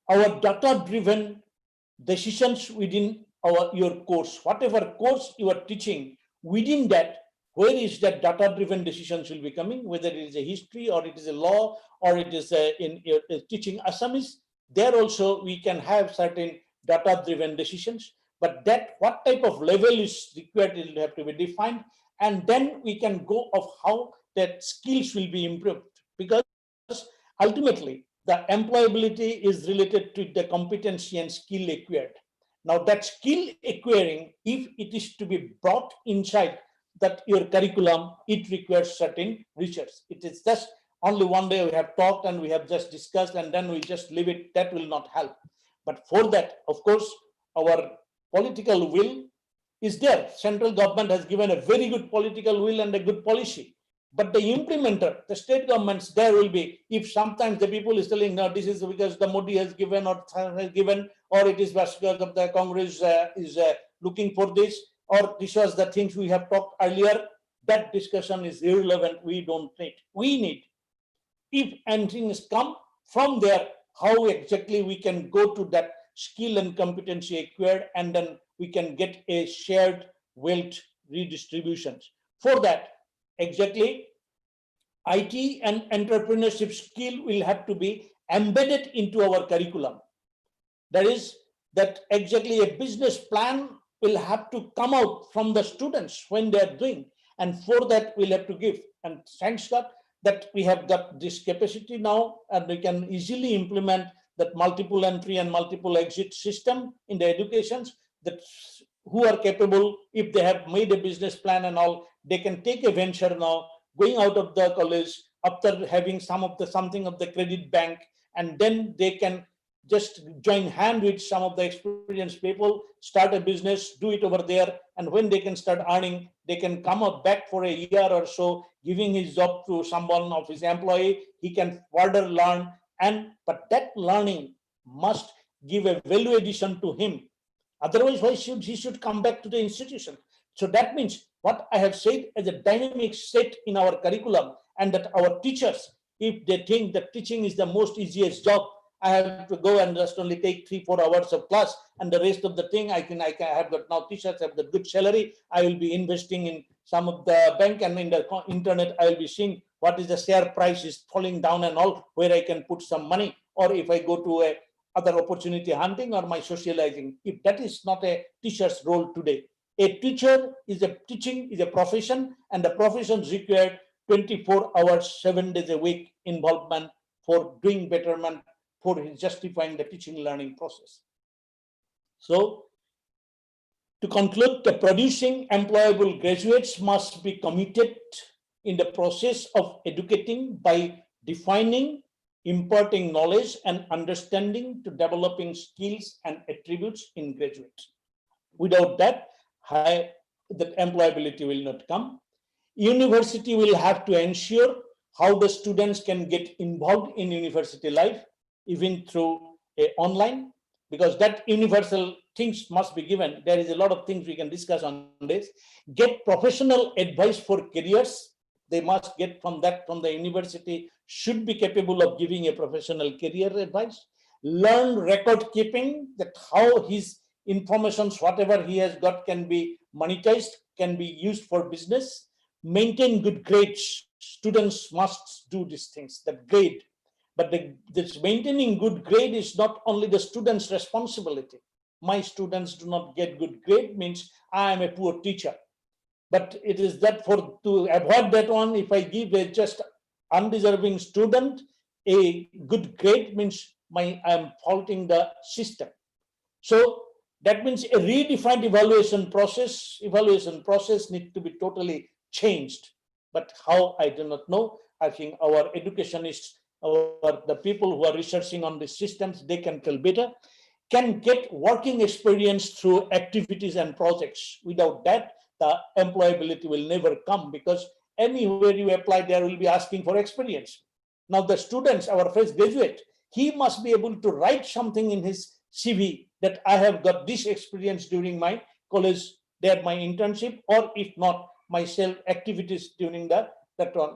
our data-driven decisions within your course, whatever course you are teaching, within that, where is that data-driven decisions will be coming, whether it is a history or it is a law or it is in teaching Assamese, there also we can have certain data-driven decisions. But that what type of level is required will have to be defined, and then we can go of how that skills will be improved, because ultimately the employability is related to the competency and skill acquired. Now that skill acquiring, if it is to be brought inside that your curriculum, it requires certain research. It is just only one day we have talked and we have just discussed and then we just leave it. That will not help. But for that, of course, our political will is there. Central government has given a very good political will and a good policy. But the implementer, the state governments, there will be, if sometimes the people is telling, no, this is because the Modi has given or it is because of the Congress is looking for this, or this was the things we have talked earlier, that discussion is irrelevant. We don't need. We need, if anything has come from there, how exactly we can go to that skill and competency acquired, and then we can get a shared wealth redistributions. For that, exactly, IT and entrepreneurship skill will have to be embedded into our curriculum. That is, that exactly a business plan will have to come out from the students when they are doing, and for that we'll have to give. And thanks God that we have got this capacity now, and we can easily implement that multiple entry and multiple exit system in the educations, that who are capable, if they have made a business plan and all, they can take a venture now, going out of the college after having something of the credit bank, and then they can just join hand with some of the experienced people, start a business, do it over there, and when they can start earning, they can come up back for a year or so, giving his job to someone of his employee. He can further learn, but that learning must give a value addition to him. Otherwise, why should he come back to the institution? So that means what I have said as a dynamic set in our curriculum, and that our teachers, if they think that teaching is the most easiest job, I have to go and just only take 3-4 hours of class, and the rest of the thing I can have got now. Teachers have the good salary. I will be investing in some of the bank, and in the internet I will be seeing what is the share price is falling down and all, where I can put some money. Or if I go to other opportunity hunting or my socializing. If that is not a teacher's role today, a teacher is teaching is a profession, and the profession required 24 hours, 7 days a week involvement for doing betterment, for justifying the teaching learning process. So, to conclude, the producing employable graduates must be committed in the process of educating by defining, imparting knowledge and understanding to developing skills and attributes in graduates. Without that, that employability will not come. University will have to ensure how the students can get involved in university life, even through online, because that universal things must be given. There is a lot of things we can discuss on this. Get professional advice for careers. They must get from the university, should be capable of giving a professional career advice. Learn record keeping, that how his informations, whatever he has got, can be monetized, can be used for business. Maintain good grades. Students must do these things, that grade. But this maintaining good grade is not only the student's responsibility. My students do not get good grade means I am a poor teacher. But it is that to avoid that one, if I give a just undeserving student a good grade means I am faulting the system. So that means a redefined evaluation process needs to be totally changed. But how, I do not know. I think our educationists, the people who are researching on the systems, they can tell better, can get working experience through activities and projects. Without that, the employability will never come, because anywhere you apply, there will be asking for experience. Now the students, our first graduate, he must be able to write something in his CV that I have got this experience during my college, there my internship, or if not, my self activities during that one.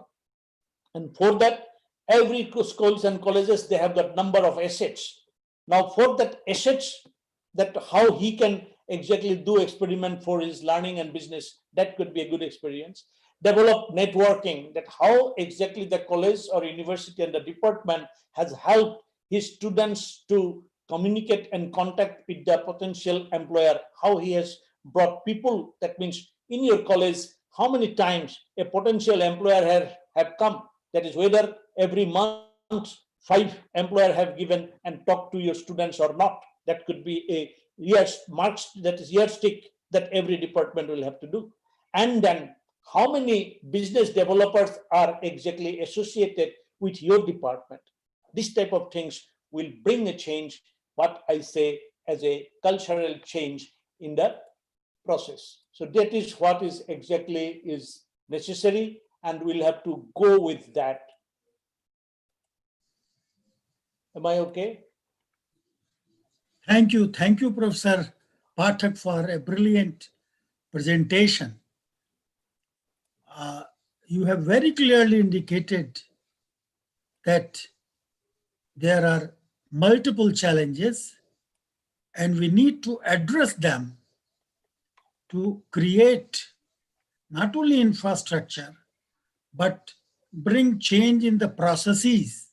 And for that, every schools and colleges, they have that number of assets. Now for that assets, that how he can exactly do experiment for his learning and business, that could be a good experience. Develop networking, that how exactly the college or university and the department has helped his students to communicate and contact with the potential employer, how he has brought people. That means in your college, how many times a potential employer have come, that is whether every month 5 employer have given and talked to your students or not. That could be a yardstick that every department will have to do. And then how many business developers are exactly associated with your department. This type of things will bring a change, what I say as a cultural change in the process. So that is what is exactly is necessary, and we'll have to go with that. Am I okay? Thank you, Professor Pathak, for a brilliant presentation. You have very clearly indicated that there are multiple challenges and we need to address them to create not only infrastructure, but bring change in the processes.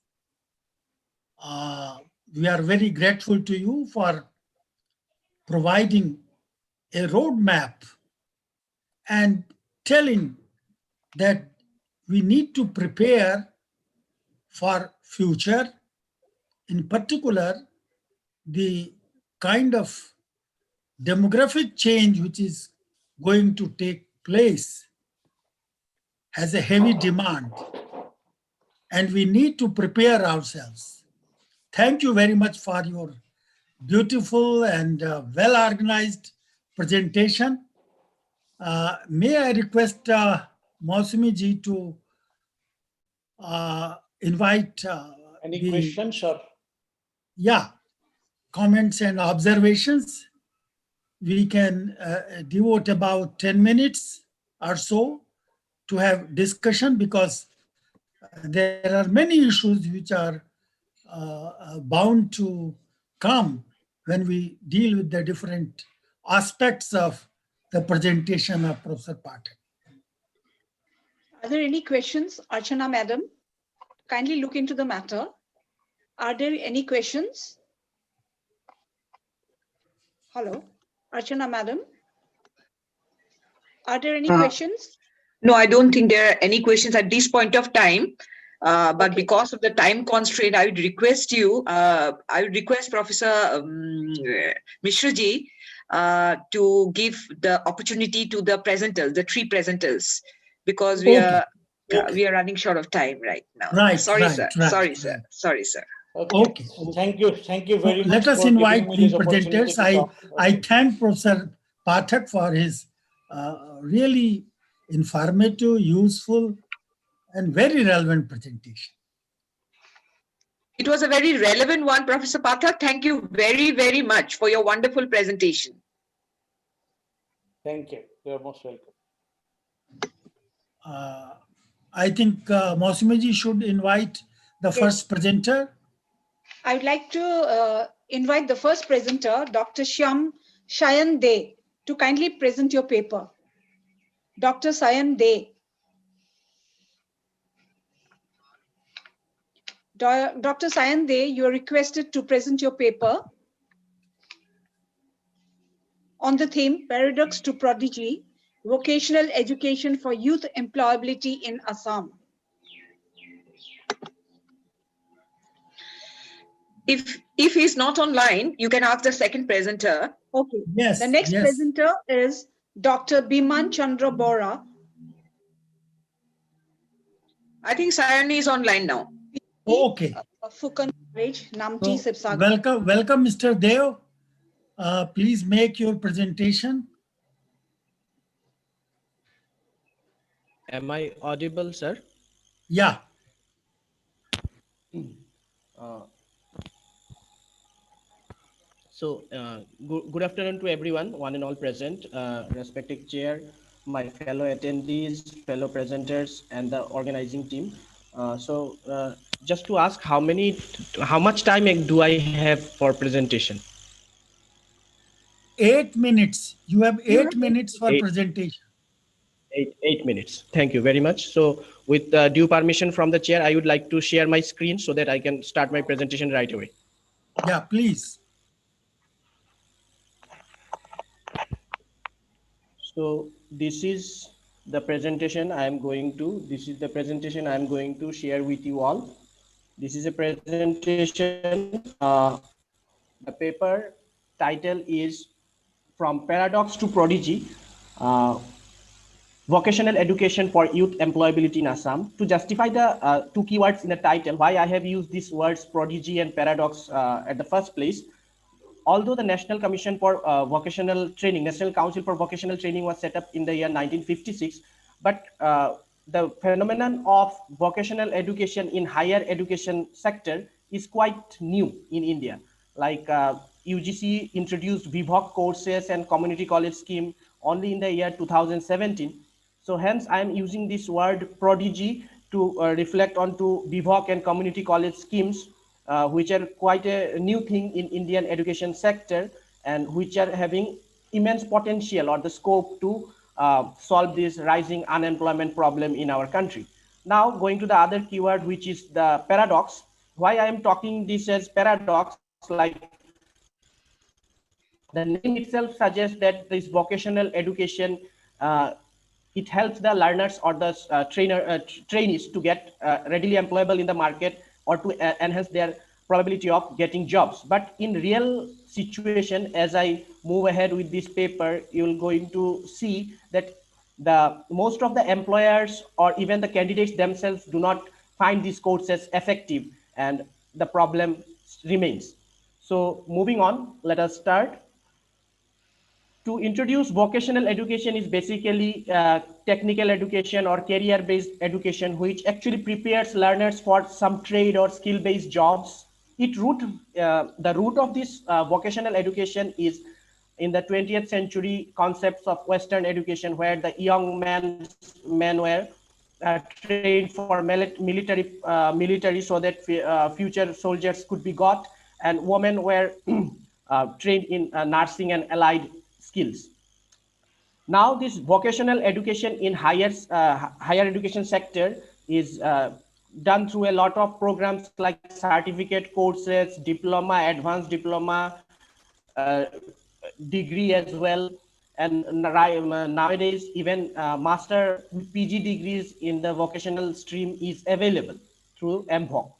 We are very grateful to you for providing a roadmap and telling that we need to prepare for future, in particular, the kind of demographic change which is going to take place has a heavy demand, and we need to prepare ourselves. Thank you very much for your beautiful and well-organized presentation. May I request Mausumi ji to invite any questions or? Yeah, comments and observations. We can devote about 10 minutes or so to have discussion, because there are many issues which are bound to come when we deal with the different aspects of the presentation of Professor Pathak. Are there any questions, Archana madam? Kindly look into the matter. Are there any questions? Hello, Archana madam. Are there any questions? No, I don't think there are any questions at this point of time. But because of the time constraint, I would request you, I would request Professor Mishraji to give the opportunity to the presenters, the three presenters, because we are running short of time right now. Right, Sorry, right, sir. right, Sorry, sir. Sorry, sir. Okay. Thank you So very much. let us for giving invite me the this opportunity presenters. to talk. I thank Professor Pathak for his really informative, useful, and very relevant presentation. It was a very relevant one, Professor Pathak. Thank you very, very much for your wonderful presentation. Thank you. You are most welcome. I think Mausimaji should invite the first presenter. I would like to invite the first presenter, Dr. Shayan De, to kindly present your paper. Dr. Shayan De. Dr. Shayan De, you are requested to present your paper on the theme Paradox to Prodigy, Vocational Education for Youth Employability in Assam. If he's not online, you can ask the second presenter. Okay. Yes. The next presenter is Dr. Biman Chandra Bora. I think Sayani is online now. Okay. Fukan Namti Sipsagar. Welcome, Mr. Deo. Please make your presentation. Am I audible, sir? Yeah. Good afternoon to everyone, one and all present, respected chair, my fellow attendees, fellow presenters, and the organizing team. Just to ask, how much time do I have for presentation? 8 minutes. You have 8 minutes for presentation. 8 minutes. Thank you very much. So with due permission from the chair, I would like to share my screen so that I can start my presentation right away. Yeah, please. So this is the presentation I am going to share with you all. This is a presentation. The paper title is From Paradox to Prodigy, Vocational Education for Youth Employability in Assam. To justify the two keywords in the title, why I have used these words prodigy and paradox at the first place. Although the National Commission for Vocational Training, National Council for Vocational Training was set up in the year 1956, but the phenomenon of vocational education in higher education sector is quite new in India. Like UGC introduced VVOC courses and community college scheme only in the year 2017. So hence I am using this word prodigy to reflect onto VVOC and community college schemes, which are quite a new thing in Indian education sector and which are having immense potential or the scope to solve this rising unemployment problem in our country. Now going to the other keyword, which is the paradox. Why I am talking this as paradox, like the name itself suggests that this vocational education it helps the learners or the trainees to get readily employable in the market or to enhance their probability of getting jobs. But in real situation, as I move ahead with this paper, you're going to see that most of the employers or even the candidates themselves do not find these courses effective, and the problem remains. So moving on, let us start. To introduce vocational education is basically technical education or career-based education, which actually prepares learners for some trade or skill-based jobs. The root of this vocational education is in the 20th century concepts of Western education, where the young men were trained for military so that future soldiers could be got, and women were trained in nursing and allied skills. Now this vocational education in higher education sector is done through a lot of programs like certificate courses, diploma, advanced diploma, degree as well. And nowadays, even master PG degrees in the vocational stream is available through MVOC.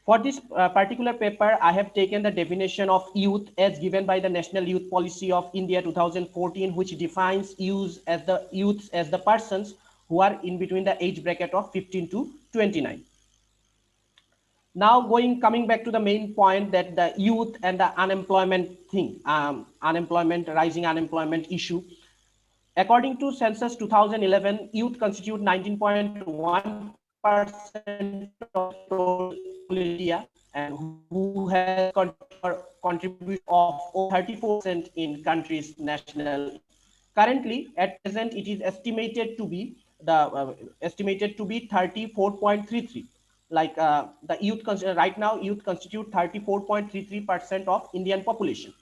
For this particular paper, I have taken the definition of youth as given by the National Youth Policy of India 2014, which defines youths as the persons who are in between the age bracket of 15 to 29. Now coming back to the main point, that the youth and the unemployment thing, rising unemployment issue. According to Census 2011, youth constitute 19.1% of total India, and who has contribution of over 34% in country's national. Currently, at present, it is estimated to be 34.33. Like the youth right now, youth constitute 34.33% of Indian population.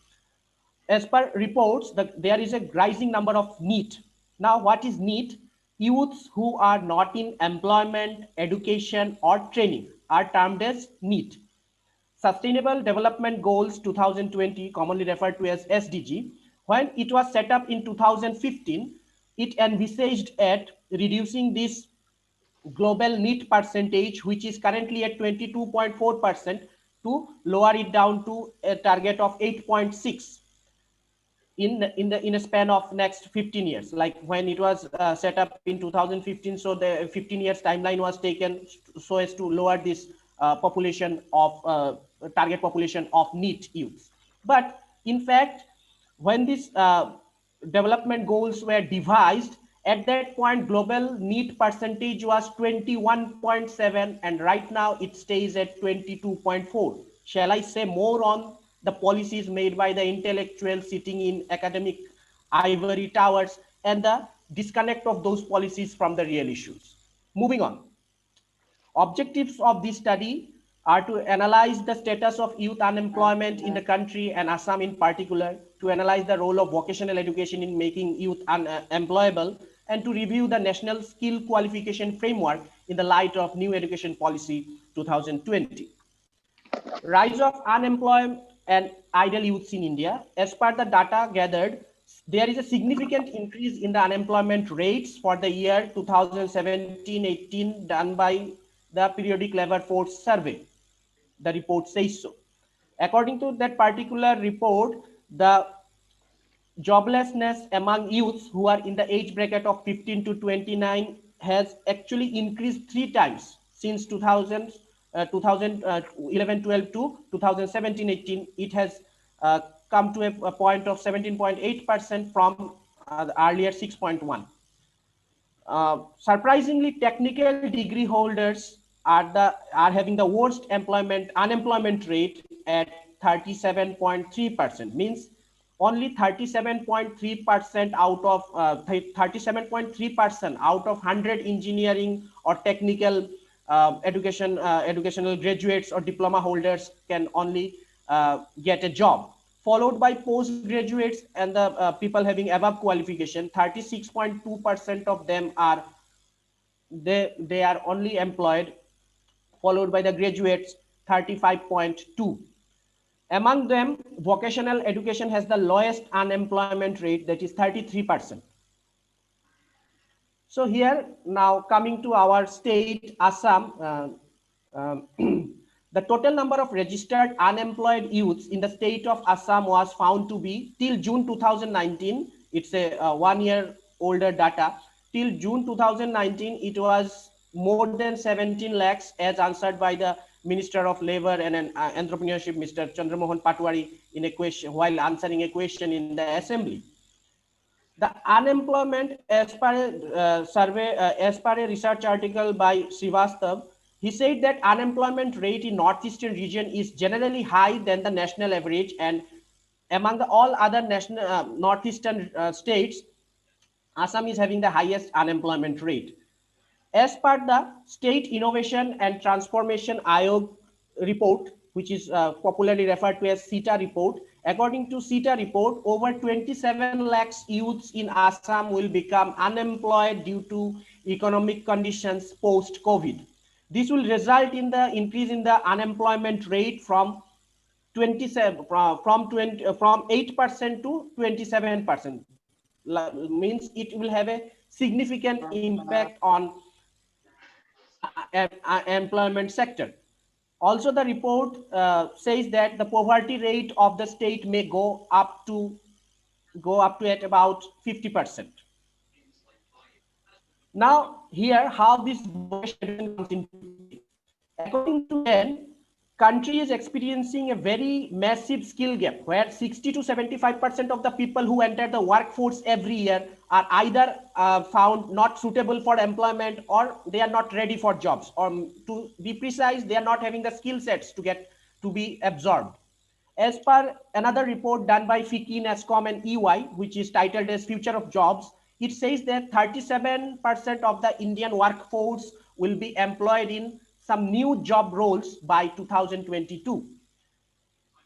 As per reports, there is a rising number of NEET. Now, what is NEET? Youths who are not in employment, education, or training are termed as NEET. Sustainable Development Goals 2020, commonly referred to as SDG, when it was set up in 2015, it envisaged at reducing this global NEET percentage, which is currently at 22.4%, to lower it down to a target of 8.6 in a span of next 15 years. Like when it was set up in 2015, so the 15 years timeline was taken so as to lower this population of target population of NEET youths. But in fact, when these development goals were devised, at that point global NEET percentage was 21.7, and right now it stays at 22.4. Shall I say more on the policies made by the intellectuals sitting in academic ivory towers and the disconnect of those policies from the real issues? Moving on. Objectives of this study are to analyze the status of youth unemployment in the country, and Assam in particular, to analyze the role of vocational education in making youth employable, and to review the national skill qualification framework in the light of new education policy 2020. Rise of unemployed and idle youths in India. As per the data gathered, there is a significant increase in the unemployment rates for the year 2017-18 done by the periodic labor force survey. The report says so. According to that particular report, the joblessness among youths who are in the age bracket of 15 to 29 has actually increased 3 times since 2011-12 to 2017-18. It has come to a point of 17.8% from the earlier 6.1. Surprisingly, technical degree holders are having the worst unemployment rate at 37.3%. Means only 37.3% out of 37.3% out of 100 engineering or technical educational graduates or diploma holders can only get a job, followed by postgraduates and the people having above qualification. 36.2% of them are they are only employed, followed by the graduates 35.2. Among them, vocational education has the lowest unemployment rate, that is 33%. So here, now coming to our state, Assam, the total number of registered unemployed youths in the state of Assam was found to be, till June 2019, it's a 1 year older data, till June 2019, it was more than 17 lakhs as answered by the Minister of Labor and Entrepreneurship, Mr. Chandramohan Patwari, in a question while answering a question in the assembly. The unemployment, as per a research article by Srivastav, he said that unemployment rate in northeastern region is generally high than the national average, and among all other national northeastern states, Assam is having the highest unemployment rate. As per the State Innovation and Transformation Ayog report, which is popularly referred to as CETA report, according to CETA report, over 27 lakhs youths in Assam will become unemployed due to economic conditions post-COVID. This will result in the increase in the unemployment rate from 27 from 8% to 27%. Means it will have a significant impact on employment sector. Also, the report says that the poverty rate of the state may go up to at about 50%. Now, here how this vocation comes into play. According to them, country is experiencing a very massive skill gap where 60 to 75% of the people who enter the workforce every year are either found not suitable for employment, or they are not ready for jobs, or to be precise, they are not having the skill sets to be absorbed. As per another report done by FICCI, NASCOM and EY, which is titled as Future of Jobs, it says that 37% of the Indian workforce will be employed in some new job roles by 2022.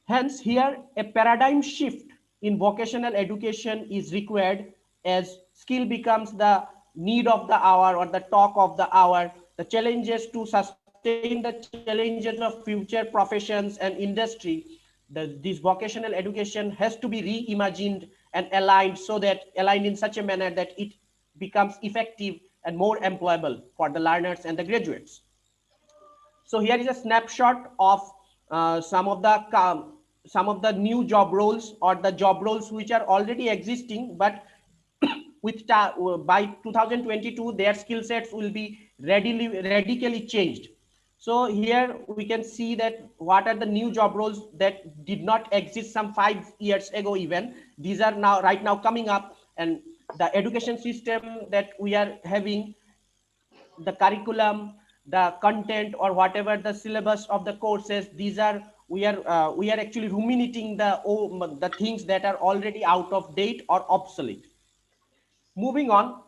Hence, here a paradigm shift in vocational education is required, as skill becomes the need of the hour or the talk of the hour. The challenges to sustain the challenges of future professions and industry, this vocational education has to be reimagined and aligned in such a manner that it becomes effective and more employable for the learners and the graduates. So here is a snapshot of some of the new job roles, or the job roles which are already existing, but with by 2022 their skill sets will be radically changed. So here we can see that what are the new job roles that did not exist some 5 years ago even. These are now right now coming up, and the education system that we are having, the curriculum, the content, or whatever the syllabus of the courses, these are we are actually ruminating the things that are already out of date or obsolete. Moving on,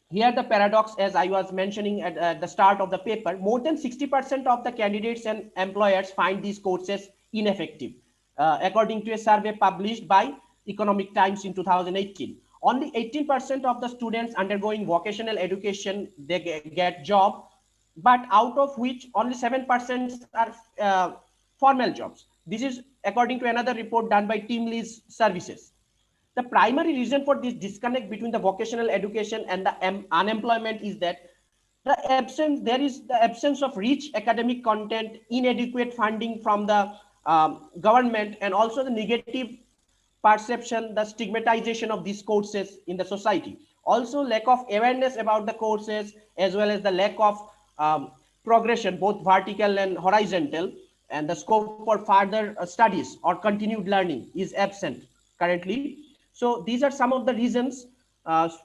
here the paradox, as I was mentioning at the start of the paper, more than 60% of the candidates and employers find these courses ineffective, according to a survey published by Economic Times in 2018. Only 18% of the students undergoing vocational education, they get job, but out of which only 7% are formal jobs. This is according to another report done by Team Lease Services. The primary reason for this disconnect between the vocational education and the unemployment is that there is the absence of rich academic content, inadequate funding from the government, and also the negative perception, the stigmatization of these courses in the society. Also, lack of awareness about the courses, as well as the lack of progression, both vertical and horizontal, and the scope for further studies or continued learning is absent currently. So these are some of the reasons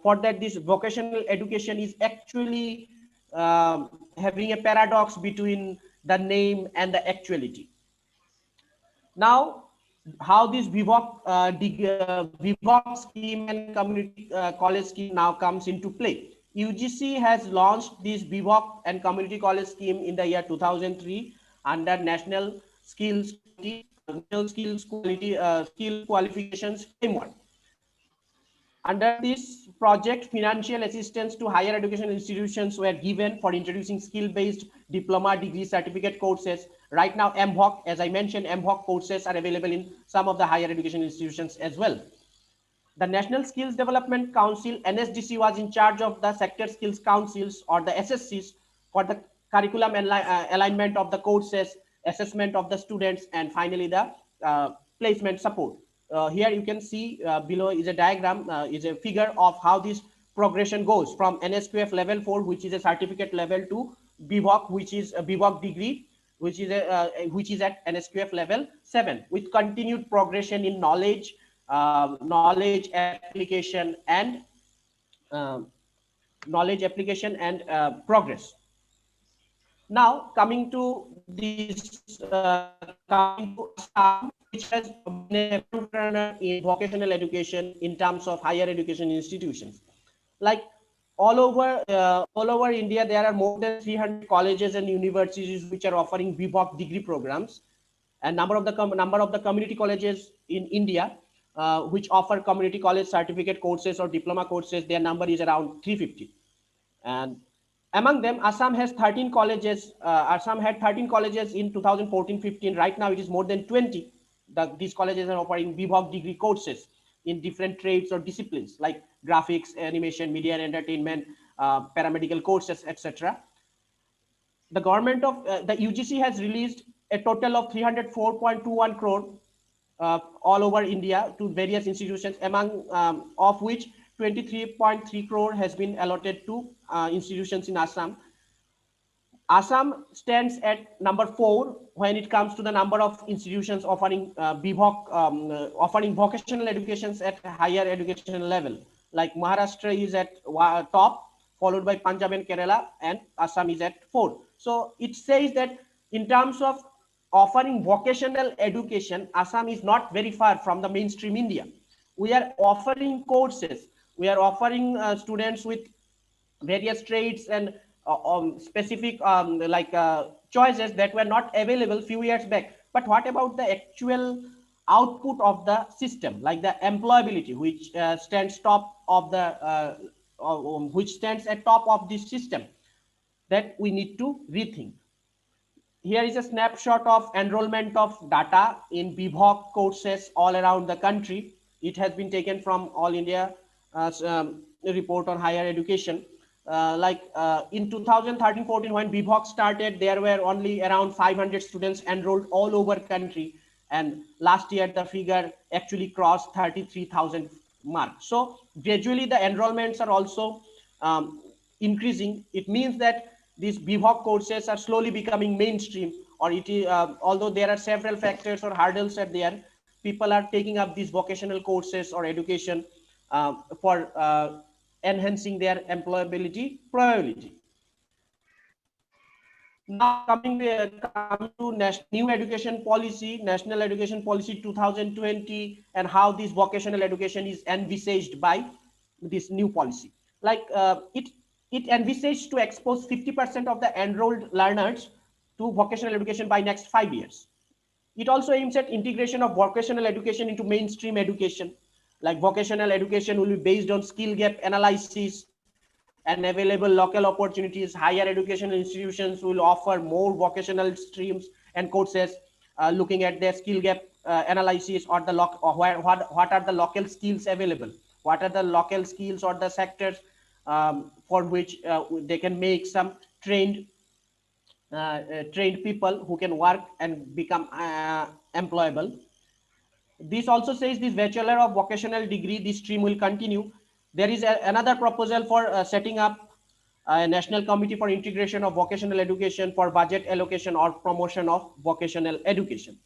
for that this vocational education is actually having a paradox between the name and the actuality. Now, how this VIVOC scheme and community college scheme now comes into play. UGC has launched this VIVOC and community college scheme in the year 2003 under National Skills Qualifications Framework. Under this project, financial assistance to higher education institutions were given for introducing skill-based diploma, degree, certificate courses. Right now, MVOC, as I mentioned, MVOC courses are available in some of the higher education institutions as well. The National Skills Development Council, NSDC, was in charge of the sector skills councils, or the SSCs, for the curriculum alignment of the courses, assessment of the students, and finally the placement support. Here you can see below is a diagram, is a figure of how this progression goes from NSQF level 4, which is a certificate level, to BVOC, which is a BVOC degree, which is at NSQF level 7, with continued progression in knowledge application and progress. Now coming to this, coming to Assam, which has been a frontrunner in vocational education in terms of higher education institutions. Like all over India, there are more than 300 colleges and universities which are offering VIVOC degree programs, and number of the community colleges in India which offer community college certificate courses or diploma courses, their number is around 350. And among them, Assam has 13 colleges. Assam had 13 colleges in 2014-15. Right now, it is more than 20. these colleges are offering BVOC degree courses in different trades or disciplines like graphics, animation, media and entertainment, paramedical courses, etc. The government of the UGC has released a total of 304.21 crore all over India to various institutions, among of which 23.3 crore has been allotted to institutions in Assam. Assam stands at number 4 when it comes to the number of institutions offering offering vocational educations at higher education level. Like Maharashtra is at top, followed by Punjab and Kerala, and Assam is at 4. So it says that in terms of offering vocational education, Assam is not very far from the mainstream India. We are offering courses. We are offering students with various trades and specific choices that were not available few years back. But what about the actual output of the system, like the employability, which stands top of the which stands at top of this system, that we need to rethink. Here is a snapshot of enrollment of data in BVOC courses all around the country. It has been taken from All India report on higher education. In 2013-14, when BVOC started, there were only around 500 students enrolled all over country. And last year, the figure actually crossed 33,000 mark. So gradually, the enrollments are also increasing. It means that these BVOC courses are slowly becoming mainstream, or it is, although there are several factors or hurdles are there, people are taking up these vocational courses or education for enhancing their employability probability. Now coming to new education policy, National Education Policy 2020, and how this vocational education is envisaged by this new policy. Like it envisaged to expose 50% of the enrolled learners to vocational education by next 5 years. It also aims at integration of vocational education into mainstream education. Like vocational education will be based on skill gap analysis and available local opportunities. Higher educational institutions will offer more vocational streams and courses looking at their skill gap analysis, or the what are the local skills available, what are the local skills or the sectors for which they can make some trained people who can work and become employable. This also says this Bachelor of Vocational degree, this stream will continue. There is another proposal for setting up a National Committee for Integration of Vocational Education for budget allocation or promotion of vocational education.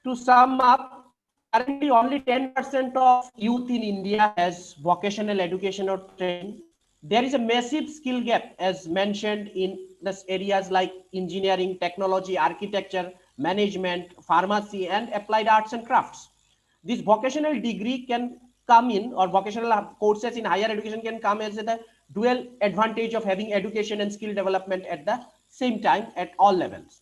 To sum up, currently only 10% of youth in India has vocational education or training. There is a massive skill gap as mentioned in the areas like engineering, technology, architecture, management, pharmacy, and applied arts and crafts. This vocational degree can come in, or vocational courses in higher education can come as the dual advantage of having education and skill development at the same time at all levels.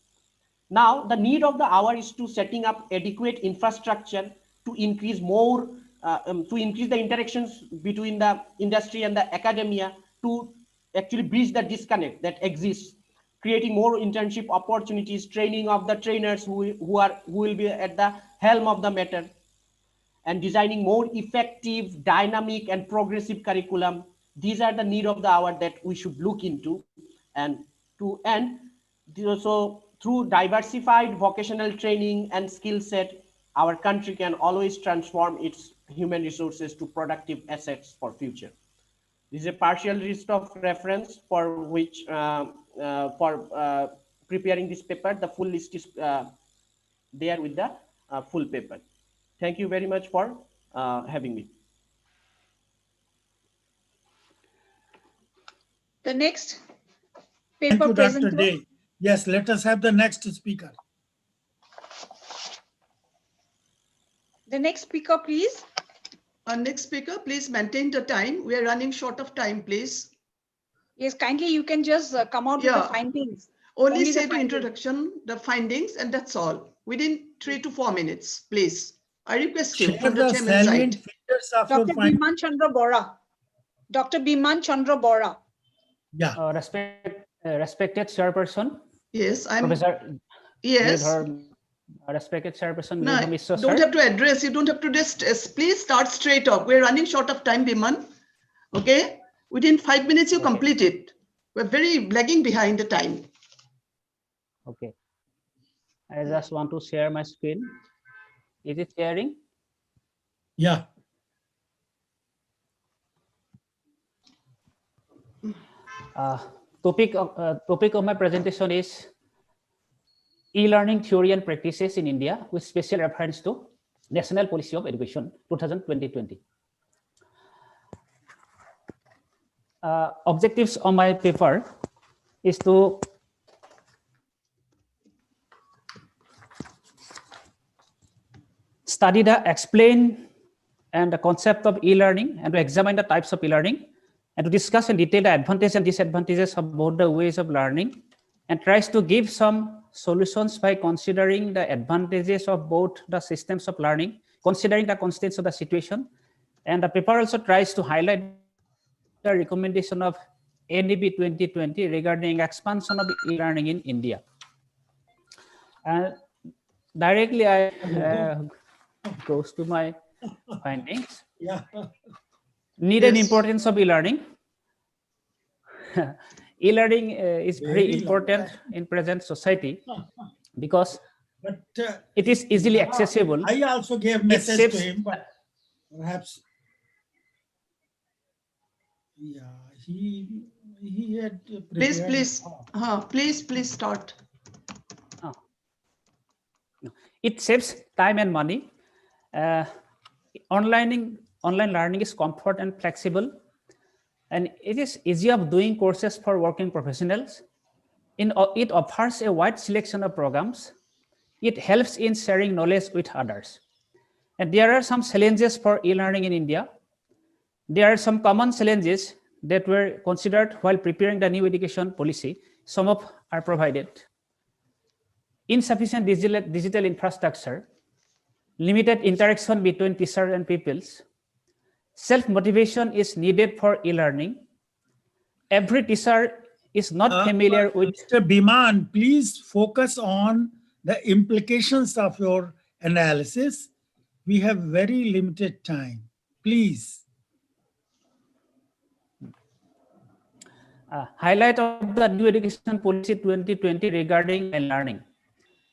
Now, the need of the hour is to setting up adequate infrastructure to increase more, to increase the interactions between the industry and the academia to actually bridge the disconnect that exists, creating more internship opportunities, training of the trainers who will be at the helm of the matter, and designing more effective, dynamic, and progressive curriculum. These are the need of the hour that we should look into. And to end, so through diversified vocational training and skill set, our country can always transform its human resources to productive assets for future. This is a partial list of reference for which preparing this paper. The full list is there with the full paper. Thank you very much for having me. The next Thank paper you, Dr. presenter. Day. Yes, let us have the next speaker. The next speaker, please. Our next speaker, please maintain the time. We are running short of time, please. Yes, kindly you can just come out with the findings. Only the say the findings. introduction, the findings, and that's all. Within 3 to 4 minutes, please. I request you Share from the the chairman's salient side. features of Dr. your findings. Biman Chandra Bora. Dr. Biman Chandra Bora. Yeah. Respected chairperson. Yes, I'm. Professor. Yes. respected Chairperson No, Nirvam Mishra, don't sir. have to address. You don't have to just please start straight off. We're running short of time, Biman. Okay, within 5 minutes you complete it. We're very lagging behind the time. Okay. I just want to share my screen. Is it sharing? Yeah. Topic of my presentation is e-learning theory and practices in India with special reference to National Policy of Education 2020. Objectives of my paper is to study the explain and the concept of e-learning and to examine the types of e-learning and to discuss in detail the advantages and disadvantages of both the ways of learning and tries to give some solutions by considering the advantages of both the systems of learning, considering the constraints of the situation. And the paper also tries to highlight the recommendation of NEP 2020 regarding expansion of e-learning in India. Directly I goes to my findings. Yeah. Need and importance of e-learning. E-learning is very important in present society because it is easily accessible. I also gave message to him, but perhaps he had prepared. Please start. It saves time and money. Online learning is comfort and flexible, and it is easy of doing courses for working professionals. It offers a wide selection of programs. It helps in sharing knowledge with others. And there are some challenges for e-learning in India. There are some common challenges that were considered while preparing the new education policy. Some of are provided. Insufficient digital infrastructure, limited interaction between teachers and pupils. Self-motivation is needed for e-learning. Every teacher is not familiar with... Mr. Biman, please focus on the implications of your analysis. We have very limited time. Please. Highlight of the new education policy 2020 regarding learning.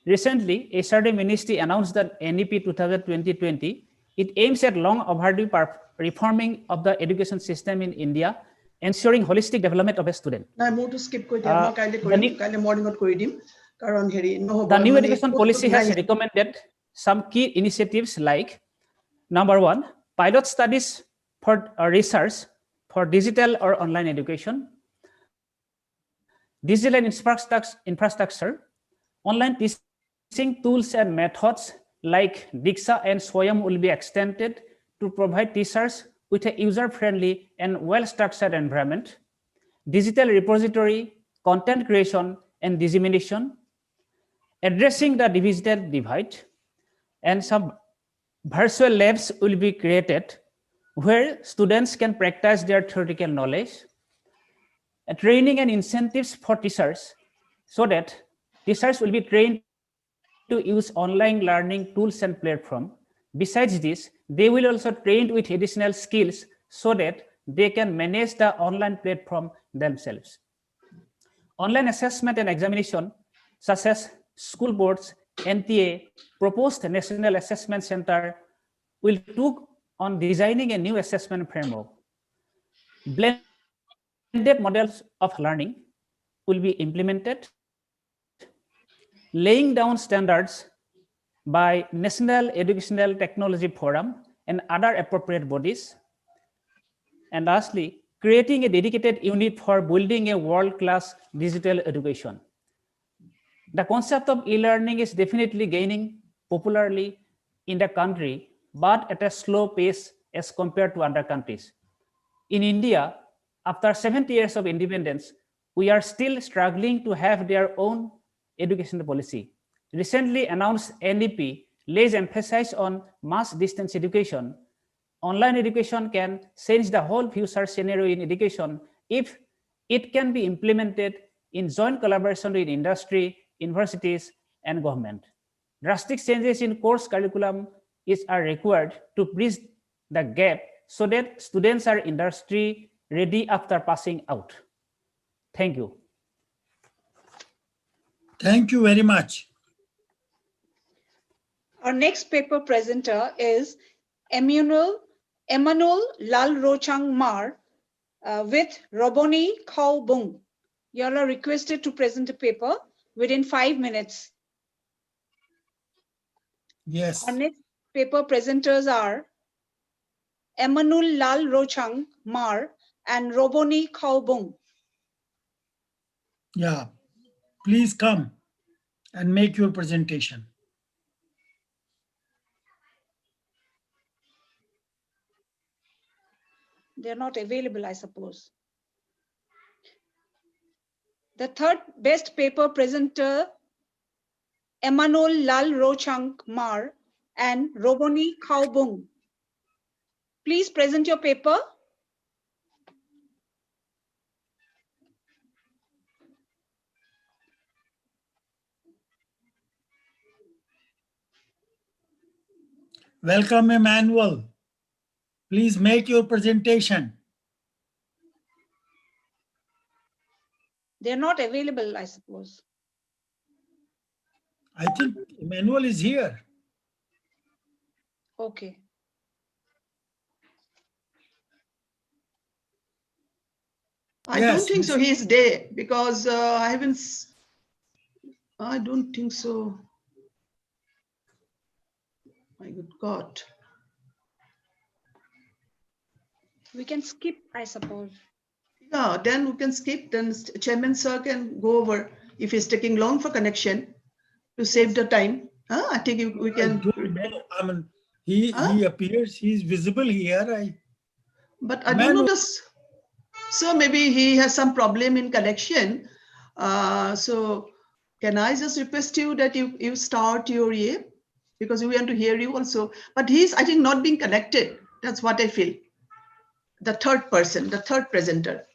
Recently, SRD Ministry announced that NEP 2020. It aims at long overdue reforming of the education system in India, ensuring holistic development of a student. I move to skip the new education policy has recommended some key initiatives like, number one, pilot studies for research for digital or online education, digital infrastructure, online teaching tools and methods like Diksha and Swayam will be extended to provide teachers with a user-friendly and well-structured environment, digital repository, content creation and dissemination, addressing the digital divide, and some virtual labs will be created where students can practice their theoretical knowledge, training and incentives for teachers so that teachers will be trained to use online learning tools and platform. Besides this, they will also trained with additional skills so that they can manage the online platform themselves. Online assessment and examination, such as school boards, NTA, proposed National Assessment Center will took on designing a new assessment framework. Blended models of learning will be implemented, laying down standards by National Educational Technology Forum and other appropriate bodies. And lastly, creating a dedicated unit for building a world-class digital education. The concept of e-learning is definitely gaining popularity in the country, but at a slow pace as compared to other countries. In India, after 70 years of independence, we are still struggling to have their own education policy. Recently announced NEP lays emphasis on mass distance education. Online education can change the whole future scenario in education if it can be implemented in joint collaboration with industry, universities, and government. Drastic changes in course curriculum are required to bridge the gap so that students are industry ready after passing out. Thank you. Thank you very much. Our next paper presenter is Emmanuel Lalrochang Mar with Roboni Khao Bung. You all are requested to present a paper within 5 minutes. Yes. Our next paper presenters are Emmanuel Lalrochang Mar and Roboni Khao Bung. Yeah. Please come and make your presentation. They're not available, I suppose. The third best paper presenter, Emmanuel Lalrochang Mar and Roboni Khao Bung. Please present your paper. Welcome, Emmanuel. Please make your presentation. They're not available, I suppose. I think Emmanuel is here. Okay. I don't think so. He is there because I haven't. I don't think so. My good God. We can skip, I suppose. Yeah, then we can skip. Then Chairman Sir can go over if he's taking long for connection to save the time. I think we can. I don't know. I mean, he appears. He's visible here. But I don't know this. So maybe he has some problem in connection. So can I just request you that you start your year, because we want to hear you also. But he's, I think, not being connected. That's what I feel. The third person, the third presenter.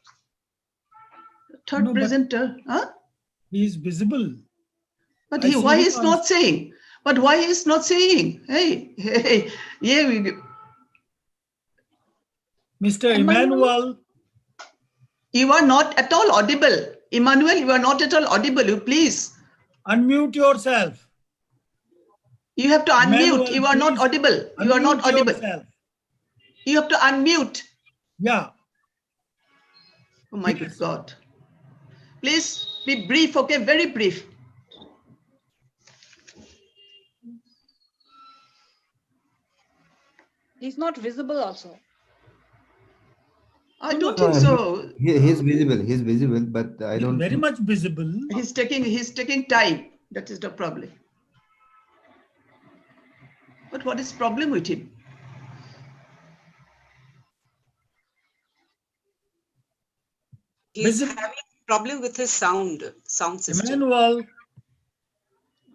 Presenter, huh? He is visible. But why he's not saying? But why he's not saying? Hey, yeah, we go. Mr. Emmanuel. You are not at all audible. Emmanuel, you are not at all audible. You please. Unmute yourself. You have to unmute. Emmanuel, you are not audible. You are not audible. Yourself. You have to unmute. Yeah. Oh my good God. Please be brief, okay? Very brief. He's not visible also. I don't think so. He's visible. He's visible, but I don't. Very much visible. He's taking time. That is the problem. But what is the problem with him? He's having a problem with his sound system. Emmanuel.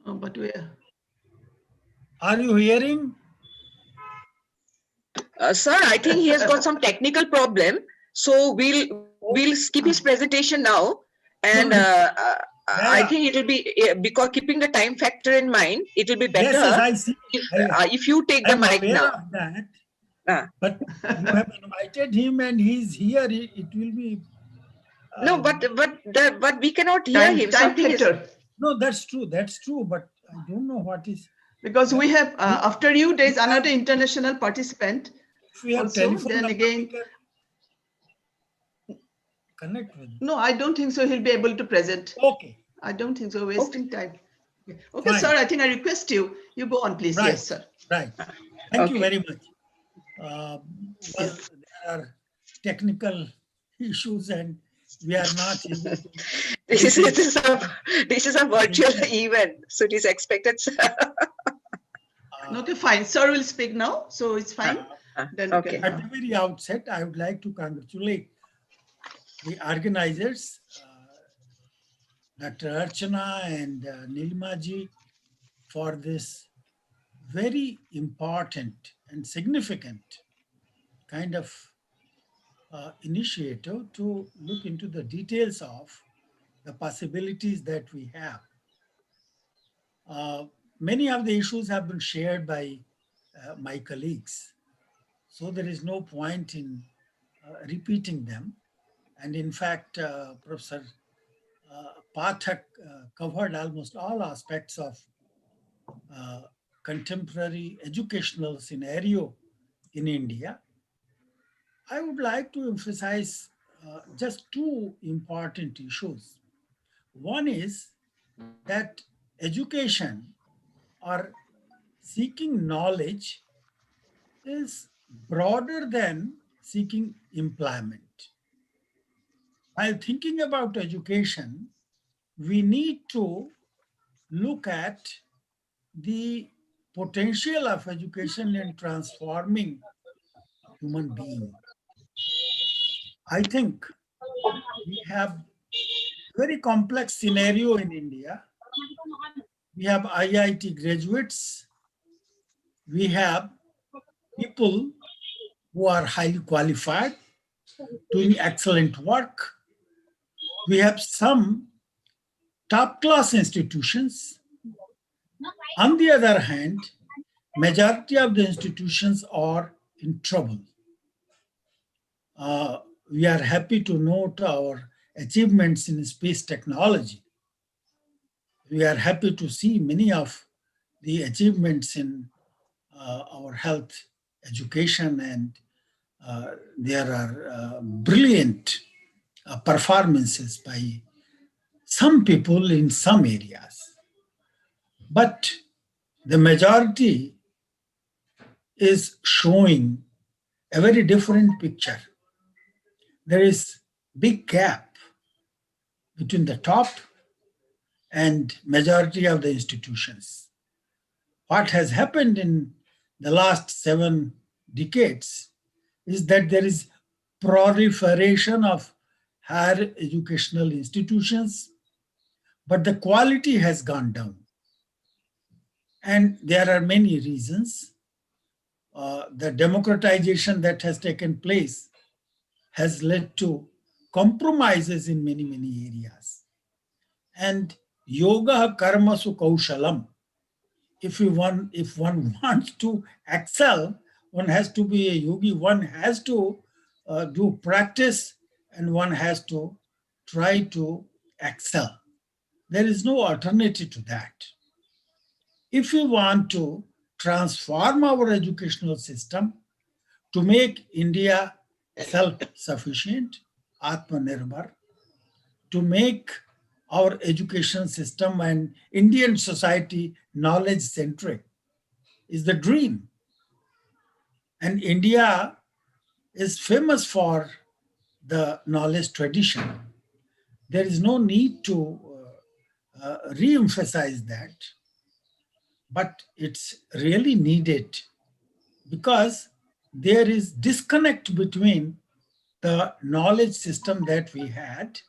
Oh, but where? Are you hearing? Sir, I think he has got some technical problem. So we'll skip his presentation now. And I think it will be, because keeping the time factor in mind, it will be better Yes, I see. if you take the mic now. Of that. But you have invited him and he's here. It will be. No, but we cannot hear him. No, that's true. That's true. But I don't know what is. Because we have, after you, there is another international participant. We have also, telephone then again. Connect with him. No, I don't think so. He'll be able to present. Okay. I don't think so. Wasting time. Okay, Fine. sir. I think I request you. You go on, please. Right. Yes, sir. Right. Thank you very much. Well, there are technical issues and we are not able to. This is a virtual event, so it is expected. Okay, fine. Sir will speak now, so it's fine. Then okay. At the very outset, I would like to congratulate the organizers, Dr. Archana and Nilmaji, for this very important and significant kind of initiative to look into the details of the possibilities that we have. many of the issues have been shared by my colleagues. So there is no point in repeating them. And in fact, Professor Pathak covered almost all aspects of contemporary educational scenario in India. I would like to emphasize just two important issues. One is that education or seeking knowledge is broader than seeking employment. While thinking about education, we need to look at the potential of education in transforming human being. I think we have very complex scenario in India. We have IIT graduates. We have people who are highly qualified, doing excellent work. We have some top-class institutions. On the other hand, majority of the institutions are in trouble. We are happy to note our achievements in space technology. We are happy to see many of the achievements in our health education, and there are brilliant performances by some people in some areas. But the majority is showing a very different picture. There is big gap between the top and majority of the institutions. What has happened in the last 7 decades is that there is proliferation of higher educational institutions, but the quality has gone down. And there are many reasons. The democratization that has taken place has led to compromises in many, many areas. And yoga karma su kaushalam. If one wants to excel, one has to be a yogi, one has to do practice, and one has to try to excel. There is no alternative to that. If we want to transform our educational system to make India self-sufficient, Atmanirbhar, to make our education system and Indian society knowledge-centric is the dream. And India is famous for the knowledge tradition. There is no need to re-emphasize that, but it's really needed because there is disconnect between the knowledge system that we had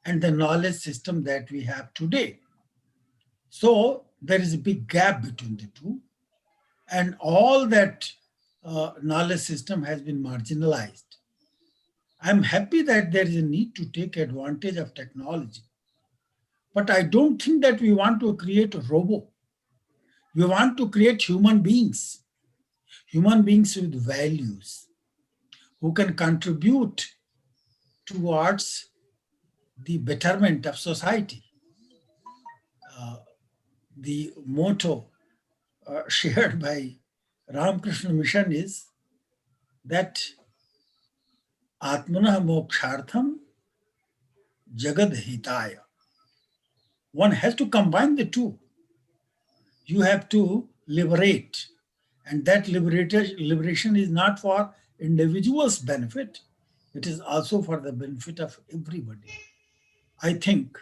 and the knowledge system that we have today. So there is a big gap between the two, and all that knowledge system has been marginalized. I'm happy that there is a need to take advantage of technology, but I don't think that we want to create a robot. We want to create human beings with values, who can contribute towards the betterment of society. The motto shared by Ramakrishna Mission is that Atmanah Mokshartham Jagad Hitaya. One has to combine the two. You have to liberate, and that liberation is not for individuals' benefit, it is also for the benefit of everybody. I think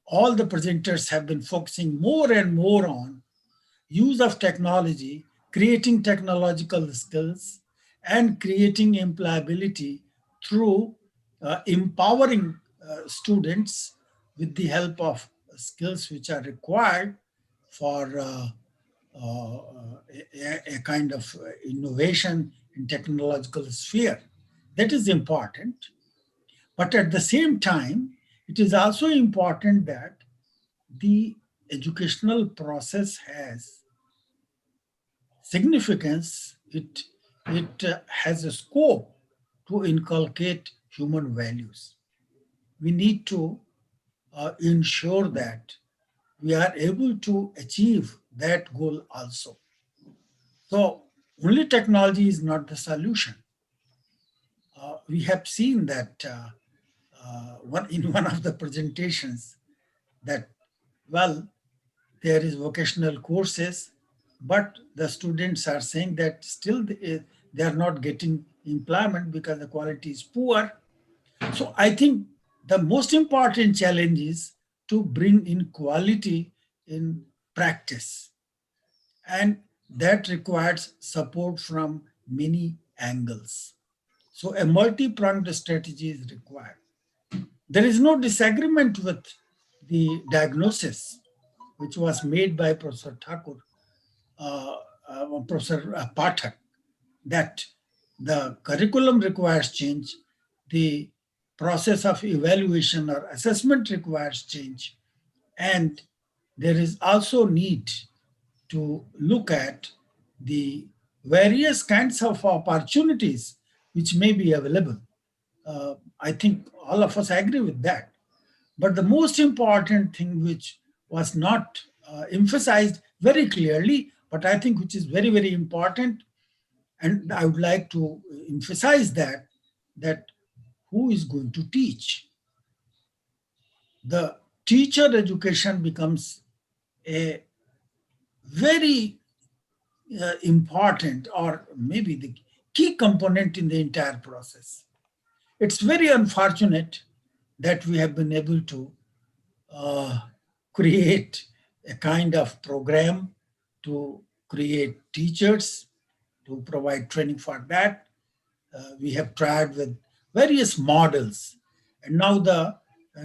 all the presenters have been focusing more and more on use of technology, creating technological skills, and creating employability through empowering students with the help of skills which are required for a kind of innovation in technological sphere. That is important. But at the same time, it is also important that the educational process has significance, it has a scope to inculcate human values. We need to ensure that we are able to achieve that goal also. So only technology is not the solution. We have seen that in one of the presentations that, well, there is vocational courses, but the students are saying that still they are not getting employment because the quality is poor. So I think the most important challenge is to bring in quality in practice, and that requires support from many angles. So a multi-pronged strategy is required. There is no disagreement with the diagnosis which was made by Professor Thakur, Professor Pathak, that the curriculum requires change, the process of evaluation or assessment requires change, and there is also need to look at the various kinds of opportunities which may be available. I think all of us agree with that. But the most important thing which was not emphasized very clearly, but I think which is very, very important, and I would like to emphasize that who is going to teach? The teacher education becomes a very important, or maybe the key component in the entire process. It's very unfortunate that we have been able to create a kind of program to create teachers, to provide training for that. We have tried with various models, and now the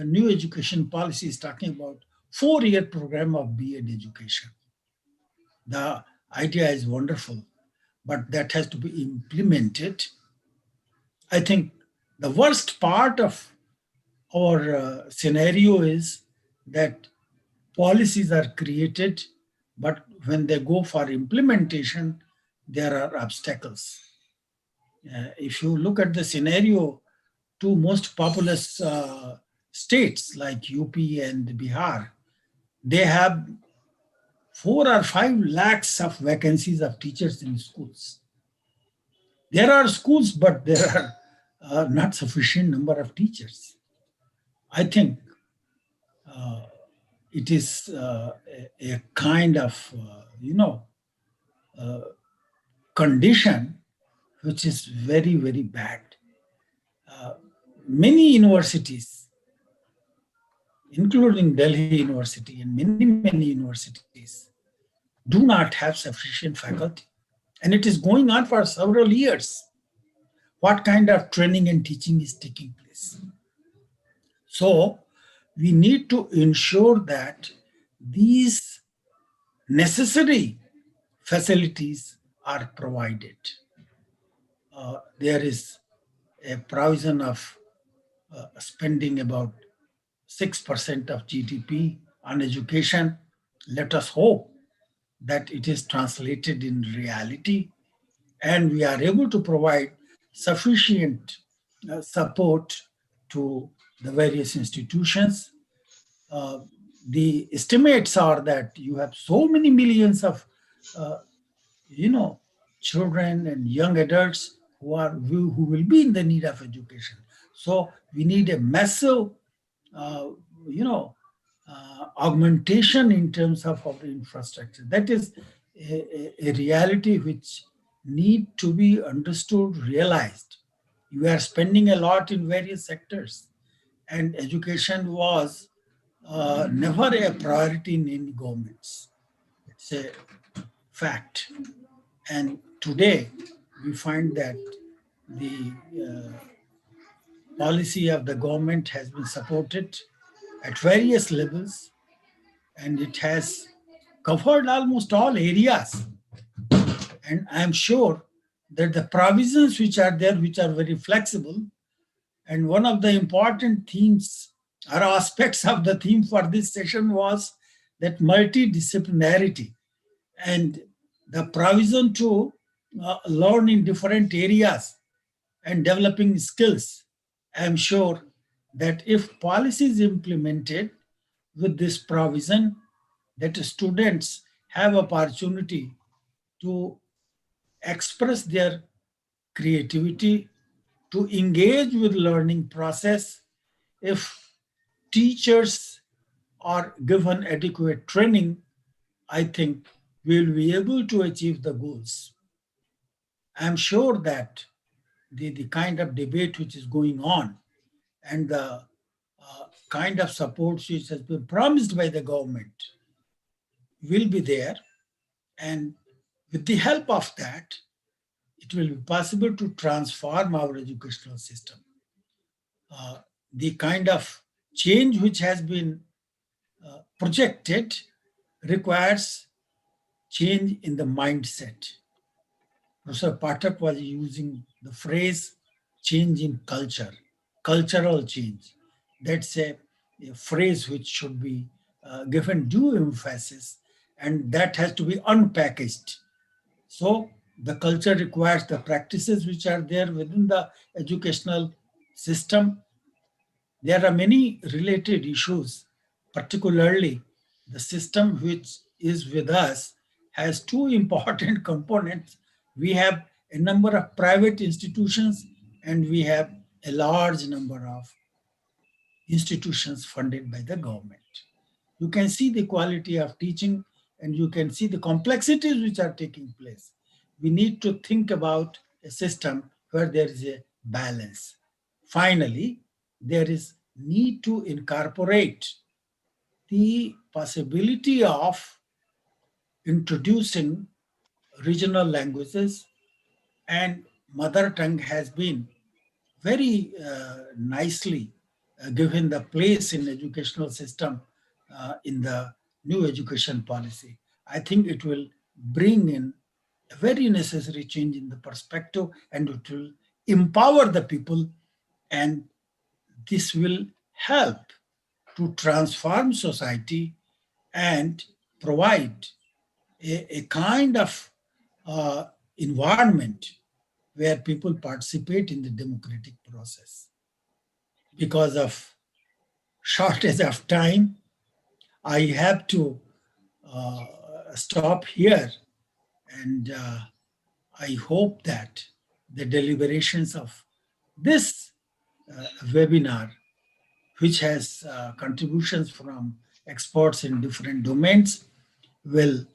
new education policy is talking about 4-year program of B.Ed education. The idea is wonderful, but that has to be implemented. I think the worst part of our scenario is that policies are created, but when they go for implementation, there are obstacles. If you look at the scenario, two most populous states like UP and Bihar, they have 4 or 5 lakhs of vacancies of teachers in schools. There are schools, but there are not sufficient number of teachers. I think it is a kind of, condition which is very, very bad. Many universities, including Delhi University and many universities, do not have sufficient faculty. And it is going on for several years. What kind of training and teaching is taking place? So we need to ensure that these necessary facilities are provided. There is a provision of spending about 6% of GDP on education. Let us hope that it is translated in reality and we are able to provide sufficient support to the various institutions. The estimates are that you have so many millions of children and young adults who will be in the need of education. So we need a massive augmentation in terms of our infrastructure. That is a reality which need to be understood, realized. We are spending a lot in various sectors, and education was never a priority in any governments. It's a fact. And today we find that the policy of the government has been supported at various levels, and it has covered almost all areas. And I'm sure that the provisions which are there, which are very flexible, and one of the important themes or aspects of the theme for this session was that multidisciplinarity and the provision to learn in different areas and developing skills. I am sure that if policies implemented with this provision, that students have opportunity to express their creativity, to engage with learning process. If teachers are given adequate training, I think we'll be able to achieve the goals. I'm sure that the kind of debate which is going on and the kind of support which has been promised by the government will be there. And with the help of that, it will be possible to transform our educational system. The kind of change which has been projected requires change in the mindset. Professor Pathak was using the phrase change in culture, cultural change. That's a phrase which should be given due emphasis, and that has to be unpackaged. So the culture requires the practices which are there within the educational system. There are many related issues, particularly the system which is with us has two important components. We have a number of private institutions and we have a large number of institutions funded by the government. You can see the quality of teaching and you can see the complexities which are taking place. We need to think about a system where there is a balance. Finally, there is need to incorporate the possibility of introducing regional languages, and mother tongue has been very nicely given the place in educational system in the new education policy. I think it will bring in a very necessary change in the perspective and it will empower the people, and this will help to transform society and provide a kind of environment where people participate in the democratic process. Because of shortage of time, I have to stop here, and I hope that the deliberations of this webinar, which has contributions from experts in different domains, will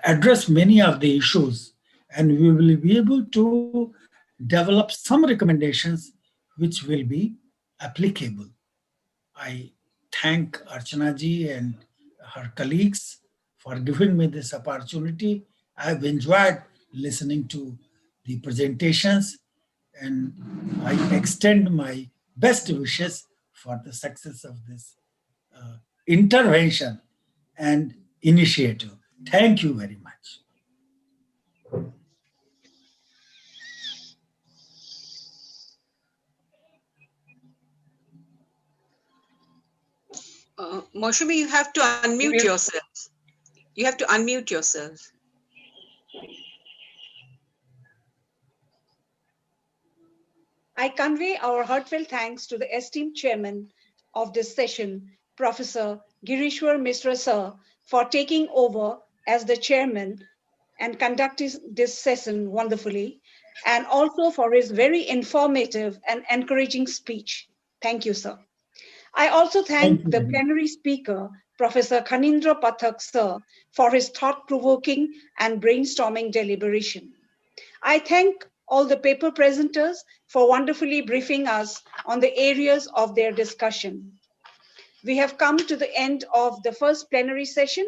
address many of the issues, and we will be able to develop some recommendations which will be applicable. I thank Archana ji and her colleagues for giving me this opportunity. I've enjoyed listening to the presentations, and I extend my best wishes for the success of this intervention and initiative. Thank you very much. Moushami, you have to unmute yourself. You have to unmute yourself. I convey our heartfelt thanks to the esteemed chairman of this session, Professor Girishwar Mishra Sir, for taking over as the chairman and conducting this session wonderfully, and also for his very informative and encouraging speech. Thank you, sir. I also thank the plenary speaker, Professor Khanindra Pathak Sir, for his thought-provoking and brainstorming deliberation. I thank all the paper presenters for wonderfully briefing us on the areas of their discussion. We have come to the end of the first plenary session,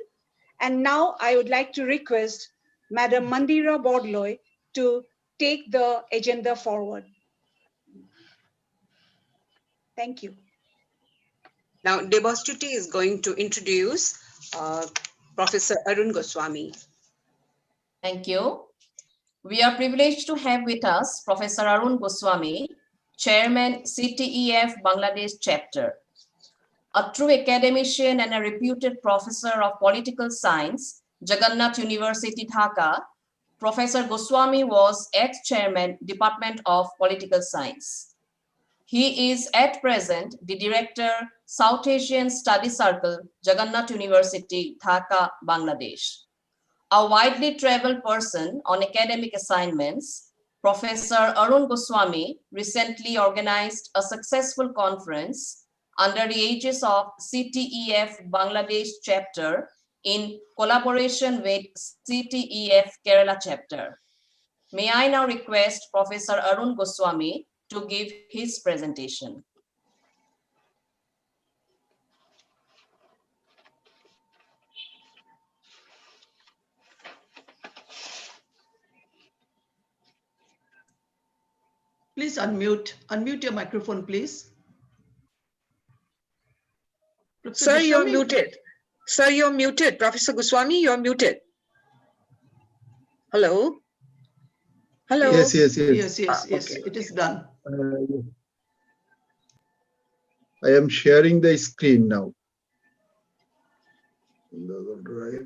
and now I would like to request Madam Mandira Bodloy to take the agenda forward. Thank you. Now, Debastuti is going to introduce Professor Arun Goswami. Thank you. We are privileged to have with us Professor Arun Goswami, Chairman CTEF Bangladesh Chapter. A true academician and a reputed professor of political science, Jagannath University, Dhaka, Professor Goswami was ex-chairman, Department of Political Science. He is at present the director, South Asian Study Circle, Jagannath University, Dhaka, Bangladesh. A widely traveled person on academic assignments, Professor Arun Goswami recently organized a successful conference under the aegis of CTEF Bangladesh chapter in collaboration with CTEF Kerala chapter. May I now request Professor Arun Goswami to give his presentation. Please unmute your microphone, please. Sir, you're muted. Sir, you're muted. Professor Goswami, you're muted. Hello? Hello? Yes. Okay. It is done. I am sharing the screen now. Right.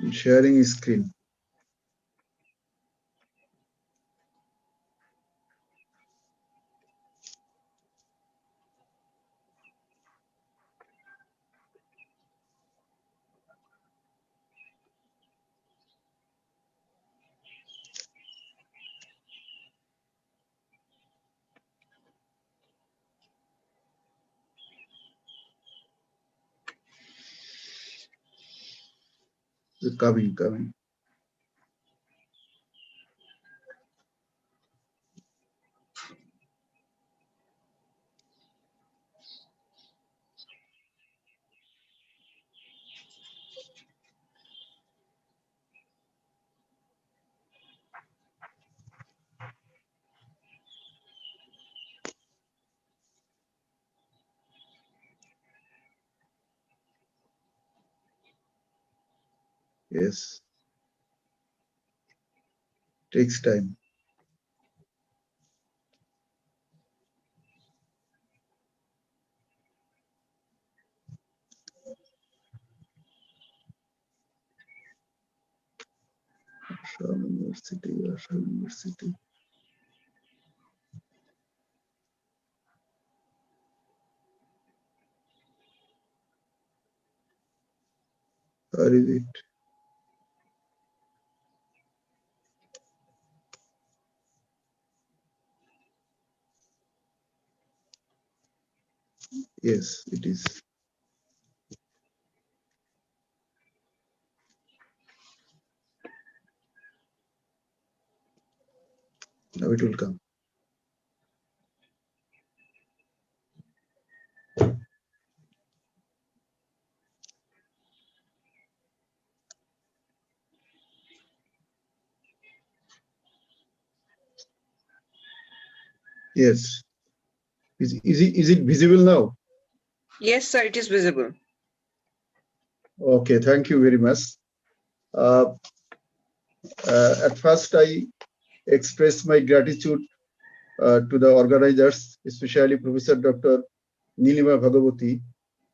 I'm sharing screen. Coming. Yes. Takes time. University. Where is it? Yes, it is. Now it will come. Yes. Is it visible now? Yes, sir, it is visible. Okay, thank you very much. At first, I express my gratitude to the organizers, especially Professor Dr. Nilima Bhagavati,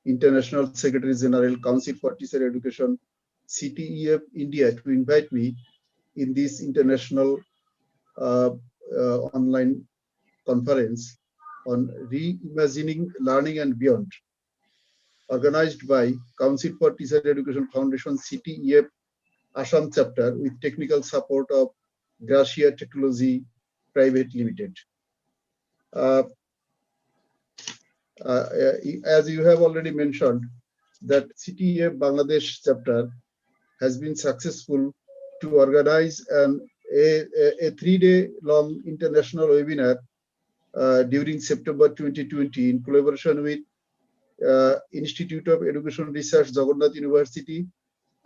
International Secretary General, Council for Teacher Education, CTEF India, to invite me in this international online conference on reimagining learning and beyond, organized by Council for Teacher Education Foundation, CTEF Assam chapter, with technical support of Gracia Technology Private Limited. As you have already mentioned, that CTEF Bangladesh chapter has been successful to organize a 3-day long international webinar during September 2020 in collaboration with Institute of Education Research, Jagannath University,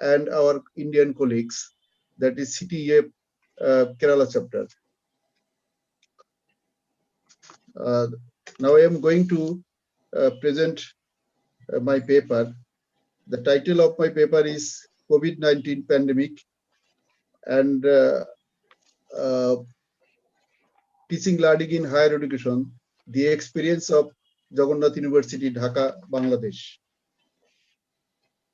and our Indian colleagues, that is CTEF Kerala chapter. Now I am going to present my paper. The title of my paper is COVID-19 Pandemic and Teaching Learning in Higher Education, the Experience of Jagannath University, Dhaka, Bangladesh.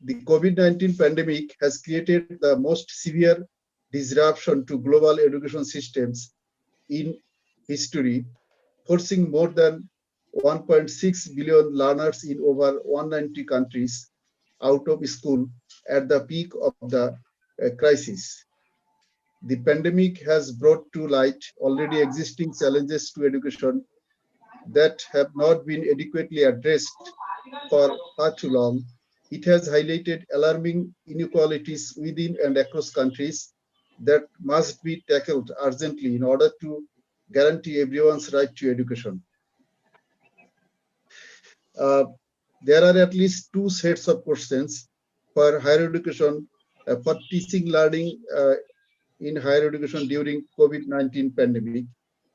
The COVID-19 pandemic has created the most severe disruption to global education systems in history, forcing more than 1.6 billion learners in over 190 countries out of school at the peak of the crisis. The pandemic has brought to light already existing challenges to education that have not been adequately addressed for far too long. It has highlighted alarming inequalities within and across countries that must be tackled urgently in order to guarantee everyone's right to education. There are at least two sets of questions for higher education, for teaching learning in higher education during COVID-19 pandemic.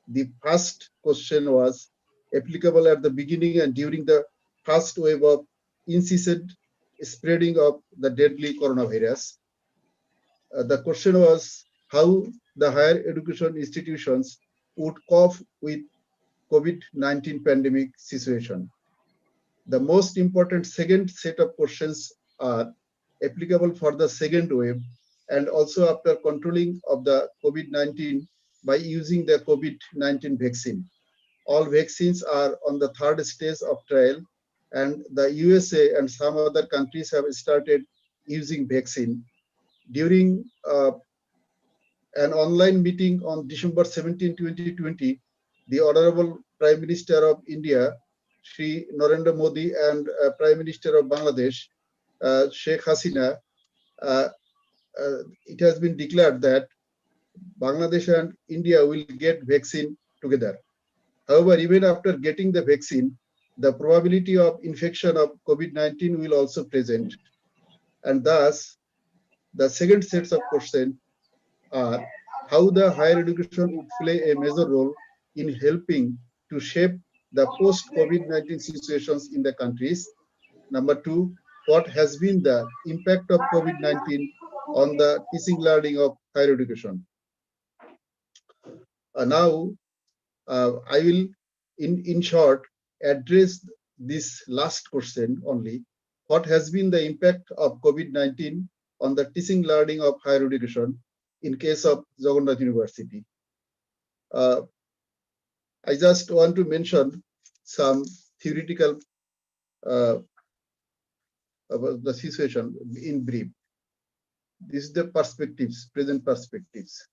The first question was applicable at the beginning and during the first wave of incessant spreading of the deadly coronavirus. The question was how the higher education institutions would cope with COVID-19 pandemic situation. The most important second set of questions are applicable for the second wave and also after controlling of the COVID-19 by using the COVID-19 vaccine. All vaccines are on the third stage of trial, and the USA and some other countries have started using vaccine. During an online meeting on December 17, 2020, the Honorable Prime Minister of India, Shri Narendra Modi, and Prime Minister of Bangladesh, Sheikh Hasina, it has been declared that Bangladesh and India will get vaccine together. However, even after getting the vaccine, the probability of infection of COVID-19 will also present. And thus, the second sets of questions are how the higher education would play a major role in helping to shape the post-COVID-19 situations in the countries. Number two, what has been the impact of COVID-19 on the teaching learning of higher education? Now, I will, in short, address this last question only. What has been the impact of COVID-19 on the teaching learning of higher education in case of Jagannath University? I just want to mention some theoretical about the situation in brief. This is the perspectives, present perspectives.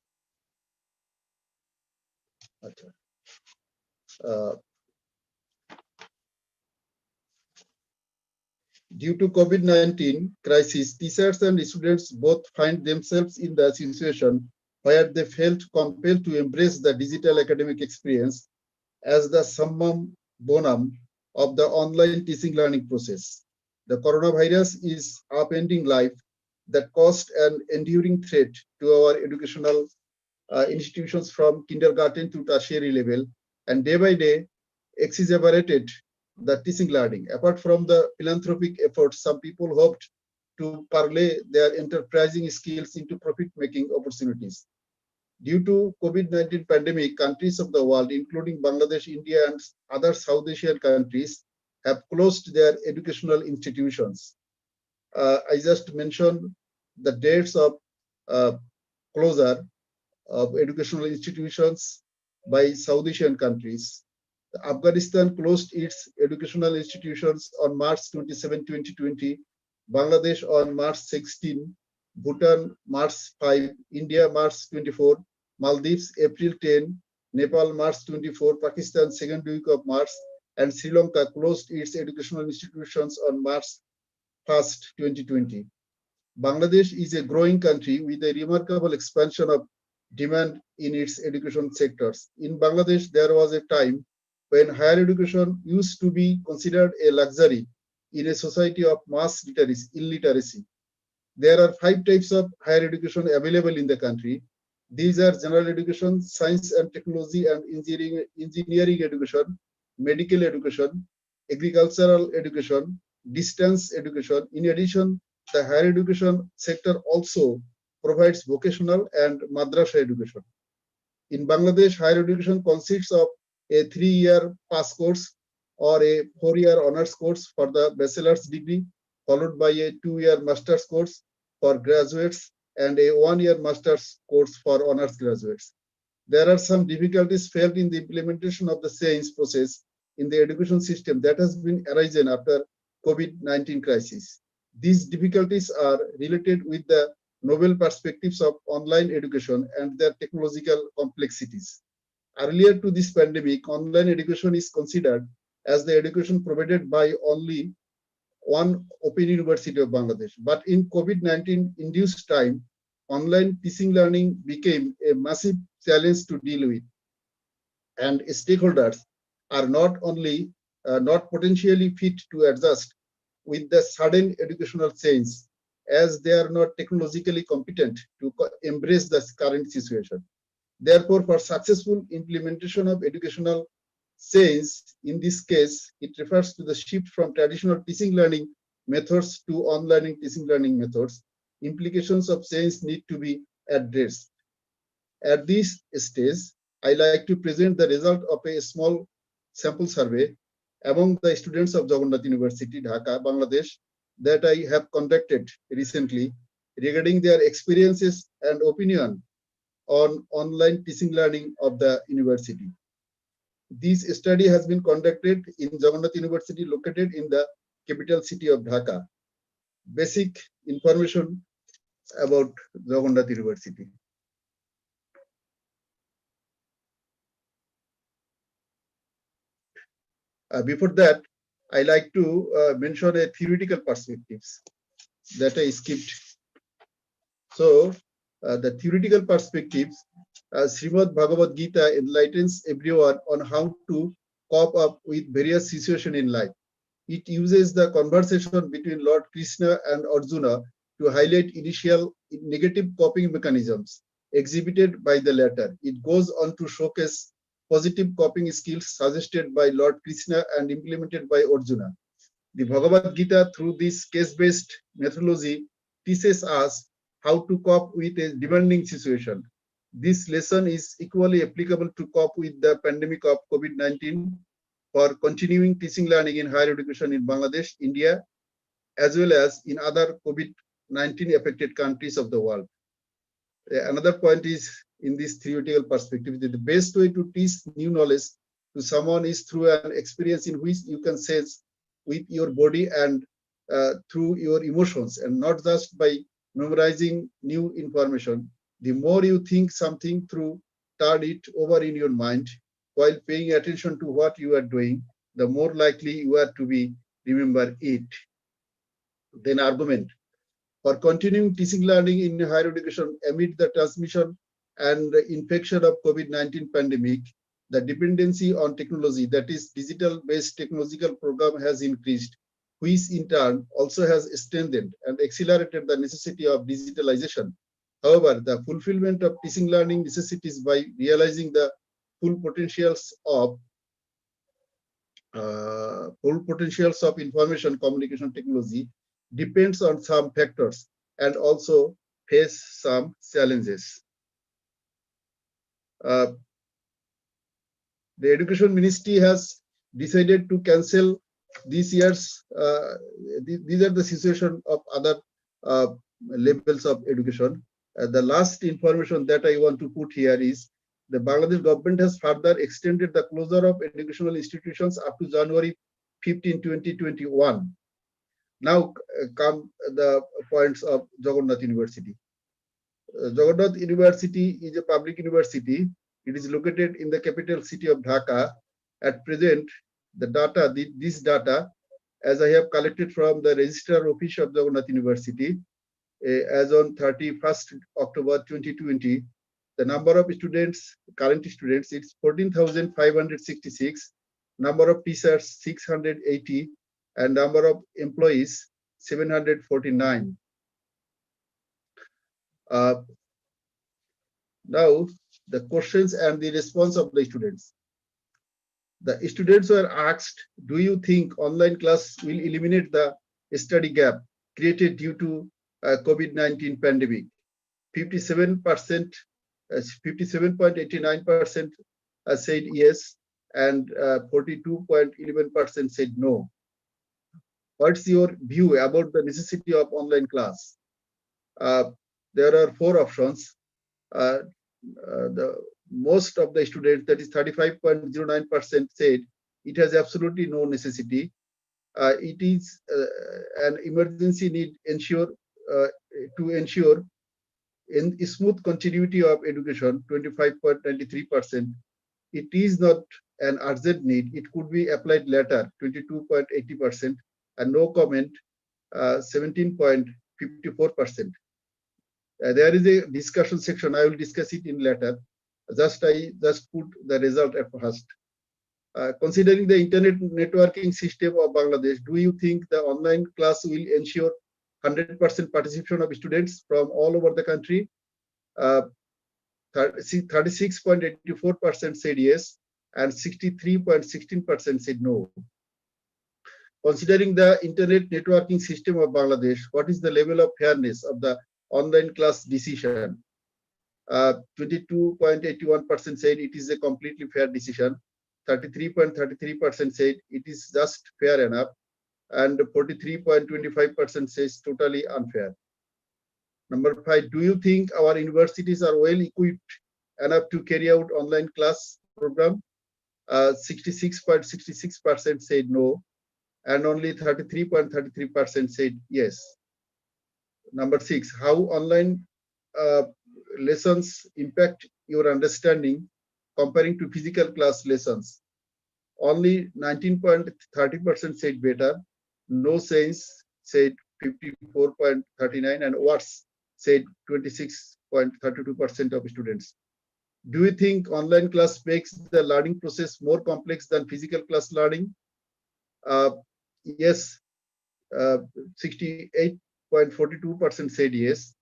Due to COVID-19 crisis, teachers and students both find themselves in the situation where they felt compelled to embrace the digital academic experience as the summum bonum of the online teaching learning process. The coronavirus is upending life that caused an enduring threat to our educational institutions from kindergarten to tertiary level, and day by day exacerbated the teaching learning. Apart from the philanthropic efforts, some people hoped to parlay their enterprising skills into profit-making opportunities. Due to COVID-19 pandemic, countries of the world, including Bangladesh, India, and other South Asian countries, have closed their educational institutions. I just mentioned the dates of closure of educational institutions by South Asian countries. Afghanistan closed its educational institutions on March 27, 2020, Bangladesh on March 16, Bhutan March 5, India March 24, Maldives April 10, Nepal March 24, Pakistan second week of March, and Sri Lanka closed its educational institutions on March 1st, 2020. Bangladesh is a growing country with a remarkable expansion of demand in its education sectors. In Bangladesh, there was a time when higher education used to be considered a luxury in a society of mass illiteracy. There are 5 types of higher education available in the country. These are general education, science and technology and engineering education, medical education, agricultural education, distance education. In addition, the higher education sector also provides vocational and madrasa education. In Bangladesh, higher education consists of a 3-year pass course or a 4-year honors course for the bachelor's degree, followed by a 2-year master's course for graduates and a 1-year master's course for honors graduates. There are some difficulties felt in the implementation of the change process in the education system that has been arisen after COVID-19 crisis. These difficulties are related with the novel perspectives of online education and their technological complexities. Earlier to this pandemic, online education is considered as the education provided by only one Open University of Bangladesh. But in COVID-19 induced time, online teaching learning became a massive challenge to deal with. And stakeholders are not only not potentially fit to adjust with the sudden educational change, as they are not technologically competent to embrace the current situation. Therefore, for successful implementation of educational change, in this case, it refers to the shift from traditional teaching learning methods to online teaching learning methods. Implications of change need to be addressed. At this stage, I like to present the result of a small sample survey among the students of Jagannath University, Dhaka, Bangladesh, that I have conducted recently regarding their experiences and opinion on online teaching learning of the university. This study has been conducted in Jagannath University located in the capital city of Dhaka. Basic information about Jagannath University. Before that, I like to mention a theoretical perspectives that I skipped. So, the theoretical perspectives, Srimad Bhagavad Gita enlightens everyone on how to cope up with various situations in life. It uses the conversation between Lord Krishna and Arjuna to highlight initial negative coping mechanisms exhibited by the latter. It goes on to showcase positive coping skills suggested by Lord Krishna and implemented by Arjuna. The Bhagavad Gita, through this case-based methodology, teaches us how to cope with a demanding situation. This lesson is equally applicable to cope with the pandemic of COVID-19 for continuing teaching learning in higher education in Bangladesh, India, as well as in other COVID-19 affected countries of the world. Another point is in this theoretical perspective that the best way to teach new knowledge to someone is through an experience in which you can sense with your body and through your emotions, and not just by memorizing new information. The more you think something through, turn it over in your mind while paying attention to what you are doing, the more likely you are to be remember it. Then argument. For continuing teaching learning in higher education amid the transmission and infection of COVID-19 pandemic, the dependency on technology, that is digital-based technological program, has increased, which in turn also has strengthened and accelerated the necessity of digitalization. However, the fulfillment of teaching learning necessities by realizing the full potentials of information communication technology depends on some factors and also face some challenges. The Education Ministry has decided to cancel this year's, these are the situation of other levels of education. The last information that I want to put here is the Bangladesh government has further extended the closure of educational institutions up to January 15, 2021. Now come the points of Jagannath University. Jagannath University is a public university. It is located in the capital city of Dhaka. At present, the data, this data, as I have collected from the Registrar Office of Jagannath University, as on 31st October 2020, the number of students, current students, it's 14,566. number of teachers 680, and number of employees 749. Now, the questions and the response of the students. The students were asked, do you think online class will eliminate the study gap created due to COVID-19 pandemic? 57%, 57.89% said yes, and 42.11% said no. What's your view about the necessity of online class? There are 4 options. The most of the students, that is 35.09%, said it has absolutely no necessity. It is an emergency need to ensure in smooth continuity of education, 25.93%. It is not an urgent need. It could be applied later, 22.80%, and no comment, 17.54%. There is a discussion section. I will discuss it in later. I just put the result at first. Considering the internet networking system of Bangladesh, do you think the online class will ensure 100% participation of students from all over the country? 36.84% said yes, and 63.16% said no. Considering the internet networking system of Bangladesh, what is the level of fairness of the online class decision? 22.81% said it is a completely fair decision. 33.33% said it is just fair enough, and 43.25% says totally unfair. Number 5, do you think our universities are well equipped enough to carry out online class program? 66.66% said no, and only 33.33% said yes. Number 6, how online lessons impact your understanding comparing to physical class lessons? Only 19.30% said better, no sense said 54.39, and worse said 26.32% of students. Do you think online class makes the learning process more complex than physical class learning? Yes, 68.42% said yes,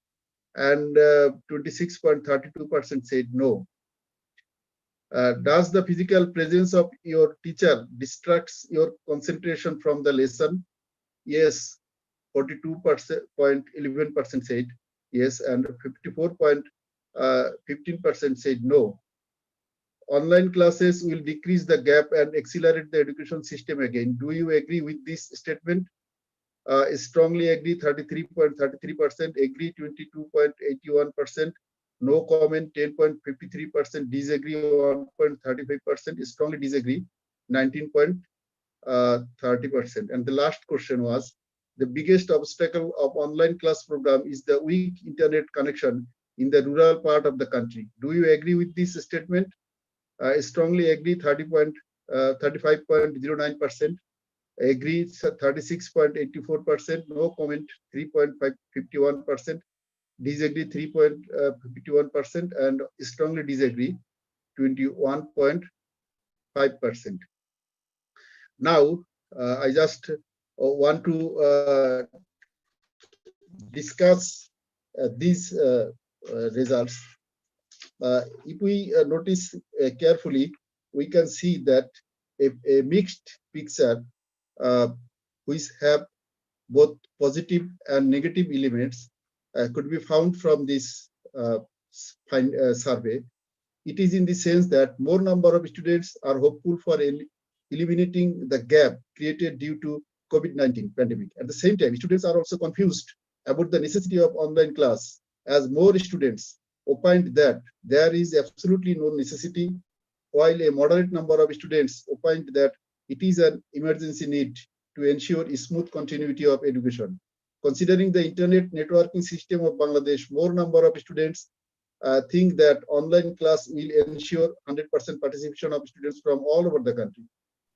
and 26.32% said no. Does the physical presence of your teacher distracts your concentration from the lesson? Yes, 42.11% said yes, and 54.15% said no. Online classes will decrease the gap and accelerate the education system again. Do you agree with this statement? Strongly agree 33.33%, agree 22.81%, no comment 10.53%, disagree 1.35%, strongly disagree 19.30%. And the last question was, the biggest obstacle of online class program is the weak internet connection in the rural part of the country. Do you agree with this statement? Strongly agree 35.09%, agree 36.84%, no comment 3.51%, disagree 3.51%, and strongly disagree 21.5%. Now, I just want to discuss these results. If we notice carefully, we can see that a mixed picture which have both positive and negative elements could be found from this survey. It is in the sense that more number of students are hopeful for eliminating the gap created due to COVID-19 pandemic. At the same time, students are also confused about the necessity of online class, as more students opined that there is absolutely no necessity, while a moderate number of students opined that it is an emergency need to ensure a smooth continuity of education. Considering the internet networking system of Bangladesh, more number of students think that online class will ensure 100% participation of students from all over the country,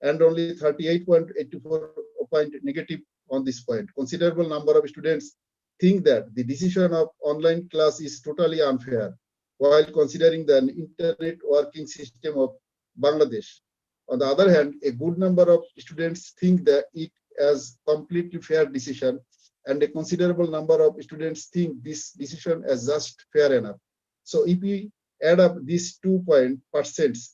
and only 38.84 opined negative on this point. Considerable number of students think that the decision of online class is totally unfair, while considering the internet working system of Bangladesh, On the other hand, a good number of students think that it as completely fair decision, and a considerable number of students think this decision as just fair enough. So if we add up these 2%,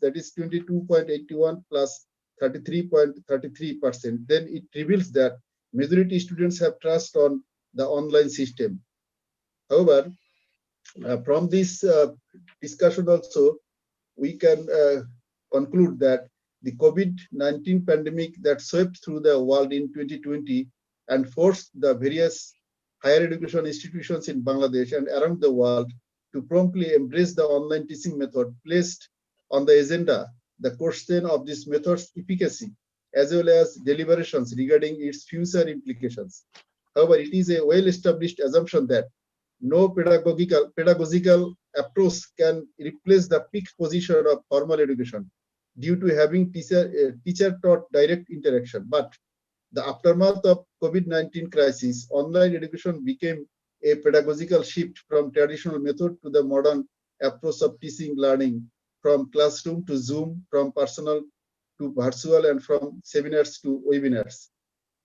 that is 22.81 plus 33.33%, then it reveals that majority students have trust on the online system. However, from this discussion also, we can conclude that the COVID-19 pandemic that swept through the world in 2020 and forced the various higher education institutions in Bangladesh and around the world to promptly embrace the online teaching method placed on the agenda the question of this method's efficacy as well as deliberations regarding its future implications. However, it is a well-established assumption that no pedagogical approach can replace the peak position of formal education due to having teacher-taught direct interaction. But the aftermath of COVID-19 crisis, online education became a pedagogical shift from traditional method to the modern approach of teaching learning, from classroom to Zoom, from personal to virtual, and from seminars to webinars.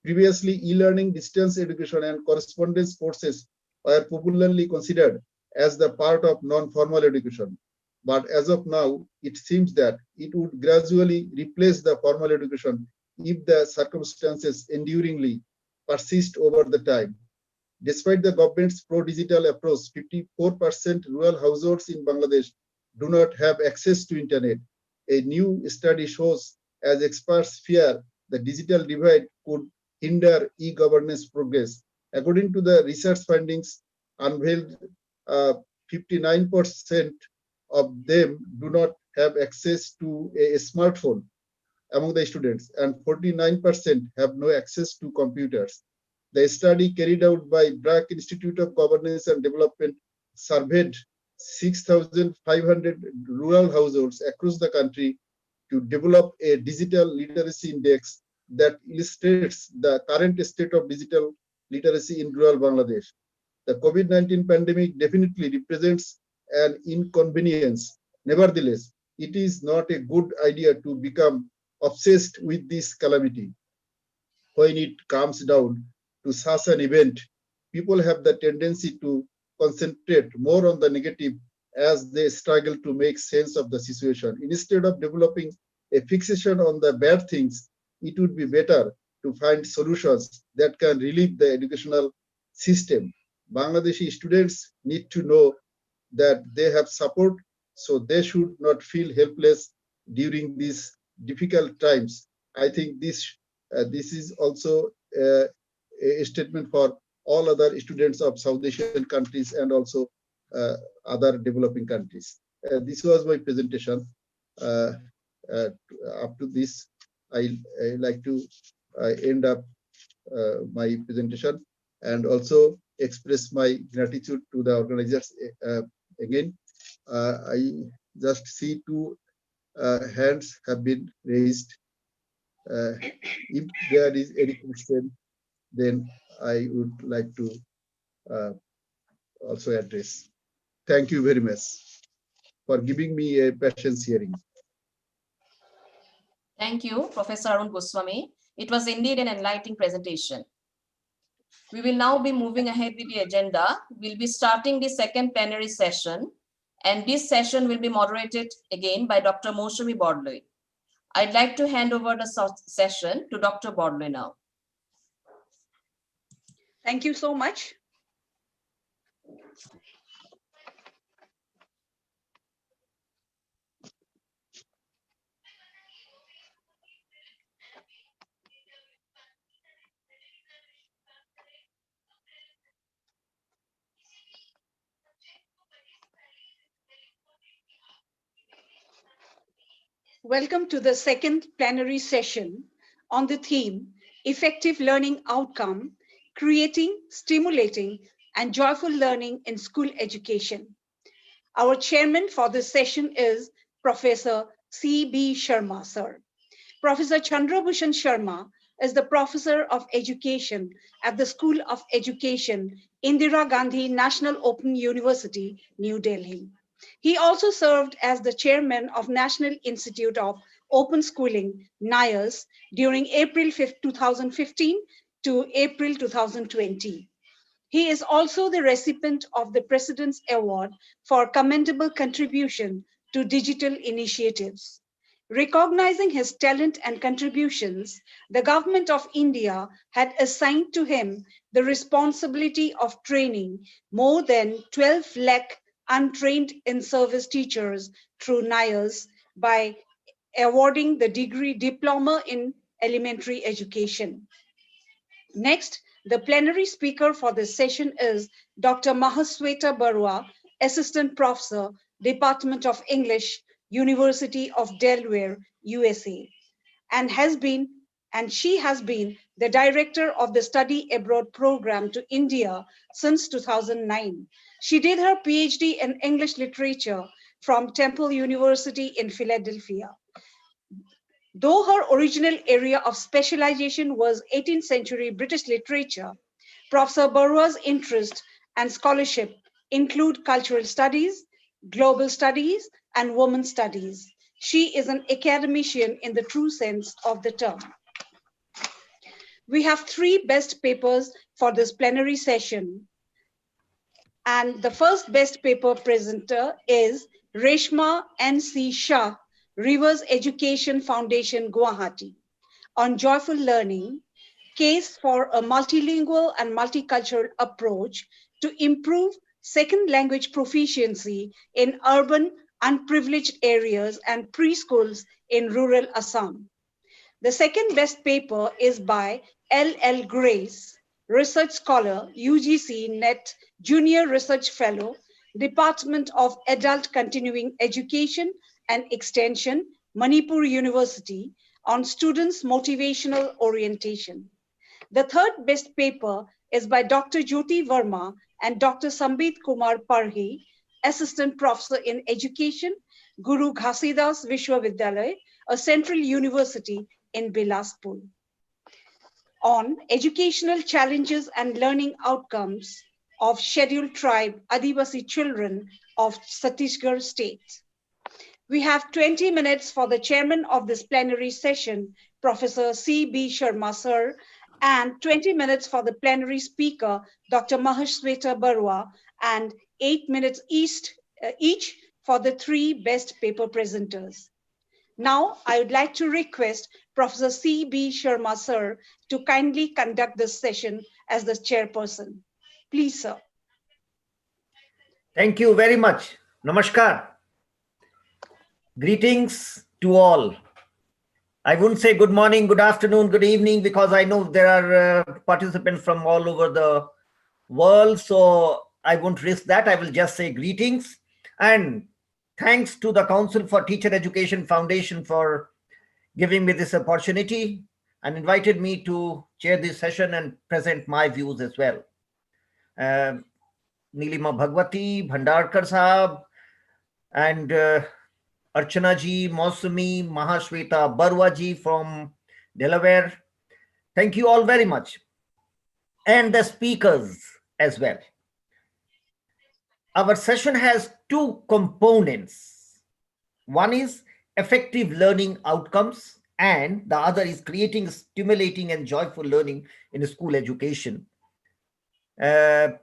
Previously, e-learning, distance education, and correspondence courses were popularly considered as the part of non-formal education. But as of now, it seems that it would gradually replace the formal education if the circumstances enduringly persist over the time. Despite the government's pro-digital approach, 54% rural households in Bangladesh do not have access to internet. A new study shows, as experts fear, the digital divide could hinder e-governance progress. According to the research findings unveiled, 59% of them do not have access to a smartphone among the students, and 49% have no access to computers. The study carried out by BRAC Institute of Governance and Development surveyed 6,500 rural households across the country to develop a digital literacy index that illustrates the current state of digital literacy in rural Bangladesh. The COVID-19 pandemic definitely represents an inconvenience. Nevertheless, it is not a good idea to become obsessed with this calamity. When it comes down to such an event, people have the tendency to concentrate more on the negative as they struggle to make sense of the situation. Instead of developing a fixation on the bad things, it would be better to find solutions that can relieve the educational system. Bangladeshi students need to know that they have support, so they should not feel helpless during these difficult times. I think this is also a statement for all other students of South Asian countries and also other developing countries. This was my presentation. Up to this, I like to end up my presentation and also express my gratitude to the organizers again. I just see two hands have been raised. If there is any question, then I would like to also address. Thank you very much for giving me a patience hearing. Thank you, Professor Arun Goswami. It was indeed an enlightening presentation. We will now be moving ahead with the agenda. We'll be starting the second plenary session, and this session will be moderated again by Dr. Moushami Bordloi. I'd like to hand over the session to Dr. Bordloi now. Thank you so much. Welcome to the second plenary session on the theme, Effective Learning Outcome, Creating, Stimulating, and Joyful Learning in School Education. Our chairman for this session is Professor C.B. Sharma, sir. Professor Chandrabhushan Sharma is the Professor of Education at the School of Education, Indira Gandhi National Open University, New Delhi. He also served as the chairman of National Institute of Open Schooling, NIOS, during April 2015 to April 2020. He is also the recipient of the President's Award for commendable contribution to digital initiatives. Recognizing his talent and contributions, the government of India had assigned to him the responsibility of training more than 12 lakh untrained in-service teachers through NIOS by awarding the degree diploma in elementary education. Next, the plenary speaker for this session is Dr. Mahasweta Barua, Assistant Professor, Department of English, University of Delaware, USA, and she has been the director of the Study Abroad program to India since 2009. She did her PhD in English literature from Temple University in Philadelphia. Though her original area of specialization was 18th century British literature, Professor Barua's interest and scholarship include cultural studies, global studies, and women's studies. She is an academician in the true sense of the term. We have 3 best papers for this plenary session. And the first best paper presenter is Reshma N.C. Shah, Rivers Education Foundation, Guwahati, on joyful learning, case for a multilingual and multicultural approach to improve second language proficiency in urban unprivileged areas and preschools in rural Assam. The second best paper is by L.L. Grace, research scholar, UGC NET Junior Research Fellow, Department of Adult Continuing Education and Extension, Manipur University, on students' motivational orientation. The third best paper is by Dr. Jyoti Verma and Dr. Sambit Kumar Parhi, Assistant Professor in Education, Guru Ghasidas Vishwavidyalaya, a central university in Bilaspur, on educational challenges and learning outcomes of scheduled tribe Adivasi children of Chhattisgarh state. We have 20 minutes for the chairman of this plenary session, Professor C.B. Sharma sir, and 20 minutes for the plenary speaker, Dr. Mahasweta Barua, and 8 minutes each for the 3 best paper presenters. Now, I would like to request Professor C.B. Sharma sir to kindly conduct this session as the chairperson. Please, sir. Thank you very much. Namaskar. Greetings to all. I wouldn't say good morning, good afternoon, good evening, because I know there are participants from all over the world, so I won't risk that. I will just say greetings. And thanks to the Council for Teacher Education Foundation for giving me this opportunity and invited me to chair this session and present my views as well. Nilima Bhagwati, Bhandarkar Sahab, and Archana ji, Mausami, Mahasweta Barua ji from Delaware. Thank you all very much. And the speakers as well. Our session has 2 components. One is effective learning outcomes, and the other is creating stimulating and joyful learning in school education. I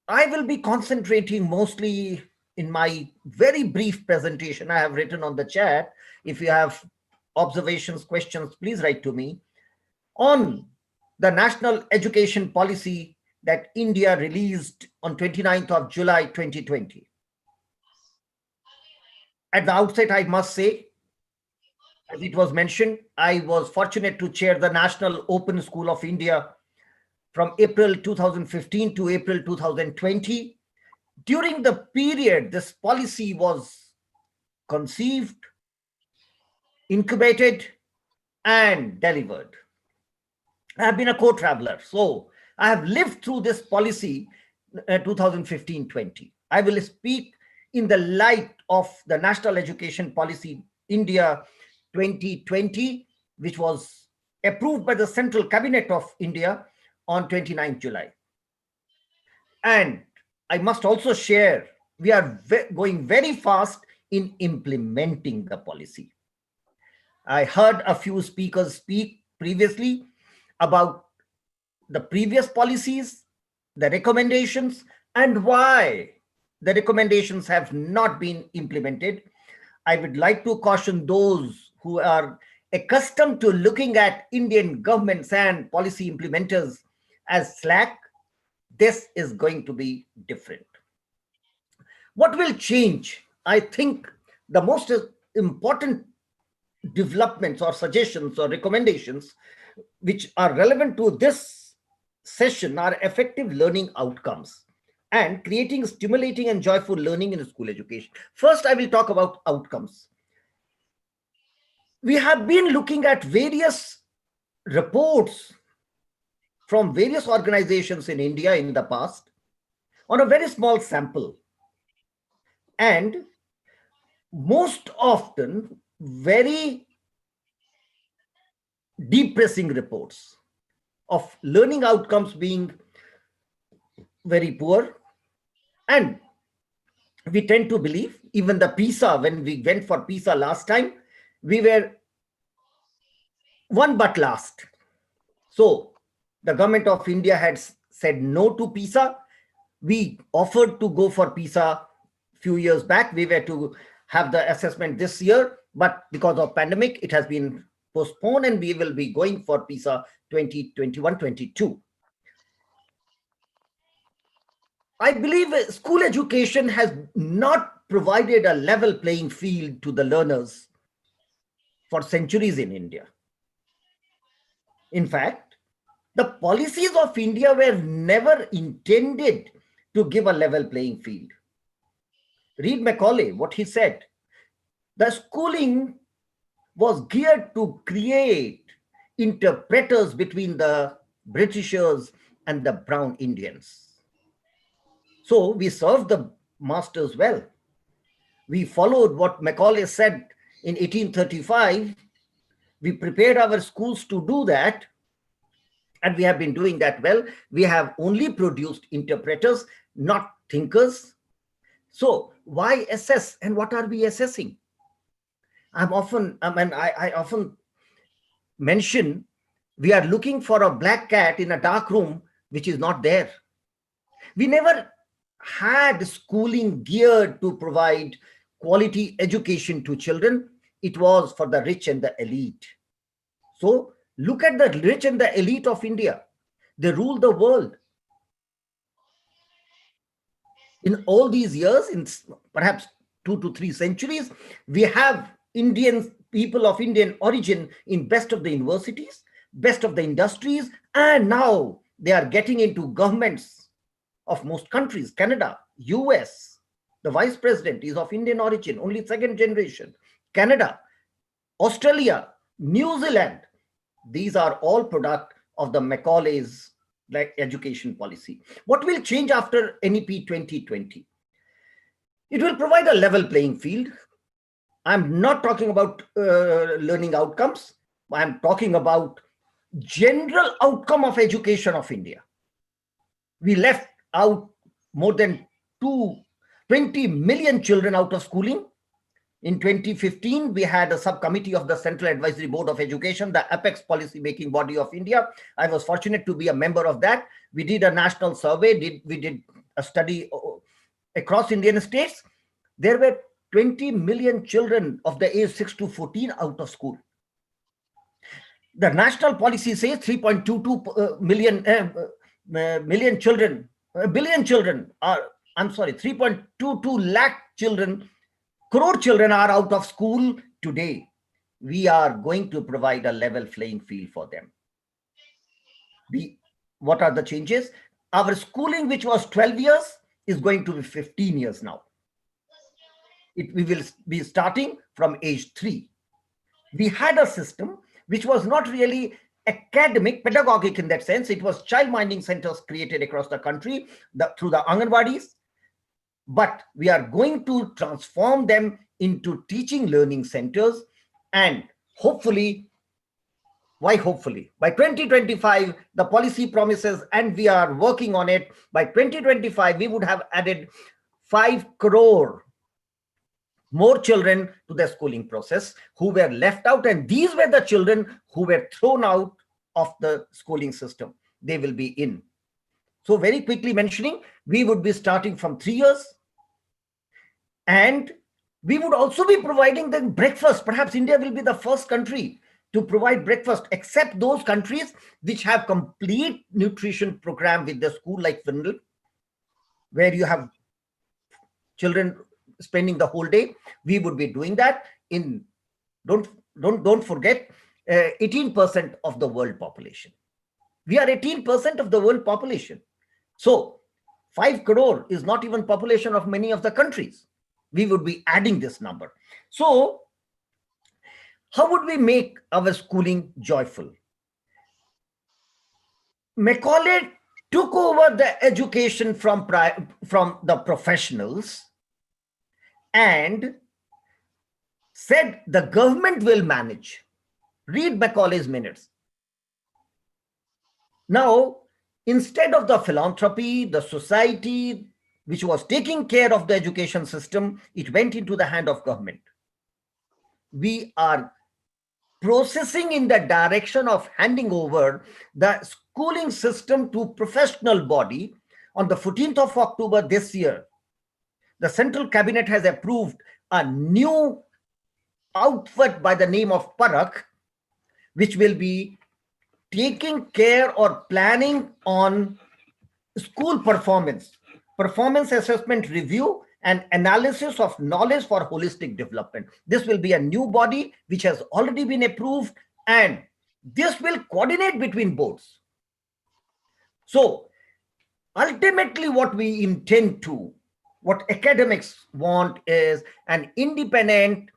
will be concentrating mostly in my very brief presentation. I have written on the chat. If you have observations, questions, please write to me on the National Education Policy that India released on 29th of July 2020. At the outset, I must say, as it was mentioned, I was fortunate to chair the National Open School of India from April 2015 to April 2020. During the period, this policy was conceived, incubated, and delivered. I have been a co-traveler, so I have lived through this policy 2015-20. I will speak in the light of the National Education Policy India 2020, which was approved by the Central Cabinet of India on 29th July. And I must also share, we are going very fast in implementing the policy. I heard a few speakers speak previously about the previous policies, the recommendations, and why the recommendations have not been implemented. I would like to caution those who are accustomed to looking at Indian governments and policy implementers as slack. This is going to be different. What will change? I think the most important developments or suggestions or recommendations which are relevant to this session are effective learning outcomes and creating stimulating and joyful learning in school education. First, I will talk about outcomes. We have been looking at various reports from various organizations in India in the past on a very small sample. And most often, very depressing reports of learning outcomes being very poor. And we tend to believe, even the PISA, when we went for PISA last time, we were one but last. So the government of India had said no to PISA. We offered to go for PISA few years back. We were to have the assessment this year, but because of pandemic, it has been postponed and we will be going for PISA 2021-22. I believe school education has not provided a level playing field to the learners for centuries in India. In fact, the policies of India were never intended to give a level playing field. Read Macaulay, what he said. The schooling was geared to create interpreters between the Britishers and the brown Indians. So we served the masters well. We followed what Macaulay said in 1835. We prepared our schools to do that, and we have been doing that well. We have only produced interpreters, not thinkers. So why assess, and what are we assessing? I often mention we are looking for a black cat in a dark room which is not there. We never had schooling geared to provide quality education to children. It was for the rich and the elite. So look at the rich and the elite of India. They rule the world. In all these years, in perhaps 2 to 3 centuries, we have people of Indian origin in best of the universities, best of the industries, and now they are getting into governments of most countries. Canada, US, the vice president is of Indian origin, only second generation. Canada, Australia, New Zealand, these are all product of the Macaulay's education policy. What will change after NEP 2020? It will provide a level playing field. I'm not talking about learning outcomes. I'm talking about general outcome of education of India. We left out more than 20 million children out of schooling. In 2015, we had a subcommittee of the Central Advisory Board of Education, the apex policy making body of India. I was fortunate to be a member of that. We did a national survey. We did a study across Indian states. There were 20 million children of the age 6 to 14 out of school. The national policy says 3.22 billion children are, 3.22 lakh children, crore children are out of school today. We are going to provide a level playing field for them. What are the changes? Our schooling, which was 12 years, is going to be 15 years now. We will be starting from age 3. We had a system which was not really academic, pedagogic in that sense. It was child minding centers created across the country through the Anganwadis. But we are going to transform them into teaching learning centers, and hopefully, by 2025, the policy promises, and we are working on it, by 2025, we would have added 5 crore more children to the schooling process who were left out, and these were the children who were thrown out of the schooling system. They will be in. So very quickly mentioning, we would be starting from 3 years, and we would also be providing them breakfast. Perhaps India will be the first country to provide breakfast, except those countries which have complete nutrition program with the school, like Finland, where you have children spending the whole day. We would be doing that in, don't forget, 18% of the world population. We are 18% of the world population. So 5 crore is not even population of many of the countries. We would be adding this number. So how would we make our schooling joyful? Macaulay took over the education from the professionals and said the government will manage. Read Macaulay's minutes. Now, instead of the philanthropy, the society, which was taking care of the education system, it went into the hand of government. We are processing in the direction of handing over the schooling system to professional body. On the 14th of October this year, the Central Cabinet has approved a new outfit by the name of Parak, which will be taking care or planning on school performance assessment review and analysis of knowledge for holistic development. This will be a new body which has already been approved, and this will coordinate between boards. So ultimately what we intend to, what academics want, is an independent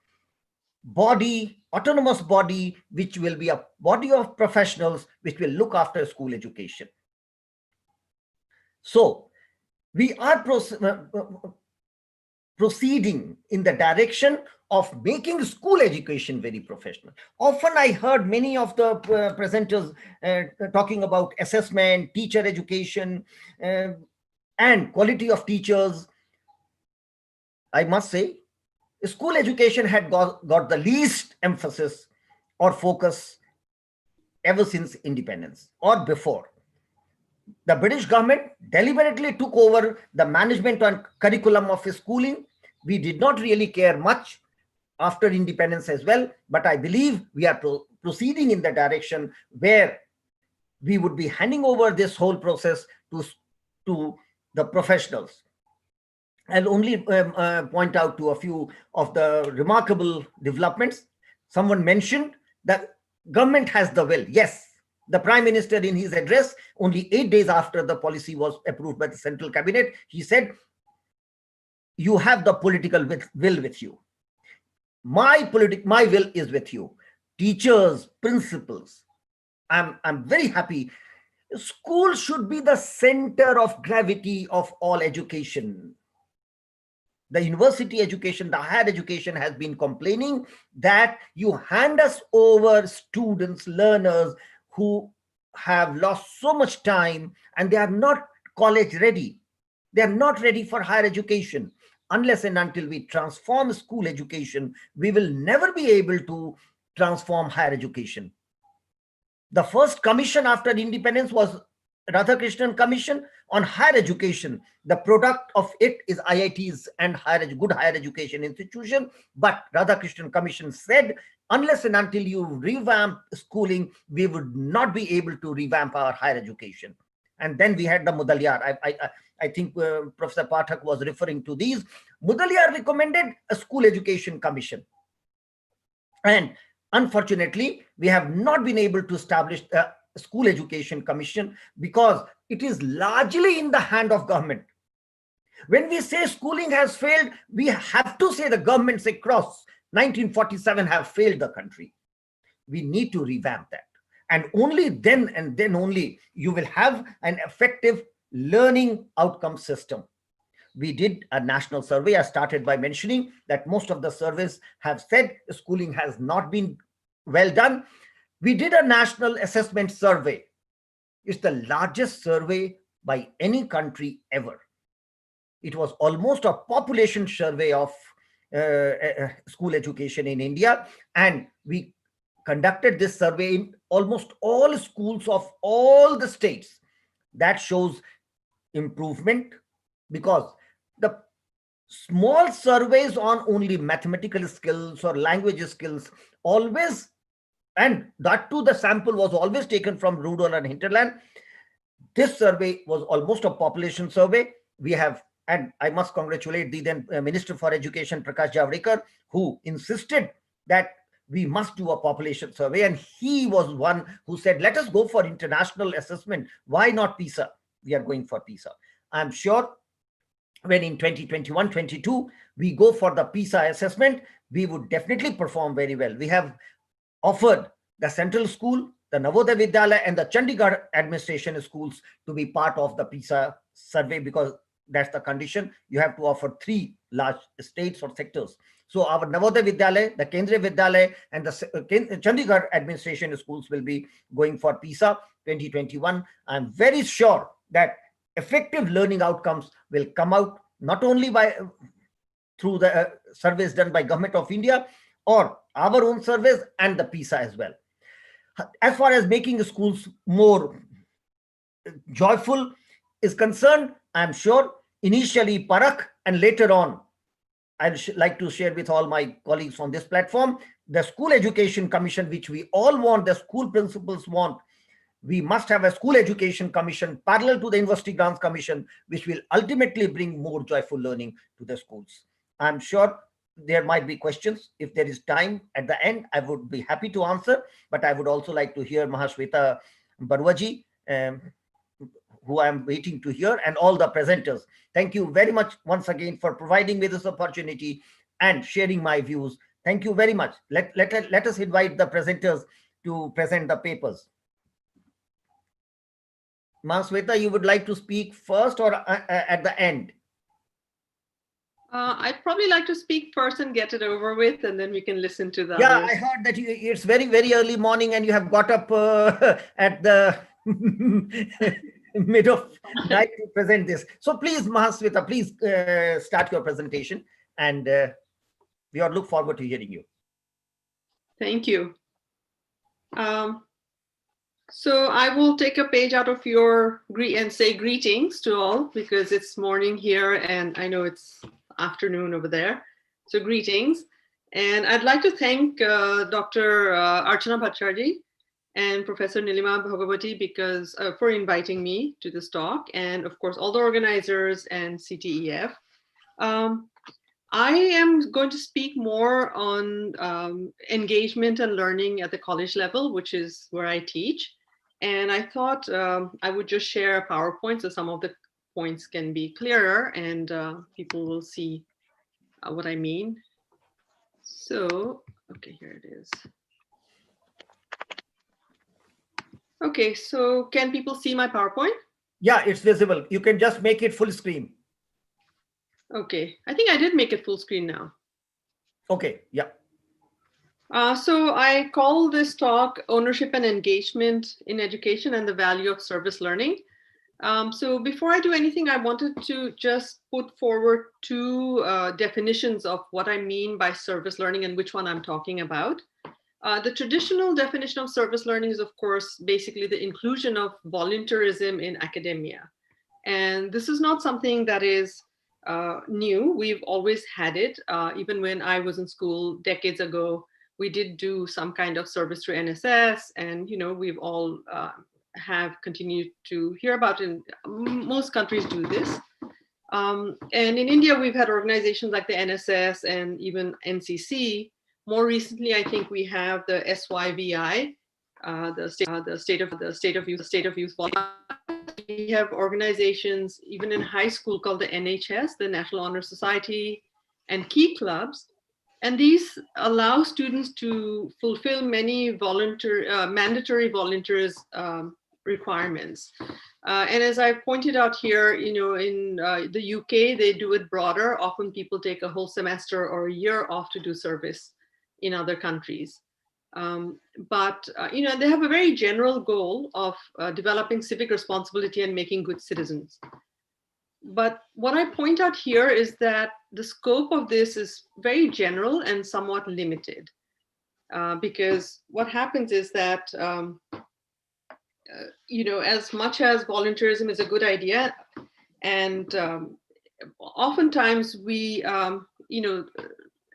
body, autonomous body, which will be a body of professionals which will look after school education. So we are proceeding in the direction of making school education very professional. Often I heard many of the presenters talking about assessment, teacher education, and quality of teachers. I must say, school education had got the least emphasis or focus ever since independence or before. The British government deliberately took over the management and curriculum of schooling. We did not really care much after independence as well, but I believe we are proceeding in the direction where we would be handing over this whole process to the professionals. I'll only point out to a few of the remarkable developments. Someone mentioned that government has the will. Yes, the Prime Minister in his address, only 8 days after the policy was approved by the Central Cabinet, he said, you have the political will with you. My will is with you. Teachers, principals. I'm very happy. School should be the center of gravity of all education. The university education, the higher education has been complaining that you hand us over students, learners who have lost so much time and they are not college ready. They are not ready for higher education. Unless and until we transform school education, we will never be able to transform higher education. The first commission after independence was Radhakrishnan Commission on Higher Education. The product of it is IITs and good higher education institution. But Radhakrishnan Commission said, unless and until you revamp schooling, we would not be able to revamp our higher education. And then we had the Mudaliar. I think Professor Pathak was referring to these. Mudaliar recommended a school education commission. And unfortunately, we have not been able to establish a school education commission because it is largely in the hand of government. When we say schooling has failed, we have to say the governments across 1947 have failed the country. We need to revamp that. And only then and then only you will have an effective learning outcome system. We did a national survey. I started by mentioning that most of the surveys have said schooling has not been well done. We did a national assessment survey. It's the largest survey by any country ever. It was almost a population survey of school education in India. And we conducted this survey in almost all schools of all the states. That shows improvement, because the small surveys on only mathematical skills or language skills always, and that too the sample was always taken from rural and hinterland. This survey was almost a population survey. We have, and I must congratulate the then Minister for Education, Prakash Javadekar, who insisted that we must do a population survey. And he was one who said, let us go for international assessment. Why not PISA? We are going for PISA. I'm sure when in 2021-22, we go for the PISA assessment, we would definitely perform very well. We have offered the Central School, the Navodaya Vidyalaya, and the Chandigarh administration schools to be part of the PISA survey, because that's the condition. You have to offer 3 large states or sectors. So our Navodaya Vidyalaya, the Kendriya Vidyalaya, and the Chandigarh administration schools will be going for PISA 2021. I'm very sure that effective learning outcomes will come out not only by through the surveys done by Government of India or our own surveys and the PISA as well. As far as making the schools more joyful is concerned, I'm sure initially Parakh, and later on, I'd like to share with all my colleagues on this platform, the School Education Commission, which we all want, the school principals want. We must have a School Education Commission parallel to the University Grants Commission, which will ultimately bring more joyful learning to the schools. I'm sure there might be questions. If there is time at the end, I would be happy to answer, but I would also like to hear Mahashweta Barwaji, who I'm waiting to hear, and all the presenters. Thank you very much once again for providing me this opportunity and sharing my views. Thank you very much. Let us invite the presenters to present the papers. Mahashweta, you would like to speak first or at the end? I'd probably like to speak first and get it over with, and then we can listen to the Yeah, others. I heard that it's very, very early morning and you have got up at the mid of night to present this. So please, Mahashweta, please start your presentation, and we all look forward to hearing you. Thank you. So I will take a page out of your and say greetings to all, because it's morning here and I know it's afternoon over there. So greetings. And I'd like to thank Dr. Archana Bhattacharjee and Professor Nilima Bhagavati because for inviting me to this talk, and of course all the organizers and CTEF. I am going to speak more on engagement and learning at the college level, which is where I teach. And I thought I would just share a PowerPoint so some of the points can be clearer and people will see what I mean. So, okay, here it is. Okay, so can people see my PowerPoint? Yeah, it's visible. You can just make it full screen. Okay, I think I did make it full screen now. Okay, yeah. So I call this talk Ownership and Engagement in Education and the Value of Service Learning. So before I do anything, I wanted to just put forward 2 definitions of what I mean by service learning and which one I'm talking about. The traditional definition of service learning is, of course, basically the inclusion of volunteerism in academia. And this is not something that is new. We've always had it. Even when I was in school decades ago, we did do some kind of service through NSS, and we've all have continued to hear about it. Most countries do this. And in India, we've had organizations like the NSS and even NCC. More recently, I think we have the SYVI, the State of Youth. We have organizations even in high school called the NHS, the National Honor Society, and key clubs. And these allow students to fulfill many mandatory volunteers requirements. And as I pointed out here, in the UK, they do it broader. Often people take a whole semester or a year off to do service in other countries. But they have a very general goal of developing civic responsibility and making good citizens. But what I point out here is that the scope of this is very general and somewhat limited, because what happens is that, as much as volunteerism is a good idea, and oftentimes we,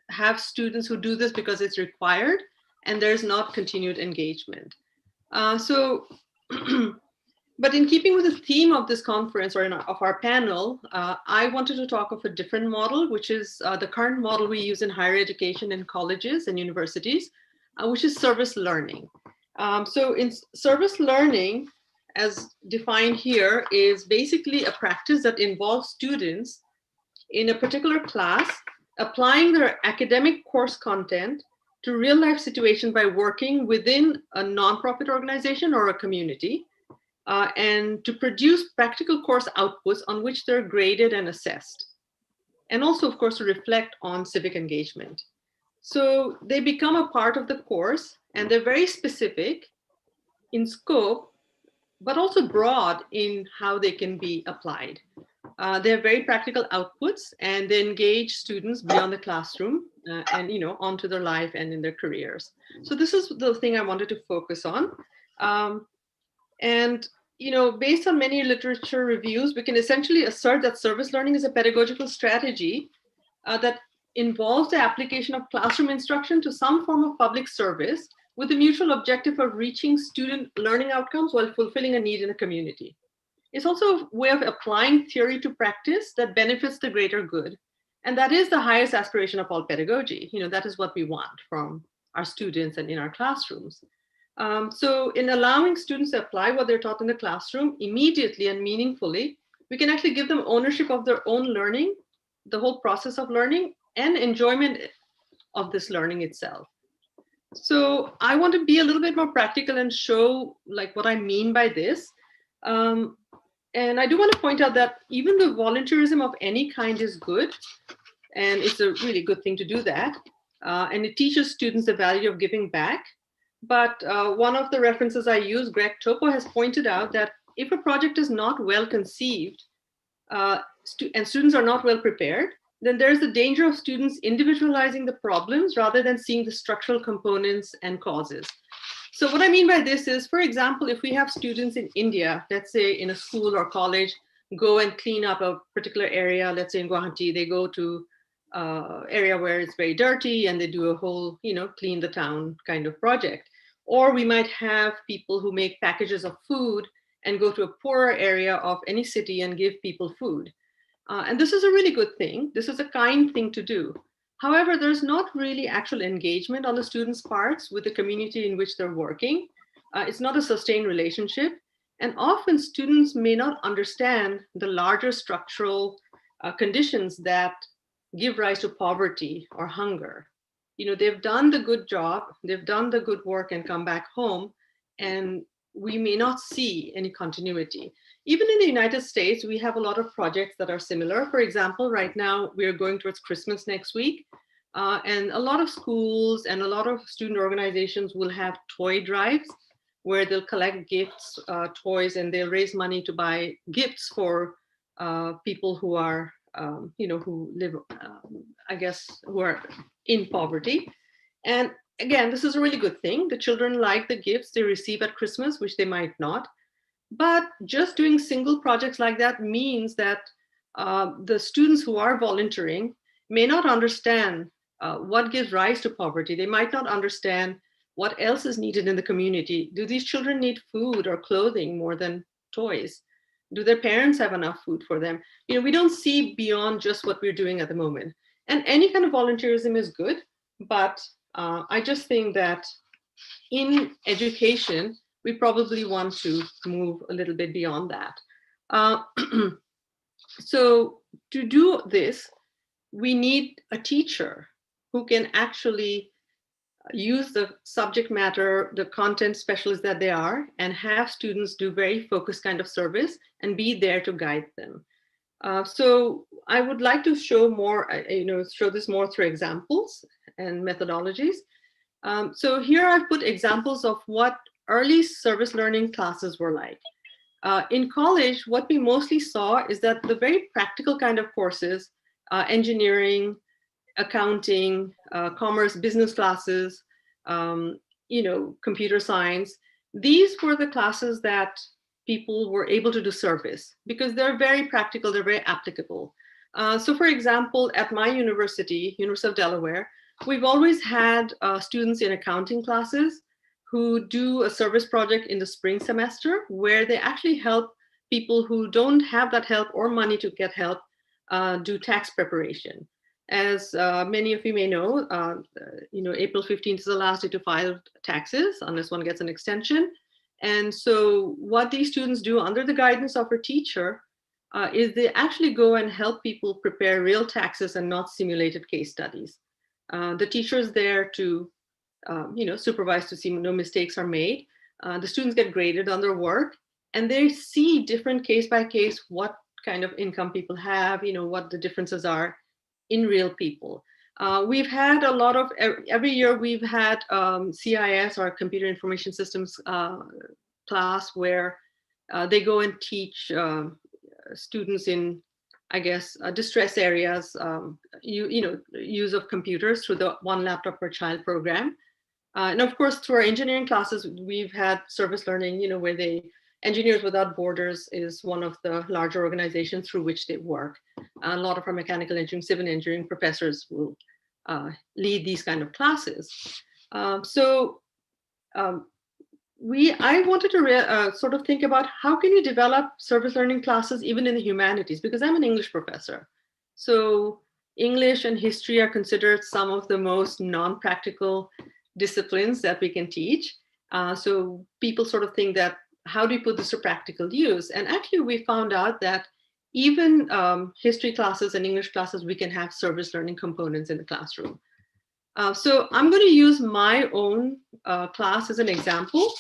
have students who do this because it's required, and there's not continued engagement. But in keeping with the theme of this conference, or of our panel, I wanted to talk of a different model, which is the current model we use in higher education in colleges and universities, which is service learning. So in service learning, as defined here, is basically a practice that involves students in a particular class applying their academic course content to real life situation by working within a nonprofit organization or a community, and to produce practical course outputs on which they're graded and assessed. And also, of course, to reflect on civic engagement. So they become a part of the course, and they're very specific in scope, but also broad in how they can be applied. They're very practical outputs, and they engage students beyond the classroom and onto their life and in their careers. So this is the thing I wanted to focus on. And based on many literature reviews, we can essentially assert that service learning is a pedagogical strategy that involves the application of classroom instruction to some form of public service with the mutual objective of reaching student learning outcomes while fulfilling a need in a community. It's also a way of applying theory to practice that benefits the greater good. And that is the highest aspiration of all pedagogy. That is what we want from our students and in our classrooms. So in allowing students to apply what they're taught in the classroom immediately and meaningfully, we can actually give them ownership of their own learning, the whole process of learning, and enjoyment of this learning itself. So I want to be a little bit more practical and show what I mean by this. And I do want to point out that even though volunteerism of any kind is good, and it's a really good thing to do that, and it teaches students the value of giving back, but one of the references I use, Greg Topo, has pointed out that if a project is not well conceived and students are not well prepared, then there's the danger of students individualizing the problems rather than seeing the structural components and causes. So what I mean by this is, for example, if we have students in India, let's say in a school or college, go and clean up a particular area, let's say in Guwahati, they go to area where it's very dirty and they do a whole, clean the town kind of project. Or we might have people who make packages of food and go to a poorer area of any city and give people food. And this is a really good thing. This is a kind thing to do. However, there's not really actual engagement on the students' parts with the community in which they're working. It's not a sustained relationship. And often students may not understand the larger structural conditions that give rise to poverty or hunger. They've done the good job, they've done the good work and come back home, and we may not see any continuity. Even in the United States, we have a lot of projects that are similar. For example, right now, we're going towards Christmas next week, and a lot of schools and a lot of student organizations will have toy drives where they'll collect gifts, toys, and they'll raise money to buy gifts for people who are, who live, who are in poverty. And again, this is a really good thing. The children like the gifts they receive at Christmas, which they might not. But just doing single projects like that means that the students who are volunteering may not understand what gives rise to poverty. They might not understand what else is needed in the community. Do these children need food or clothing more than toys? Do their parents have enough food for them? We don't see beyond just what we're doing at the moment. And any kind of volunteerism is good, but I just think that in education, we probably want to move a little bit beyond that. So to do this, we need a teacher who can actually use the subject matter, the content specialists that they are, and have students do very focused kind of service and be there to guide them. So I would like to show more, show this more through examples and methodologies. So here I've put examples of what early service learning classes were like. In college, what we mostly saw is that the very practical kind of courses engineering, accounting, commerce, business classes, computer science. These were the classes that people were able to do service because they're very practical, they're very applicable. So for example, at my university, University of Delaware, we've always had students in accounting classes who do a service project in the spring semester where they actually help people who don't have that help or money to get help do tax preparation. As many of you may know, April 15th is the last day to file taxes unless one gets an extension. And so what these students do under the guidance of a teacher is they actually go and help people prepare real taxes and not simulated case studies. The teacher is there to supervise to see no mistakes are made. The students get graded on their work and they see different case by case what kind of income people have, what the differences are in real people. We've had a lot of, every year we've had CIS or Computer Information Systems class where they go and teach students in, I guess, distress areas, use of computers through the One Laptop Per Child program. And of course, through our engineering classes, we've had service learning, where Engineers Without Borders is one of the larger organizations through which they work. A lot of our mechanical engineering, civil engineering professors will lead these kind of classes. I wanted to sort of think about how can you develop service learning classes even in the humanities, because I'm an English professor. So English and history are considered some of the most non-practical disciplines that we can teach. So people sort of think that, how do you put this to practical use? And actually we found out that even history classes and English classes, we can have service learning components in the classroom. So I'm going to use my own class as an example.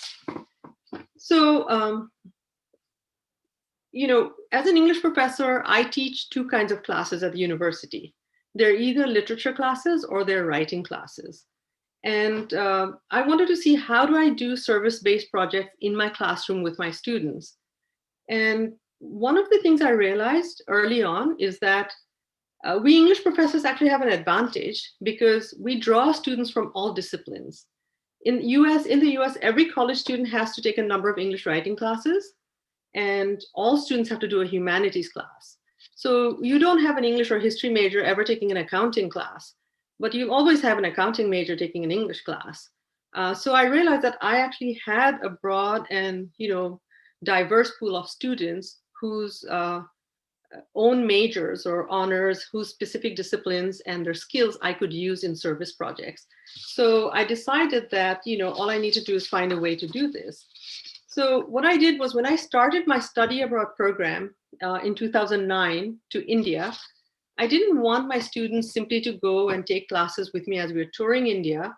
So, as an English professor, I teach two kinds of classes at the university. They're either literature classes or they're writing classes. And I wanted to see, how do I do service-based projects in my classroom with my students? And one of the things I realized early on is that we English professors actually have an advantage because we draw students from all disciplines. In the US, every college student has to take a number of English writing classes, and all students have to do a humanities class. So you don't have an English or history major ever taking an accounting class, but you always have an accounting major taking an English class. So I realized that I actually had a broad and diverse pool of students whose own majors or honors, whose specific disciplines and their skills I could use in service projects. So I decided that all I need to do is find a way to do this. So what I did was, when I started my study abroad program in 2009 to India, I didn't want my students simply to go and take classes with me as we were touring India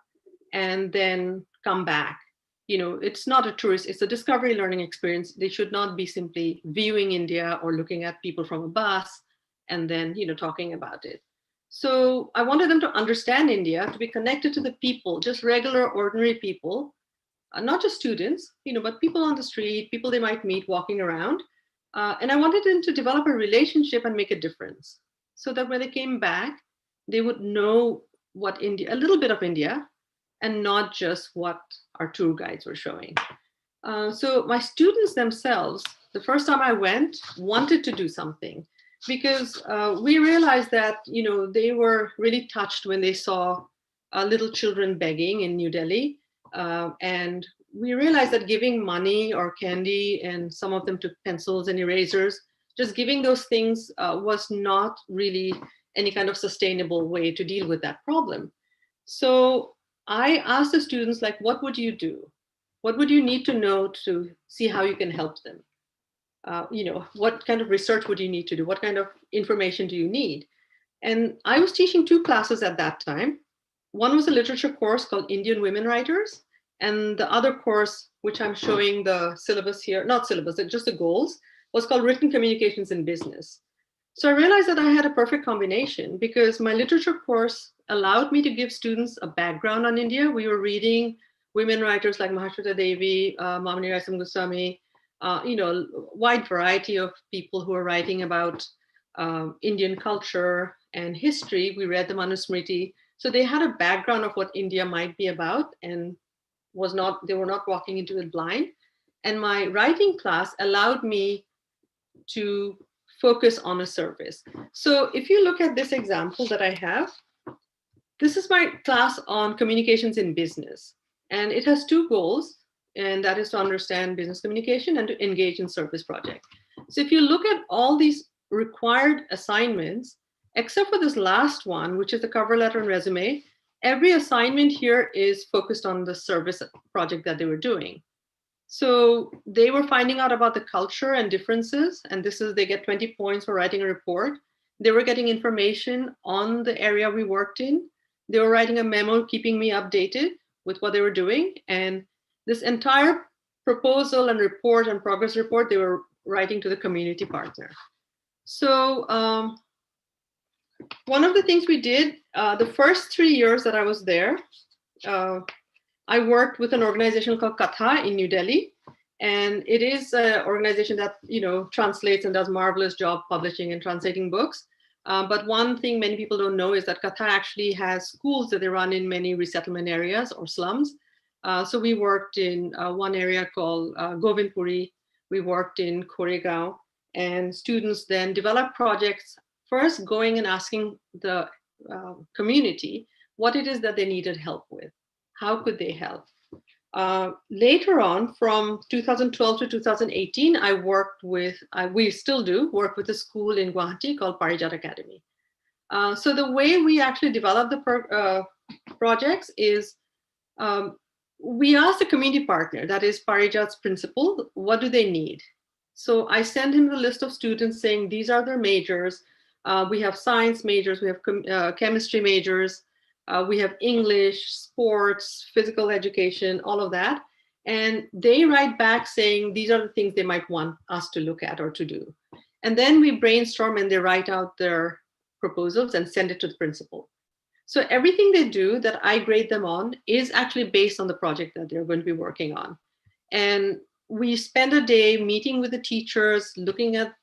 and then come back. It's not a tourist, it's a discovery learning experience. They should not be simply viewing India or looking at people from a bus and then, talking about it. So I wanted them to understand India, to be connected to the people, just regular, ordinary people, not just students, but people on the street, people they might meet walking around. And I wanted them to develop a relationship and make a difference, so that when they came back, they would know what India, a little bit of India, and not just what our tour guides were showing. So my students themselves, the first time I went, wanted to do something, because we realized that they were really touched when they saw little children begging in New Delhi. And we realized that giving money or candy, and some of them took pencils and erasers, just giving those things was not really any kind of sustainable way to deal with that problem. So I asked the students, like, what would you do? What would you need to know to see how you can help them? What kind of research would you need to do? What kind of information do you need? And I was teaching two classes at that time. One was a literature course called Indian Women Writers. And the other course, which I'm showing the syllabus here, not syllabus, just the goals, was called Written Communications in Business. So I realized that I had a perfect combination, because my literature course allowed me to give students a background on India. We were reading women writers like Mahashweta Devi, Mamani Raisam Goswami, wide variety of people who are writing about Indian culture and history, we read the Manusmriti. So they had a background of what India might be about, and they were not walking into it blind. And my writing class allowed me to focus on a service. So if you look at this example that I have, this is my class on communications in business. And it has two goals, and that is to understand business communication and to engage in service projects. So if you look at all these required assignments, except for this last one, which is the cover letter and resume, every assignment here is focused on the service project that they were doing. So they were finding out about the culture and differences, and they get 20 points for writing a report. They were getting information on the area we worked in. They were writing a memo, keeping me updated with what they were doing. And this entire proposal and report and progress report, they were writing to the community partner. So one of the things we did, the first 3 years that I was there, I worked with an organization called Katha in New Delhi. And it is an organization that translates and does marvelous job publishing and translating books. But one thing many people don't know is that Katha actually has schools that they run in many resettlement areas or slums. So we worked in one area called Govindpuri. We worked in Koregaon, and students then developed projects, first going and asking the community what it is that they needed help with. How could they help? Later on, from 2012 to 2018, I worked with, we still do, work with a school in Guwahati called Parijat Academy. So the way we actually develop the projects is we ask the community partner, that is Parijat's principal, what do they need? So I send him the list of students saying, these are their majors. We have science majors, we have chemistry majors, we have English, sports, physical education, all of that. And they write back saying, these are the things they might want us to look at or to do. And then we brainstorm and they write out their proposals and send it to the principal. So everything they do that I grade them on is actually based on the project that they're going to be working on. And we spend a day meeting with the teachers, looking at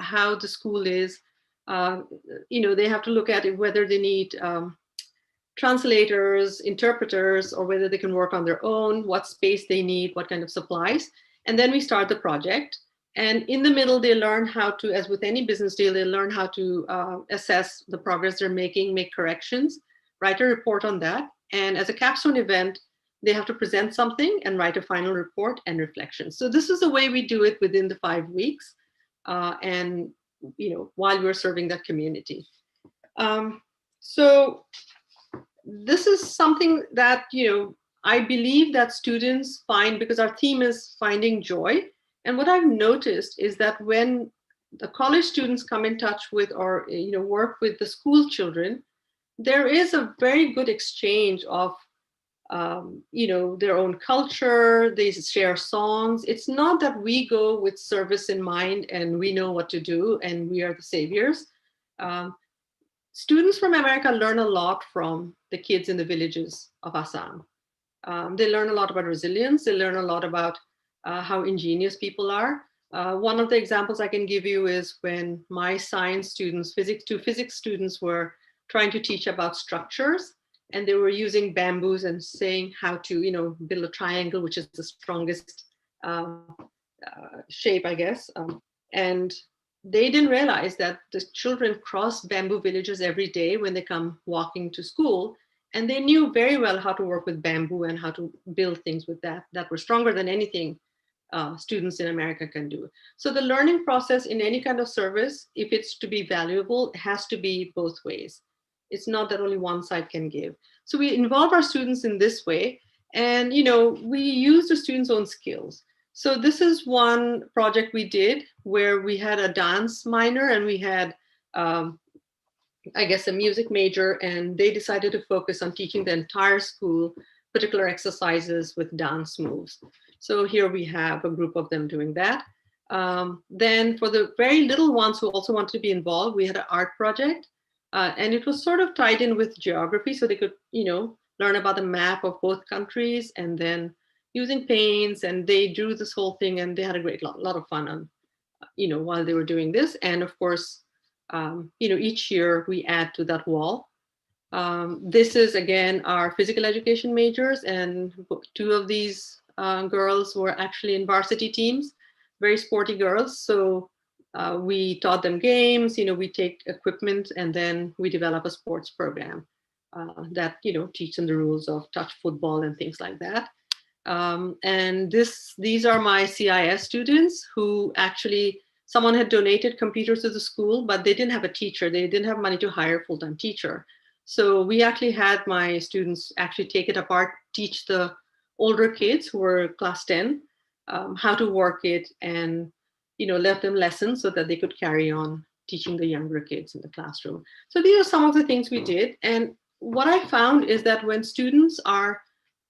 how the school is. They have to look at it, whether they need translators, interpreters, or whether they can work on their own, what space they need, what kind of supplies. And then we start the project. And in the middle, they learn how to, as with any business deal, they learn how to assess the progress they're making, make corrections, write a report on that. And as a capstone event, they have to present something and write a final report and reflection. So this is the way we do it within the 5 weeks. And while we're serving that community. So this is something that, I believe that students find, because our theme is finding joy. And what I've noticed is that when the college students come in touch with or, work with the school children, there is a very good exchange of, their own culture, they share songs. It's not that we go with service in mind and we know what to do and we are the saviors. Students from America learn a lot from the kids in the villages of Assam. They learn a lot about resilience. They learn a lot about how ingenious people are. One of the examples I can give you is when my science students, physics students were trying to teach about structures, and they were using bamboos and saying how to, build a triangle, which is the strongest shape, I guess. And they didn't realize that the children cross bamboo villages every day when they come walking to school. And they knew very well how to work with bamboo and how to build things with that were stronger than anything students in America can do. So the learning process in any kind of service, if it's to be valuable, it has to be both ways. It's not that only one side can give. So we involve our students in this way. And we use the students' own skills. So this is one project we did where we had a dance minor and we had, I guess, a music major, and they decided to focus on teaching the entire school particular exercises with dance moves. So here we have a group of them doing that. Then for the very little ones who also wanted to be involved, we had an art project. And it was sort of tied in with geography, so they could, learn about the map of both countries, and then using paints, and they drew this whole thing, and they had a great lot of fun on, while they were doing this. And of course, each year we add to that wall. This is again our physical education majors, and 2 of these girls were actually in varsity teams, very sporty girls. So we taught them games, we take equipment, and then we develop a sports program that, teach them the rules of touch football and things like that. And these are my CIS students who actually, someone had donated computers to the school, but they didn't have a teacher. They didn't have money to hire a full-time teacher. So we actually had my students actually take it apart, teach the older kids who were class 10 how to work it, and left them lessons so that they could carry on teaching the younger kids in the classroom. So these are some of the things we did. And what I found is that when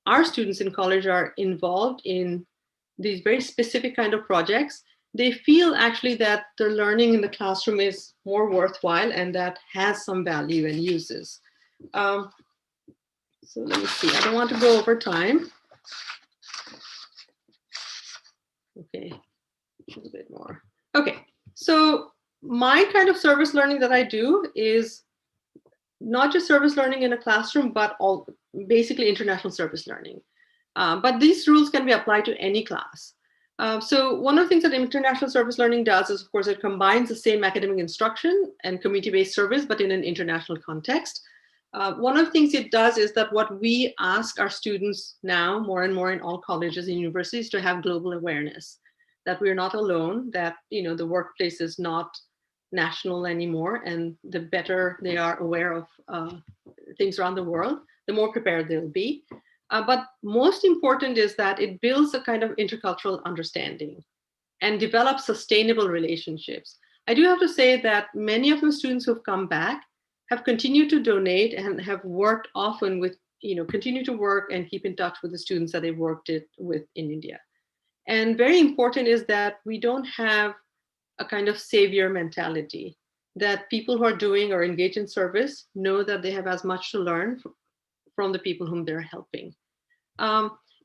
our students in college are involved in these very specific kind of projects, they feel actually that the learning in the classroom is more worthwhile and that has some value and uses. So let me see, I don't want to go over time. Okay, a little bit more. Okay, so my kind of service learning that I do is not just service learning in a classroom, but basically international service learning. But these rules can be applied to any class. So one of the things that international service learning does is, of course, it combines the same academic instruction and community-based service, but in an international context. One of the things it does is that what we ask our students now more and more in all colleges and universities to have global awareness, that we're not alone, that the workplace is not national anymore, and the better they are aware of things around the world, the more prepared they'll be. But most important is that it builds a kind of intercultural understanding and develops sustainable relationships. I do have to say that many of the students who've come back have continued to donate and have worked often with, continue to work and keep in touch with the students that they've worked with in India. And very important is that we don't have a kind of savior mentality, that people who are doing or engaged in service know that they have as much to learn from the people whom they're helping.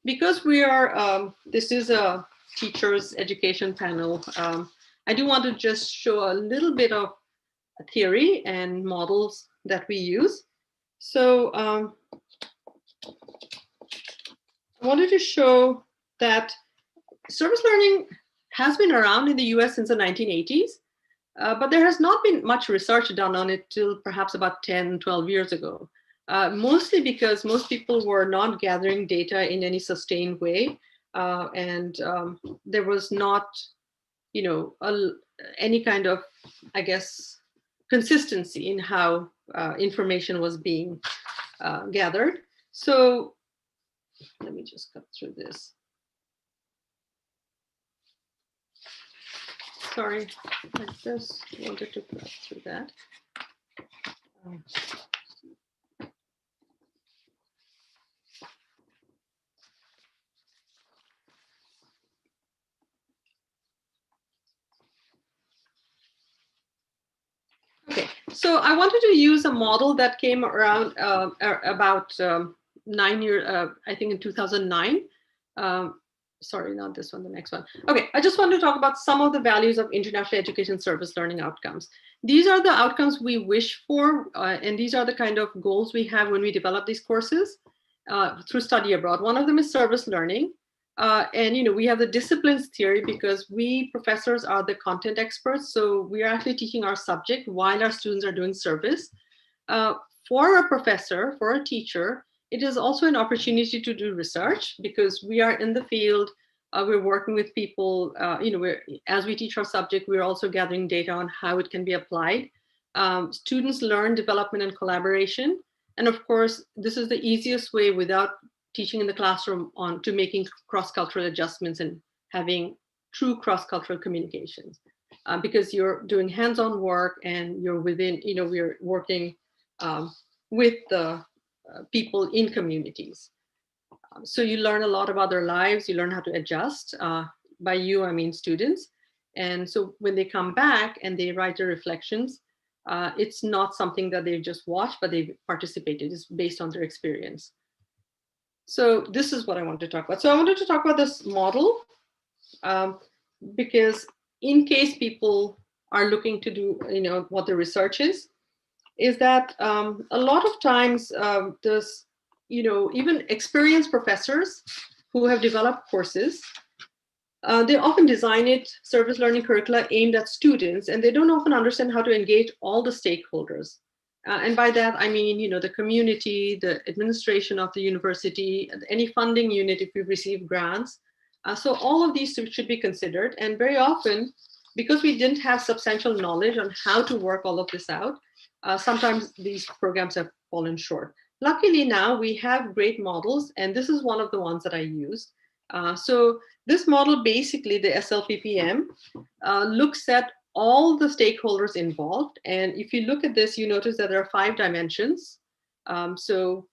Because we are, this is a teachers education panel, I do want to just show a little bit of theory and models that we use. So I wanted to show that service learning has been around in the US since the 1980s, but there has not been much research done on it till perhaps about 10, 12 years ago. Mostly because most people were not gathering data in any sustained way. And there was not, any kind of, I guess, consistency in how information was being gathered. So let me just cut through this. Sorry, I just wanted to cut through that. Okay, so I wanted to use a model that came around about 9 years, I think in 2009. Sorry, not this one, the next one. Okay, I just want to talk about some of the values of international education service learning outcomes. These are the outcomes we wish for, and these are the kind of goals we have when we develop these courses through study abroad. One of them is service learning. And we have the disciplines theory because we professors are the content experts. So we are actually teaching our subject while our students are doing service. For a professor, for a teacher, it is also an opportunity to do research because we are in the field. We're working with people, as we teach our subject, we're also gathering data on how it can be applied. Students learn development and collaboration. And of course, this is the easiest way without teaching in the classroom on to making cross-cultural adjustments and having true cross-cultural communications because you're doing hands-on work and you're within, we're working with the people in communities. So you learn a lot about their lives, you learn how to adjust. By you, I mean students. And so when they come back and they write their reflections, it's not something that they've just watched, but they've participated. It's based on their experience. So this is what I want to talk about. So I wanted to talk about this model because in case people are looking to do, what the research is that a lot of times there's, even experienced professors who have developed courses, they often design service learning curricula aimed at students, and they don't often understand how to engage all the stakeholders. And by that, I mean, the community, the administration of the university, any funding unit if we receive grants. So all of these should be considered. And very often, because we didn't have substantial knowledge on how to work all of this out, sometimes these programs have fallen short. Luckily now we have great models, and this is one of the ones that I use. So this model, basically the SLPPM, looks at all the stakeholders involved. And if you look at this, you notice that there are 5 dimensions. The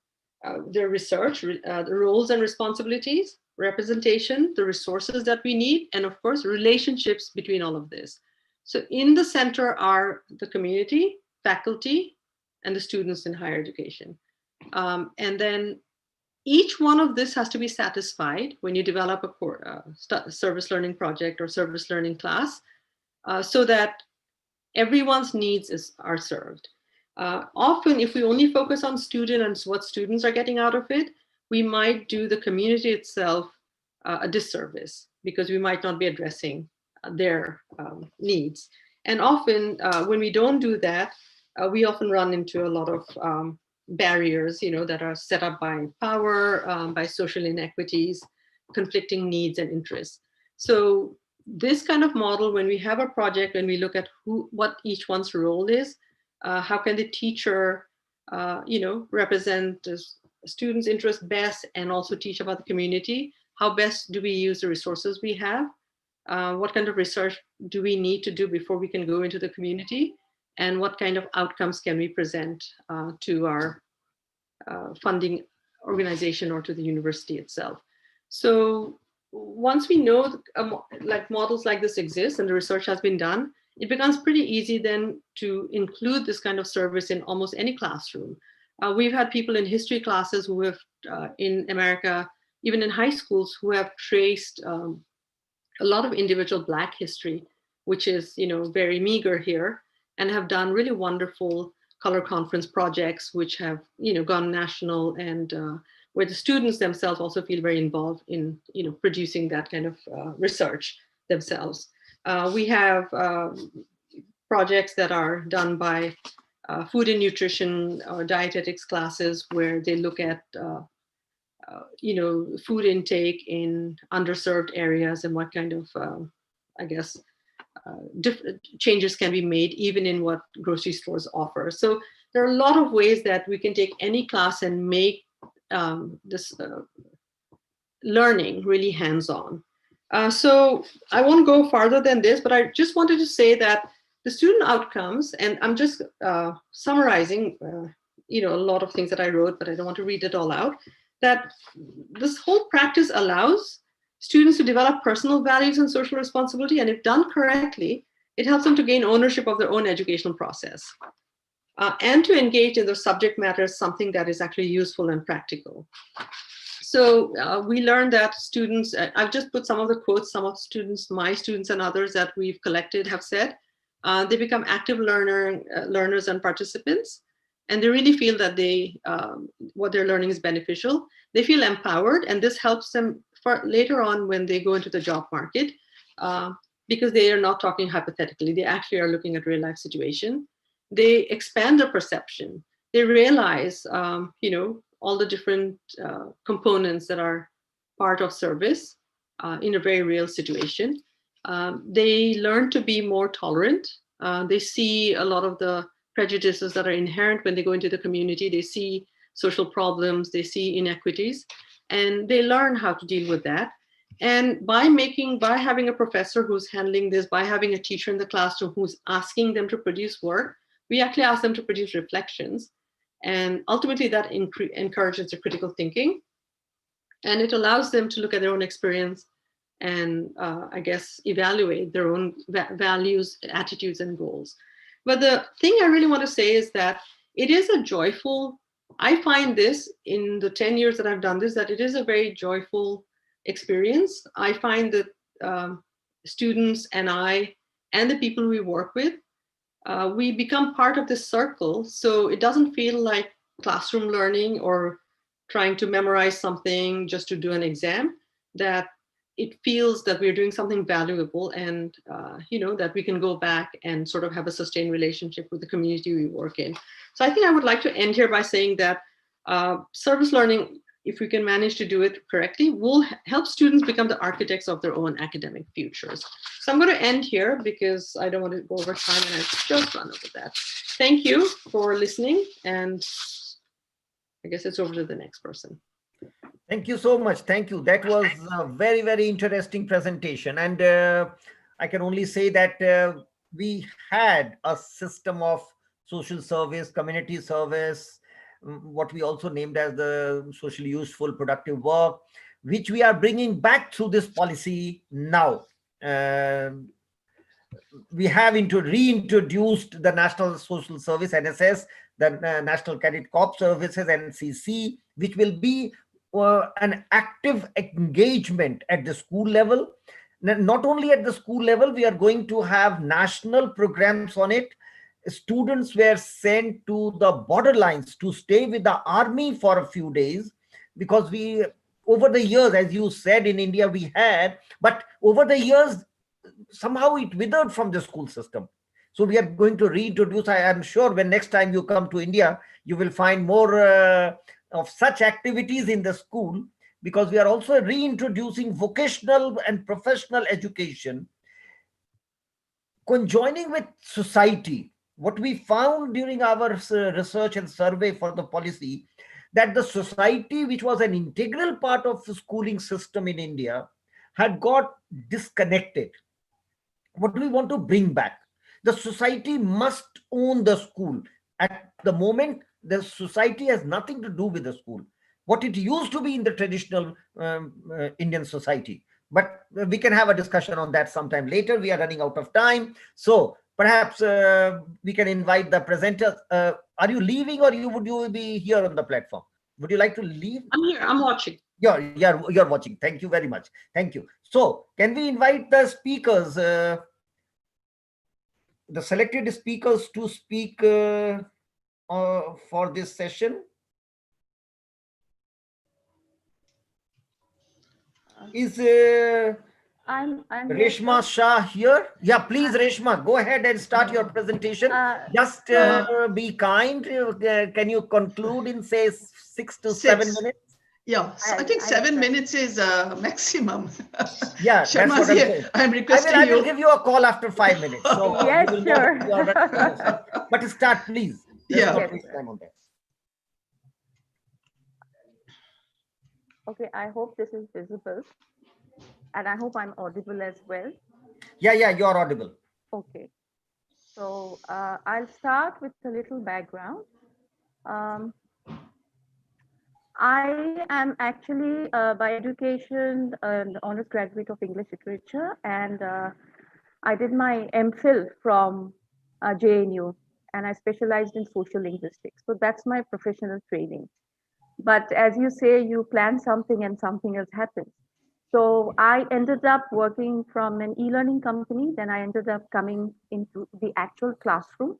research, the roles and responsibilities, representation, the resources that we need, and of course, relationships between all of this. So in the center are the community, faculty, and the students in higher education. And then each one of this has to be satisfied when you develop a service learning project or service learning class, so that everyone's needs are served. Often, if we only focus on student and what students are getting out of it, we might do the community itself a disservice, because we might not be addressing their needs. And often, when we don't do that, we often run into a lot of barriers, that are set up by power, by social inequities, conflicting needs and interests. So this kind of model, when we have a project, when we look at what each one's role is, how can the teacher, represent the students' interest best, and also teach about the community? How best do we use the resources we have? What kind of research do we need to do before we can go into the community? And what kind of outcomes can we present to our funding organization or to the university itself? So once we know like models like this exist and the research has been done, it becomes pretty easy then to include this kind of service in almost any classroom. We've had people in history classes who have, in America, even in high schools, who have traced a lot of individual Black history, which is, very meager here, and have done really wonderful color conference projects, which have, gone national, and where the students themselves also feel very involved in, producing that kind of research themselves. We have projects that are done by food and nutrition or dietetics classes, where they look at food intake in underserved areas and what kind of, different changes can be made even in what grocery stores offer. So there are a lot of ways that we can take any class and make this learning really hands-on. So I won't go farther than this, but I just wanted to say that the student outcomes, and I'm just summarizing, a lot of things that I wrote, but I don't want to read it all out, that this whole practice allows students to develop personal values and social responsibility, and if done correctly, it helps them to gain ownership of their own educational process, and to engage in the subject matter as something that is actually useful and practical. So we learned that students, I've just put some of the quotes some of students, my students and others that we've collected have said, they become active learners and participants, and they really feel that what they're learning is beneficial. They feel empowered, and this helps them for later on when they go into the job market, because they are not talking hypothetically. They actually are looking at real life situation. They expand their perception. They realize, all the different components that are part of service in a very real situation. They learn to be more tolerant. They see a lot of the prejudices that are inherent when they go into the community. They see social problems, they see inequities, and they learn how to deal with that. And by having a professor who's handling this, by having a teacher in the classroom who's asking them to produce work, we actually ask them to produce reflections. And ultimately that encourages the critical thinking. And it allows them to look at their own experience and evaluate their own values, attitudes, and goals. But the thing I really want to say is that it is a joyful, I find this in the 10 years that I've done this, that it is a very joyful experience. I find that students and I and the people we work with, we become part of this circle. So it doesn't feel like classroom learning or trying to memorize something just to do an exam, that it feels that we're doing something valuable, and that we can go back and sort of have a sustained relationship with the community we work in. So I think I would like to end here by saying that service learning, if we can manage to do it correctly, will help students become the architects of their own academic futures. So I'm going to end here because I don't want to go over time, and I've just run over that. Thank you for listening, and I guess it's over to the next person. Thank you so much. Thank you. That was a very, very interesting presentation. And I can only say that we had a system of social service, community service, what we also named as the socially useful productive work, which we are bringing back through this policy now. We have reintroduced the National Social Service, NSS, the National Cadet Corps Services, NCC, which will be an active engagement at the school level. Not only at the school level, we are going to have national programs on it. Students were sent to the borderlines to stay with the army for a few days, because we, over the years, as you said, in India we had, but over the years, somehow it withered from the school system. So we are going to reintroduce, I am sure when next time you come to India, you will find more of such activities in the school, because we are also reintroducing vocational and professional education, conjoining with society. What we found during our research and survey for the policy, that the society, which was an integral part of the schooling system in India, had got disconnected. What do we want to bring back? The society must own the school. At the moment, the society has nothing to do with the school, what it used to be in the traditional Indian society. But we can have a discussion on that sometime later. We are running out of time. So perhaps we can invite the presenters. Are you leaving, or would you be here on the platform? Would you like to leave? I'm here. I'm watching. You're watching. Thank you very much. Thank you. So can we invite the speakers, the selected speakers, to speak for this session? Is I'm Reshma Shah here? Yeah, please, Reshma, go ahead and start your presentation. Just be kind. Can you conclude in, say, 6 to 7 minutes? Yeah, I think 7 minutes is maximum. Yeah, that's what I'm saying. I'm requesting I will give you a call after 5 minutes. So yes, sure. But start, please. Let's not waste time on that. Okay, I hope this is visible, and I hope I'm audible as well. Yeah, you're audible. Okay, so I'll start with a little background. I am actually by education an honors graduate of English literature, and I did my MPhil from JNU, and I specialized in social linguistics. So that's my professional training. But as you say, you plan something and something else happens. So I ended up working from an e-learning company. Then I ended up coming into the actual classroom.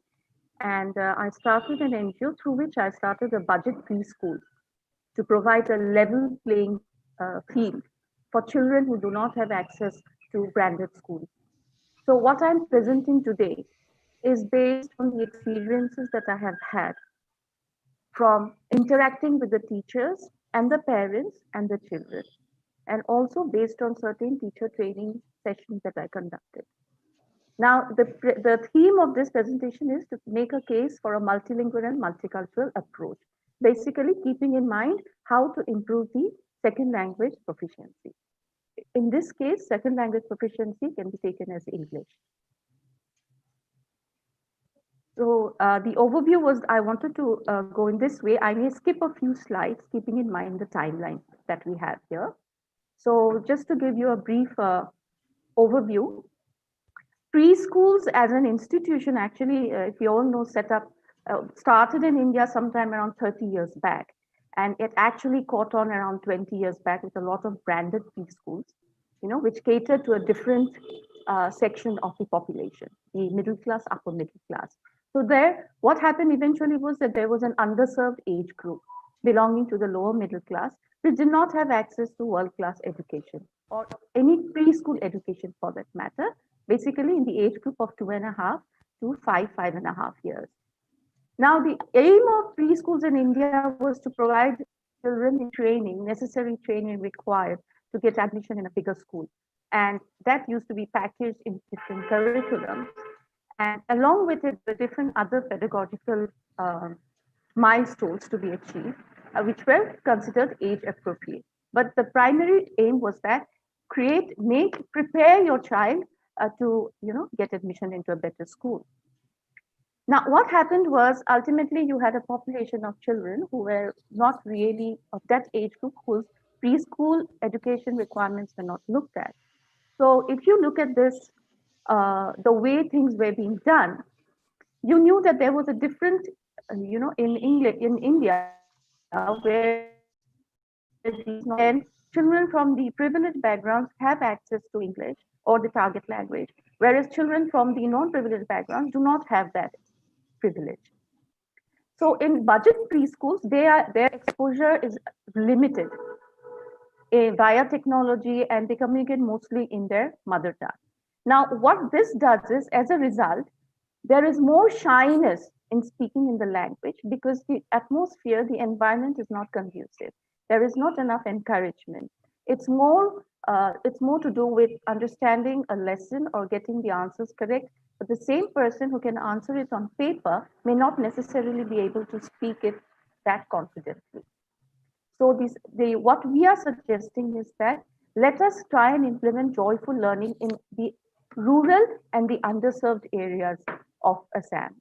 And I started an NGO through which I started a budget preschool to provide a level playing field for children who do not have access to branded schools. So what I'm presenting today is based on the experiences that I have had from interacting with the teachers and the parents and the children, and also based on certain teacher training sessions that I conducted. Now, the theme of this presentation is to make a case for a multilingual and multicultural approach, basically keeping in mind how to improve the second language proficiency. In this case, second language proficiency can be taken as English. So the overview was, I wanted to go in this way. I may skip a few slides, keeping in mind the timeline that we have here. So just to give you a brief overview, preschools as an institution, actually, if you all know, started in India sometime around 30 years back. And it actually caught on around 20 years back with a lot of branded preschools, which catered to a different section of the population, the middle class, upper middle class. So there, what happened eventually was that there was an underserved age group belonging to the lower middle class, which did not have access to world-class education or any preschool education for that matter, basically in the age group of 2.5 to 5.5 years. Now, the aim of preschools in India was to provide children the training, necessary training required to get admission in a bigger school. And that used to be packaged in different curriculums. And along with it, the different other pedagogical milestones to be achieved, which were considered age appropriate. But the primary aim was that prepare your child to, get admission into a better school. Now, what happened was ultimately you had a population of children who were not really of that age group whose preschool education requirements were not looked at. So if you look at this, the way things were being done, you knew that there was a different, in India, where and children from the privileged backgrounds have access to English or the target language, whereas children from the non-privileged backgrounds do not have that privilege. So in budget preschools, their exposure is limited via technology, and they communicate mostly in their mother tongue. Now, what this does is, as a result, there is more shyness in speaking in the language because the atmosphere, the environment is not conducive. There is not enough encouragement. It's more to do with understanding a lesson or getting the answers correct. But the same person who can answer it on paper may not necessarily be able to speak it that confidently. So what we are suggesting is that let us try and implement joyful learning in the rural and the underserved areas of Assam.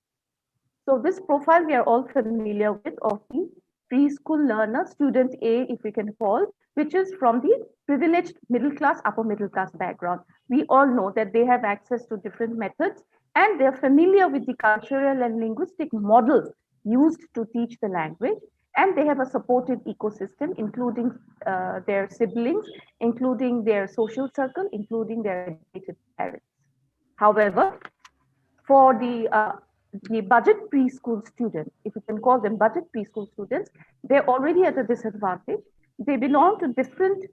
So this profile we are all familiar with of the preschool learner, student A, if we can call, which is from the privileged middle class, upper middle class background. We all know that they have access to different methods and they're familiar with the cultural and linguistic models used to teach the language. And they have a supportive ecosystem, including their siblings, including their social circle, including their educated parents. However, for the budget preschool students, if you can call them budget preschool students, they're already at a disadvantage. They belong to different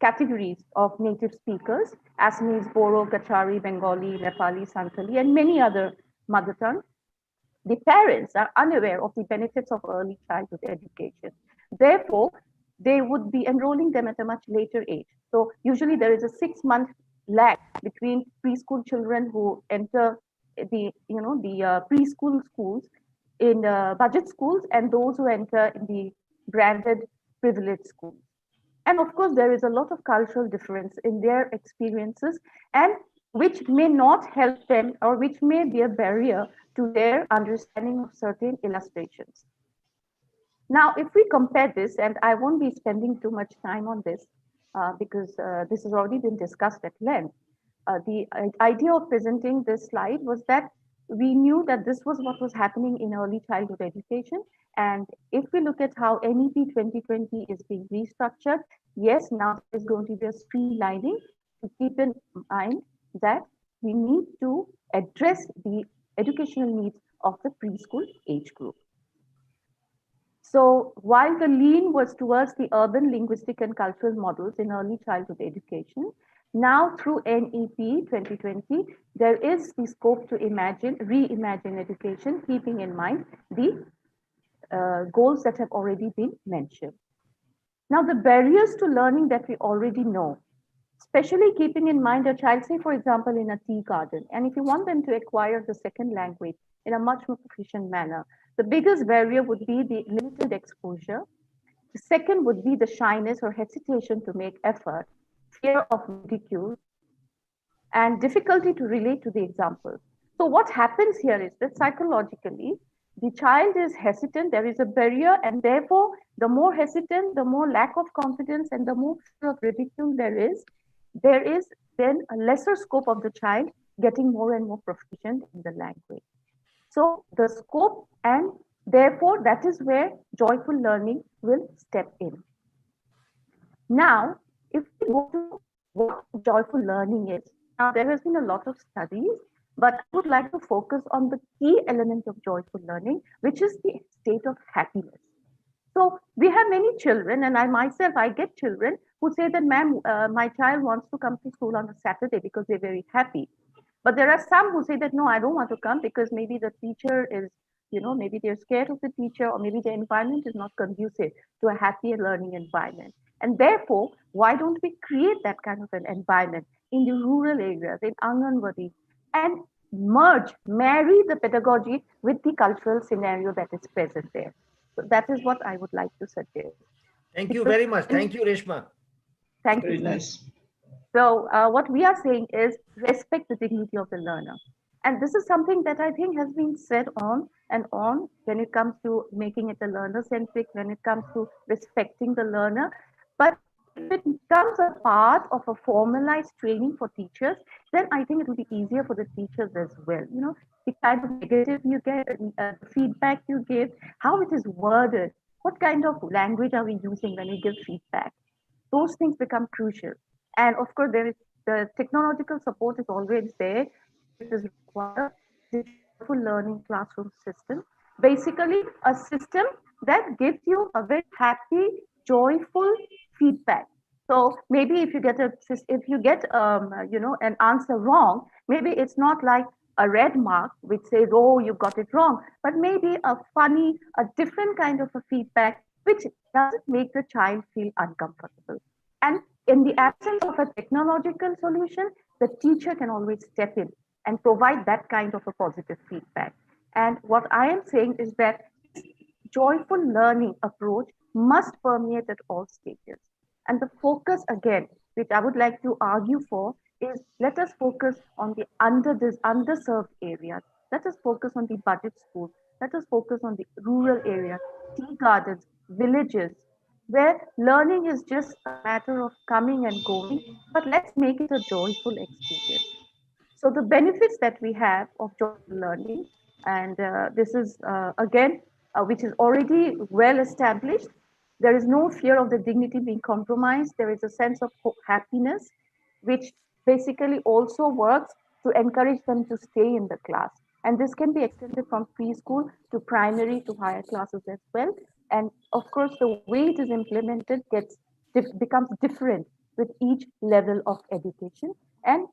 categories of native speakers, Assamese, Boro, Kachari, Bengali, Nepali, Santali, and many other mother tongue. The parents are unaware of the benefits of early childhood education. Therefore, they would be enrolling them at a much later age. So usually there is a 6-month lag between preschool children who enter the preschool schools in budget schools and those who enter in the branded privileged schools. And of course, there is a lot of cultural difference in their experiences, and which may not help them or which may be a barrier to their understanding of certain illustrations. Now, if we compare this, and I won't be spending too much time on this because this has already been discussed at length. The idea of presenting this slide was that we knew that this was what was happening in early childhood education. And if we look at how NEP 2020 is being restructured, yes, now there's going to be a streamlining to keep in mind that we need to address the educational needs of the preschool age group. So while the lean was towards the urban linguistic and cultural models in early childhood education, now through NEP 2020, there is the scope to reimagine education, keeping in mind the goals that have already been mentioned. Now, the barriers to learning that we already know, especially keeping in mind a child, say, for example, in a tea garden, and if you want them to acquire the second language in a much more proficient manner, the biggest barrier would be the limited exposure. The second would be the shyness or hesitation to make effort, fear of ridicule, and difficulty to relate to the example. So what happens here is that psychologically, the child is hesitant, there is a barrier, and therefore, the more hesitant, the more lack of confidence, and the more fear of ridicule there is then a lesser scope of the child getting more and more proficient in the language. So the scope, and therefore, that is where joyful learning will step in. Now, if we go to what joyful learning is, Now, there has been a lot of studies, but I would like to focus on the key element of joyful learning, which is the state of happiness. So we have many children, and I myself, I get children who say that, ma'am, my child wants to come to school on a Saturday because they're very happy. But there are some who say that, no, I don't want to come because maybe the teacher is, maybe they're scared of the teacher, or maybe the environment is not conducive to a happy learning environment. And therefore, why don't we create that kind of an environment in the rural areas, in Anganwadi, and marry the pedagogy with the cultural scenario that is present there. So that is what I would like to suggest. Thank you very much. Thank you, Reshma. Thank you. Very nice. So what we are saying is respect the dignity of the learner. And this is something that I think has been said on and on when it comes to making it a learner-centric, when it comes to respecting the learner. But if it becomes a part of a formalized training for teachers, then I think it will be easier for the teachers as well. The kind of negative you get, feedback you give, how it is worded, what kind of language are we using when we give feedback? Those things become crucial. And of course, there is the technological support is always there. It is required. This joyful learning classroom system, basically a system that gives you a very happy, joyful feedback. So maybe if you get an answer wrong, maybe it's not like a red mark which says, oh, you got it wrong, but maybe a different kind of a feedback which doesn't make the child feel uncomfortable. And in the absence of a technological solution, the teacher can always step in and provide that kind of a positive feedback. And what I am saying is that joyful learning approach must permeate at all stages. And the focus again, which I would like to argue for, is let us focus on the underserved areas. Let us focus on the budget schools. Let us focus on the rural areas, tea gardens, villages, where learning is just a matter of coming and going, but let's make it a joyful experience. So the benefits that we have of joyful learning, and this is again, which is already well established, there is no fear of the dignity being compromised. There is a sense of happiness, which basically also works to encourage them to stay in the class. And this can be extended from preschool to primary to higher classes as well. And of course, the way it is implemented becomes different with each level of education. And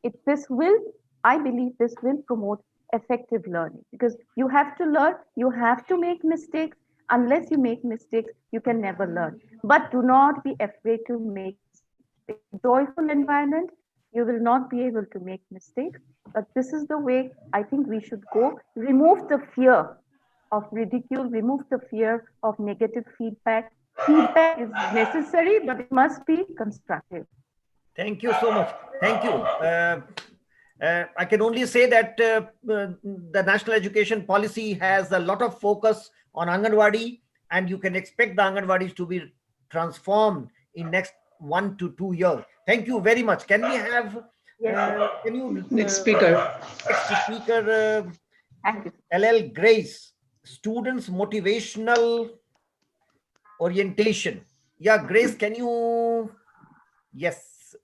I believe this will promote effective learning, because you have to learn, you have to make mistakes. Unless you make mistakes, you can never learn. But do not be afraid to make mistakes. In a joyful environment, you will not be able to make mistakes. But this is the way I think we should go. Remove the fear of ridicule, remove the fear of negative feedback. Feedback is necessary, but it must be constructive. Thank you so much. Thank you. I can only say that the National Education Policy has a lot of focus on Anganwadi, and you can expect the Anganwadis to be transformed in next 1 to 2 years. Thank you very much. Can we have next speaker? Next speaker, LL Grace, students motivational orientation. Yeah, Grace, can you? Yes.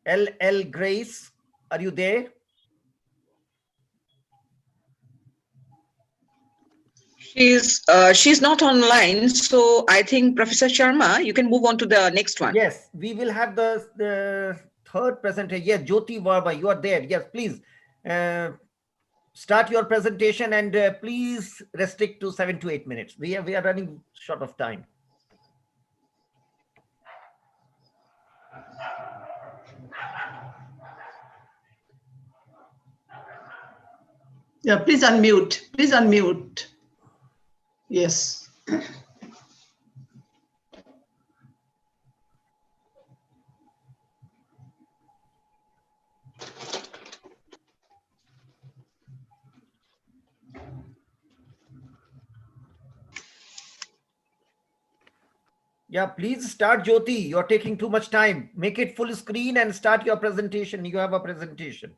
LL Grace, are you there? She's not online, so I think Professor Sharma, you can move on to the next one. Yes, we will have the third presenter. Yes, Jyoti Varma, you are there. Yes, please start your presentation, and please restrict to 7 to 8 minutes. We are running short of time. Yeah, please unmute. Please unmute. Yes. Yeah, please start, Jyoti. You're taking too much time. Make it full screen and start your presentation. You have a presentation.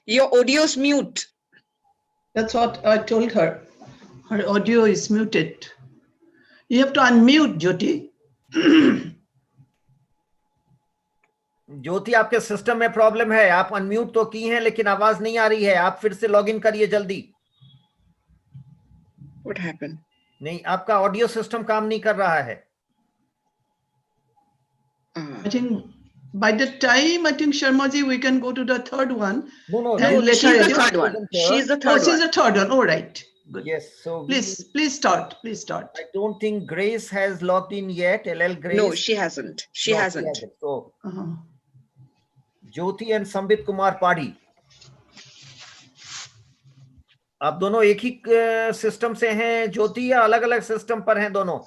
Your audio's mute. That's what I told her. Her audio is muted. You have to unmute, Jyoti. ज्योति, आपके system में problem है, आप unmute तो की हैं लेकिन आवाज नहीं आ रही है, आप फिर से लॉगिन करिए जल्दी। What happened? नहीं, आपका ऑडियो सिस्टम काम नहीं कर रहा है। I think by the time, I think Sharmaji, we can go to the third one. No, and later she's the again- third one. She's the Oh, third she's one. the third one. All right. Good. Yes, so Please start. Please start. I don't think Grace has logged in yet. LL Grace. No, she hasn't. She No, hasn't. So Jyoti and Sambit Kumar Padi. आप दोनों एक ही system से हैं ज्योति, या अलग अलग system पर हैं दोनों?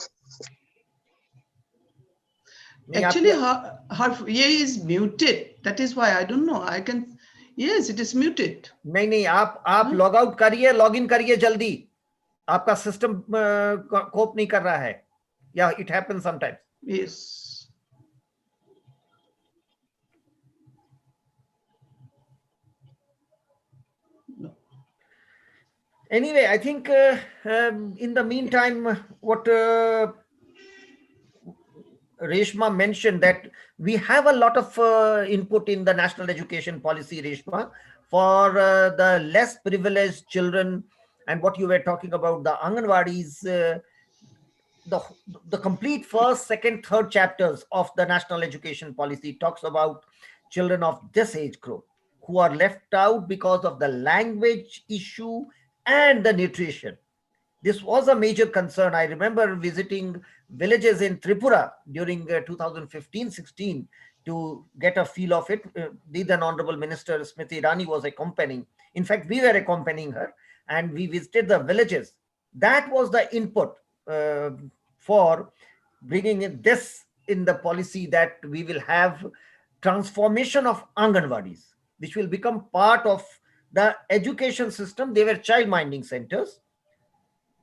Actually, her ear is muted. That is why I don't know. I can. Yes, it is muted. नहीं, आप लॉग आउट करिए, लॉग इन करिए जल्दी। आपका सिस्टम कोप नहीं कर रहा है, या it happens sometimes. Yes. Anyway, I think in the meantime, what Reshma mentioned, that we have a lot of input in the national education policy, Reshma, for the less privileged children, and what you were talking about, the Anganwadis, the complete first, second, third chapters of the national education policy talks about children of this age group who are left out because of the language issue and the nutrition. This was a major concern. I remember visiting villages in Tripura during 2015-16 to get a feel of it. The then Honorable Minister Smriti Irani was accompanying. In fact, we were accompanying her, and we visited the villages. That was the input for bringing in this in the policy, that we will have transformation of Anganwadis, which will become part of the education system. They were child minding centers.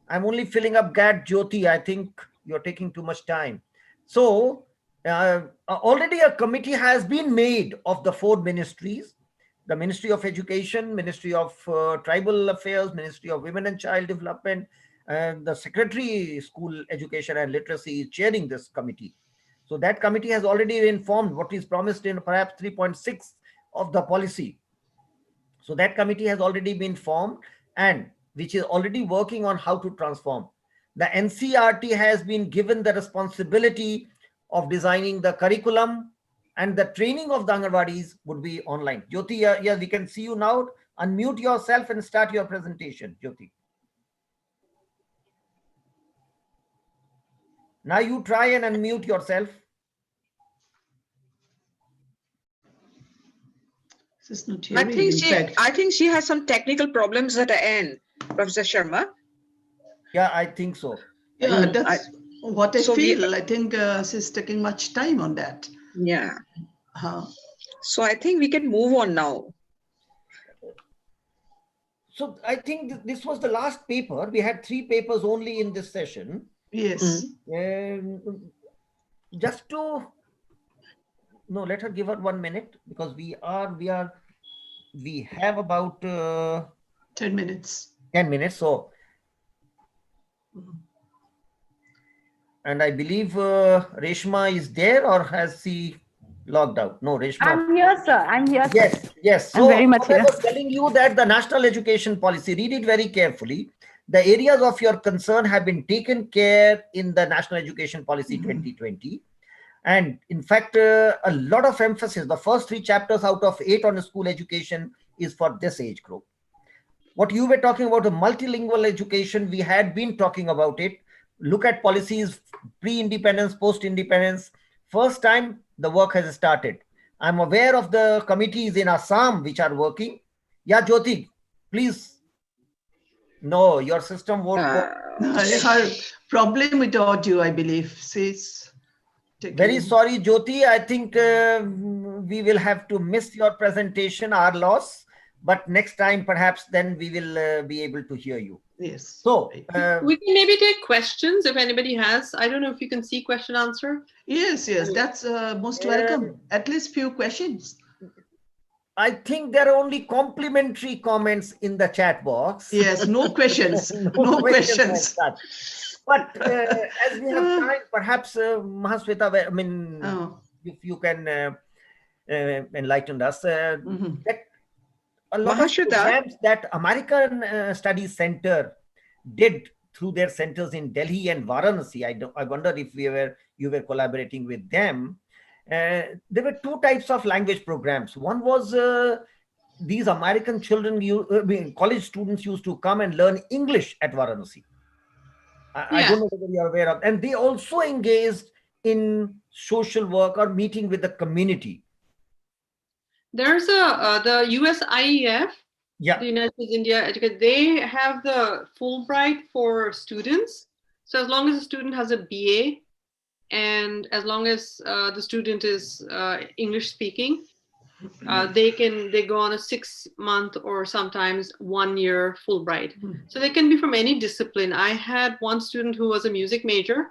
I'm only filling up GAT, Jyoti. I think you're taking too much time. So already a committee has been made of the 4 ministries: the Ministry of Education, Ministry of Tribal Affairs, Ministry of Women and Child Development, and the Secretary School Education and Literacy is chairing this committee. So that committee has already been formed, what is promised in perhaps 3.6 of the policy. So that committee has already been formed, and which is already working on how to transform. The NCERT has been given the responsibility of designing the curriculum, and the training of the Anganwadis would be online. Jyoti, yeah, we can see you now. Unmute yourself and start your presentation, Jyoti. Now you try and unmute yourself. I think she has some technical problems at the end, Professor Sharma. Yeah, I think so. Yeah, that's what I feel. I think she's taking much time on that. Yeah. So I think we can move on now. So I think this was the last paper. We had 3 papers only in this session. Yes. Just to let her give her 1 minute, because we have about 10 minutes. 10 minutes. So, and I believe Reshma is there, or has she logged out? No, Reshma. I'm here, sir. I'm here. Yes, sir. yes. So I'm very much I here. was telling you that the national education policy, read it very carefully. The areas of your concern have been taken care in the National Education Policy 2020. And in fact, a lot of emphasis, the first 3 chapters out of 8 on school education is for this age group. What you were talking about, the multilingual education, we had been talking about it. Look at policies, pre-independence, post-independence. First time the work has started. I'm aware of the committees in Assam which are working. Yeah, Jyoti, please. No, your system won't go. Her problem with audio, I believe. She's very sorry, Jyoti. I think we will have to miss your presentation, our loss. But next time, perhaps then we will be able to hear you. Yes. So we can maybe take questions if anybody has. I don't know if you can see question answer. Yes, that's most welcome. At least few questions. I think there are only complimentary comments in the chat box. Yes, no questions. no questions. But as we have time, perhaps Mahasweta, I mean, if you can enlightened us. That a lot of Mahashuda. programs that American Studies Center did through their centers in Delhi and Varanasi. I wonder if you were collaborating with them. There were two types of language programs. One was these American children, college students used to come and learn English at Varanasi. I don't know whether you are aware of. And they also engaged in social work or meeting with the community. There's the US IEF, the United States India, they have the Fulbright for students. So as long as the student has a BA and as long as the student is English speaking, they go on a 6-month or sometimes 1-year Fulbright. So they can be from any discipline. I had one student who was a music major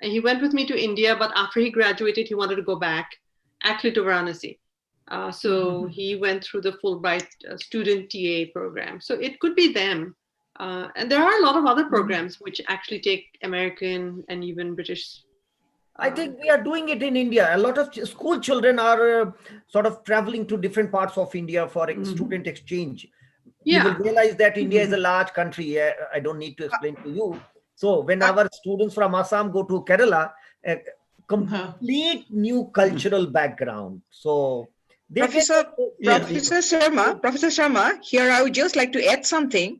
and he went with me to India, but after he graduated, he wanted to go back actually to Varanasi. So he went through the Fulbright student TA program. So it could be them. And there are a lot of other programs which actually take American and even British. I think we are doing it in India. A lot of school children are sort of traveling to different parts of India for student exchange. You will realize that India is a large country. I don't need to explain to you. So when our students from Assam go to Kerala, complete new cultural background. So Professor Sharma, here I would just like to add something.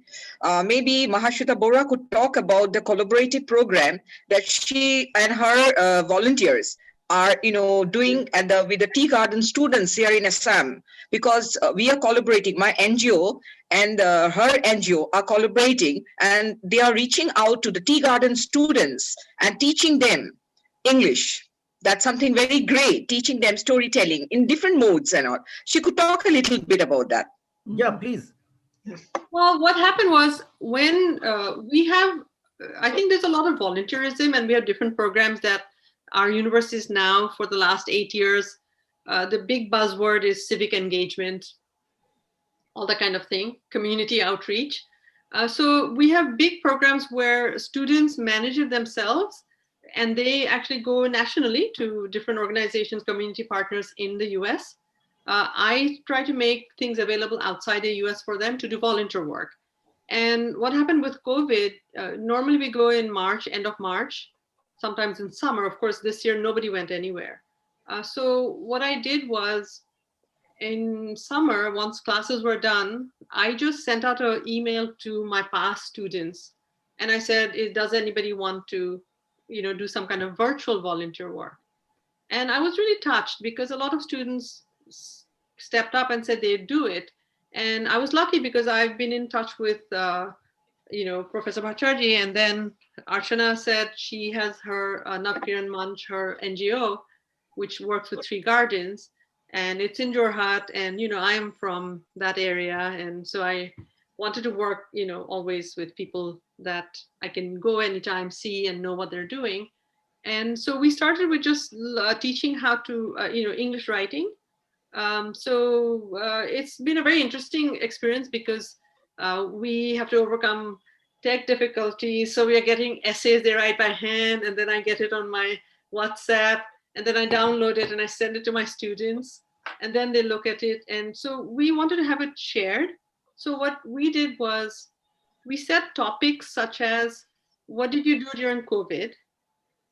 Maybe Mahashuta Bora could talk about the collaborative program that she and her volunteers are, doing with the tea garden students here in Assam, because we are collaborating. My NGO and her NGO are collaborating, and they are reaching out to the tea garden students and teaching them English. That's something very great, teaching them storytelling in different modes and all. She could talk a little bit about that. Yeah, please. Well, what happened was when we have, I think there's a lot of volunteerism and we have different programs that our universities now for the last 8 years, the big buzzword is civic engagement, all that kind of thing, community outreach. So we have big programs where students manage it themselves and they actually go nationally to different organizations, community partners in the US. I try to make things available outside the US for them to do volunteer work. And what happened with COVID, normally we go in March, end of March, sometimes in summer. Of course, this year, nobody went anywhere. So what I did was in summer, once classes were done, I just sent out an email to my past students. And I said, does anybody want to do some kind of virtual volunteer work? And I was really touched because a lot of students stepped up and said they'd do it. And I was lucky because I've been in touch with, Professor Bhattacharjee, and then Archana said she has her Navkiran Manch, her NGO, which works with tree gardens, and it's in Jorhat, and I'm from that area, and so I wanted to work, always with people that I can go anytime, see, and know what they're doing. And so we started with just teaching how to, English writing. So it's been a very interesting experience because we have to overcome tech difficulties. So we are getting essays they write by hand, and then I get it on my WhatsApp, and then I download it and I send it to my students, and then they look at it. And so we wanted to have it shared. So what we did was we set topics such as, what did you do during COVID?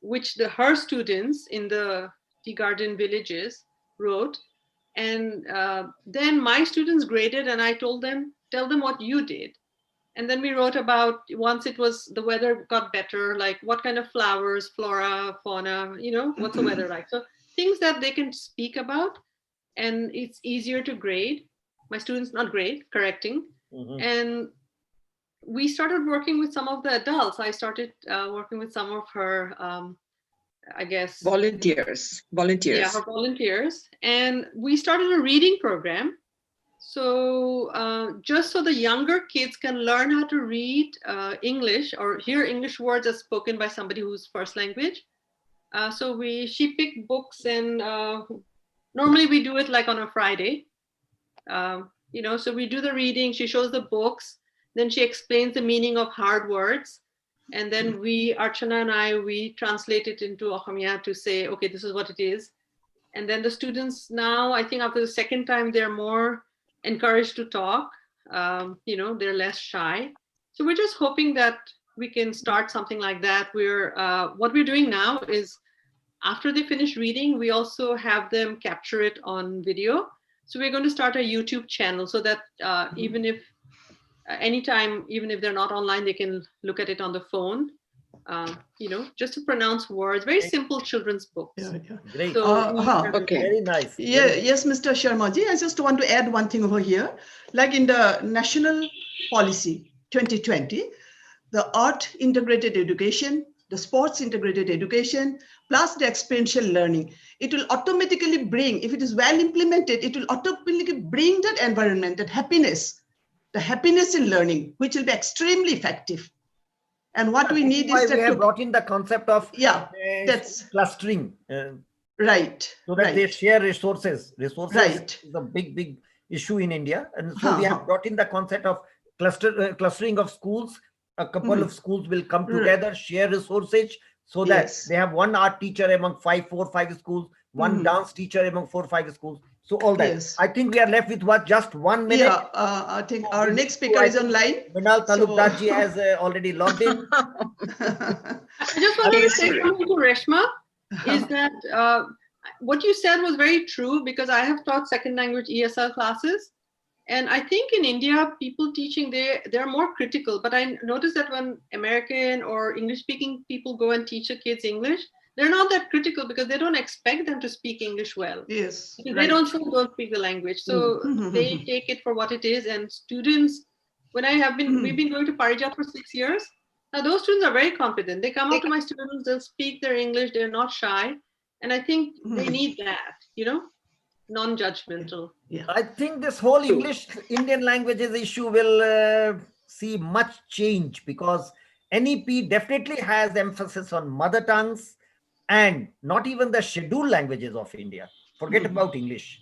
Which her students in the tea garden villages wrote. And then my students graded and I told them, tell them what you did. And then we wrote about, once it was, the weather got better, like what kind of flowers, flora, fauna, what's the weather like? So things that they can speak about, and it's easier to grade. My students not grade, correcting. And we started working with some of the adults. I started working with some of her, I guess. Volunteers. Yeah, her volunteers. And we started a reading program. So just so the younger kids can learn how to read English or hear English words as spoken by somebody whose first language. So she picked books, and normally we do it like on a Friday. So we do the reading, she shows the books, then she explains the meaning of hard words. And then Archana and I, we translate it into Assamese to say, okay, this is what it is. And then the students now, I think after the second time, they're more encouraged to talk. They're less shy. So we're just hoping that we can start something like that. What we're doing now is after they finish reading, we also have them capture it on video. So we're going to start a YouTube channel so that even if anytime, even if they're not online, they can look at it on the phone. Just to pronounce words, very simple children's books. Great. So, Okay. Very nice. Yeah, yes, Mr. Sharmaji, I just want to add one thing over here. Like in the National Policy 2020, the art integrated education, the sports integrated education, plus the experiential learning, it will automatically bring, if it is well implemented, it will automatically bring that environment, that happiness, the happiness in learning, which will be extremely effective. And what we need is that we have brought in the concept of that's clustering. Right. So that they share resources. Right. Is a big issue in India. And so we have brought in the concept of clustering of schools. A couple of schools will come together, share resources so that they have one art teacher among 4 or 5 schools, one dance teacher among 4 or 5 schools. So all that. I think we are left with just 1 minute. Yeah, I think our next speaker is online. Minal Talukdarji has already logged in. I just wanted to say something to Reshma, is that what you said was very true, because I have taught second language ESL classes. And I think in India, people teaching, they're more critical. But I noticed that when American or English-speaking people go and teach the kids English, they're not that critical because they don't expect them to speak English well. Yes. Because they don't speak the language. So they take it for what it is. And students, we've been going to Parijat for 6 years. Now those students are very confident. They come up to my students, they'll speak their English, they're not shy. And I think they need that, non-judgmental. I think this whole Indian languages issue will see much change, because NEP definitely has emphasis on mother tongues and not even the scheduled languages of India. Forget about English.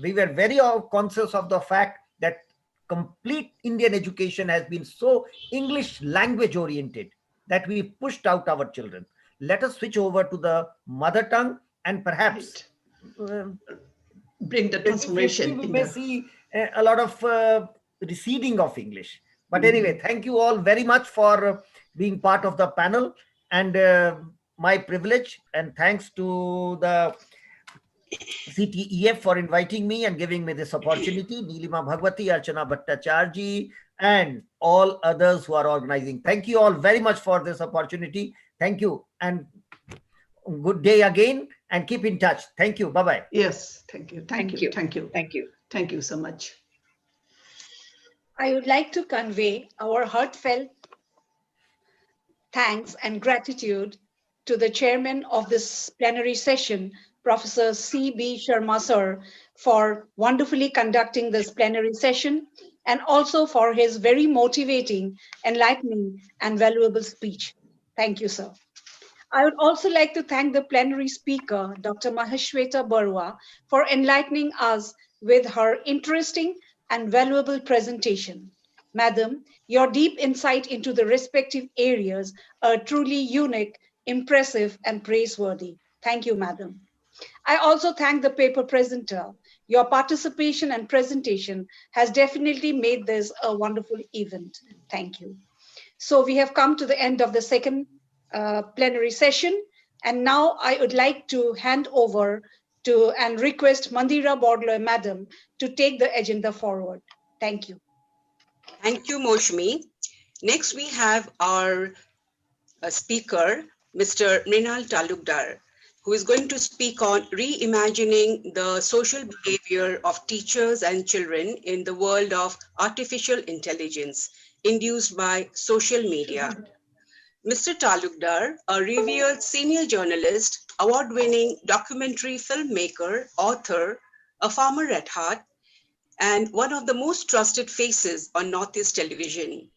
We were very conscious of the fact that complete Indian education has been so English language oriented that we pushed out our children. Let us switch over to the mother tongue and perhaps bring the transformation. We may see a lot of receding of English. But anyway, thank you all very much for being part of the panel, and my privilege, and thanks to the CTEF for inviting me and giving me this opportunity, Neelima Bhagwati, Archana Bhattacharji, and all others who are organizing. Thank you all very much for this opportunity. Thank you, and good day again, and keep in touch. Thank you. Bye-bye. Yes, thank you. Thank you. Thank you. Thank you. Thank you so much. I would like to convey our heartfelt thanks and gratitude to the chairman of this plenary session, Professor C.B. Sharma sir, for wonderfully conducting this plenary session, and also for his very motivating, enlightening, and valuable speech. Thank you, sir. I would also like to thank the plenary speaker, Dr. Maheshweta Barua, for enlightening us with her interesting and valuable presentation. Madam, your deep insight into the respective areas are truly unique, impressive, and praiseworthy. Thank you, madam. I also thank the paper presenter. Your participation and presentation has definitely made this a wonderful event. Thank you. So we have come to the end of the second plenary session. And now I would like to hand over to and request Mandira Bordloy, madam, to take the agenda forward. Thank you. Thank you, Moshmi. Next, we have our speaker, Mr. Mrinal Talukdar, who is going to speak on reimagining the social behavior of teachers and children in the world of artificial intelligence induced by social media. Mr. Talukdar, a revered senior journalist, award-winning documentary filmmaker, author, a farmer at heart, and one of the most trusted faces on Northeast television.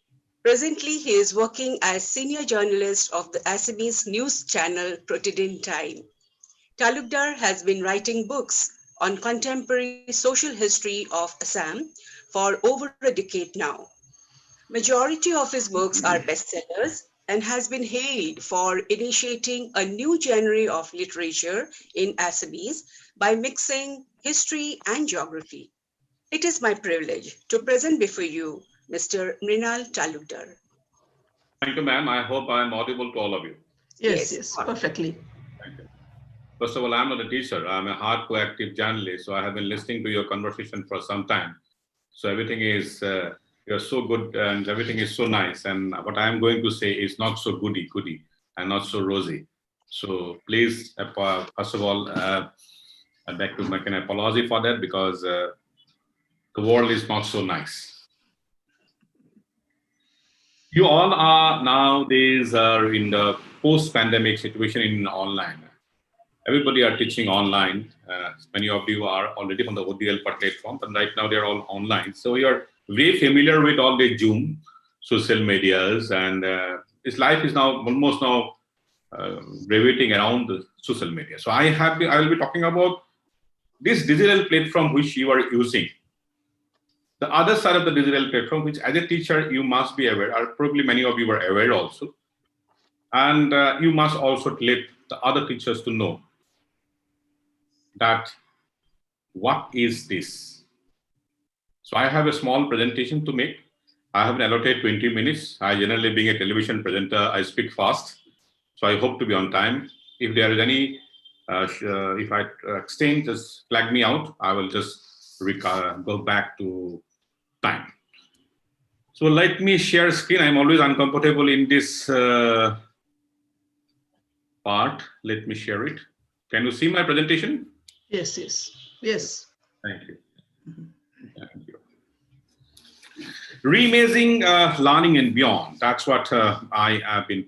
Presently, he is working as senior journalist of the Assamese news channel Protidian Time. Talukdar has been writing books on contemporary social history of Assam for over a decade now. Majority of his books are bestsellers, and has been hailed for initiating a new genre of literature in Assamese by mixing history and geography. It is my privilege to present before you Mr. Mrinal Talukdar. Thank you, ma'am. I hope I'm audible to all of you. Yes, yes, perfectly. Thank you. First of all, I'm not a teacher. I'm a hardcore active journalist. So I have been listening to your conversation for some time. So everything is, you're so good and everything is so nice. And what I'm going to say is not so goody and not so rosy. So please, first of all, I'd like to make an apology for that because the world is not so nice. You all are nowadays are in the post-pandemic situation in online. Everybody are teaching online. Many of you are already on the ODL platform, but right now they're all online. So you're very familiar with all the Zoom, social medias, and this life is now almost now gravitating around the social media. So I will be talking about this digital platform which you are using. The other side of the digital platform, which as a teacher you must be aware, or probably many of you are aware also, and you must also let the other teachers to know that what is this. So I have a small presentation to make. I have allotted 20 minutes. I generally, being a television presenter, I speak fast. So I hope to be on time. If there is any, if I extend, just flag me out. I will just go back to time. So let me share screen. I'm always uncomfortable in this part. Let me share it. Can you see my presentation? Yes, yes, yes. Thank you. Thank you. Reimaging learning and beyond. That's what I'll be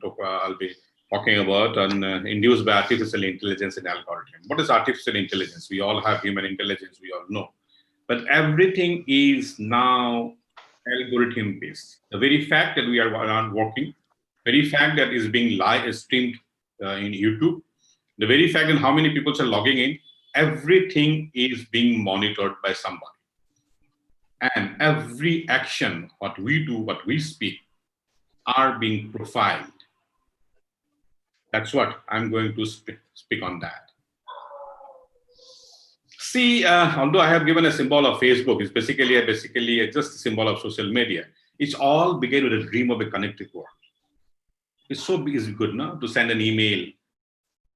talking about, and induced by artificial intelligence and algorithm. What is artificial intelligence? We all have human intelligence, we all know. But everything is now algorithm based. The very fact that we are working, very fact that is being live streamed in YouTube, the very fact that how many people are logging in, everything is being monitored by somebody. And every action, what we do, what we speak, are being profiled. That's what I'm going to speak on that. See, although I have given a symbol of Facebook, it's basically just a symbol of social media. It's all began with a dream of a connected world. It's so good now to send an email.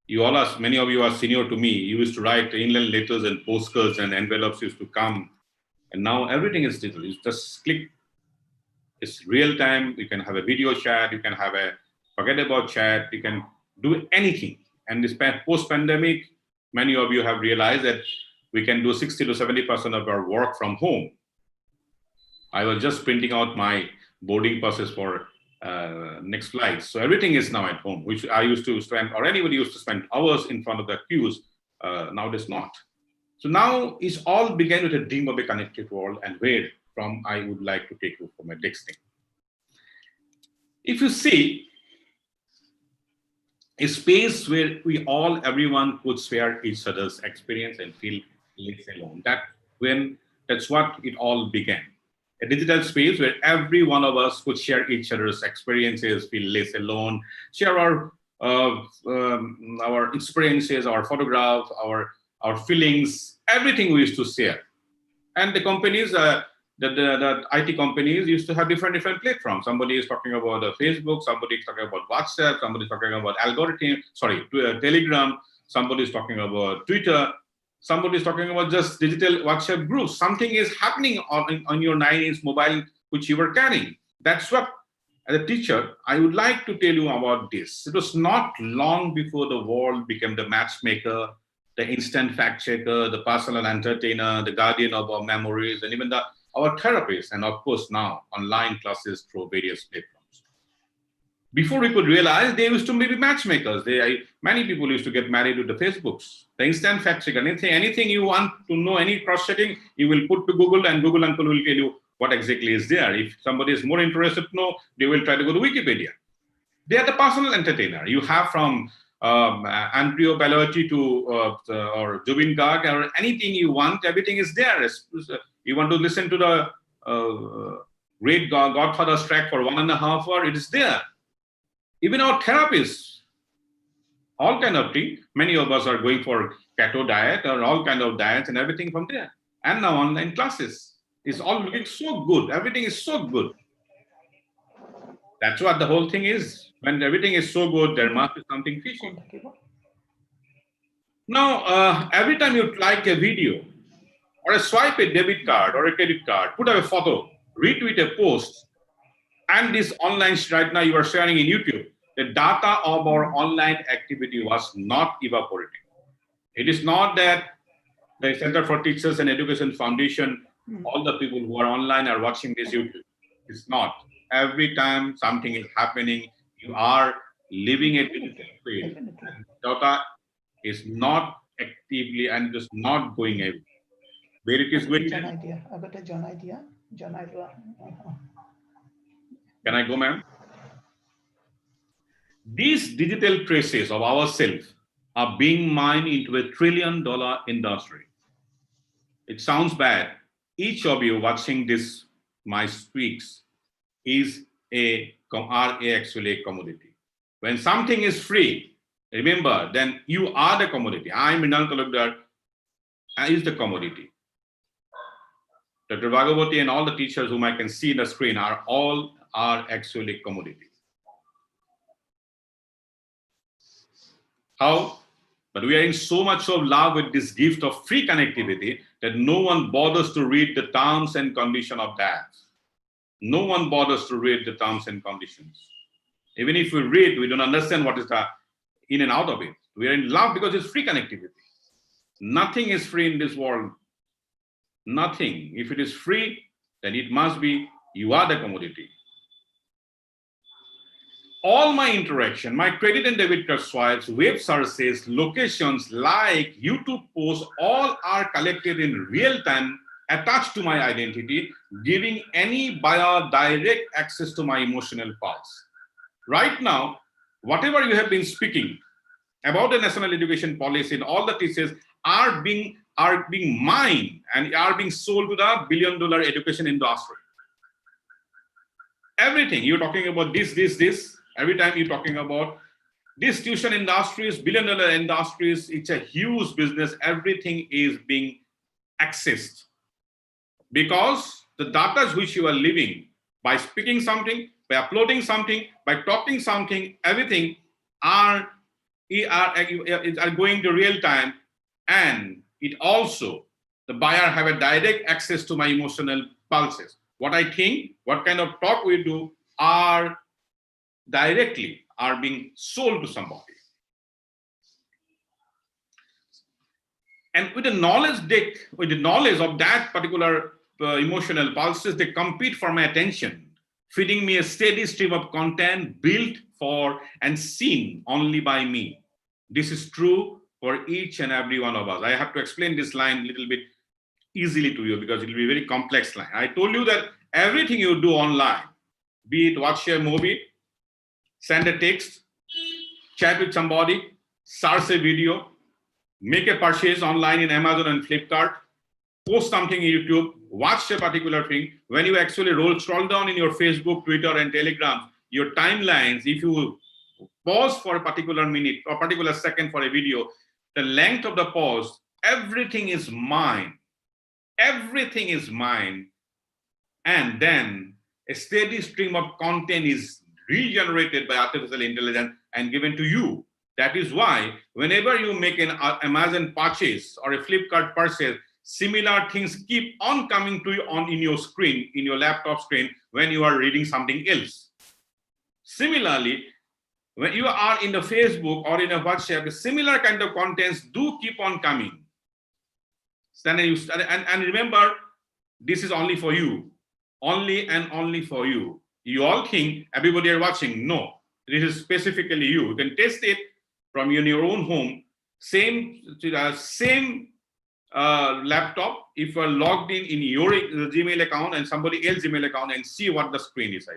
You all are, many of you are senior to me. You used to write inland letters and postcards and envelopes used to come. And now everything is digital. You just click. It's real time. You can have a video chat. You can have a forget about chat. You can do anything. And this post-pandemic, many of you have realized that we can do 60 to 70% of our work from home. I was just printing out my boarding passes for next flight. So everything is now at home, which I used to spend, or anybody used to spend hours in front of the queues. Nowadays not. So now it's all began with a dream of a connected world, and where from I would like to take you for my next thing. If you see a space where everyone could share each other's experience and feel less alone. That's what it all began. A digital space where every one of us could share each other's experiences, feel less alone, share our experiences, our photographs, our feelings, everything we used to share. And the companies, the IT companies used to have different platforms. Somebody is talking about Facebook, somebody is talking about WhatsApp, somebody is talking about Telegram, somebody is talking about Twitter, somebody is talking about just digital WhatsApp groups. Something is happening on your 9-inch mobile which you were carrying. That's what, as a teacher, I would like to tell you about this. It was not long before the world became the matchmaker, the instant fact checker, the personal entertainer, the guardian of our memories, and even our therapist, and of course now online classes through various platforms. Before we could realize, they used to be matchmakers. Many people used to get married with the Facebooks. The instant fact checker, anything you want to know, any cross-checking, you will put to Google, and Google uncle will tell you what exactly is there. If somebody is more interested to know, they will try to go to Wikipedia. They are the personal entertainer. You have from Andrea Bellotti to or Jubin Garg, or anything you want, everything is there. You want to listen to the great Godfather's track for 1.5 hours, it is there. Even our therapists, all kind of thing. Many of us are going for keto diet or all kind of diets and everything from there. And now online classes. It's all looking so good. Everything is so good. That's what the whole thing is. When everything is so good, there must be something fishy. Now, every time you like a video or a swipe a debit card or a credit card, put up a photo, retweet a post, and this online right now you are sharing in YouTube, the data of our online activity was not evaporating. It is not that the Center for Teachers and Education Foundation, all the people who are online are watching this YouTube. It's not. Every time something is happening, you are living a digital field. And data is not actively and just not going away. Where it is going. John idea. I got a John idea. John idea. Can I go, ma'am? These digital traces of ourselves are being mined into a $1 trillion industry. It sounds bad. Each of you watching this, my speaks, is actually a commodity. When something is free, remember, then you are the commodity. I'm Mrinal Talukdar, is the commodity. Dr. Bhagavati and all the teachers whom I can see in the screen are actually commodity. How? But we are in so much of love with this gift of free connectivity that no one bothers to read the terms and conditions of that. No one bothers to read the terms and conditions. Even if we read, we don't understand what is the in and out of it. We are in love because it's free connectivity. Nothing is free in this world. Nothing. If it is free, then it must be you are the commodity. All my interaction, my credit and debit card swipes, web searches, locations, like YouTube posts, all are collected in real time, attached to my identity, giving any buyer direct access to my emotional pulse. Right now, whatever you have been speaking about the national education policy and all the teachers are being mined and are being sold to the $1 billion education industry. Everything you're talking about this. Every time you're talking about this tuition industries, $1 billion industries, it's a huge business. Everything is being accessed because the data which you are living by speaking something, by uploading something, by talking something, everything are going to real time, and it also the buyer have a direct access to my emotional pulses. What I think, what kind of talk we do are directly are being sold to somebody. And with the knowledge of that particular emotional pulses, they compete for my attention, feeding me a steady stream of content built for and seen only by me. This is true for each and every one of us. I have to explain this line a little bit easily to you because it will be a very complex line. I told you that everything you do online, be it watch a movie, send a text, chat with somebody, search a video, make a purchase online in Amazon and Flipkart, post something in YouTube, watch a particular thing. When you actually scroll down in your Facebook, Twitter, and Telegram, your timelines, if you pause for a particular minute or particular second for a video, the length of the pause, everything is mine. Everything is mine. And then a steady stream of content is regenerated by artificial intelligence and given to you. That is why whenever you make an Amazon purchase or a Flipkart purchase, similar things keep on coming to you in your screen, in your laptop screen, when you are reading something else. Similarly, when you are in the Facebook or in a WhatsApp, similar kind of contents do keep on coming. And remember, this is only for you. Only and only for you. You all think everybody are watching. No, this is specifically you. You can test it from your own home. Same laptop. If you are logged in your Gmail account and somebody else's Gmail account and see what the screen is.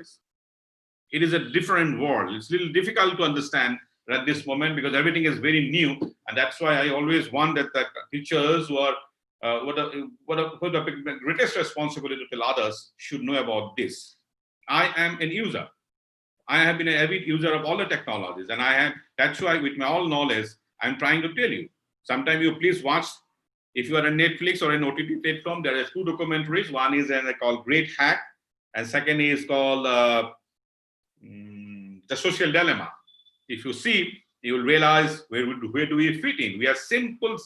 It is a different world. It's a little difficult to understand at this moment because everything is very new, and that's why I always want that the teachers who are what the greatest responsibility to tell others should know about this. I am an user. I have been an avid user of all the technologies, and that's why with my all knowledge, I'm trying to tell you. Sometimes you please watch, if you are on Netflix or an OTT platform, there are 2 documentaries. One is called Great Hack, and second is called The Social Dilemma. If you see, you will realize where do we fit in. We are simple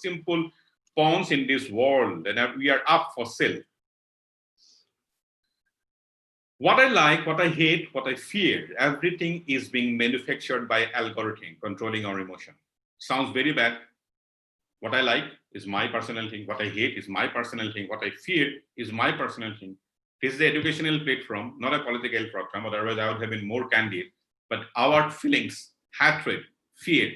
pawns in this world, and we are up for sale. What I like, what I hate, what I fear, everything is being manufactured by algorithm controlling our emotion. Sounds very bad. What I like is my personal thing. What I hate is my personal thing. What I fear is my personal thing. This is the educational platform, not a political program. Otherwise, I would have been more candid. But our feelings, hatred, fear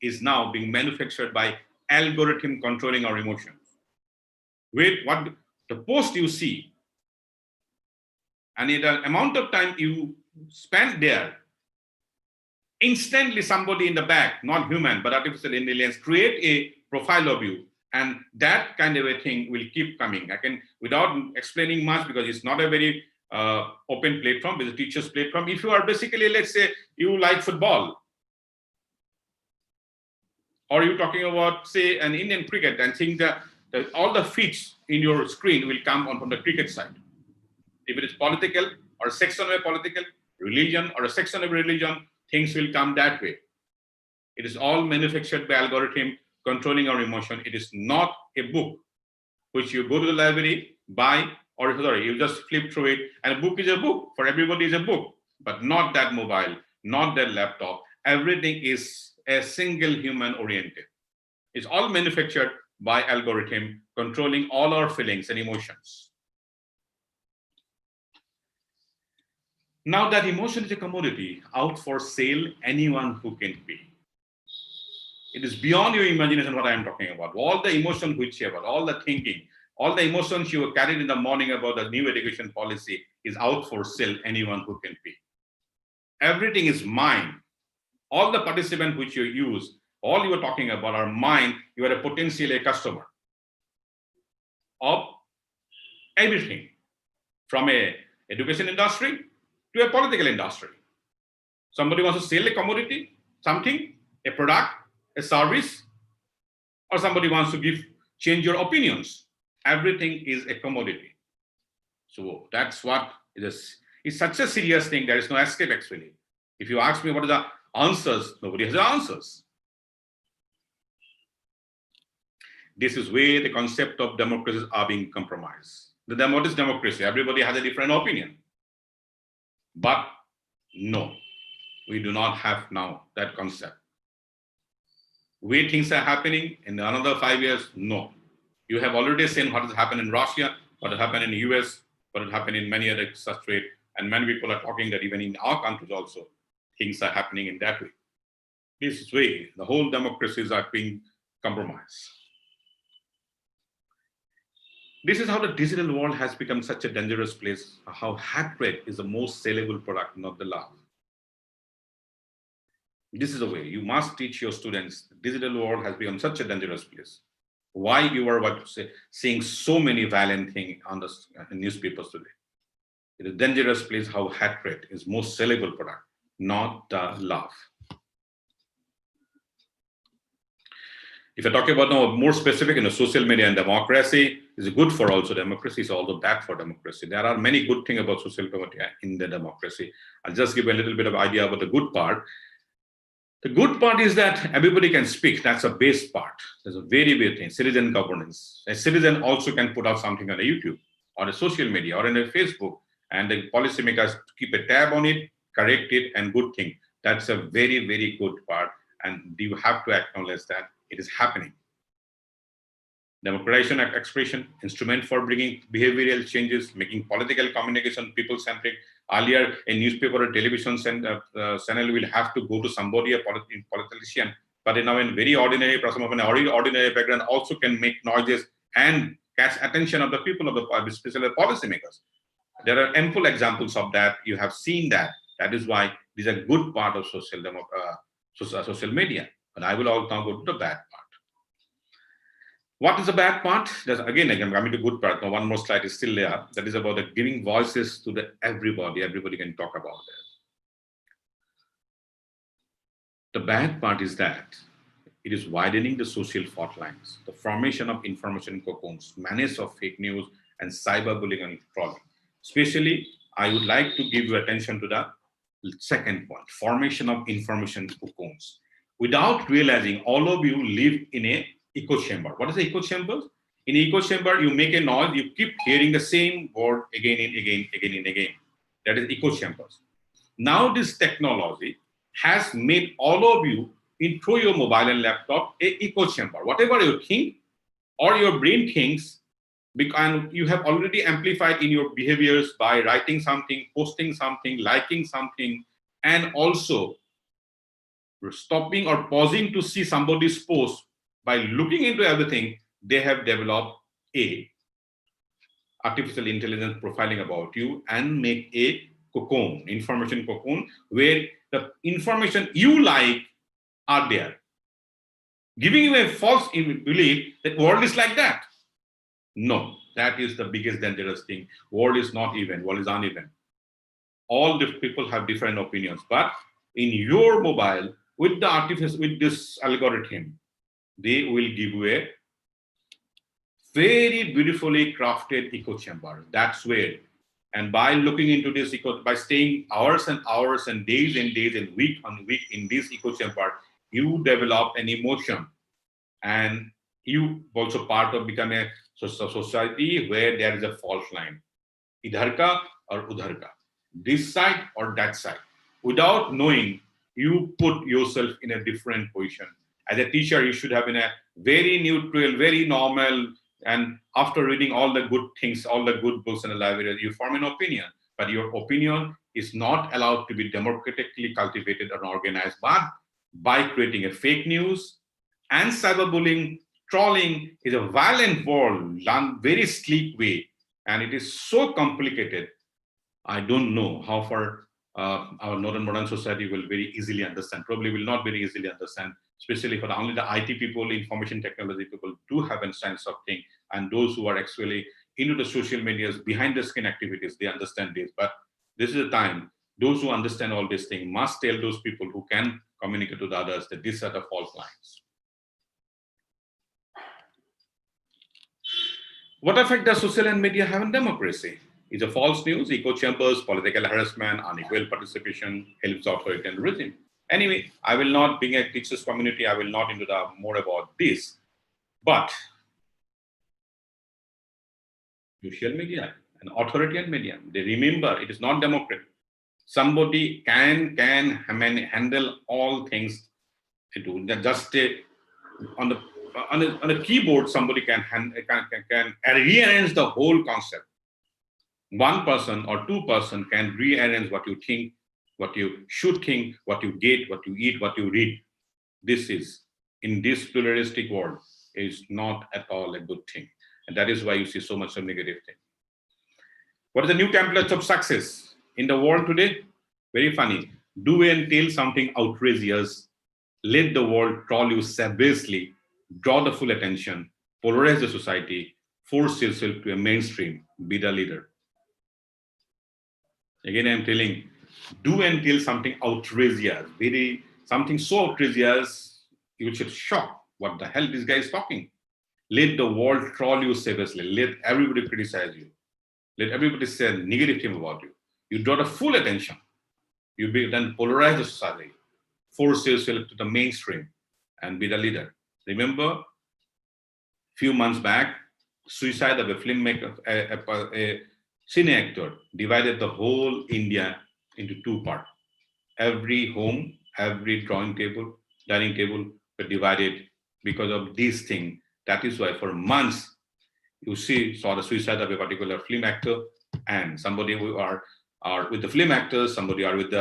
is now being manufactured by algorithm controlling our emotions. With what the post you see, and in the amount of time you spend there, instantly somebody in the back, not human, but artificial intelligence, create a profile of you. And that kind of a thing will keep coming. I can, without explaining much, because it's not a very open platform, it's a teacher's platform. If you are basically, let's say, you like football, or you're talking about, say, an Indian cricket, and think that all the feeds in your screen will come on from the cricket side. If it is political or a section of a political, religion or a section of religion, things will come that way. It is all manufactured by algorithm controlling our emotion. It is not a book which you go to the library, buy, or sorry, you just flip through it, and a book is a book. For everybody is a book, but not that mobile, not that laptop. Everything is a single human oriented. It's all manufactured by algorithm controlling all our feelings and emotions. Now that emotion is a commodity out for sale, anyone who can pay. It is beyond your imagination what I am talking about. All the emotion whichever, all the thinking, all the emotions you carried in the morning about the new education policy is out for sale, anyone who can pay. Everything is mine. All the participants which you use, all you are talking about are mine. You are a potential customer of everything, from a education industry to a political industry. Somebody wants to sell a commodity, something, a product, a service, or somebody wants to change your opinions. Everything is a commodity. So that's what it is. It's such a serious thing. There is no escape actually. If you ask me what are the answers, nobody has the answers. This is where the concept of democracies are being compromised. What is democracy? Everybody has a different opinion. But no, we do not have now that concept. Way things are happening in another 5 years, no. You have already seen what has happened in Russia, what has happened in the US, what has happened in many other such trade, and many people are talking that even in our countries also, things are happening in that way. This way, the whole democracies are being compromised. This is how the digital world has become such a dangerous place, how hatred is the most sellable product, not the love. This is the way you must teach your students. The digital world has become such a dangerous place. Why you are seeing so many violent things on the newspapers today? It is a dangerous place how hatred is most sellable product, not love. If I talk about now more specific in the social media and democracy, is good for also democracy, is also bad for democracy. There are many good things about social media in the democracy. I'll just give a little bit of idea about the good part. The good part is that everybody can speak. That's a base part. There's a very big thing, citizen governance. A citizen also can put out something on a YouTube or a social media or in a Facebook, and the policymakers keep a tab on it, correct it, and good thing. That's a very, very good part. And you have to acknowledge that it is happening. Democratization expression, instrument for bringing behavioral changes, making political communication people-centric. Earlier, a newspaper or television channel will have to go to somebody, a politician, but now in very ordinary person of an ordinary background also can make noises and catch attention of the people of the especially policymakers. There are ample examples of that. You have seen that. That is why these are good part of social media. But I will also now go to the bad part. What is the bad part? Again, I'm coming to good part. Now, one more slide is still there. That is about the giving voices to everybody. Everybody can talk about that. The bad part is that it is widening the social fault lines, the formation of information cocoons, menace of fake news, and cyberbullying and trolling. Especially, I would like to give you attention to the second point, formation of information cocoons. Without realizing, all of you live in a echo chamber. What is the echo chamber? In echo chamber, you make a noise, you keep hearing the same word again and again, again and again. That is echo chambers. Now this technology has made all of you through your mobile and laptop a echo chamber. Whatever you think or your brain thinks, because you have already amplified in your behaviors by writing something, posting something, liking something, and also stopping or pausing to see somebody's post. By looking into everything, they have developed a artificial intelligence profiling about you and make a cocoon, information cocoon, where the information you like are there, giving you a false belief that world is like that. No, that is the biggest dangerous thing. World is not even, world is uneven. All the people have different opinions, but in your mobile, with the artifice, with this algorithm, they will give you a very beautifully crafted echo chamber. That's where, and by looking into this echo, by staying hours and hours and days and week on week in this echo chamber, you develop an emotion, and you also part of become a society where there is a fault line, idhar ka or udhar ka, this side or that side. Without knowing, you put yourself in a different position. As a teacher, you should have been a very neutral, very normal, and after reading all the good things, all the good books in the library, you form an opinion. But your opinion is not allowed to be democratically cultivated and organized, but by creating a fake news and cyberbullying. Trolling is a violent world, done very sleek way, and it is so complicated. I don't know how far our northern modern society will very easily understand. Probably will not very easily understand, especially for only the IT people, information technology people do have a sense of thing, and those who are actually into the social medias, behind the screen activities, they understand this. But this is the time, those who understand all these things must tell those people who can communicate to the others that these are the fault lines. What effect does social and media have on democracy? Is a false news, echo chambers, political harassment, unequal participation, helps authoritarian regime. Anyway, I will not, being a teachers community, I will not into the more about this. But social media, an authoritarian medium, they remember it is not democratic. Somebody can handle all things. Just on a keyboard, somebody can rearrange the whole concept. One person or two person can rearrange what you think, what you should think, what you get, what you eat, what you read. This is, in this pluralistic world, is not at all a good thing. And that is why you see so much of negative thing. What is the new template of success in the world today? Very funny. Do and tell something outrageous. Let the world troll you savagely. Draw the full attention. Polarize the society. Force yourself to a mainstream. Be the leader. Again, I'm telling, do and tell something outrageous. Something so outrageous, you should shock. What the hell this guy is talking? Let the world troll you savagely. Let everybody criticize you. Let everybody say negative thing about you. You draw the full attention. You then polarize the society. Force yourself to the mainstream and be the leader. Remember, few months back, suicide of a filmmaker, a cine actor, divided the whole India into two parts. Every home, every drawing table, dining table were divided because of this thing. That is why for months you saw the suicide of a particular film actor, and somebody who are with the film actors, somebody are with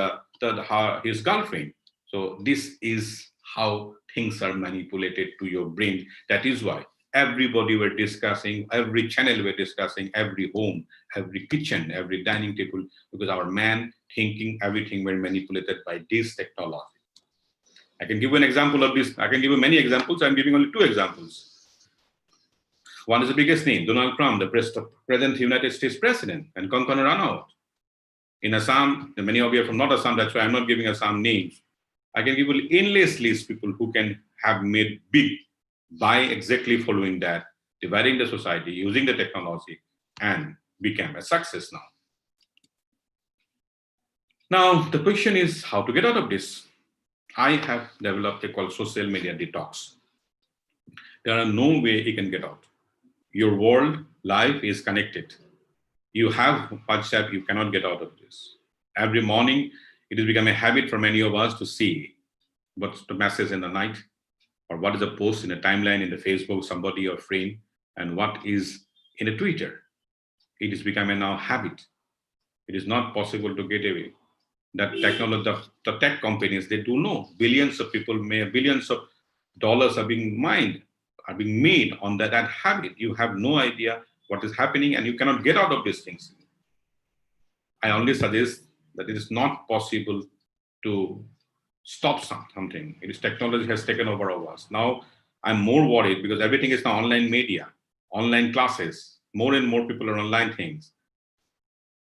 his girlfriend. So this is how things are manipulated to your brain. That is why everybody were discussing, every channel were discussing, every home, every kitchen, every dining table, because our man thinking everything were manipulated by this technology. I can give you an example of this. I can give you many examples. I'm giving only two examples. One is the biggest name, Donald Trump, the present United States president, and Konkona Ranaut. In Assam, many of you are from not Assam, that's why I'm not giving Assam names. I can give you endless list people who can have made big by exactly following that, dividing the society, using the technology, and became a success now. Now, the question is how to get out of this. I have developed a called social media detox. There are no way you can get out. Your world, life is connected. You have WhatsApp, you cannot get out of this. Every morning, it has become a habit for many of us to see what's the message in the night, or what is a post in a timeline in the Facebook, somebody or friend, and what is in a Twitter. It has become a now habit. It is not possible to get away. That technology, the tech companies, they do know billions of people, billions of dollars are being mined, are being made on that habit. You have no idea what is happening and you cannot get out of these things. I only suggest that it is not possible to stop something. It is technology has taken over of us. Now I'm more worried because everything is now online media, online classes, more and more people are online things.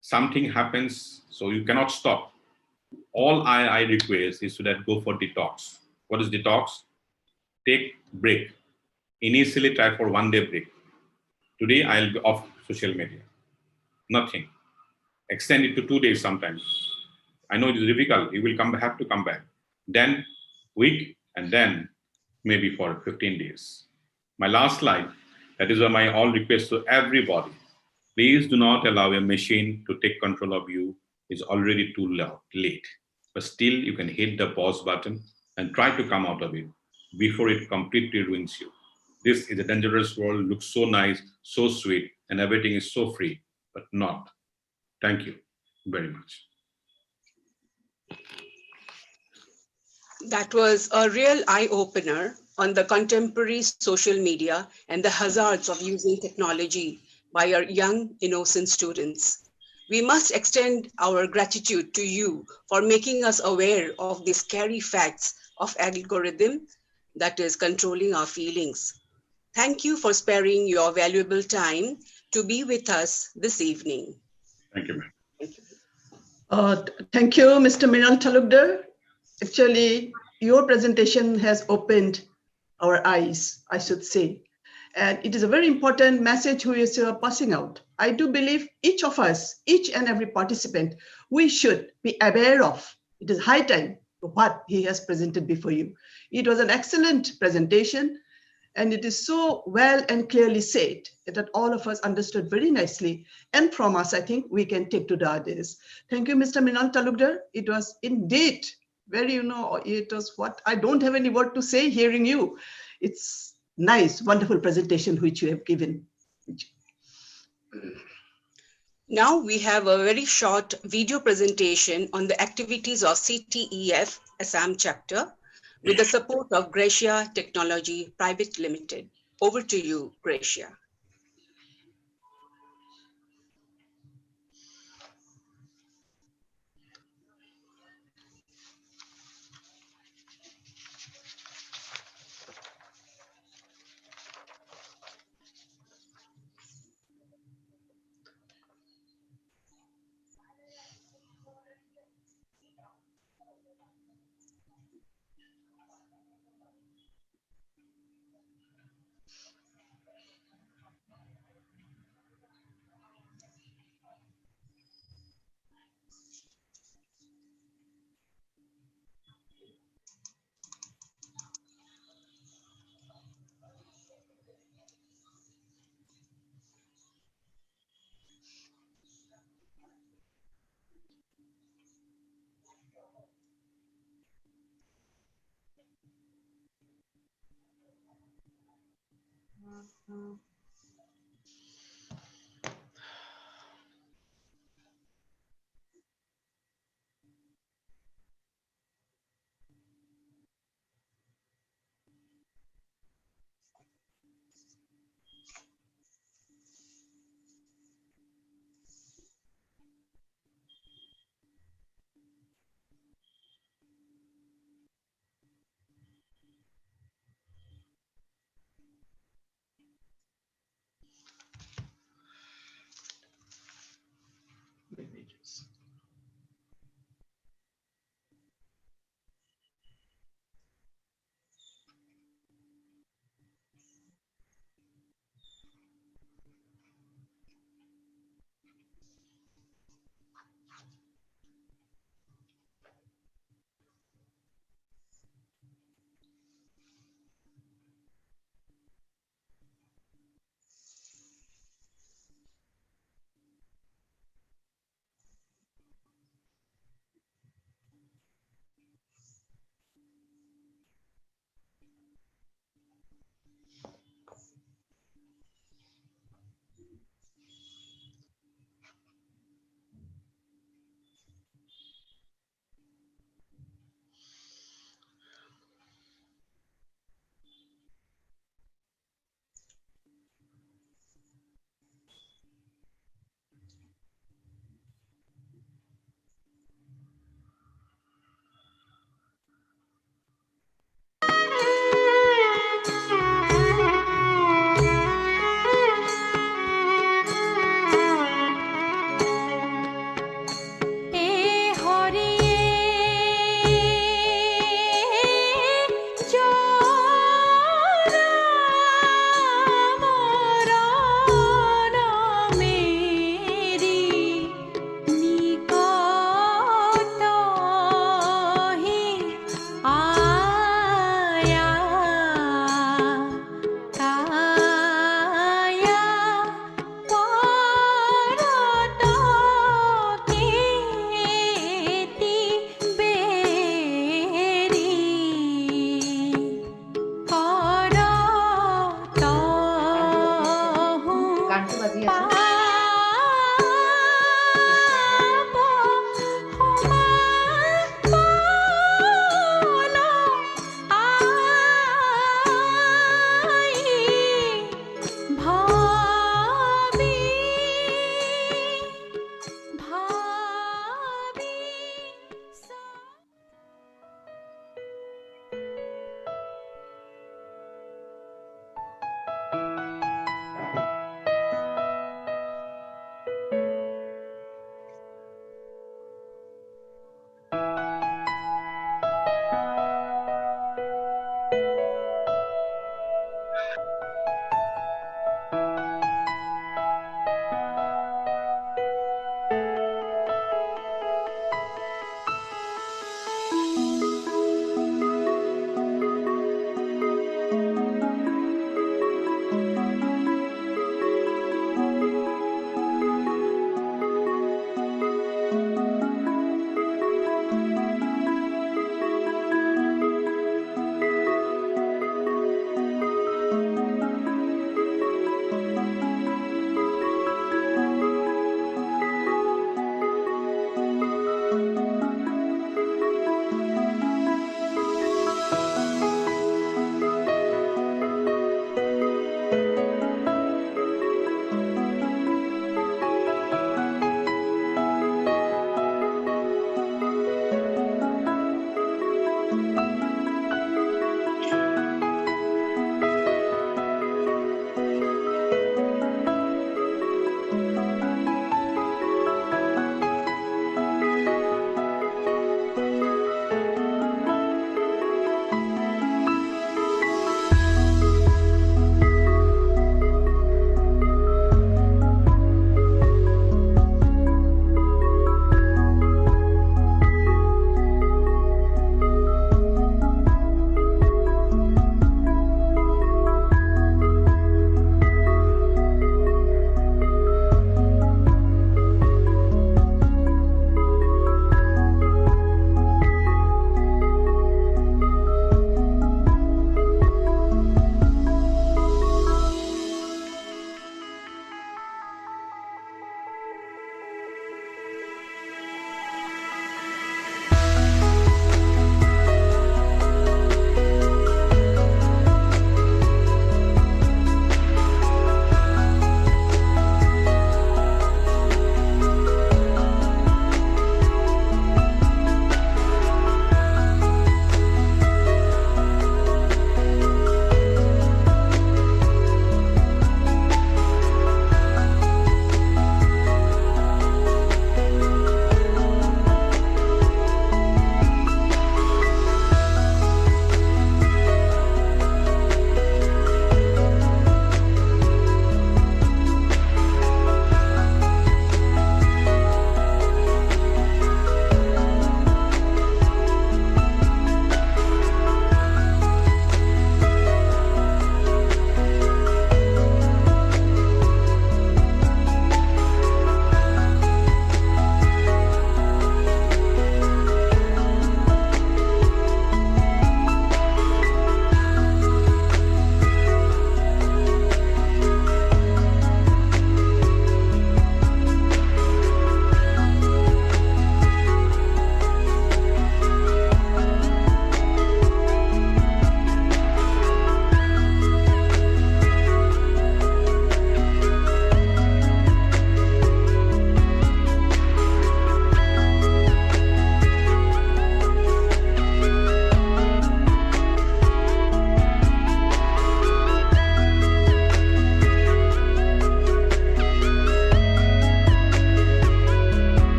Something happens, so you cannot stop. All I request is to that go for detox. What is detox? Take break. Initially try for 1 day break. Today I'll be off social media. Nothing. Extend it to 2 days sometimes. I know it is difficult. You will have to come back. Then week and then maybe for 15 days. My last slide, that is my all request to everybody. Please do not allow a machine to take control of you. It's already too late. But still you can hit the pause button and try to come out of it before it completely ruins you. This is a dangerous world, looks so nice, so sweet, and everything is so free, but not. Thank you very much. That was a real eye-opener on the contemporary social media and the hazards of using technology by our young, innocent students. We must extend our gratitude to you for making us aware of the scary facts of algorithm that is controlling our feelings. Thank you for sparing your valuable time to be with us this evening. Thank you, ma'am. Thank you, Mr. Minal Talukdar. Actually, your presentation has opened our eyes, I should say. And it is a very important message which you are passing out. I do believe each of us, each and every participant, we should be aware of. It is high time to what he has presented before you. It was an excellent presentation, and it is so well and clearly said that all of us understood very nicely. And from us, I think we can take to the others. Thank you, Mr. Minal Talukdar. It was indeed very, it was what I don't have any word to say hearing you. It's nice, wonderful presentation which you have given. Now we have a very short video presentation on the activities of CTEF Assam chapter with the support of Gracia Technology Private Limited. Over to you, Gracia.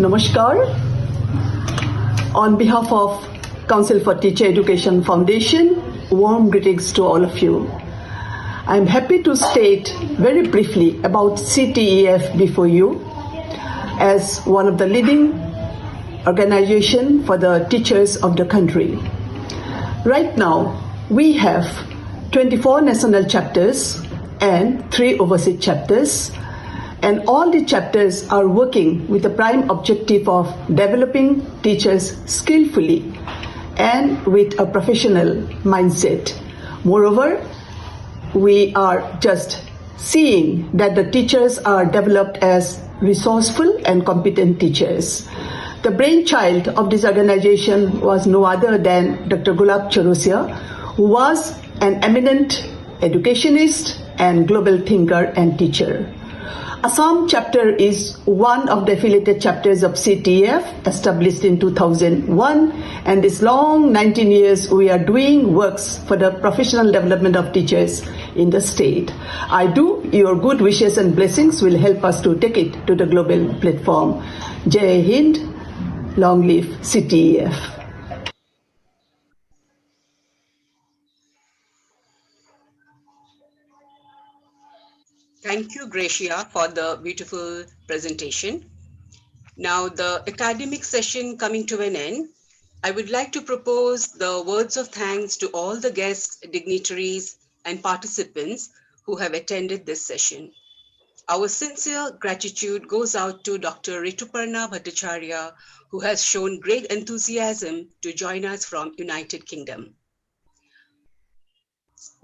Namaskar. On behalf of Council for Teacher Education Foundation, warm greetings to all of you. I'm happy to state very briefly about CTEF before you as one of the leading organizations for the teachers of the country. Right now, we have 24 national chapters and 3 overseas chapters, and all the chapters are working with the prime objective of developing teachers skillfully and with a professional mindset. Moreover, we are just seeing that the teachers are developed as resourceful and competent teachers. The brainchild of this organization was no other than Dr. Gulab Charosia, who was an eminent educationist and global thinker and teacher. Assam chapter is one of the affiliated chapters of CTEF, established in 2001, and this long 19 years we are doing works for the professional development of teachers in the state. I do, your good wishes and blessings will help us to take it to the global platform. Jai Hind, long live CTEF. Thank you, Gracia, for the beautiful presentation. Now, the academic session coming to an end, I would like to propose the words of thanks to all the guests, dignitaries, and participants who have attended this session. Our sincere gratitude goes out to Dr. Rituparna Bhattacharya, who has shown great enthusiasm to join us from United Kingdom.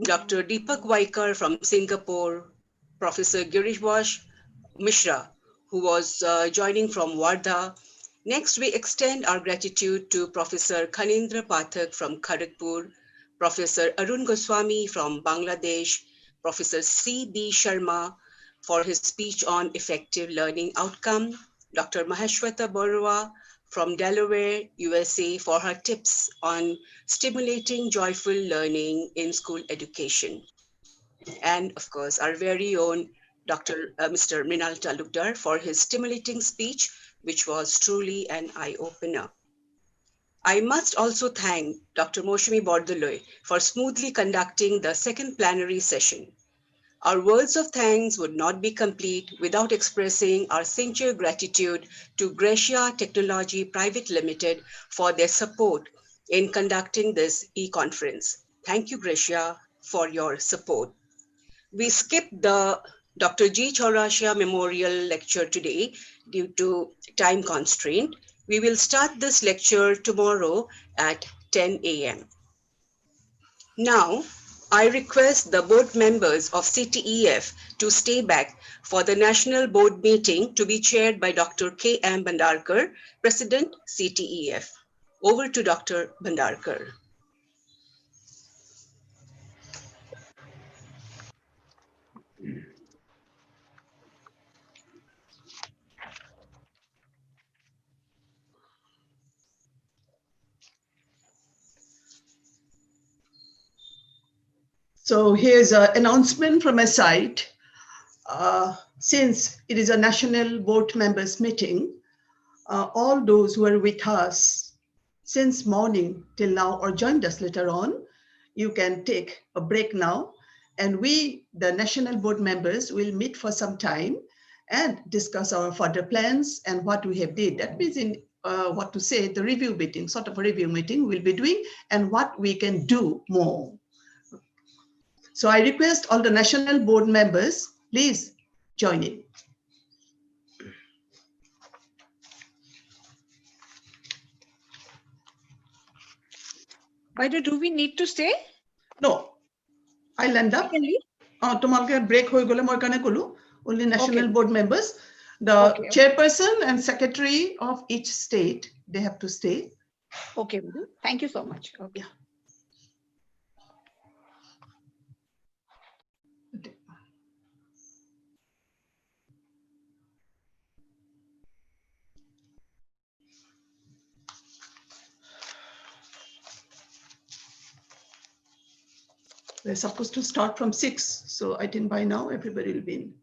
Dr. Deepak Vaikar from Singapore, Professor Girishwash Mishra, who was joining from Wardha. Next, we extend our gratitude to Professor Khanendra Pathak from Kharagpur, Professor Arun Goswami from Bangladesh, Professor C.B. Sharma for his speech on effective learning outcome, Dr. Maheshwata Barua from Delaware, USA for her tips on stimulating joyful learning in school education. And of course, our very own Mr. Mrinal Talukdar for his stimulating speech, which was truly an eye-opener. I must also thank Dr. Moushami Bordoloy for smoothly conducting the second plenary session. Our words of thanks would not be complete without expressing our sincere gratitude to Gracia Technology Private Limited for their support in conducting this e-conference. Thank you, Gracia, for your support. We skipped the Dr. G. Chaurasia Memorial Lecture today due to time constraint. We will start this lecture tomorrow at 10 a.m. Now, I request the board members of CTEF to stay back for the national board meeting to be chaired by Dr. K. M. Bhandarkar, President, CTEF. Over to Dr. Bhandarkar. So here's an announcement from my side. Since it is a national board members meeting, all those who are with us since morning till now or joined us later on, you can take a break now. And we, the national board members, will meet for some time and discuss our further plans and what we have did. That means in the review meeting, sort of a review meeting we'll be doing and what we can do more. So I request all the national board members, please join in. Why do we need to stay? No, I'll end up. Tomorrow break only national board members, the chairperson and secretary of each state, they have to stay. Okay, thank you so much. Okay. We're supposed to start from 6, so I think by now everybody will be in.